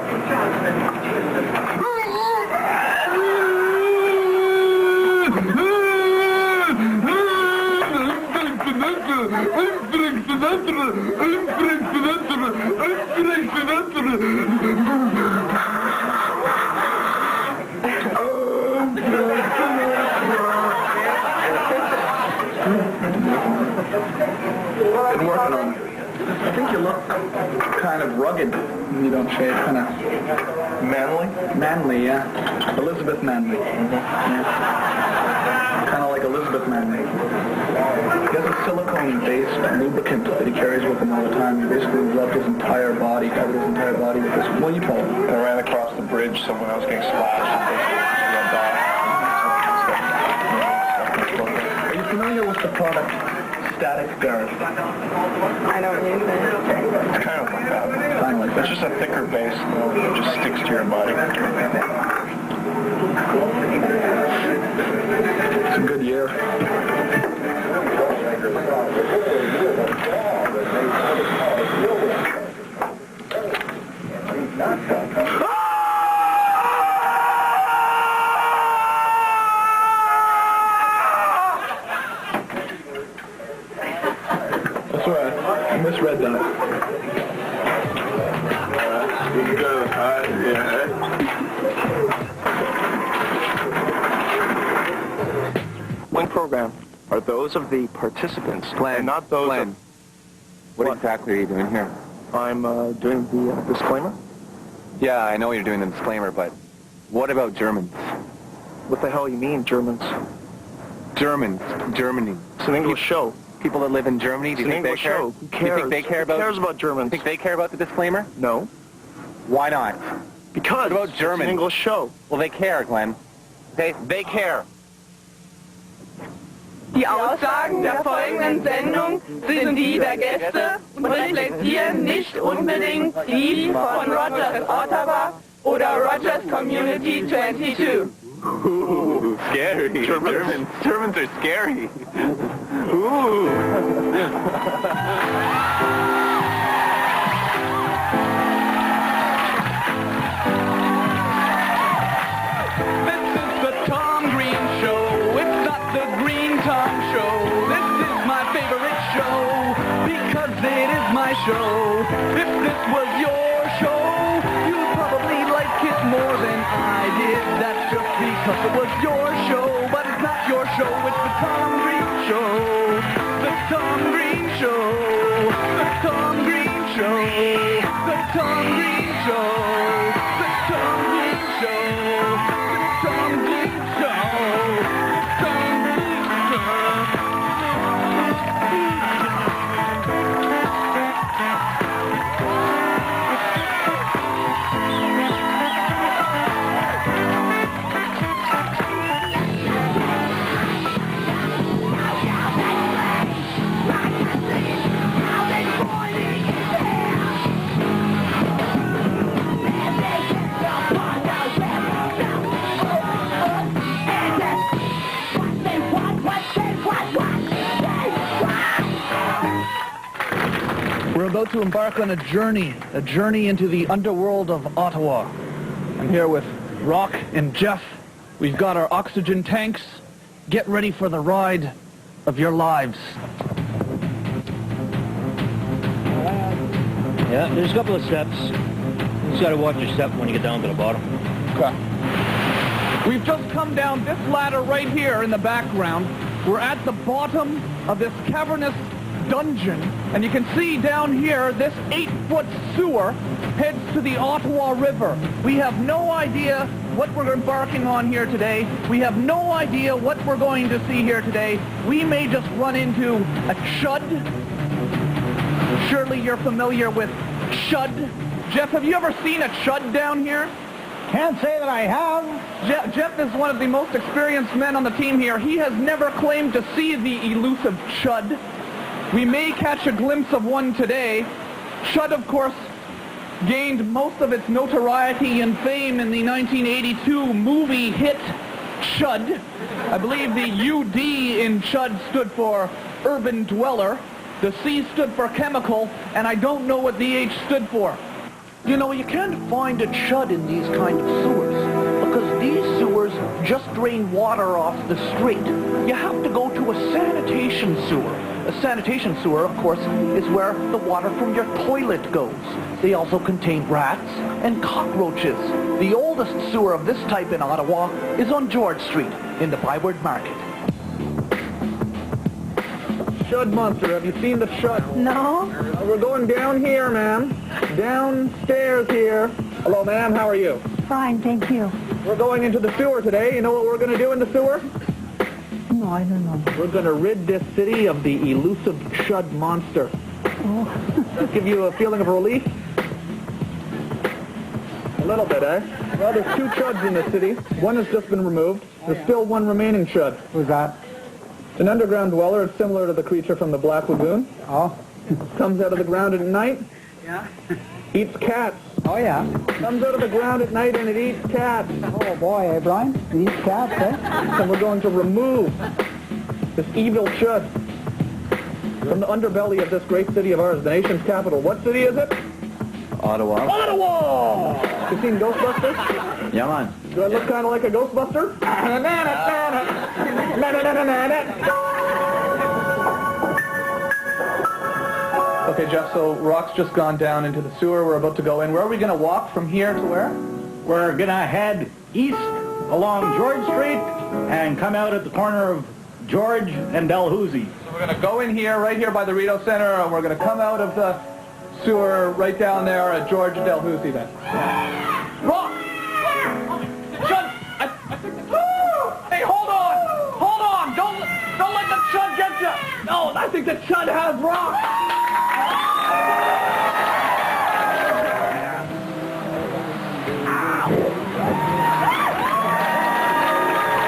Been working on it. I think you look kind of rugged when you don't shave, kind of manly. Manly, yeah. Elizabeth Manly. Yeah. Kind of like Elizabeth Manly. He has a silicone-based lubricant that he carries with him all the time. He basically rubbed his entire body, covered his entire body with this. What do you call it? I ran across the bridge, someone else getting splashed. Are you familiar with the product Static Guard? I don't use it. It's kind of like that. Kind of like that. It's just a thicker base. It just sticks to your body. It's a good year. That's right. I misread that. Good. Yeah. One program are those of the participants, and not those of... What exactly are you doing here? I'm doing the disclaimer. Yeah, I know you're doing the disclaimer, but what about Germans? What the hell you mean, Germans? Germans. Germany. It's an English show. people that live in Germany? Do you think they care? Who Do you think they care about? Who cares about Germans? Think they care about the disclaimer? No. Why not? Because what about Germans? It's an English show. Well, they care, Glenn. They care. Die Aussagen der folgenden Sendung sind die der Gäste und reflektieren nicht unbedingt die von Rogers Ottawa oder Rogers Community 22. Ooh, scary. Germans are scary. Ooh. Show. If this was your show, you'd probably like it more than I did. That's just because it was your show, but it's not your show. It's the Tom Green Show. The Tom Green Show. The Tom Green Show. The Tom Green Show. The Tom Green Show. The Tom Green Show. The Tom Green Show. We're about to embark on a journey into the underworld of Ottawa. I'm here with Rock and Jeff. We've got our oxygen tanks. Get ready for the ride of your lives. Yeah, there's a couple of steps. You just got to watch your step when you get down to the bottom. Okay. We've just come down this ladder right here in the background. We're at the bottom of this cavernous dungeon, and you can see down here this 8-foot sewer heads to the Ottawa River. We have no idea what we're embarking on here today. We have no idea what we're going to see here today. We may just run into a chud. Surely you're familiar with chud. Jeff, have you ever seen a chud down here? Can't say that I have. Jeff is one of the most experienced men on the team here. He has never claimed to see the elusive chud. We may catch a glimpse of one today. Chud, of course, gained most of its notoriety and fame in the 1982 movie hit Chud. I believe the UD in Chud stood for urban dweller. The C stood for chemical, and I don't know what the H stood for. You know, you can't find a chud in these kind of sewers because these sewers just drain water off the street. You have to go to a sanitation sewer. A sanitation sewer, of course, is where the water from your toilet goes. They also contain rats and cockroaches. The oldest sewer of this type in Ottawa is on George Street in the Byward Market. Chud monster, have you seen the chud? No. We're going down here, ma'am. Downstairs here. Hello, ma'am, how are you? Fine, thank you. We're going into the sewer today. You know what we're going to do in the sewer? No, I don't know. We're going to rid this city of the elusive chud monster. Oh. Does that give you a feeling of relief? A little bit, eh? Well, there's 2 chuds in the city. One has just been removed. There's still one remaining chud. Who's that? It's an underground dweller. It's similar to the creature from the Black Lagoon. Oh. Comes out of the ground at night. Yeah. Eats cats. Oh, yeah. Comes out of the ground at night and it eats cats. Oh, boy, eh, Brian? It eats cats, eh? And we're going to remove this evil chud from the underbelly of this great city of ours, the nation's capital. What city is it? Ottawa. Ottawa! You seen Ghostbusters? Yeah, man. Do I look kind of like a Ghostbuster? Okay, Jeff, so Rock's just gone down into the sewer. We're about to go in. Where are we going to walk from here to where? We're going to head east along George Street and come out at the corner of George and Dalhousie. So we're going to go in here, right here by the Rideau Center, and we're going to come out of the sewer right down there at George and Dalhousie then. Rock! Chud! I think... Hey, hold on! Hold on! Don't let the chud get you! No, I think the chud has rock.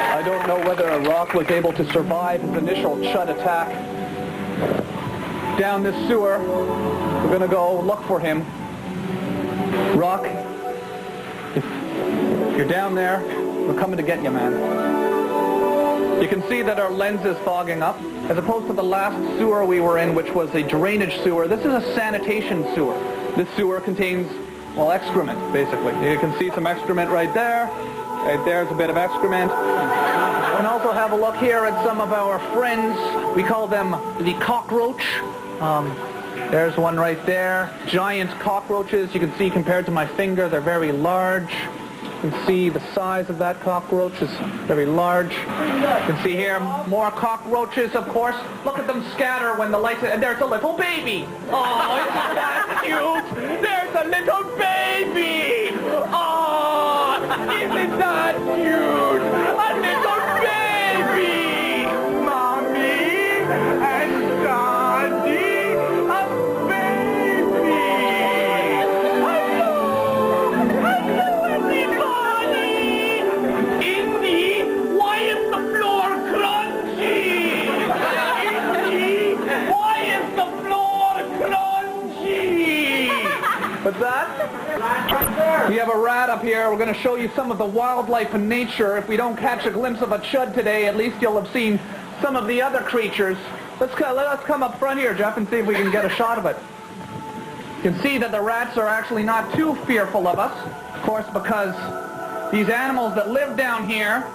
I don't know whether a rock was able to survive his initial chud attack. Down this sewer, we're gonna go look for him. Rock, if you're down there, we're coming to get you, man. You can see that our lens is fogging up. As opposed to the last sewer we were in, which was a drainage sewer, this is a sanitation sewer. This sewer contains, well, excrement, basically. You can see some excrement right there. Right there's a bit of excrement. We can also have a look here at some of our friends. We call them the cockroach. There's one right there. Giant cockroaches. You can see compared to my finger, they're very large. You can see the size of that cockroach is very large. You can see here more cockroaches, of course. Look at them scatter when the lights... And there's a little baby. Oh, isn't that cute? There's a little baby. Oh, isn't that cute? A little baby. Mommy and Daddy. What's that? We have a rat up here. We're going to show you some of the wildlife in nature. If we don't catch a glimpse of a chud today, at least you'll have seen some of the other creatures. Let us come up front here, Jeff, and see if we can get a shot of it. You can see that the rats are actually not too fearful of us, of course, because these animals that live down here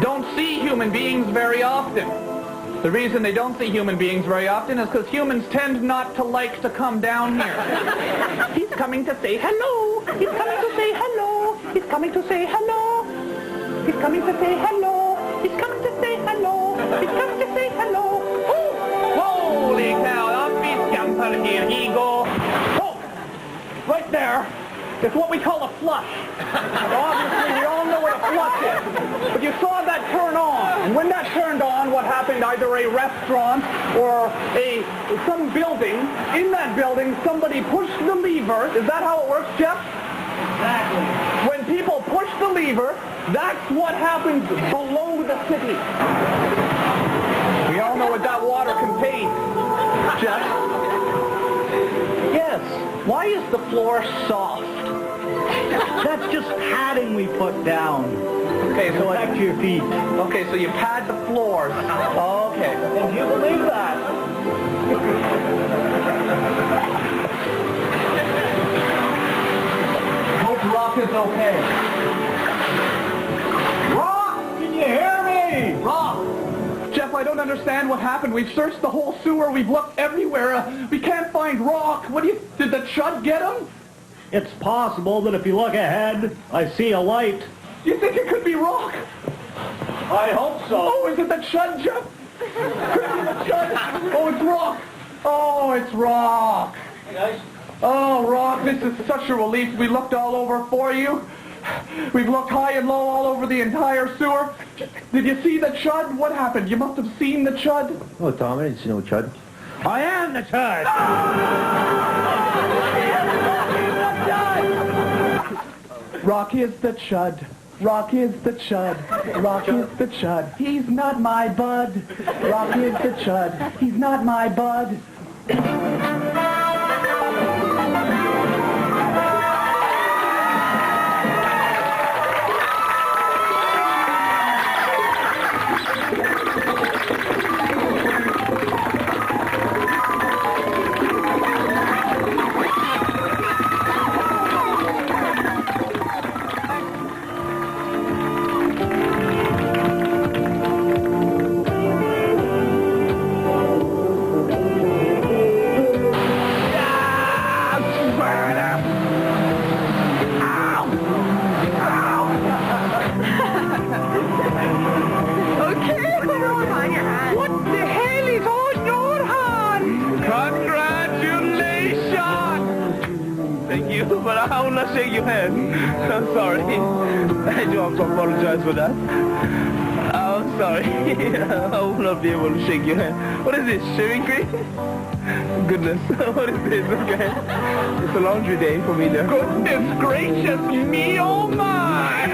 don't see human beings very often. The reason they don't see human beings very often is because humans tend not to like to come down here. He's coming to say hello. He's coming to say hello. He's coming to say hello. He's coming to say hello. He's coming to say hello. He's coming to say hello. Oh, holy cow, up he scamper, here he go. Oh, right there. It's what we call a flush. Obviously, we all know what a flush is. But you saw that turn on. And when that turned on, what happened? Either a restaurant or some building. In that building, somebody pushed the lever. Is that how it works, Jeff? Exactly. When people push the lever, that's what happens below the city. We all know what that water contains, Jeff. Yes. Why is the floor soft? That's just padding we put down. Okay, so protect your feet. Okay, so you pad the floors. Okay. And you believe that? Hope Rock is okay. Rock, can you hear me? Rock. Jeff, I don't understand what happened. We've searched the whole sewer. We've looked everywhere. We can't find Rock. Did the chud get him? It's possible that if you look ahead, I see a light. You think it could be Rock? I hope so. Oh, is it the chud, Jeff? Could be the chud. Oh, it's Rock. Oh, it's Rock. Hey, guys. Oh, Rock, this is such a relief. We looked all over for you. We've looked high and low all over the entire sewer. Did you see the chud? What happened? You must have seen the chud. Oh, Tom, I didn't see no chud. I am the chud. Rock is the chud. Rock is the chud. Rock is the chud. He's not my bud. Rock is the chud. He's not my bud. But I will not shake your hand. I'm sorry. I do have to apologize for that. I'm sorry. I will not be able to shake your hand. What is this, shaving cream? Goodness, what is this, okay? It's a laundry day for me there. Goodness gracious me, oh my!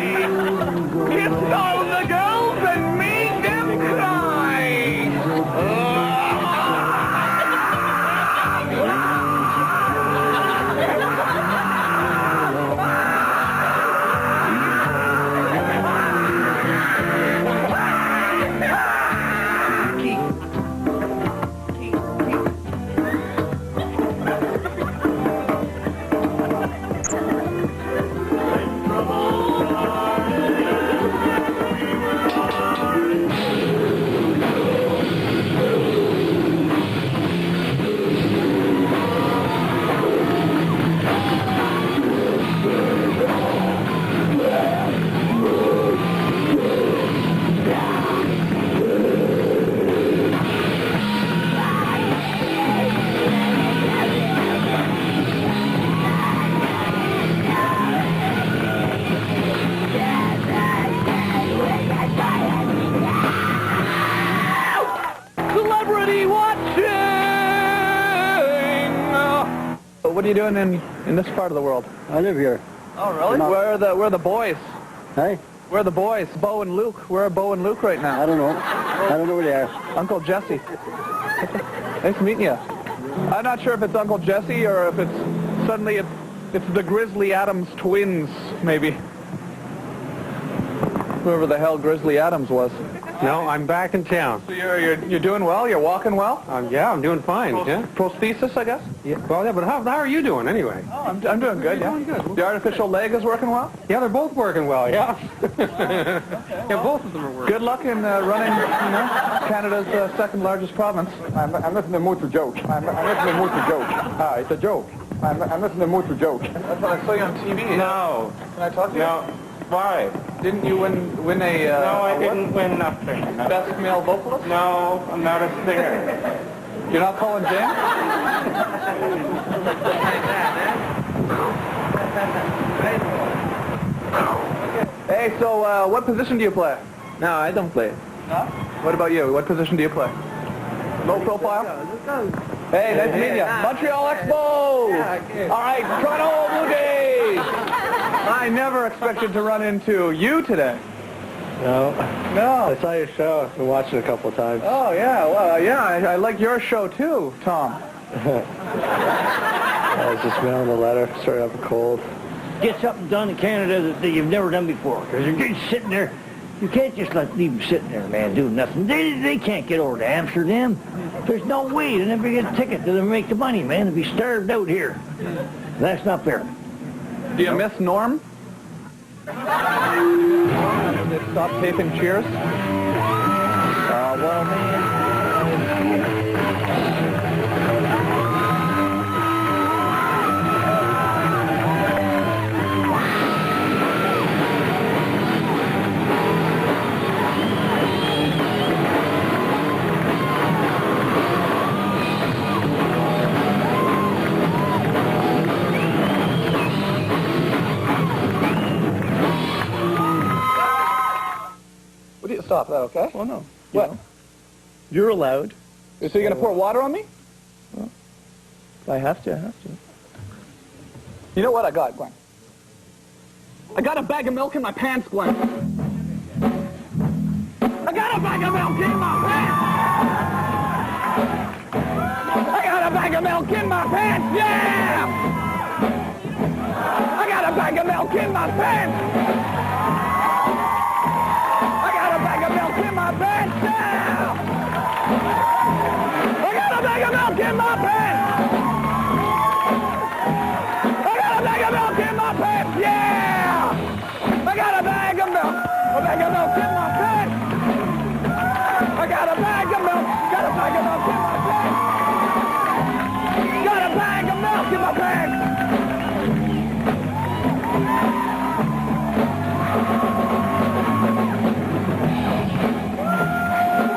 It's all the girls and made them cry! What are you doing in this part of the world? I live here. Oh, really? Where are the boys? Hey? Where are the boys? Bo and Luke. Where are Bo and Luke right now? I don't know. I don't know where they are. Uncle Jesse. Nice meeting you. I'm not sure if it's Uncle Jesse or if it's suddenly it's the Grizzly Adams twins, maybe. Whoever the hell Grizzly Adams was. No, I'm back in town. So you're doing well? You're walking well? Yeah, I'm doing fine. Yeah. Prosthesis, I guess? Yeah. Well, yeah, but how are you doing anyway? Oh, I'm doing good, yeah. Doing good. The artificial leg is working well? Yeah, they're both working well, yeah. Yeah, both of them are working. Good luck in running, Canada's second largest province. I'm not in the mood for jokes. I'm not in the mood for jokes. It's a joke. I'm not in the mood for jokes. That's what I saw you on TV. No. Can I talk to you? No. Why? Didn't you win a... no, I didn't win nothing. No. Best male vocalist? No, I'm not a singer. You're not calling James? Hey, so what position do you play? No, I don't play. No? What about you? What position do you play? Low profile? Hey, nice to meet you. Montreal Expos! All right, Toronto Blue Jays! I never expected to run into you today. No. No. I saw your show. I've been watching it a couple of times. Oh, yeah. Well, yeah, I like your show too, Tom. I was just mailing a letter, started up a cold. Get something done in Canada that you've never done before. Because they're just sitting there. You can't just leave them sitting there, man, doing nothing. They can't get over to Amsterdam. There's no way. They never get a ticket. They'll never make the money, man. They'll be starved out here. That's not fair. Do you miss Norm? They stopped taping Cheers? Well, man. Stop that, okay? Well, no. What? You're allowed. So you're going to pour water on me? Well, if I have to, I have to. You know what I got, Glenn? I got a bag of milk in my pants, Glenn. I got a bag of milk in my pants! I got a bag of milk in my pants, yeah! I got a bag of milk in my pants! In my pants now! I got a bag of milk in my pants! I got a bag of milk in my pants, yeah! I got a bag of milk in my pants! I got a bag of milk in my pants! Got a bag of milk in my pants!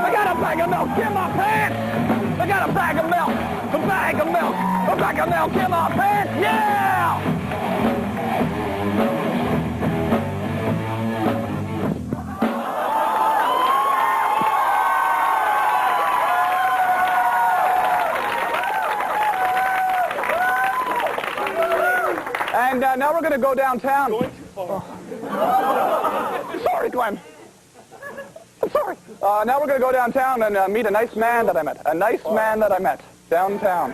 I got a bag of milk in my pants! I got a bag of milk! A bag of milk! A bag of milk in my pants! Yeah! now we're going to go downtown. Going too far. Sorry, Glenn. I'm sorry. Now we're going to go downtown and meet a nice man that I met. A nice man that I met downtown.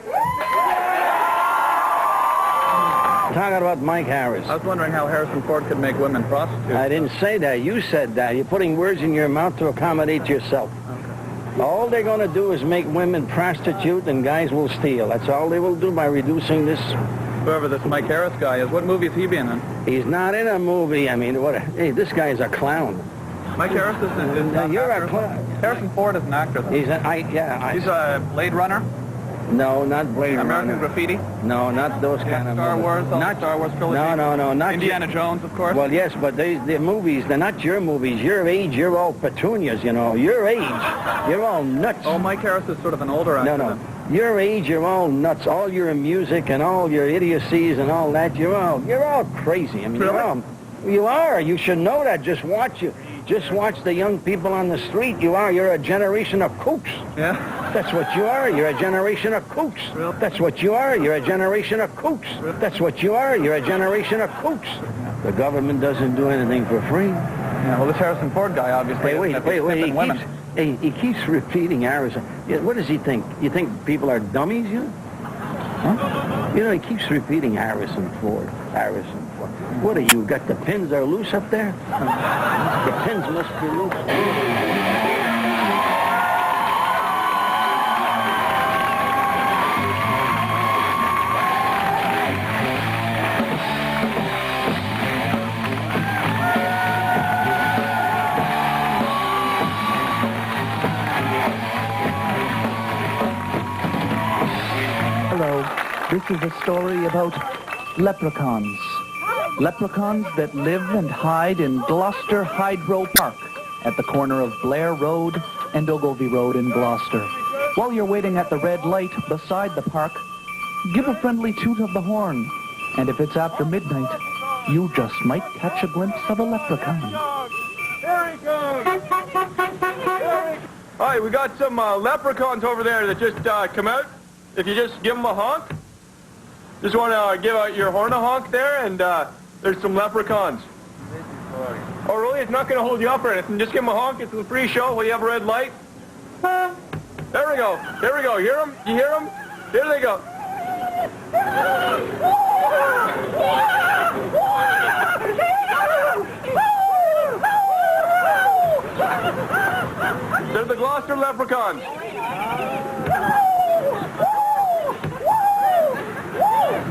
Talking about Mike Harris. I was wondering how Harrison Ford could make women prostitutes. I didn't say that. You said that. You're putting words in your mouth to accommodate yourself. Okay. All they're going to do is make women prostitute and guys will steal. That's all they will do by reducing this. Whoever this Mike Harris guy is, what movie is he being in? He's not in a movie. I mean, hey, this guy's a clown. Mike Harris is not you're an actor. A clown. Harrison Ford is an actor, though. He's a Blade Runner? No, not Blade Runner. American Graffiti? No, not those kind of Star movies. Wars, not Star Wars trilogy? No, not Indiana Jones, of course? Well, yes, but the movies, they're not your movies. Your age, you're all petunias, you know. Your age, you're all nuts. Oh, Mike Harris is sort of an older actor. No. Your age, you're all nuts. All your music and all your idiocies and all that, you're all crazy. I mean, really? You are. You should know that. Just watch the young people on the street. You're a generation of kooks. Yeah? That's what you are. You're a generation of kooks. Really? That's what you are. You're a generation of kooks. Really? That's what you are. You're a generation of kooks. The government doesn't do anything for free. Yeah, well, this Harrison Ford guy, obviously, wait. He keeps repeating Harrison. Yeah, what does he think? You think people are dummies, you know? Huh? You know, he keeps repeating Harrison Ford. Harrison Ford. What are you, got the pins are loose up there? The pins must be loose. This is a story about leprechauns. Leprechauns that live and hide in Gloucester Hydro Park at the corner of Blair Road and Ogilvie Road in Gloucester. While you're waiting at the red light beside the park, give a friendly toot of the horn. And if it's after midnight, you just might catch a glimpse of a leprechaun. There he goes! Hi, we got some leprechauns over there that just come out. If you just give them a honk. Just want to give out your horn a honk there, and there's some leprechauns. Oh, really? It's not going to hold you up or anything. Just give them a honk. It's a free show while you have a red light. There we go. There we go. Hear them? You hear them? Here they go. They're the Gloucester leprechauns.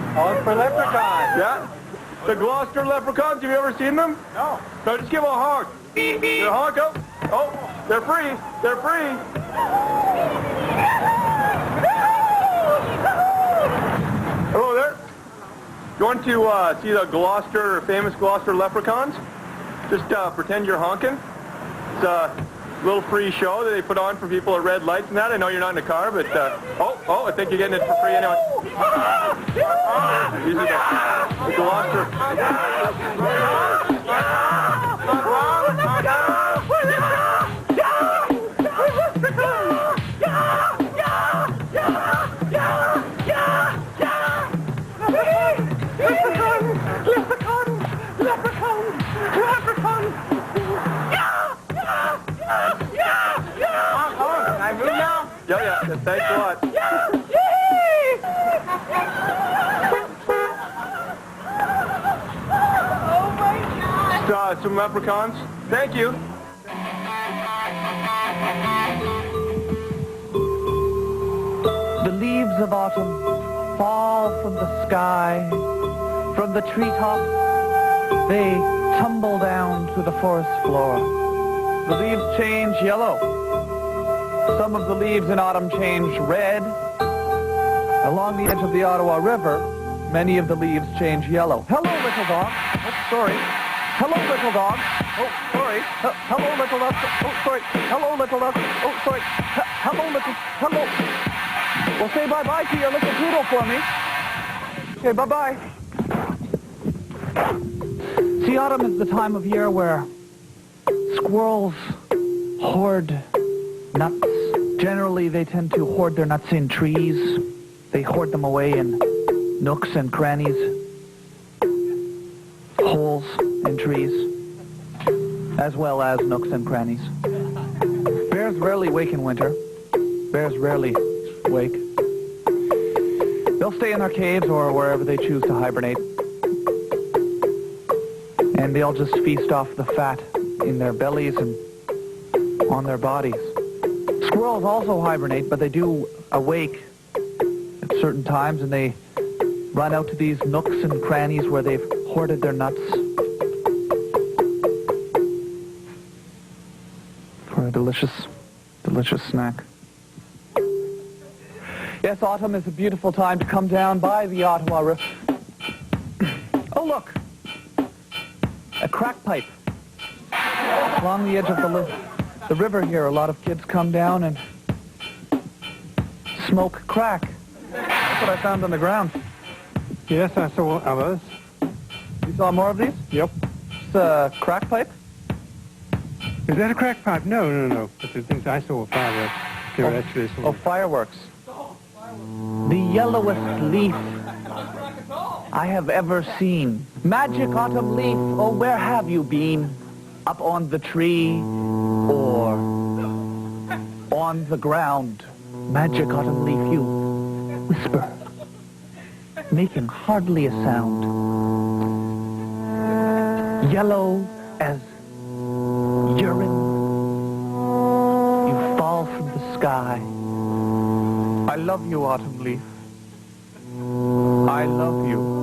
Honk for leprechauns. Yeah? The Gloucester leprechauns, have you ever seen them? No. So just give them a honk. They're honk up. Oh, they're free. They're free. Hello there. You want to see the famous Gloucester leprechauns? Just pretend you're honking. It's a little free show that they put on for people at red lights and that. I know you're not in a car, but I think you're getting it for free anyway. These are the Gloucester. Yeah, thanks a lot. Oh my God! Some leprechauns. Thank you. The leaves of autumn fall from the sky, from the treetop. They tumble down to the forest floor. The leaves change yellow. Some of the leaves in autumn change red. Along the edge of the Ottawa River, many of the leaves change yellow. Hello, little dog. Oh, sorry. Hello, little dog. Oh, sorry. Hello, little dog. Oh, sorry. Hello, little dog. Oh, sorry. Hello. Well, say bye-bye to your little poodle for me. Okay, bye-bye. See, autumn is the time of year where squirrels hoard nuts. Generally, they tend to hoard their nuts in trees. They hoard them away in nooks and crannies. holes in trees, as well as nooks and crannies. Bears rarely wake in winter. Bears rarely wake. They'll stay in their caves or wherever they choose to hibernate. And they'll just feast off the fat in their bellies and on their bodies. Squirrels also hibernate, but they do awake at certain times, and they run out to these nooks and crannies where they've hoarded their nuts for a delicious, delicious snack. Yes, autumn is a beautiful time to come down by the Ottawa River. Oh, look! A crack pipe. Along the edge of the river here, a lot of kids come down and smoke crack. That's what I found on the ground. Yes, I saw others. You saw more of these? Yep. It's a crack pipe? Is that a crack pipe? No. But the things I saw were fireworks. They were actually sort of... fireworks. The yellowest leaf I have ever seen. Magic autumn leaf, oh, where have you been? Up on the tree or on the ground? Magic autumn leaf, you whisper, making hardly a sound. Yellow as urine, you fall from the sky. I love you, autumn leaf. I love you.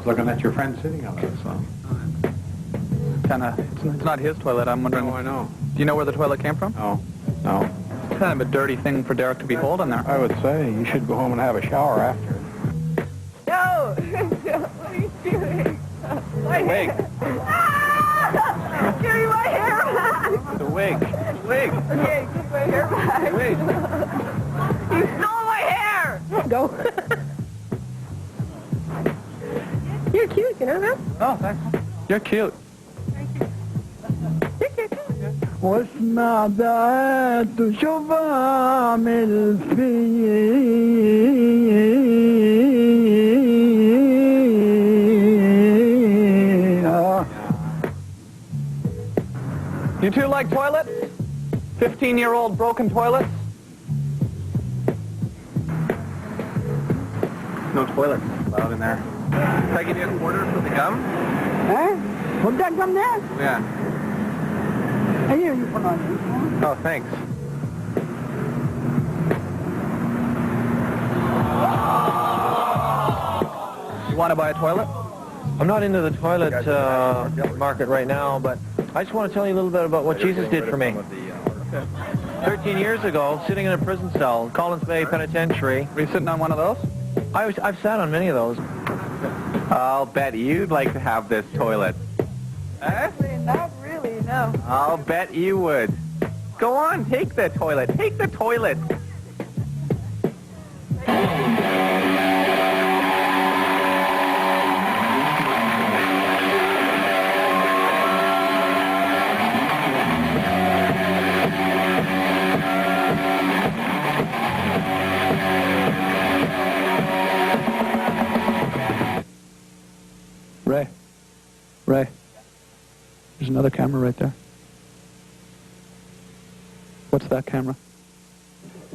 Looking at your friend sitting on it, so... It's not his toilet, I'm wondering... No, I know. Do you know where the toilet came from? No. It's kind of a dirty thing for Derek to be holding there. I would say you should go home and have a shower after. No! What are you doing? My wig. Give me my hair back! The wig. Wig. Okay, give my hair back. Wig. You stole my hair! Go. You're cute, you know that? Oh, thanks. You're cute. واسمع دعاء شوفها عامل فيها. You two like toilets? 15-year-old broken toilets? No toilet allowed in there. Can I give you a quarter for the gum? Huh? Put that gum there? Yeah. Here, you put on. Oh, thanks. You want to buy a toilet? I'm not into the toilet market right now, but I just want to tell you a little bit about what Jesus did for me. 13 years ago, sitting in a prison cell, Collins Bay Penitentiary. Were you sitting on one of those? I've sat on many of those. I'll bet you'd like to have this toilet. Actually, not really, no. I'll bet you would. Go on, take the toilet. Take the toilet. Ray, there's another camera right there. What's that camera?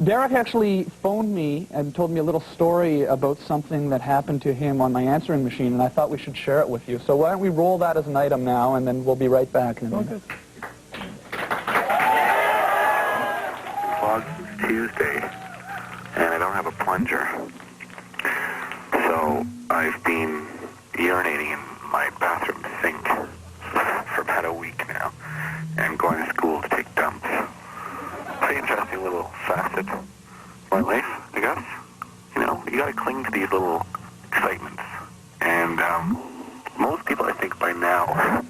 Derek actually phoned me and told me a little story about something that happened to him on my answering machine, and I thought we should share it with you. So why don't we roll that as an item now, and then we'll be right back in a minute. Well, it's Tuesday, and I don't have a plunger. So I've been urinating in my bathroom sink for about a week now, and going to school to take dumps. Pretty interesting little facet of my life, I guess. you got to cling to these little excitements. And most people, I think, by now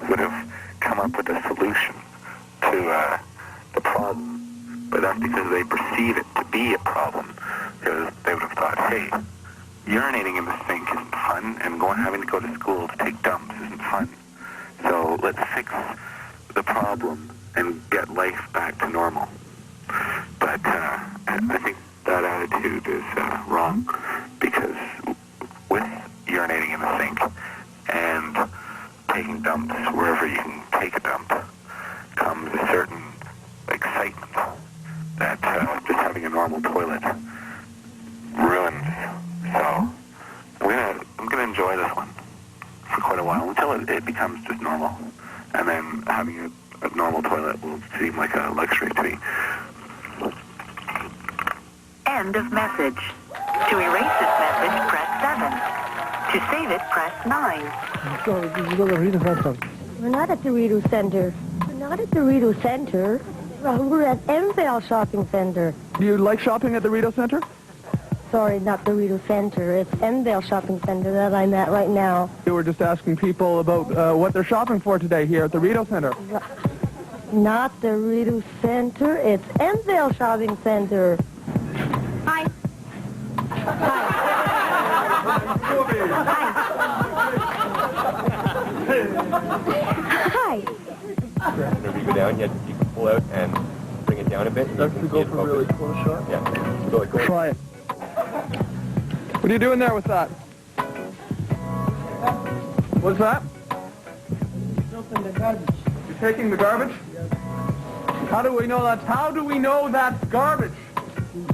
would have come up with a solution to the problem. But that's because they perceive it to be a problem. Because they would have thought, hey, urinating in the sink isn't fun, and having to go to school to take dumps isn't fun. So let's fix the problem and get life back to normal. But I think that attitude is wrong, because with urinating in the sink and taking dumps wherever you can take a dump comes a certain excitement that just having a normal toilet ruins. So I'm gonna enjoy this one for quite a while until it becomes just normal, and then having a normal toilet will seem like a luxury to me. End of message. To erase this message, press 7. To save it, press 9. We're not at the Rideau Center. We're not at the Rideau Center. We're at MVale Shopping Center. Do you like shopping at the Rideau Center? Sorry, not the Rideau Center. It's MVale Shopping Center that I'm at right now. We were just asking people about what they're shopping for today here at the Rideau Center. Not the Rideau Center. It's MVale Shopping Center. Hi. Hi. Whenever you go down, you can pull out and bring it down a bit. That's to go for a really close shot? Yeah. Really cool. Try it. What are you doing there with that? What's that? The garbage. You're taking the garbage? How do we know that's garbage? Is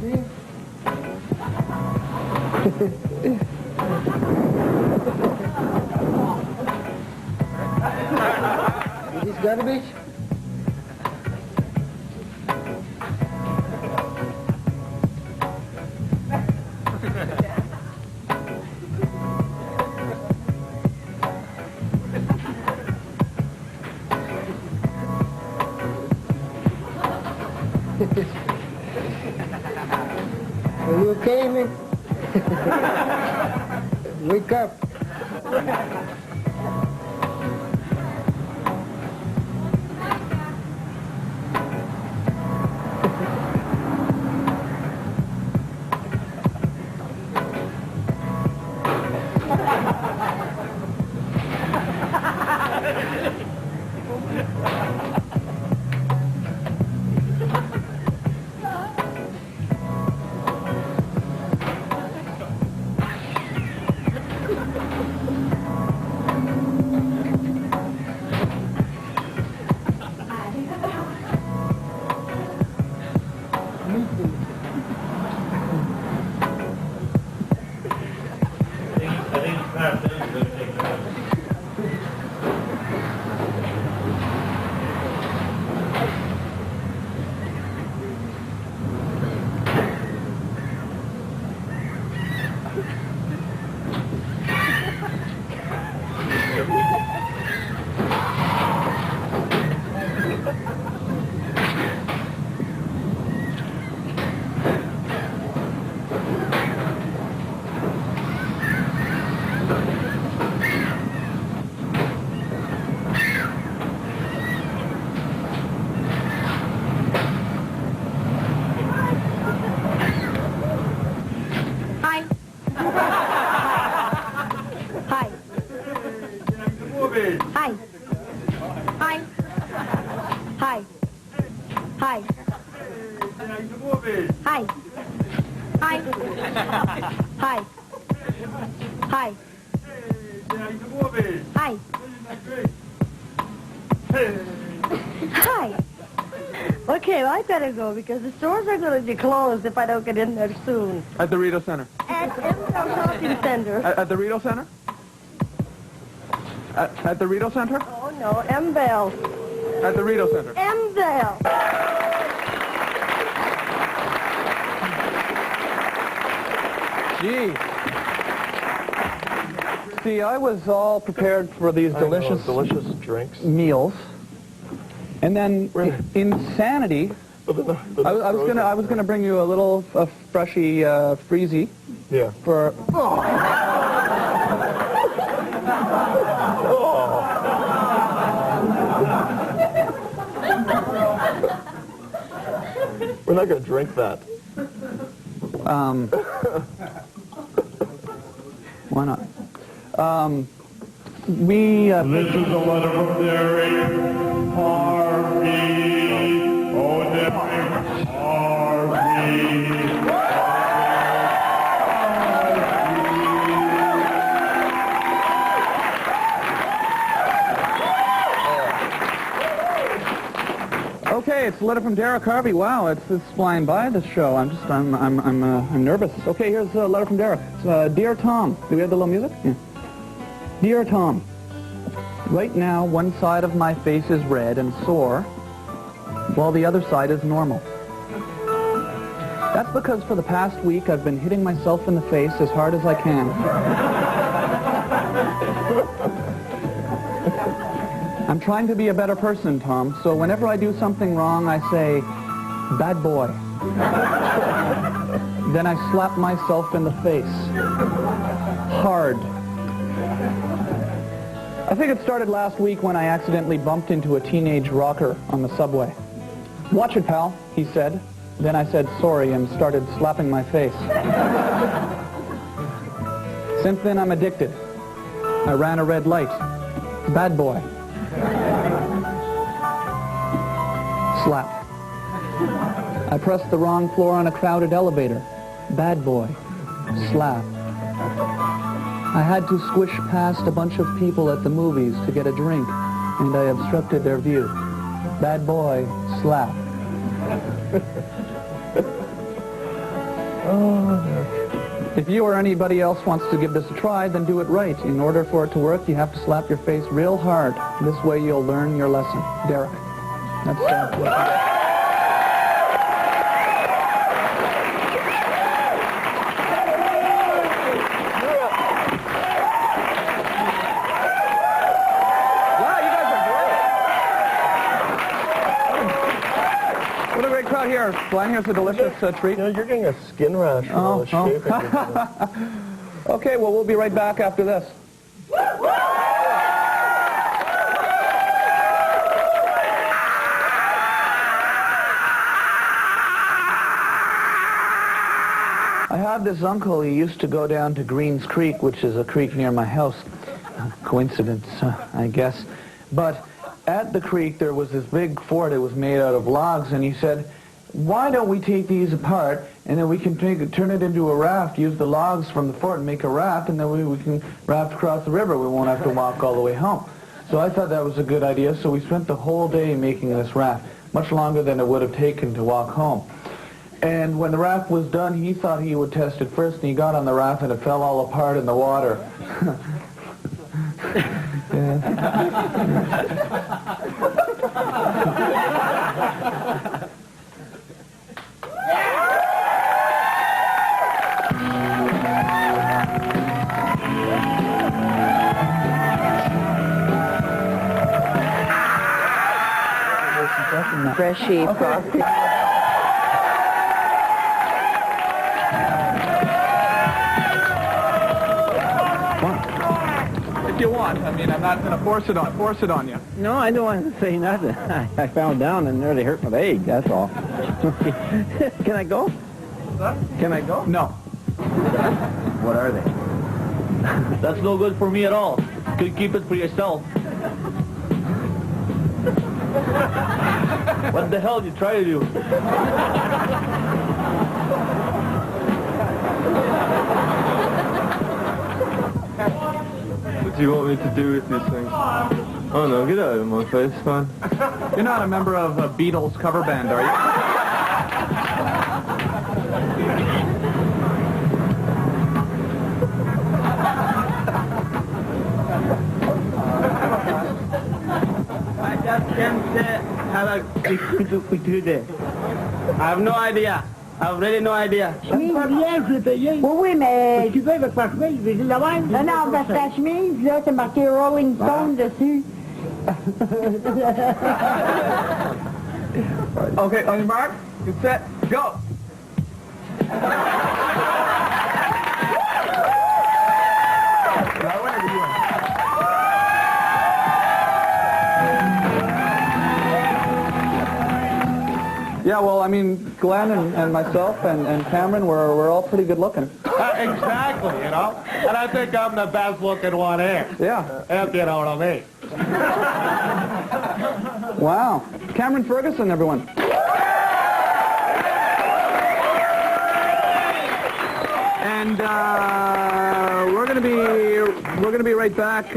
this garbage? Are you okay, man? Wake up. Okay, well, I better go because the stores are going to be closed if I don't get in there soon. At the Rideau Center? At MVale Shopping Center. At the Rideau Center? At the Rideau Center? Oh, no, MVale. At the Rideau Center? MVale. Gee. See, I was all prepared for these delicious drinks, meals, and then insanity. I was gonna bring you a little freshy freezy, Yeah. For... We're not going to drink that. Why not? This is a letter from Derek Harvey. Oh, Derek Harvey. Okay, it's a letter from Derek Harvey. Wow, it's flying by this show. I'm nervous. Okay, here's a letter from Derek. It's, Dear Tom, do we have the little music? Yeah. Dear Tom, right now one side of my face is red and sore, while the other side is normal. That's because for the past week I've been hitting myself in the face as hard as I can. I'm trying to be a better person, Tom, so whenever I do something wrong, I say, bad boy. Then I slap myself in the face. Hard. I think it started last week when I accidentally bumped into a teenage rocker on the subway. Watch it, pal, he said. Then I said sorry and started slapping my face. Since then, I'm addicted. I ran a red light. Bad boy. Slap. I pressed the wrong floor on a crowded elevator. Bad boy. Slap. I had to squish past a bunch of people at the movies to get a drink, and I obstructed their view. Bad boy. Slap. If you or anybody else wants to give this a try, then do it right. In order for it to work, you have to slap your face real hard. This way you'll learn your lesson. Derek. That's here. Glenn, here's a delicious treat. You know, you're getting a skin rash from all the shaving. Okay, well, we'll be right back after this. I have this uncle. He used to go down to Greens Creek, which is a creek near my house. Coincidence, I guess. But at the creek, there was this big fort. It was made out of logs, and he said, why don't we take these apart, and then we can turn it into a raft, use the logs from the fort and make a raft, and then we can raft across the river. We won't have to walk all the way home. So I thought that was a good idea, so we spent the whole day making this raft, much longer than it would have taken to walk home. And when the raft was done, he thought he would test it first, and he got on the raft, and it fell all apart in the water. Freshy frosty. If you want, I mean, I'm not going to force it on you. No, I don't want to say nothing. I fell down and nearly hurt my leg, that's all. Can I go? Can I go? No. What are they? That's no good for me at all. You could keep it for yourself. What the hell did you try to do? What do you want me to do with these things? Oh no, get out of my face, man. You're not a member of a Beatles cover band, are you? I just can't have a I have no idea. I have really no idea. Oui, mais... Tu veux avec ma chemise, je vais dire la même. Non, non, parce que ta chemise, là, c'est marqué Rolling Stone dessus. Okay, on your mark, get set, go! well, I mean, Glenn and myself and Cameron, we're all pretty good looking. Exactly, you know. And I think I'm the best looking one here. Yeah. If you know what I mean. Wow. Cameron Ferguson, everyone. And we're gonna be right back.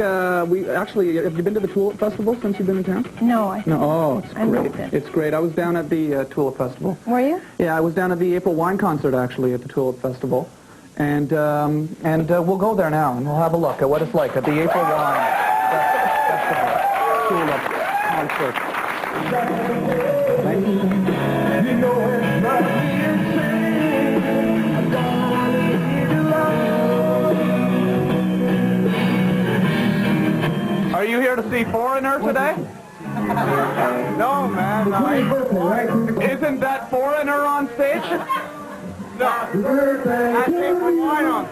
We actually, have you been to the Tulip Festival since you've been in town? No, No. Oh, it's I great. loved it. It's great. I was down at the Tulip Festival. Were you? Yeah, I was down at the April Wine Concert actually at the Tulip Festival, and we'll go there now and we'll have a look at what it's like at the April Wine Festival Tulip Concert. Thank you. Are you here to see Foreigner today? No, man. Isn't that Foreigner on stage? No. That's April Wine on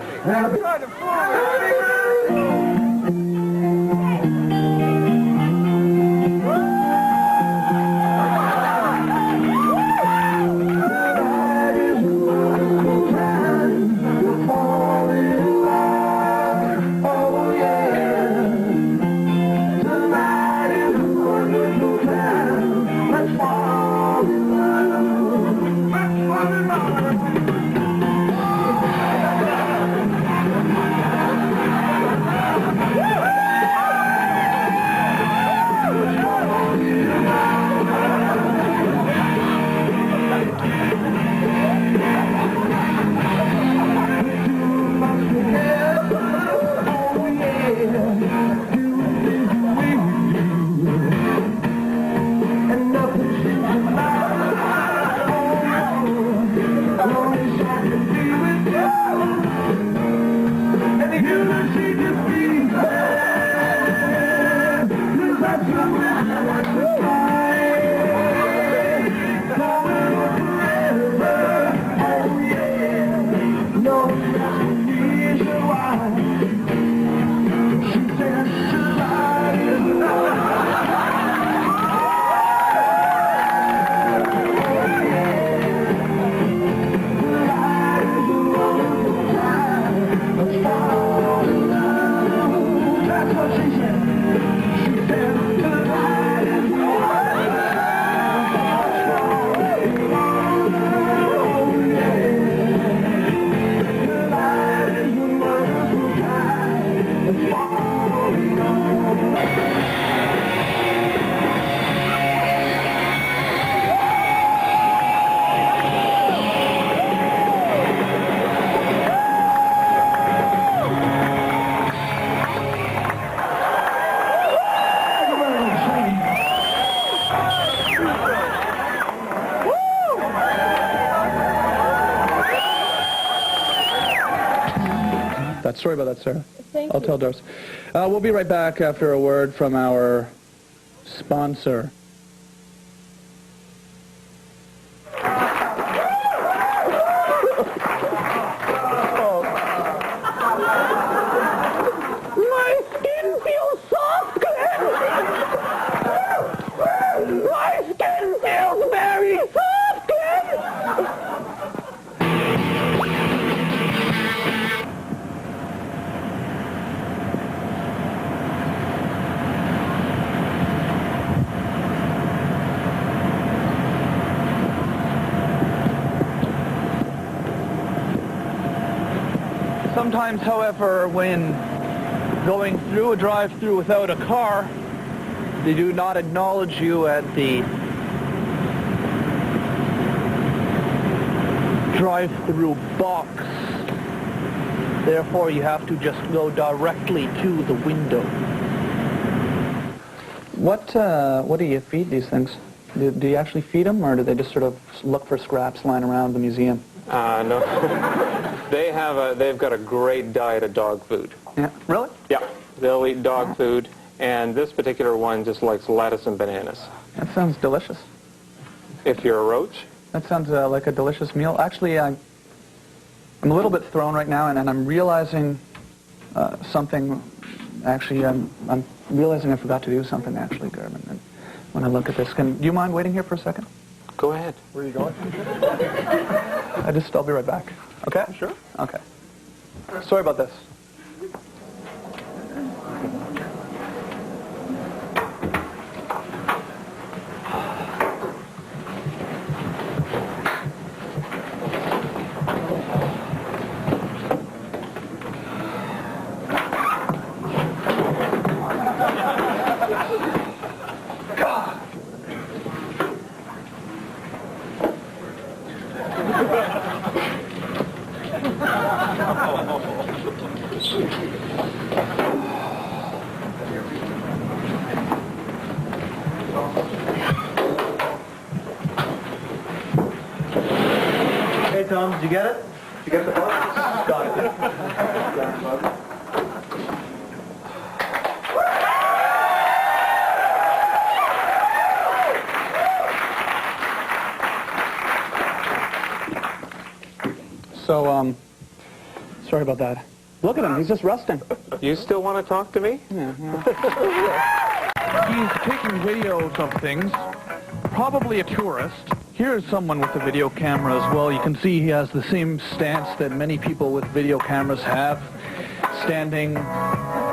Sorry about that, Sarah. I'll tell Darcy. We'll be right back after a word from our sponsor. My skin feels soft, Glenn. My skin feels very soft, Glenn. Sometimes, however, when going through a drive-through without a car, they do not acknowledge you at the drive-through box. Therefore, you have to just go directly to the window. What do you feed these things? Do you actually feed them, or do they just sort of look for scraps lying around the museum? No. They've got a great diet of dog food. Yeah, really? Yeah, they'll eat dog food, and this particular one just likes lettuce and bananas. That sounds delicious. If you're a roach? That sounds like a delicious meal. Actually, I'm a little bit thrown right now, and I'm realizing something. Actually, I'm realizing I forgot to do something, actually, Gerben. And when I look at this, do you mind waiting here for a second? Of Go ahead. Where are you going? I'll be right back. Okay? Sure. Okay. Sorry about this. Hey, Tom, did you get it? Did you get the bug? Got it. So, sorry about that. Look at him, he's just resting. You still want to talk to me? Yeah. He's taking videos of things, probably a tourist. Here's someone with a video camera as well. You can see he has the same stance that many people with video cameras have, standing,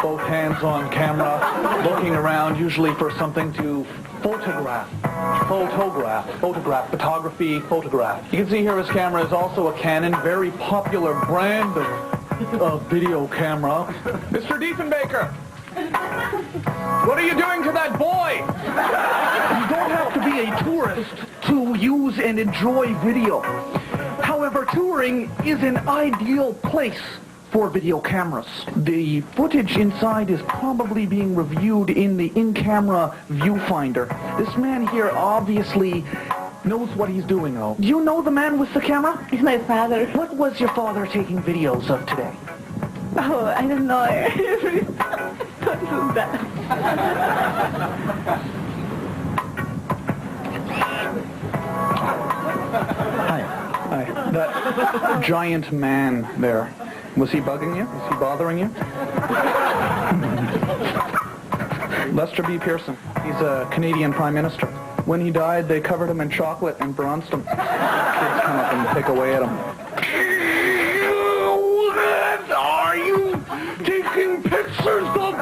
both hands on camera, looking around, usually for something to photograph. Photograph. You can see here his camera is also a Canon, very popular brand of video camera. Mr. Diefenbaker! What are you doing to that boy? You don't have to be a tourist to use and enjoy video. However, touring is an ideal place for video cameras. The footage inside is probably being reviewed in the in-camera viewfinder. This man here obviously knows what he's doing, though. Do you know the man with the camera? It's my father. What was your father taking videos of today? Oh, I don't know. Don't do that. Hi. That giant man there. Was he bugging you? Was he bothering you? Lester B. Pearson. He's a Canadian Prime Minister. When he died, they covered him in chocolate and bronzed him. Kids come up and pick away at him. Are you taking pictures of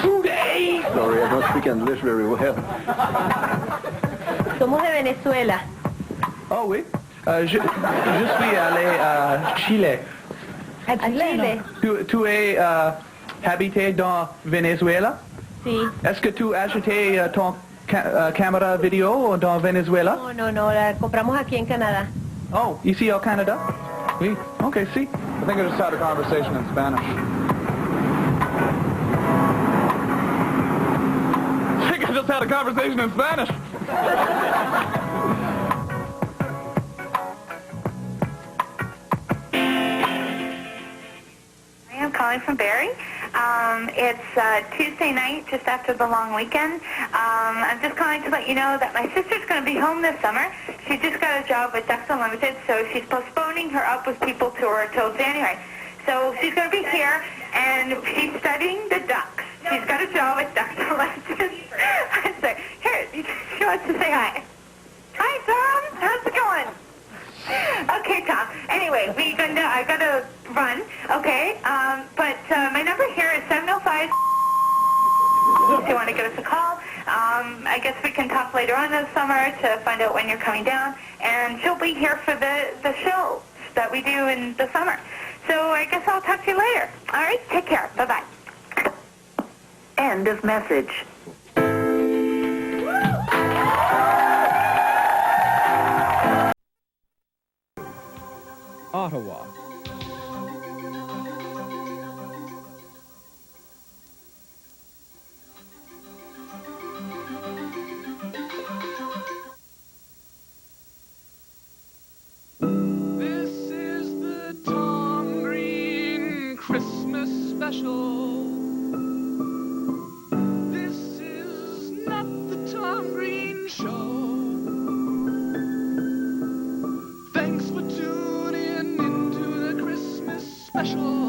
today? Sorry, I don't speak English very well. Somos de Venezuela. Oh, oui. Je suis allé à Chile. À Chile? Tu es habité dans Venezuela? Sí. Est-ce que tu as acheté ton caméra vidéo dans Venezuela? No, la compramos aquí en Canadá. Oh, ici au Canada? Oui. Okay, see. I think I just had a conversation in Spanish. I think I just had a conversation in Spanish. I am calling from Barrie. It's Tuesday night, just after the long weekend. I'm just calling to let you know that my sister's going to be home this summer. She just got a job with Ducks Unlimited, so she's postponing her Up With People tour till January. So she's going to be here, and she's studying the ducks. She's got a job with Ducks Unlimited. I'm sorry. Here, she wants to say hi. Hi, Tom. How's it going? Okay, Tom. Anyway, I gotta run. Okay. But my number here is 705. If you want to give us a call, I guess we can talk later on this summer to find out when you're coming down. And she'll be here for the shows that we do in the summer. So I guess I'll talk to you later. All right. Take care. Bye bye. End of message. Ottawa. This is the Tom Green Christmas special. This is not the Tom Green Show. Thanks for tuning into the Christmas special.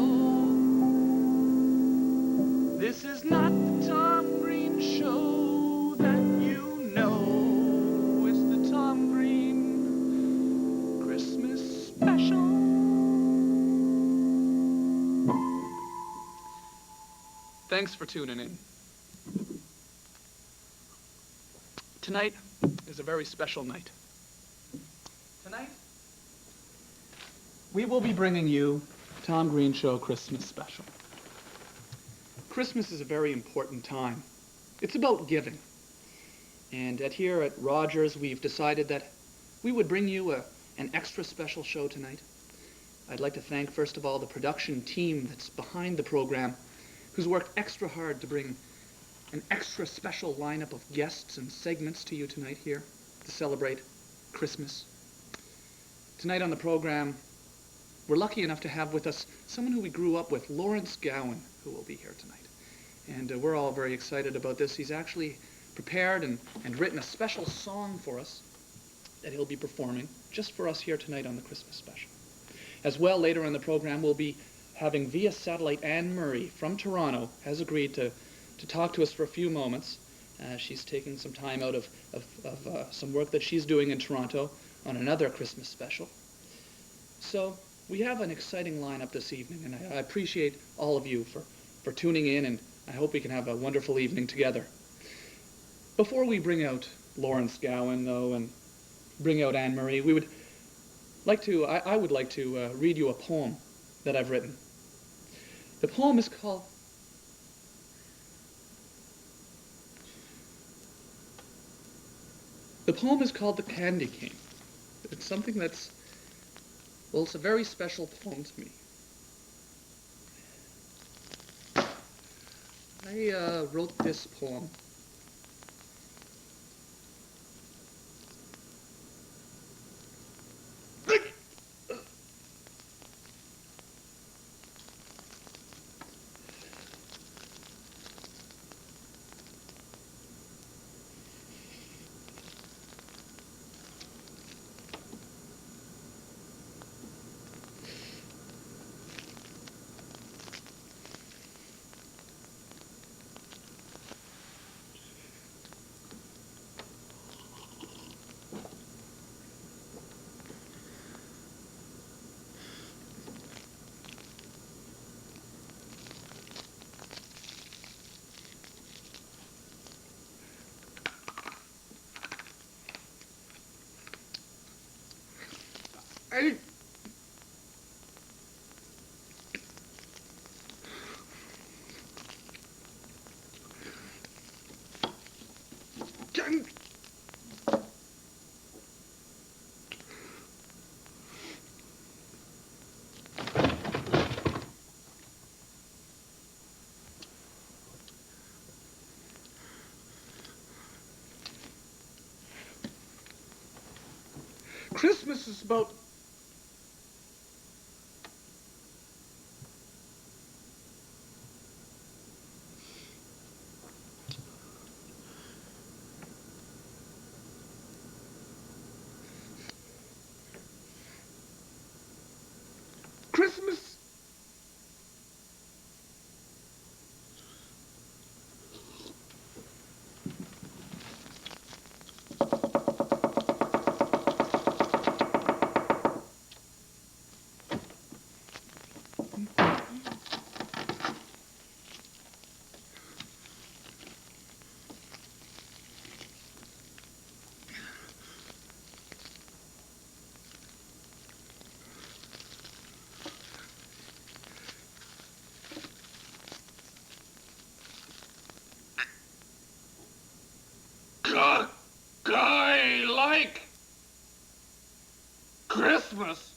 This is not the Tom Green Show that you know. It's the Tom Thanks for tuning in. Tonight is a very special night. Tonight, we will be bringing you Tom Green Show Christmas Special. Christmas is a very important time. It's about giving. And here at Rogers, we've decided that we would bring you an extra special show tonight. I'd like to thank, first of all, the production team that's behind the program, who's worked extra hard to bring an extra special lineup of guests and segments to you tonight here to celebrate Christmas. Tonight on the program, we're lucky enough to have with us someone who we grew up with, Lawrence Gowan, who will be here tonight. And we're all very excited about this. He's actually prepared and written a special song for us that he'll be performing just for us here tonight on the Christmas Special. As well, later in the program, we'll be having via satellite Anne Murray from Toronto has agreed to talk to us for a few moments. She's taking some time out of some work that she's doing in Toronto on another Christmas special. So we have an exciting lineup this evening, and I appreciate all of you for tuning in, and I hope we can have a wonderful evening together. Before we bring out Lawrence Gowan, though, and bring out Anne Murray, I would like to read you a poem that I've written. The poem is called The Candy Cane. It's something that's, well, it's a very special poem to me. I wrote this poem Christmas is about Christmas. I like Christmas.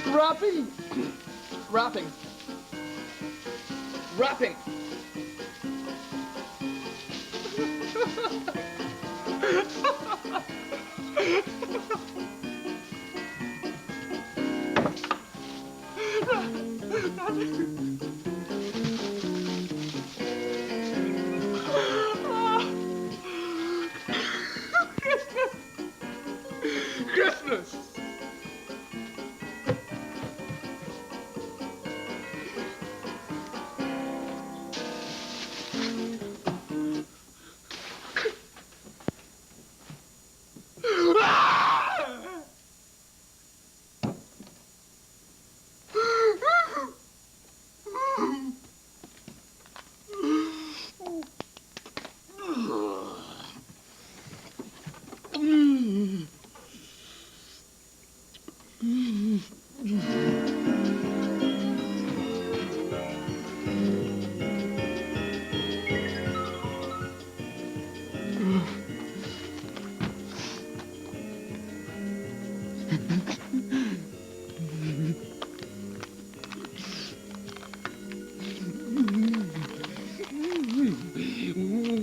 Wrapping. Wrapping. Wrapping. Christmas!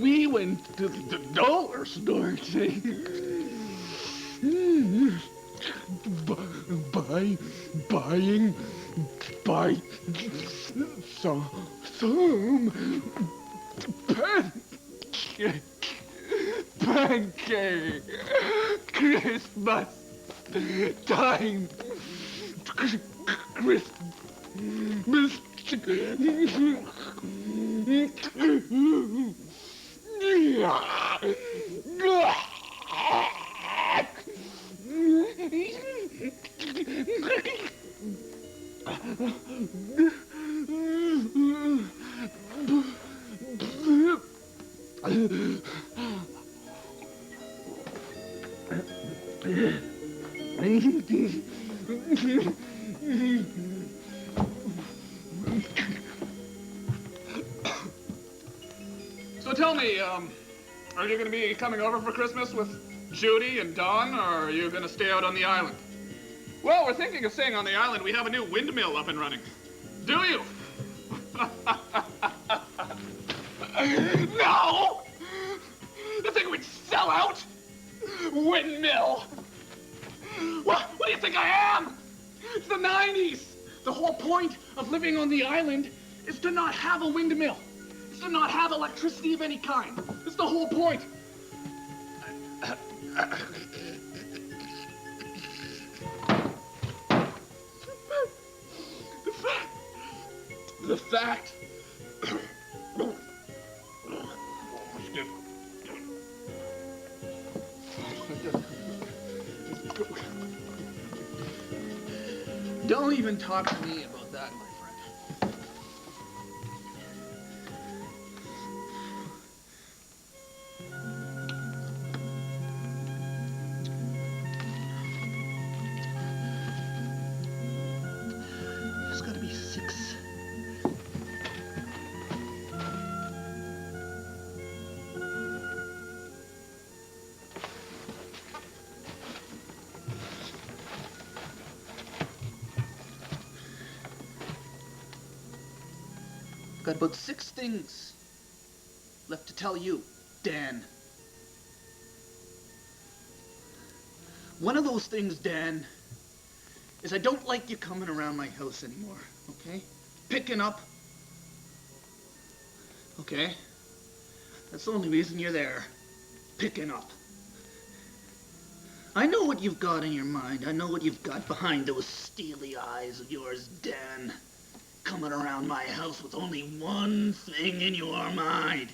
We went to the dollar store today. Buy some pancake Christmas time Christmas So tell me, are you going to be coming over for Christmas with Judy and Don, or are you going to stay out on the island? Well, we're thinking of staying on the island. We have a new windmill up and running. Do you? No! You think we'd sell out? Windmill! What do you think I am? It's the 90s! The whole point of living on the island is to not have a windmill. It's to not have electricity of any kind. It's the whole point. The fact Don't even talk to me about that, my friend. There's gotta be 6. Got about 6 things left to tell you, Dan. One of those things, Dan, is I don't like you coming around my house anymore, okay? Picking up. Okay? That's the only reason you're there. Picking up. I know what you've got in your mind. I know what you've got behind those steely eyes of yours, Dan. Coming around my house with only one thing in your mind.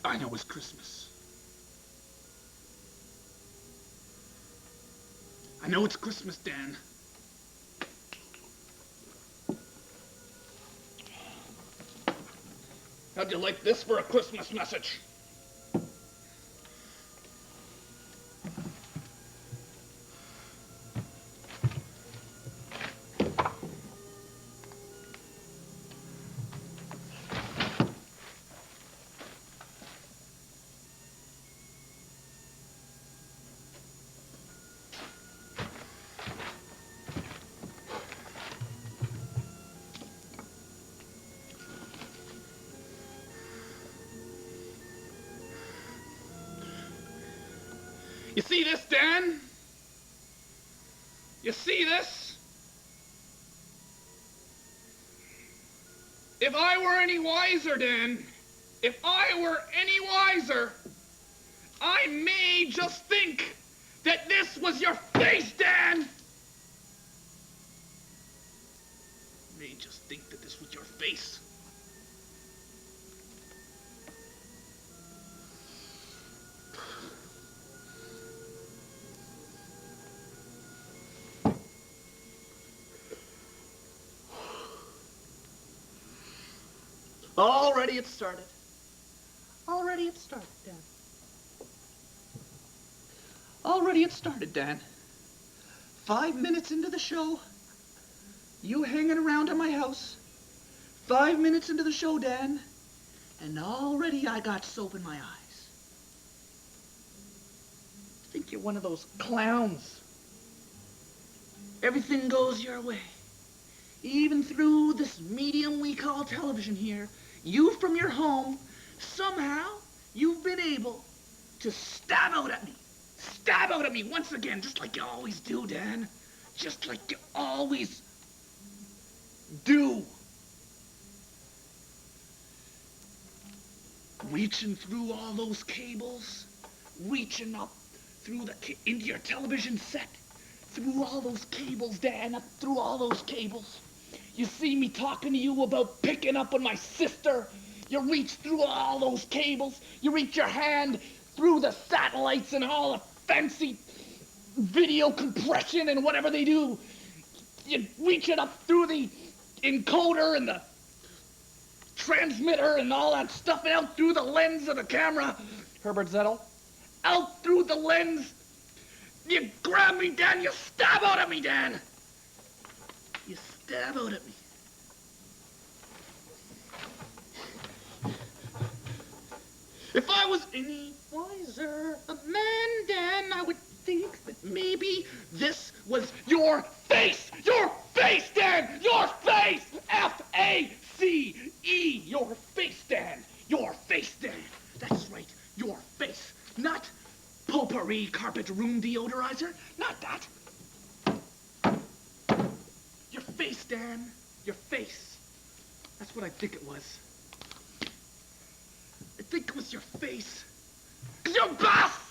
I know it's Christmas. I know it's Christmas, Dan. How'd you like this for a Christmas message? You see this, Dan? You see this? If I were any wiser, Dan, if I were any wiser, I may just think that this was your face, Dan! May just think that this was your face. Already it started. Already it started, Dan. Already it started, Dan. 5 minutes into the show, you hanging around at my house. 5 minutes into the show, Dan, and already I got soap in my eyes. I think you're one of those clowns. Everything goes your way. Even through this medium we call television here, you from your home, somehow you've been able to stab out at me. Stab out at me once again, just like you always do, Dan. Just like you always do. Reaching through all those cables, reaching up through into your television set, through all those cables, Dan, up through all those cables. You see me talking to you about picking up on my sister. You reach through all those cables. You reach your hand through the satellites and all the fancy video compression and whatever they do. You reach it up through the encoder and the transmitter and all that stuff, and out through the lens of the camera. Herbert Zettel. Out through the lens. You grab me, Dan. You stab out at me, Dan. You stab out at me. If I was any wiser a man, Dan, I would think that maybe this was your face. Your face, Dan! Your face! F-A-C-E! Your face, Dan! Your face, Dan! That's right, your face. Not potpourri carpet room deodorizer. Not that. Your face, Dan. Your face. That's what I think it was. I think it was your face. 'Cause you're a basket.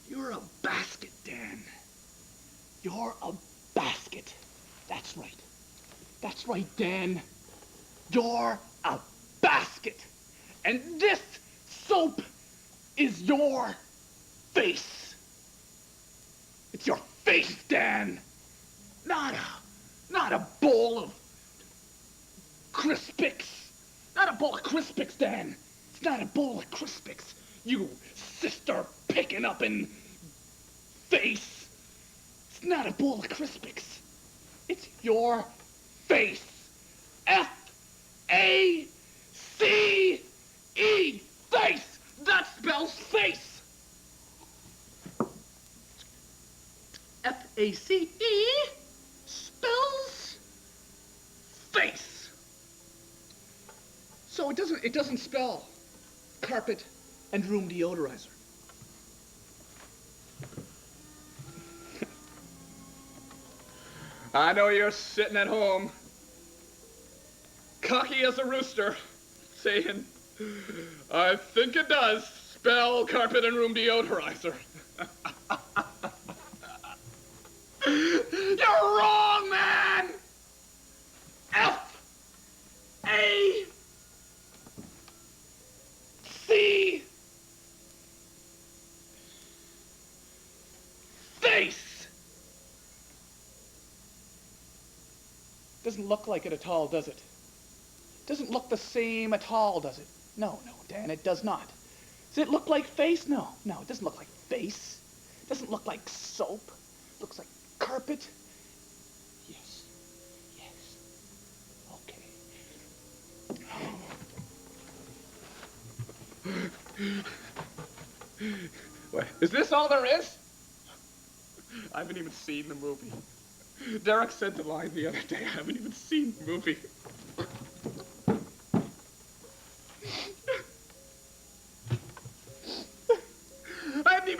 You're a basket, Dan. You're a basket. That's right. That's right, Dan. You're a basket. And this soap is your face. It's your face, Dan. Not a bowl of Crispix. Not a bowl of Crispix, Dan. It's not a bowl of Crispix. You sister picking up in face. It's not a bowl of Crispix. It's your face. F-A-C-E. Face. That spells face. F-A-C-E spells face. So it doesn't spell carpet and room deodorizer. I know you're sitting at home, cocky as a rooster, saying, I think it does spell carpet and room deodorizer. You're wrong, man! F-A-C face. Doesn't look like it at all, does it? Doesn't look the same at all, does it? No, Dan, it does not. Does it look like face? No, it doesn't look like face. It doesn't look like soap. It looks like carpet. Yes. Okay. What, is this all there is? I haven't even seen the movie. Derek said the line the other day, I haven't even seen the movie.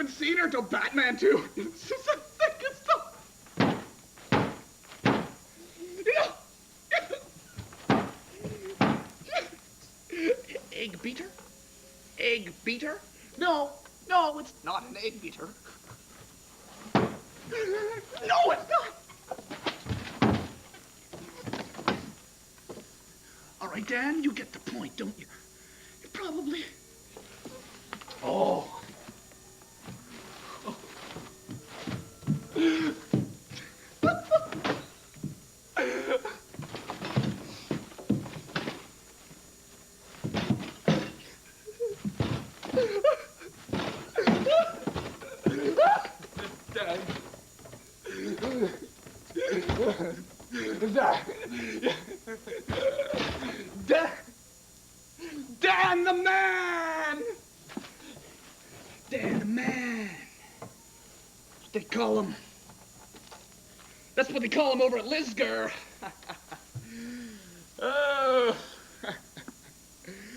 haven't seen her till Batman 2. She's the thickest stuff. Egg beater? Egg beater? No, it's not an egg beater. No, it's not. All right, Dan, you get the point, don't you? You probably... Oh. Dan the man! Dan the man. That's what they call him. That's what they call him over at Lisgar. Oh.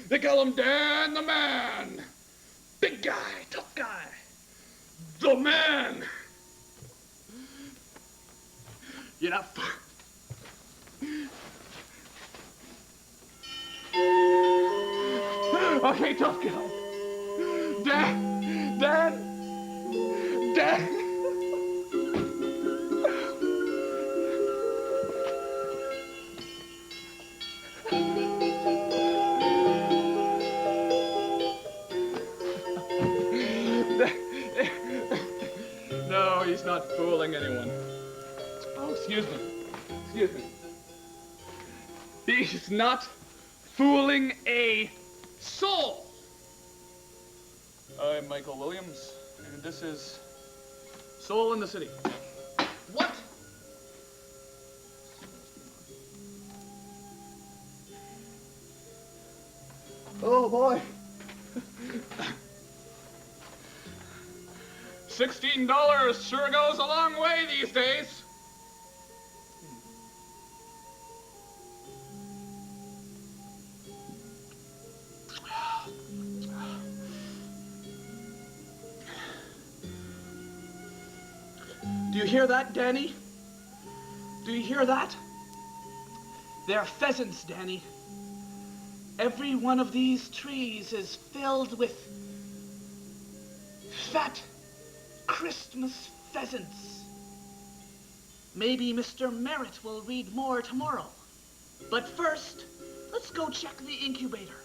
They call him Dan the man. Big guy, tough guy. The man. You're not Okay, tough guy. Dan. No, he's not fooling anyone. Oh, excuse me. He's not fooling a soul. I'm Michael Williams, and this is Soul in the City. What? Oh boy. $16 sure goes a long way these days. Do you hear that, Danny? Do you hear that? They're pheasants, Danny. Every one of these trees is filled with fat Christmas pheasants. Maybe Mr. Merritt will read more tomorrow. But first, let's go check the incubator.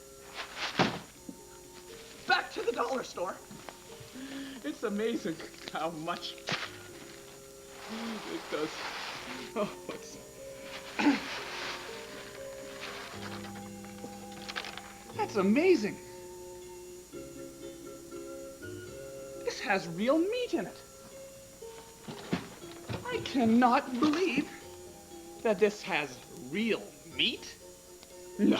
Back to the dollar store. It's amazing how much it does. Oh, that's amazing. This has real meat in it. I cannot believe that this has real meat. No.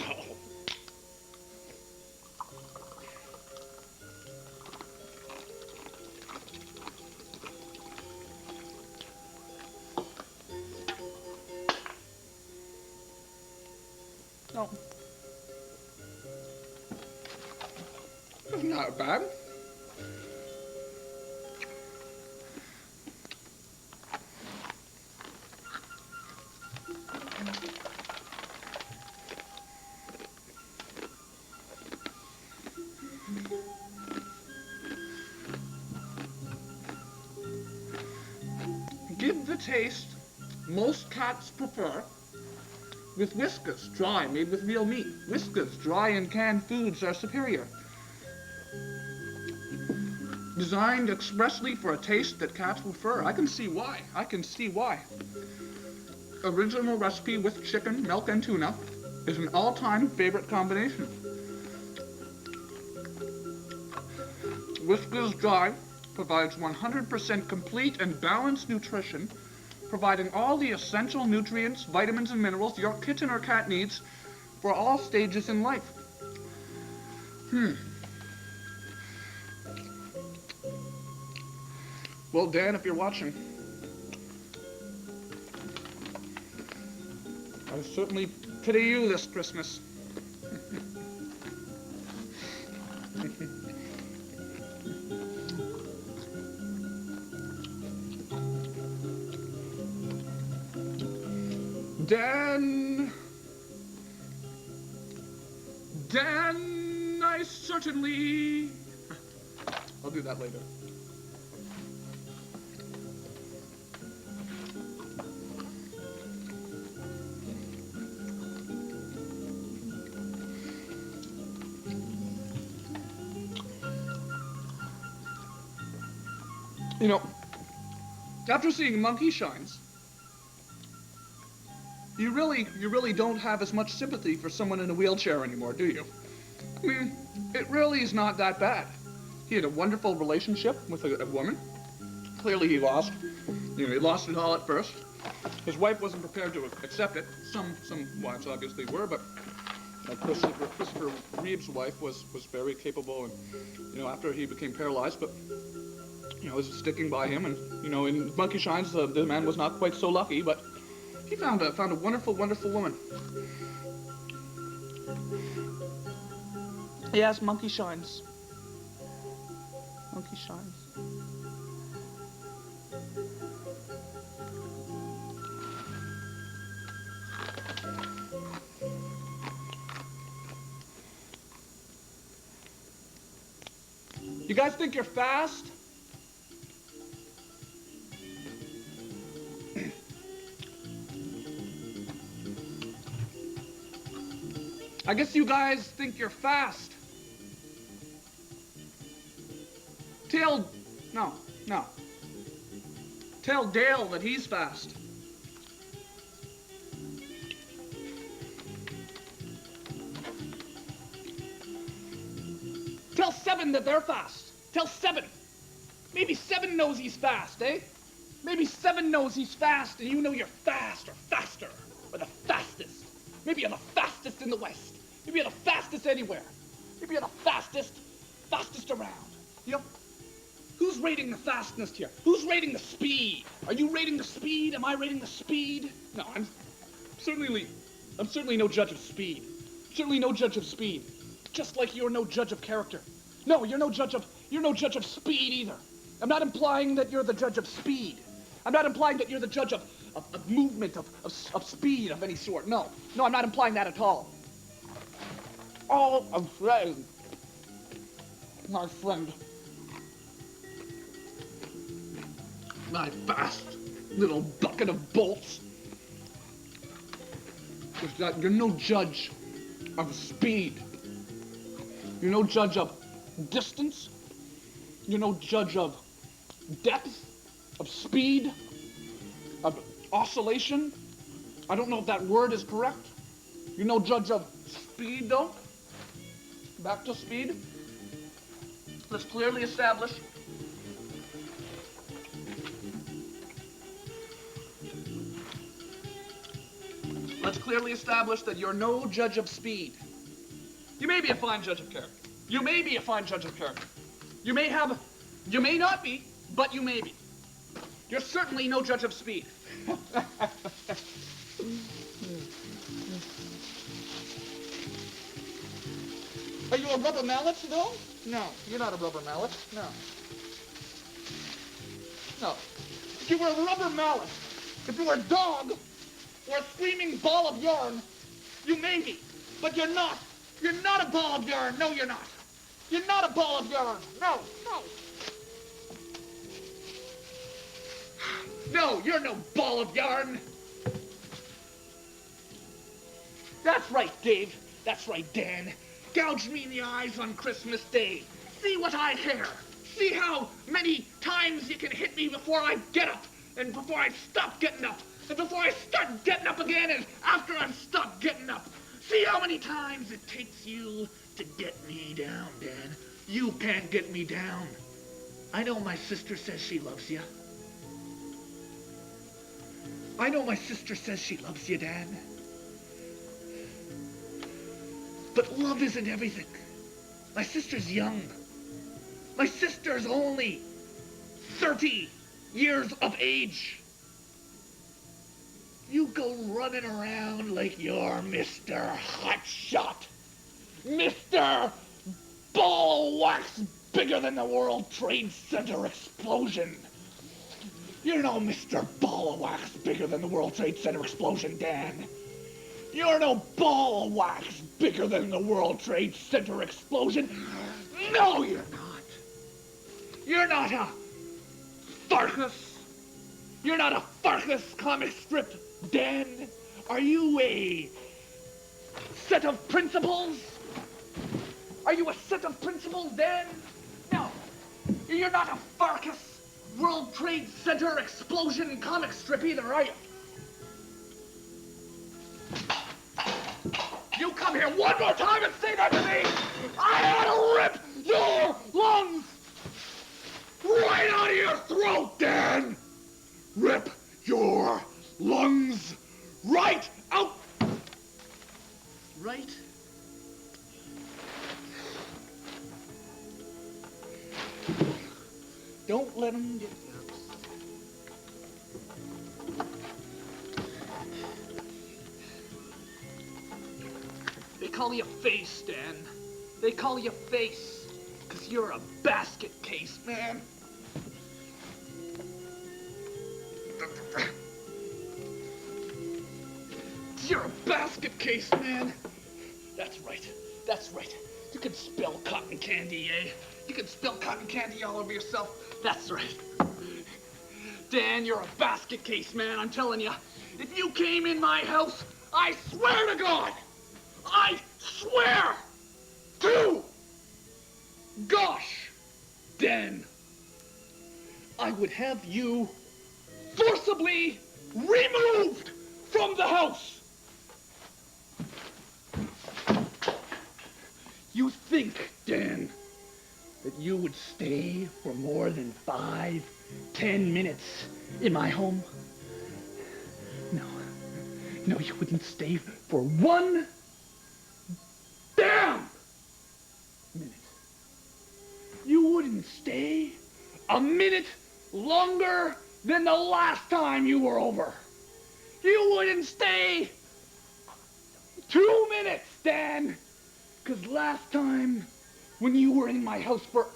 No. It's not bad. Give the taste most cats prefer with Whiskas, dry, made with real meat. Whiskas, dry and canned foods are superior. Designed expressly for a taste that cats prefer. I can see why. Original recipe with chicken, milk, and tuna is an all-time favorite combination. Whiskas Dry provides 100% complete and balanced nutrition, providing all the essential nutrients, vitamins, and minerals your kitten or cat needs for all stages in life. Well, Dan, if you're watching, I certainly pity you this Christmas. Dan, I certainly... I'll do that later. You know, after seeing Monkey Shines, you really don't have as much sympathy for someone in a wheelchair anymore, do you? I mean, it really is not that bad. He had a wonderful relationship with a woman. Clearly he lost. You know, he lost it all at first. His wife wasn't prepared to accept it. Some wives obviously were, but Christopher Reeve's wife was very capable, and you know, after he became paralyzed, but you know, was sticking by him, and you know, in Monkey Shines, the man was not quite so lucky, but he found a wonderful, wonderful woman. Yes, Monkey Shines. Monkey Shines. You guys think you're fast? I guess you guys think you're fast. Tell Dale that he's fast. Tell Seven that they're fast. Tell Seven. Maybe Seven knows he's fast, eh? Maybe Seven knows he's fast and you know you're fast or faster or the fastest. Maybe you're the fastest in the West. Maybe you're the fastest anywhere. Maybe you're the fastest around. You know, who's rating the fastness here? Who's rating the speed? Are you rating the speed? Am I rating the speed? No, I'm certainly no judge of speed. Certainly no judge of speed. Just like you're no judge of character. No, you're no judge of speed either. I'm not implying that you're the judge of speed. I'm not implying that you're the judge of movement, of speed of any sort. No, I'm not implying that at all. Oh, a friend. My friend. My fast little bucket of bolts. Is that you're no judge of speed. You're no judge of distance. You're no judge of depth, of speed, of oscillation. I don't know if that word is correct. You're no judge of speed, though. Back to speed. Let's clearly establish that you're no judge of speed. You may be a fine judge of character. You may be a fine judge of character. You may not be, but you may be. You're certainly no judge of speed. Are you a rubber mallet? No? No, you're not a rubber mallet. No. No. If you were a rubber mallet, if you were a dog, or a screaming ball of yarn, you may be. But you're not. You're not a ball of yarn. No, you're not. You're not a ball of yarn. No. No, you're no ball of yarn. That's right, Dave. That's right, Dan. Gouge me in the eyes on Christmas Day. See what I hear. See how many times you can hit me before I get up, and before I stop getting up, and before I start getting up again, and after I've stopped getting up. See how many times it takes you to get me down, Dan. You can't get me down. I know my sister says she loves you. I know my sister says she loves you, Dan. But love isn't everything. My sister's young. My sister's only 30 years of age. You go running around like you're Mr. Hotshot. Mr. Ball of wax bigger than the World Trade Center explosion. You're no Mr. Ball of Wax bigger than the World Trade Center explosion, Dan. You're no ball of wax bigger than the World Trade Center explosion. No, you're not. You're not a Farkas. You're not a Farkas comic strip, Dan. Are you a set of principles? Are you a set of principles, Dan? No. You're not a Farkas World Trade Center explosion comic strip either, are you? You come here one more time and say that to me! I ought to rip your lungs right out of your throat, Dan! Rip your lungs right out! Right? Don't let them get nervous. They call you Face, Dan. They call you Face, 'cause you're a basket case, man. You're a basket case, man. That's right. That's right. You can spill cotton candy, eh? You can spill cotton candy all over yourself. That's right. Dan, you're a basket case, man. I'm telling you. If you came in my house, I swear to God, I swear to gosh, Dan, I would have you forcibly removed from the house. You think, Dan, that you would stay for more than 5-10 minutes in my home? No, you wouldn't stay for one damn minute. You wouldn't stay a minute longer than the last time you were over. You wouldn't stay 2 minutes, Dan. 'Cause last time, when you were in my house for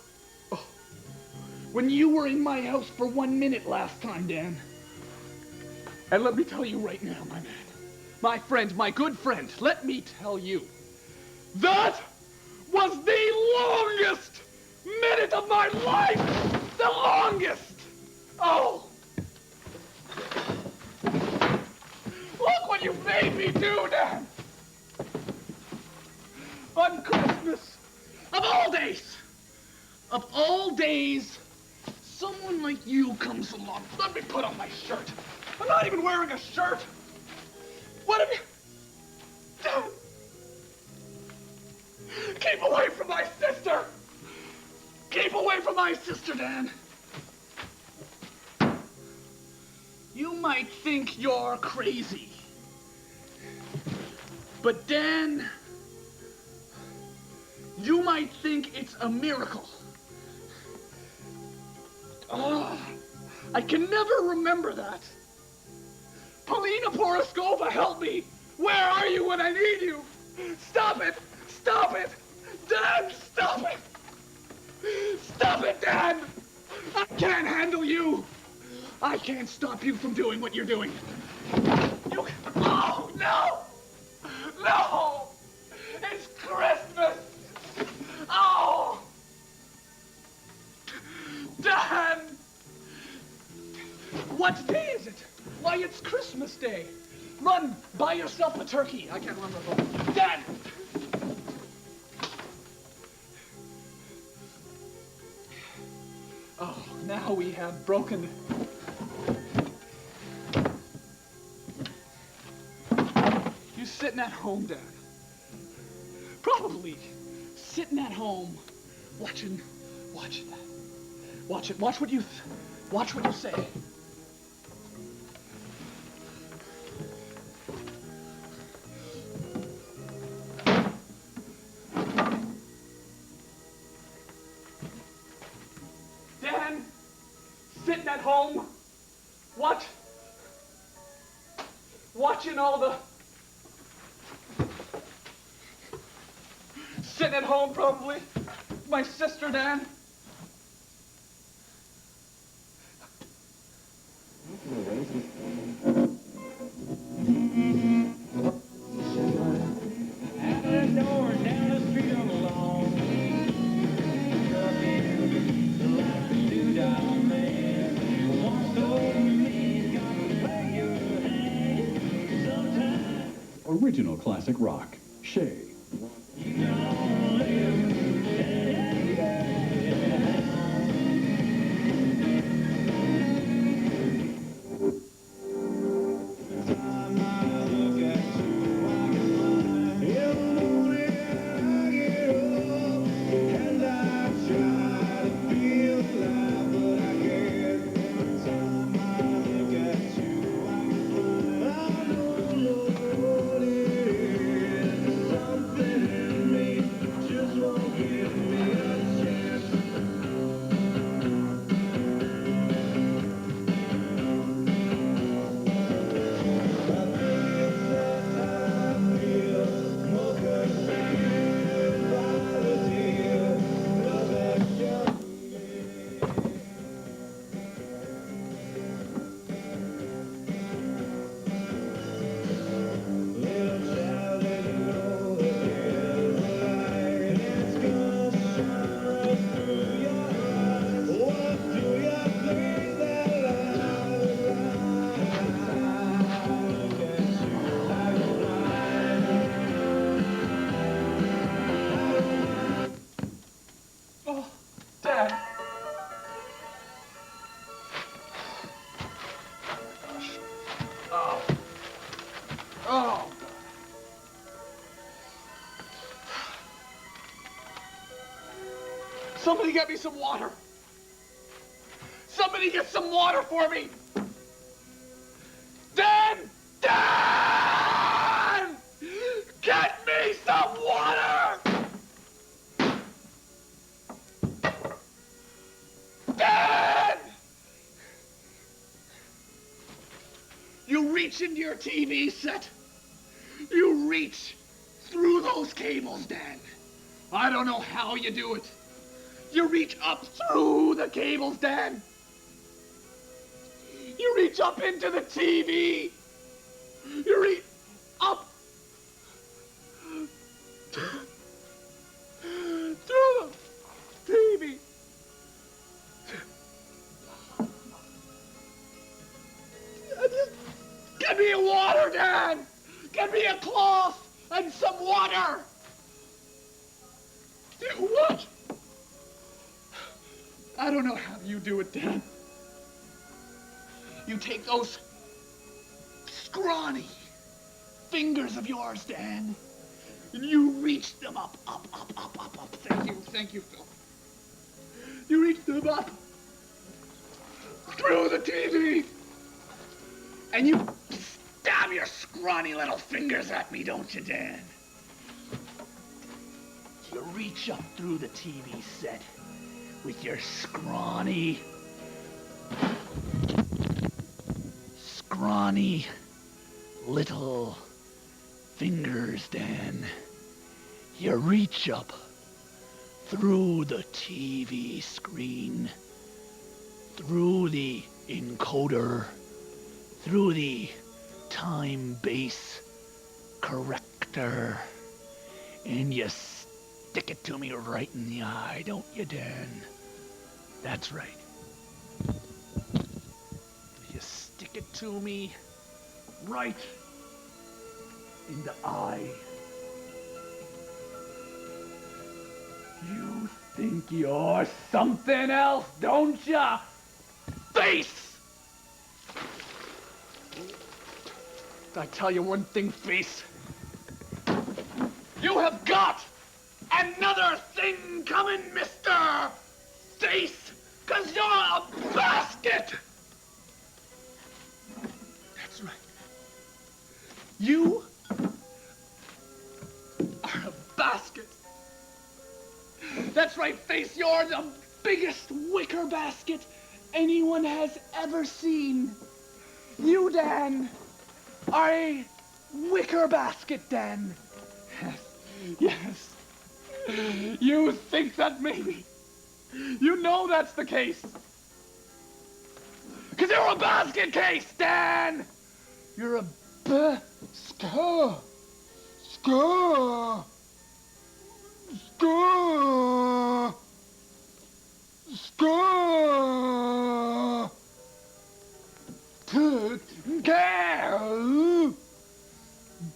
1 minute last time, Dan. And let me tell you right now, my man, my friend, my good friend, let me tell you, that was the longest minute of my life! The longest! Oh! Look what you made me do, Dan! On Christmas, of all days, someone like you comes along. Let me put on my shirt. I'm not even wearing a shirt. What have you done? Keep away from my sister. Keep away from my sister, Dan. You might think you're crazy, but Dan, you might think it's a miracle. Oh, I can never remember that. Paulina Poroskova, help me! Where are you when I need you? Stop it! Stop it! Dan, stop it! Stop it, Dan! I can't handle you! I can't stop you from doing what you're doing. Oh, no! No! It's Christmas! Oh! Dan! What day is it? Why, it's Christmas Day. Run, buy yourself a turkey. I can't remember. Dan! Oh, now we have broken. You sitting at home, Dad. Probably sitting at home, watching that. Watch it. Watch what you say. Dan, sitting at home, watching all the. Sitting at home, probably. My sister, Dan. original classic rock. Shay. Somebody get me some water. Somebody get some water for me. Dan! Dan! Get me some water! Dan! You reach into your TV set. You reach through those cables, Dan. I don't know how you do it. You reach up through the cables, Dan. You reach up into the TV. You reach up through the TV. Get me a water, Dan. Get me a cloth and some water. What? I don't know how you do it, Dan. You take those scrawny fingers of yours, Dan, and you reach them up. Thank you, Phil. You reach them up through the TV, and you stab your scrawny little fingers at me, don't you, Dan? You reach up through the TV set with your scrawny little fingers, Dan. You reach up through the TV screen, through the encoder, through the time base corrector, and you stick it to me right in the eye, don't you, Dan? That's right. You stick it to me right in the eye. You think you're something else, don't ya? Face! I tell you one thing, Face. You have got another thing coming, Mr. Face, 'cause you're a basket! That's right. You are a basket. That's right, Face, you're the biggest wicker basket anyone has ever seen. You, Dan, are a wicker basket, Dan. Yes. You think that maybe. You know that's the case. 'Cause you're a basket case, Dan. You're a basket.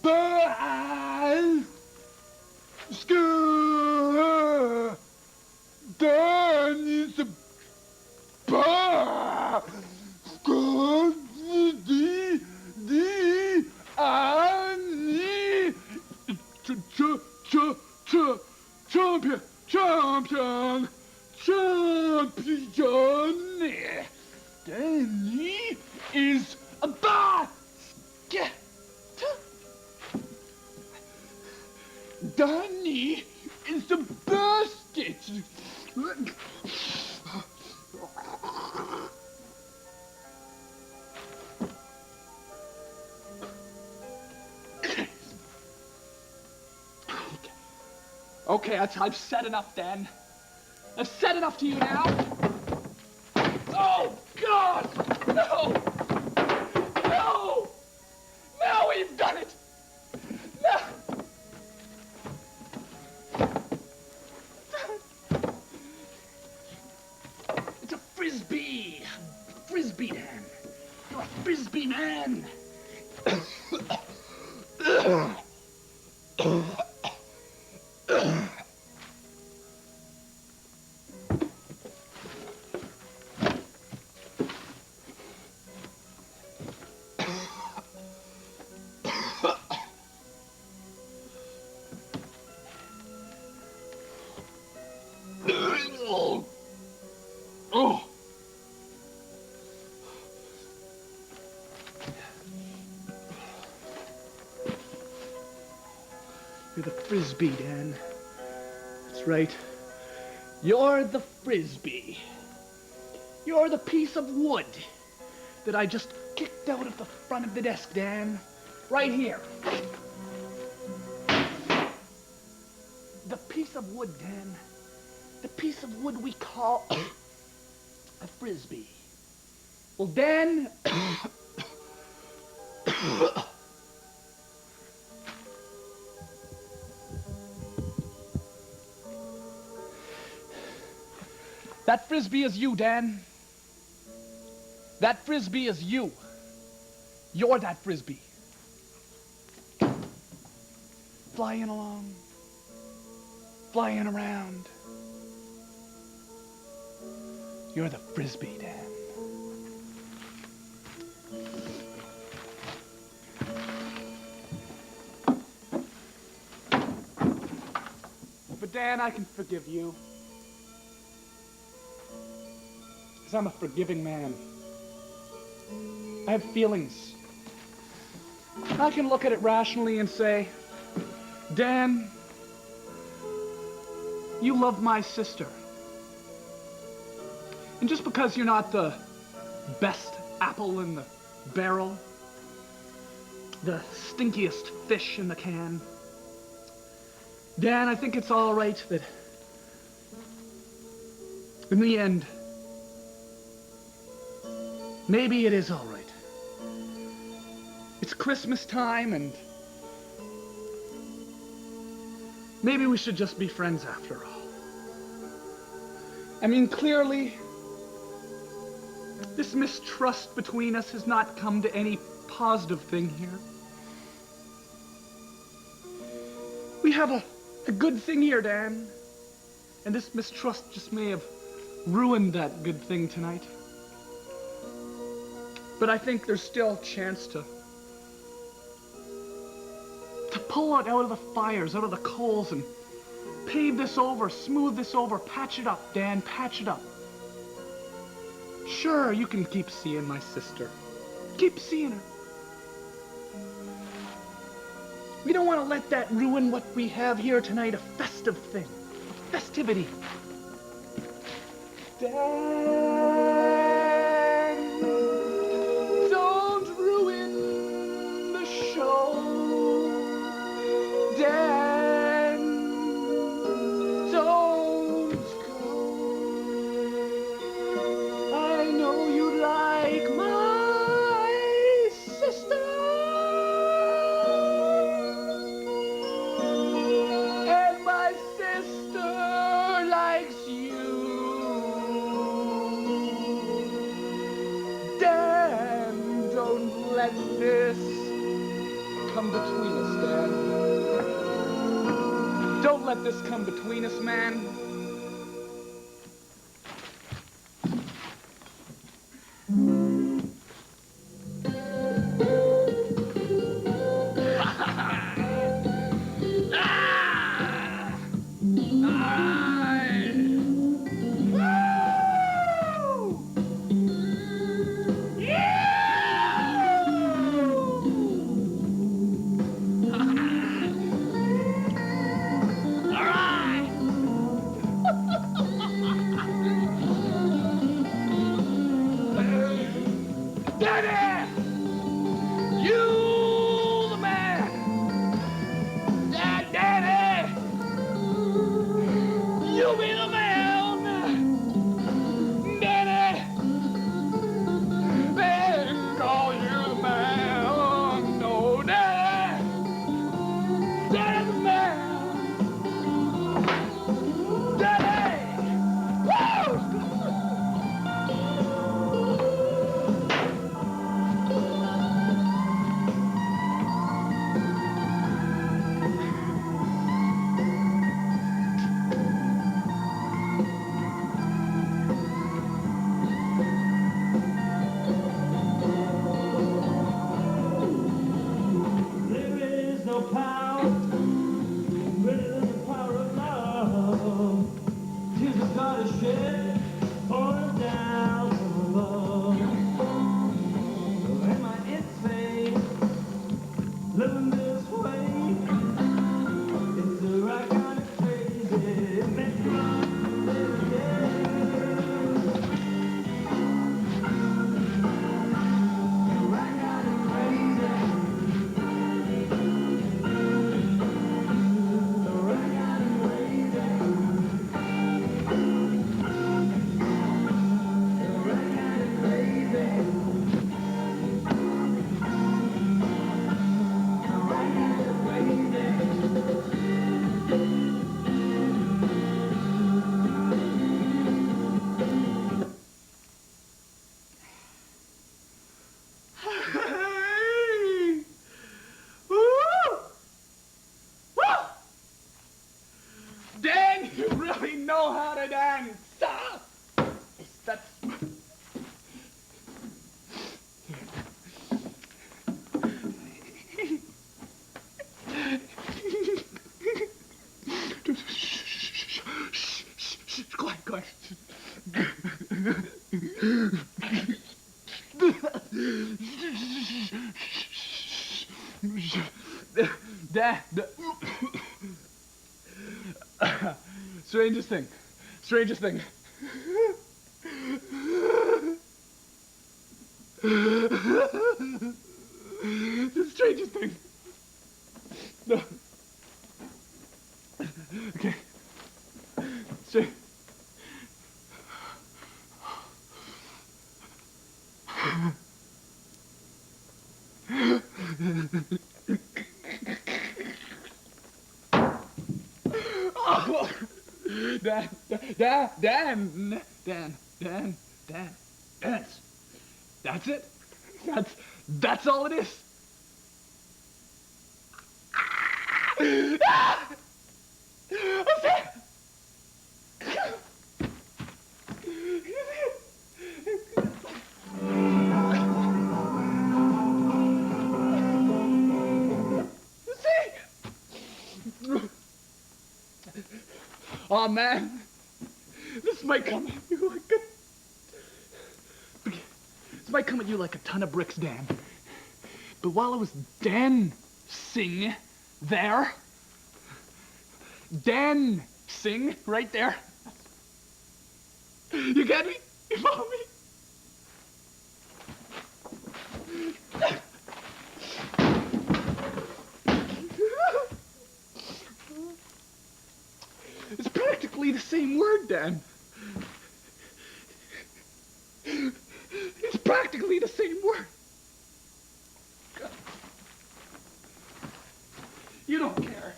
Bye. School. Dan is a bar. School. Champion. Danny is a basket. Danny is a basket. Okay, I've said enough, Dan. I've said enough to you now. Oh, God! No! No! No, we've done it! No! It's a frisbee! Frisbee, Dan. You're a frisbee man! You're the frisbee, Dan. That's right. You're the frisbee. You're the piece of wood that I just kicked out of the front of the desk, Dan. Right here. The piece of wood, Dan. The piece of wood we call a frisbee. Well, Dan... That frisbee is you, Dan. That frisbee is you. You're that frisbee. Flying along. Flying around. You're the frisbee, Dan. But Dan, I can forgive you. Because I'm a forgiving man. I have feelings. I can look at it rationally and say, Dan, you love my sister. And just because you're not the best apple in the barrel, the stinkiest fish in the can, Dan, I think it's all right that in the end, maybe it is all right. It's Christmas time and maybe we should just be friends after all. I mean, clearly, this mistrust between us has not come to any positive thing here. We have a good thing here, Dan. And this mistrust just may have ruined that good thing tonight. But I think there's still a chance to pull it out of the fires, out of the coals, and pave this over, smooth this over, patch it up, Dan, patch it up. Sure, you can keep seeing my sister. Keep seeing her. We don't want to let that ruin what we have here tonight, a festive thing, a festivity. Dan, don't ruin the show. Dan, don't go. I know you like my sister. And my sister likes you. Dan, don't let this come between us, Dad. Don't let this come between us, man. Dan, you really know how to dance. That's... Quiet. Strangest thing. The strangest thing. No. Okay. Straight. Oh, Dan, dance. That's it. That's all it is. Oh man, this might come at you like a ton of bricks, Dan. But while I was dancing there, dancing right there, you get me? You follow me? It's practically the same word, Dan. It's practically the same word. You don't care.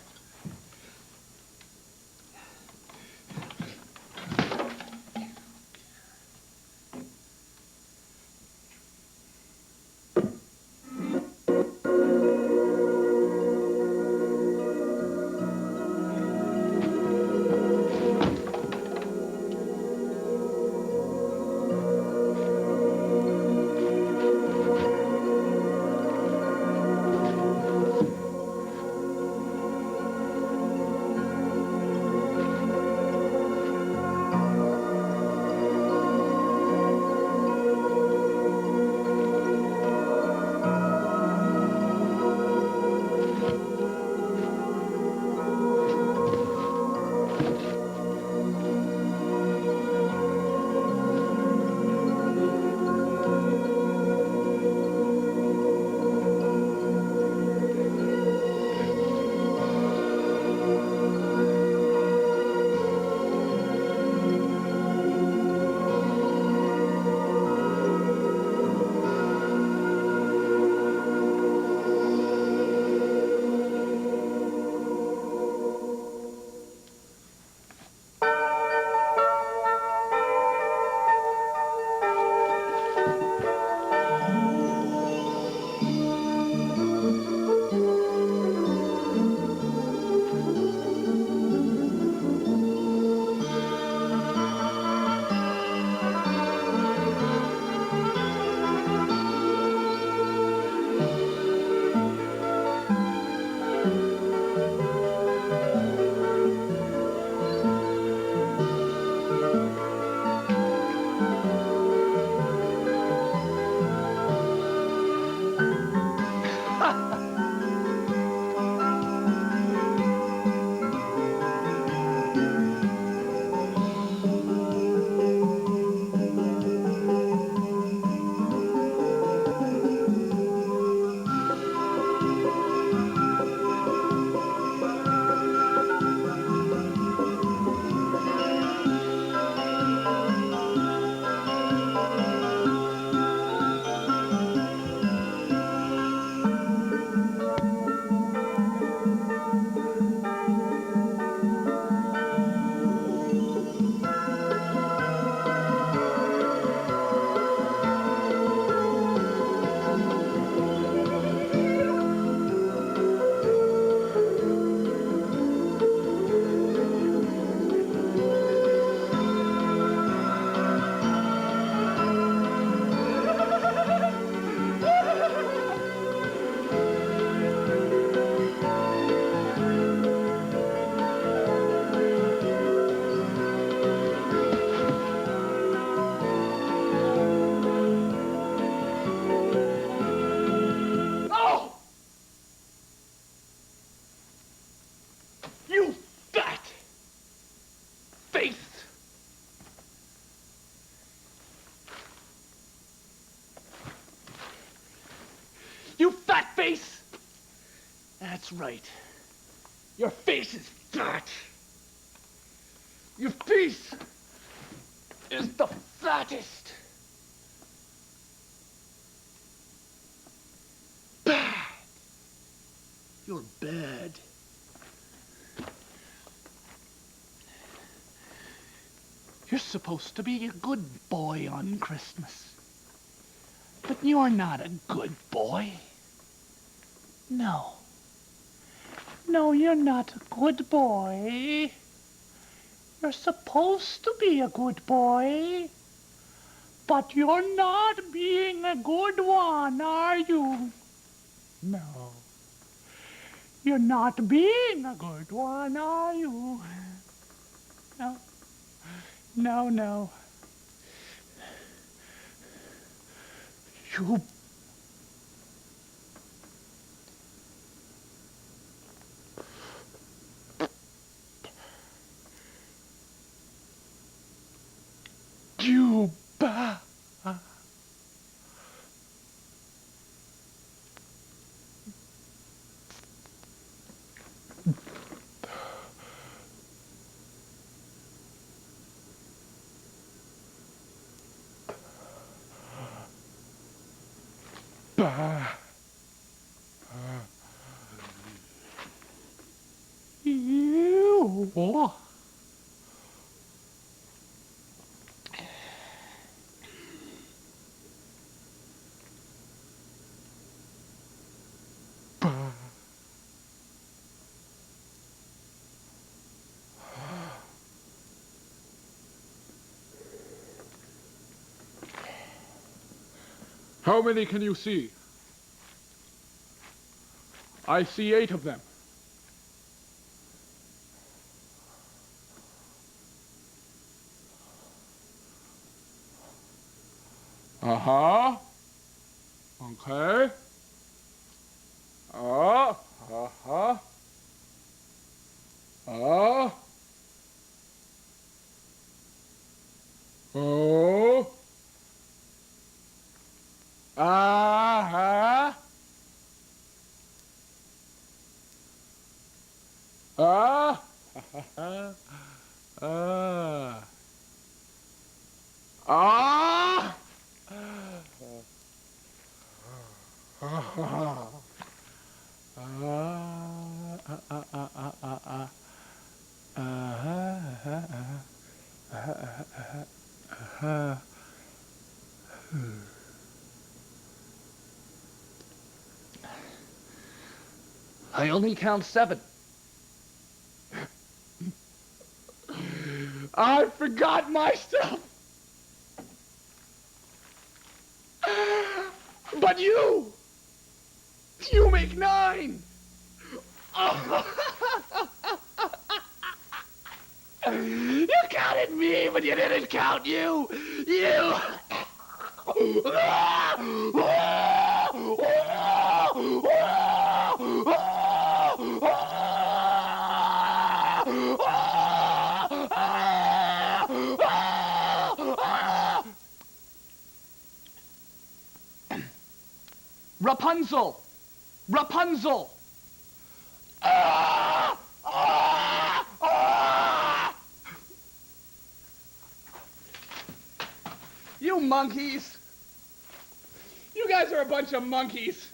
That's right. Your face is fat. Your face is the fattest. Bad. You're bad. You're supposed to be a good boy on Christmas. But you're not a good boy. No. No, you're not a good boy. You're supposed to be a good boy. But you're not being a good one, are you? No. You're not being a good one, are you? No. No, no. You... You ba... You... How many can you see? I see 8 of them. Uh-huh. Okay. Uh-huh. Oh. Uh-huh. I only count 7. I forgot my stuff. But you make 9. You counted me, but you didn't count you. You. Rapunzel! Rapunzel! You monkeys! You guys are a bunch of monkeys!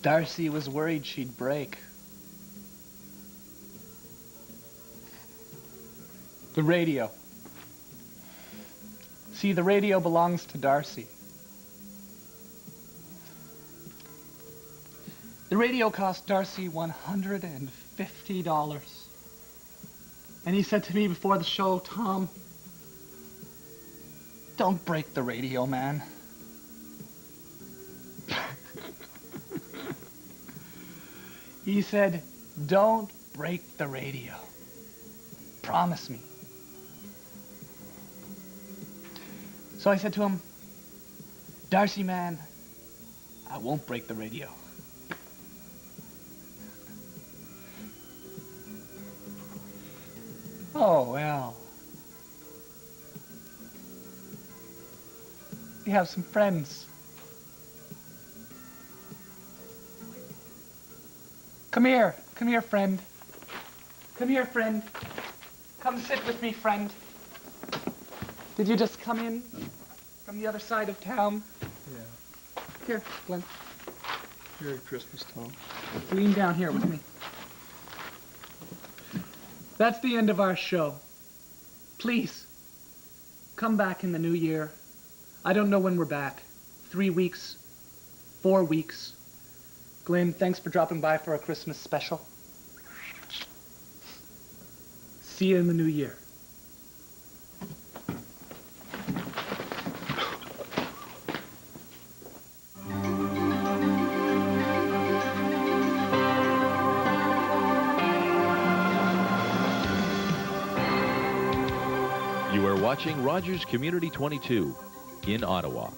Darcy was worried she'd break. The radio. See, the radio belongs to Darcy. The radio cost Darcy $150. And he said to me before the show, Tom, don't break the radio, man. He said, don't break the radio. Promise me. So I said to him, Darcy, man, I won't break the radio. Oh, well. We have some friends. Come here, friend. Come here, friend. Come sit with me, friend. Did you just come in from the other side of town? Yeah. Here, Glenn. Merry Christmas, Tom. Lean down here with me. That's the end of our show. Please, come back in the new year. I don't know when we're back. 3 weeks, 4 weeks. Glenn, thanks for dropping by for a Christmas special. See you in the new year. You are watching Rogers Community 22 in Ottawa.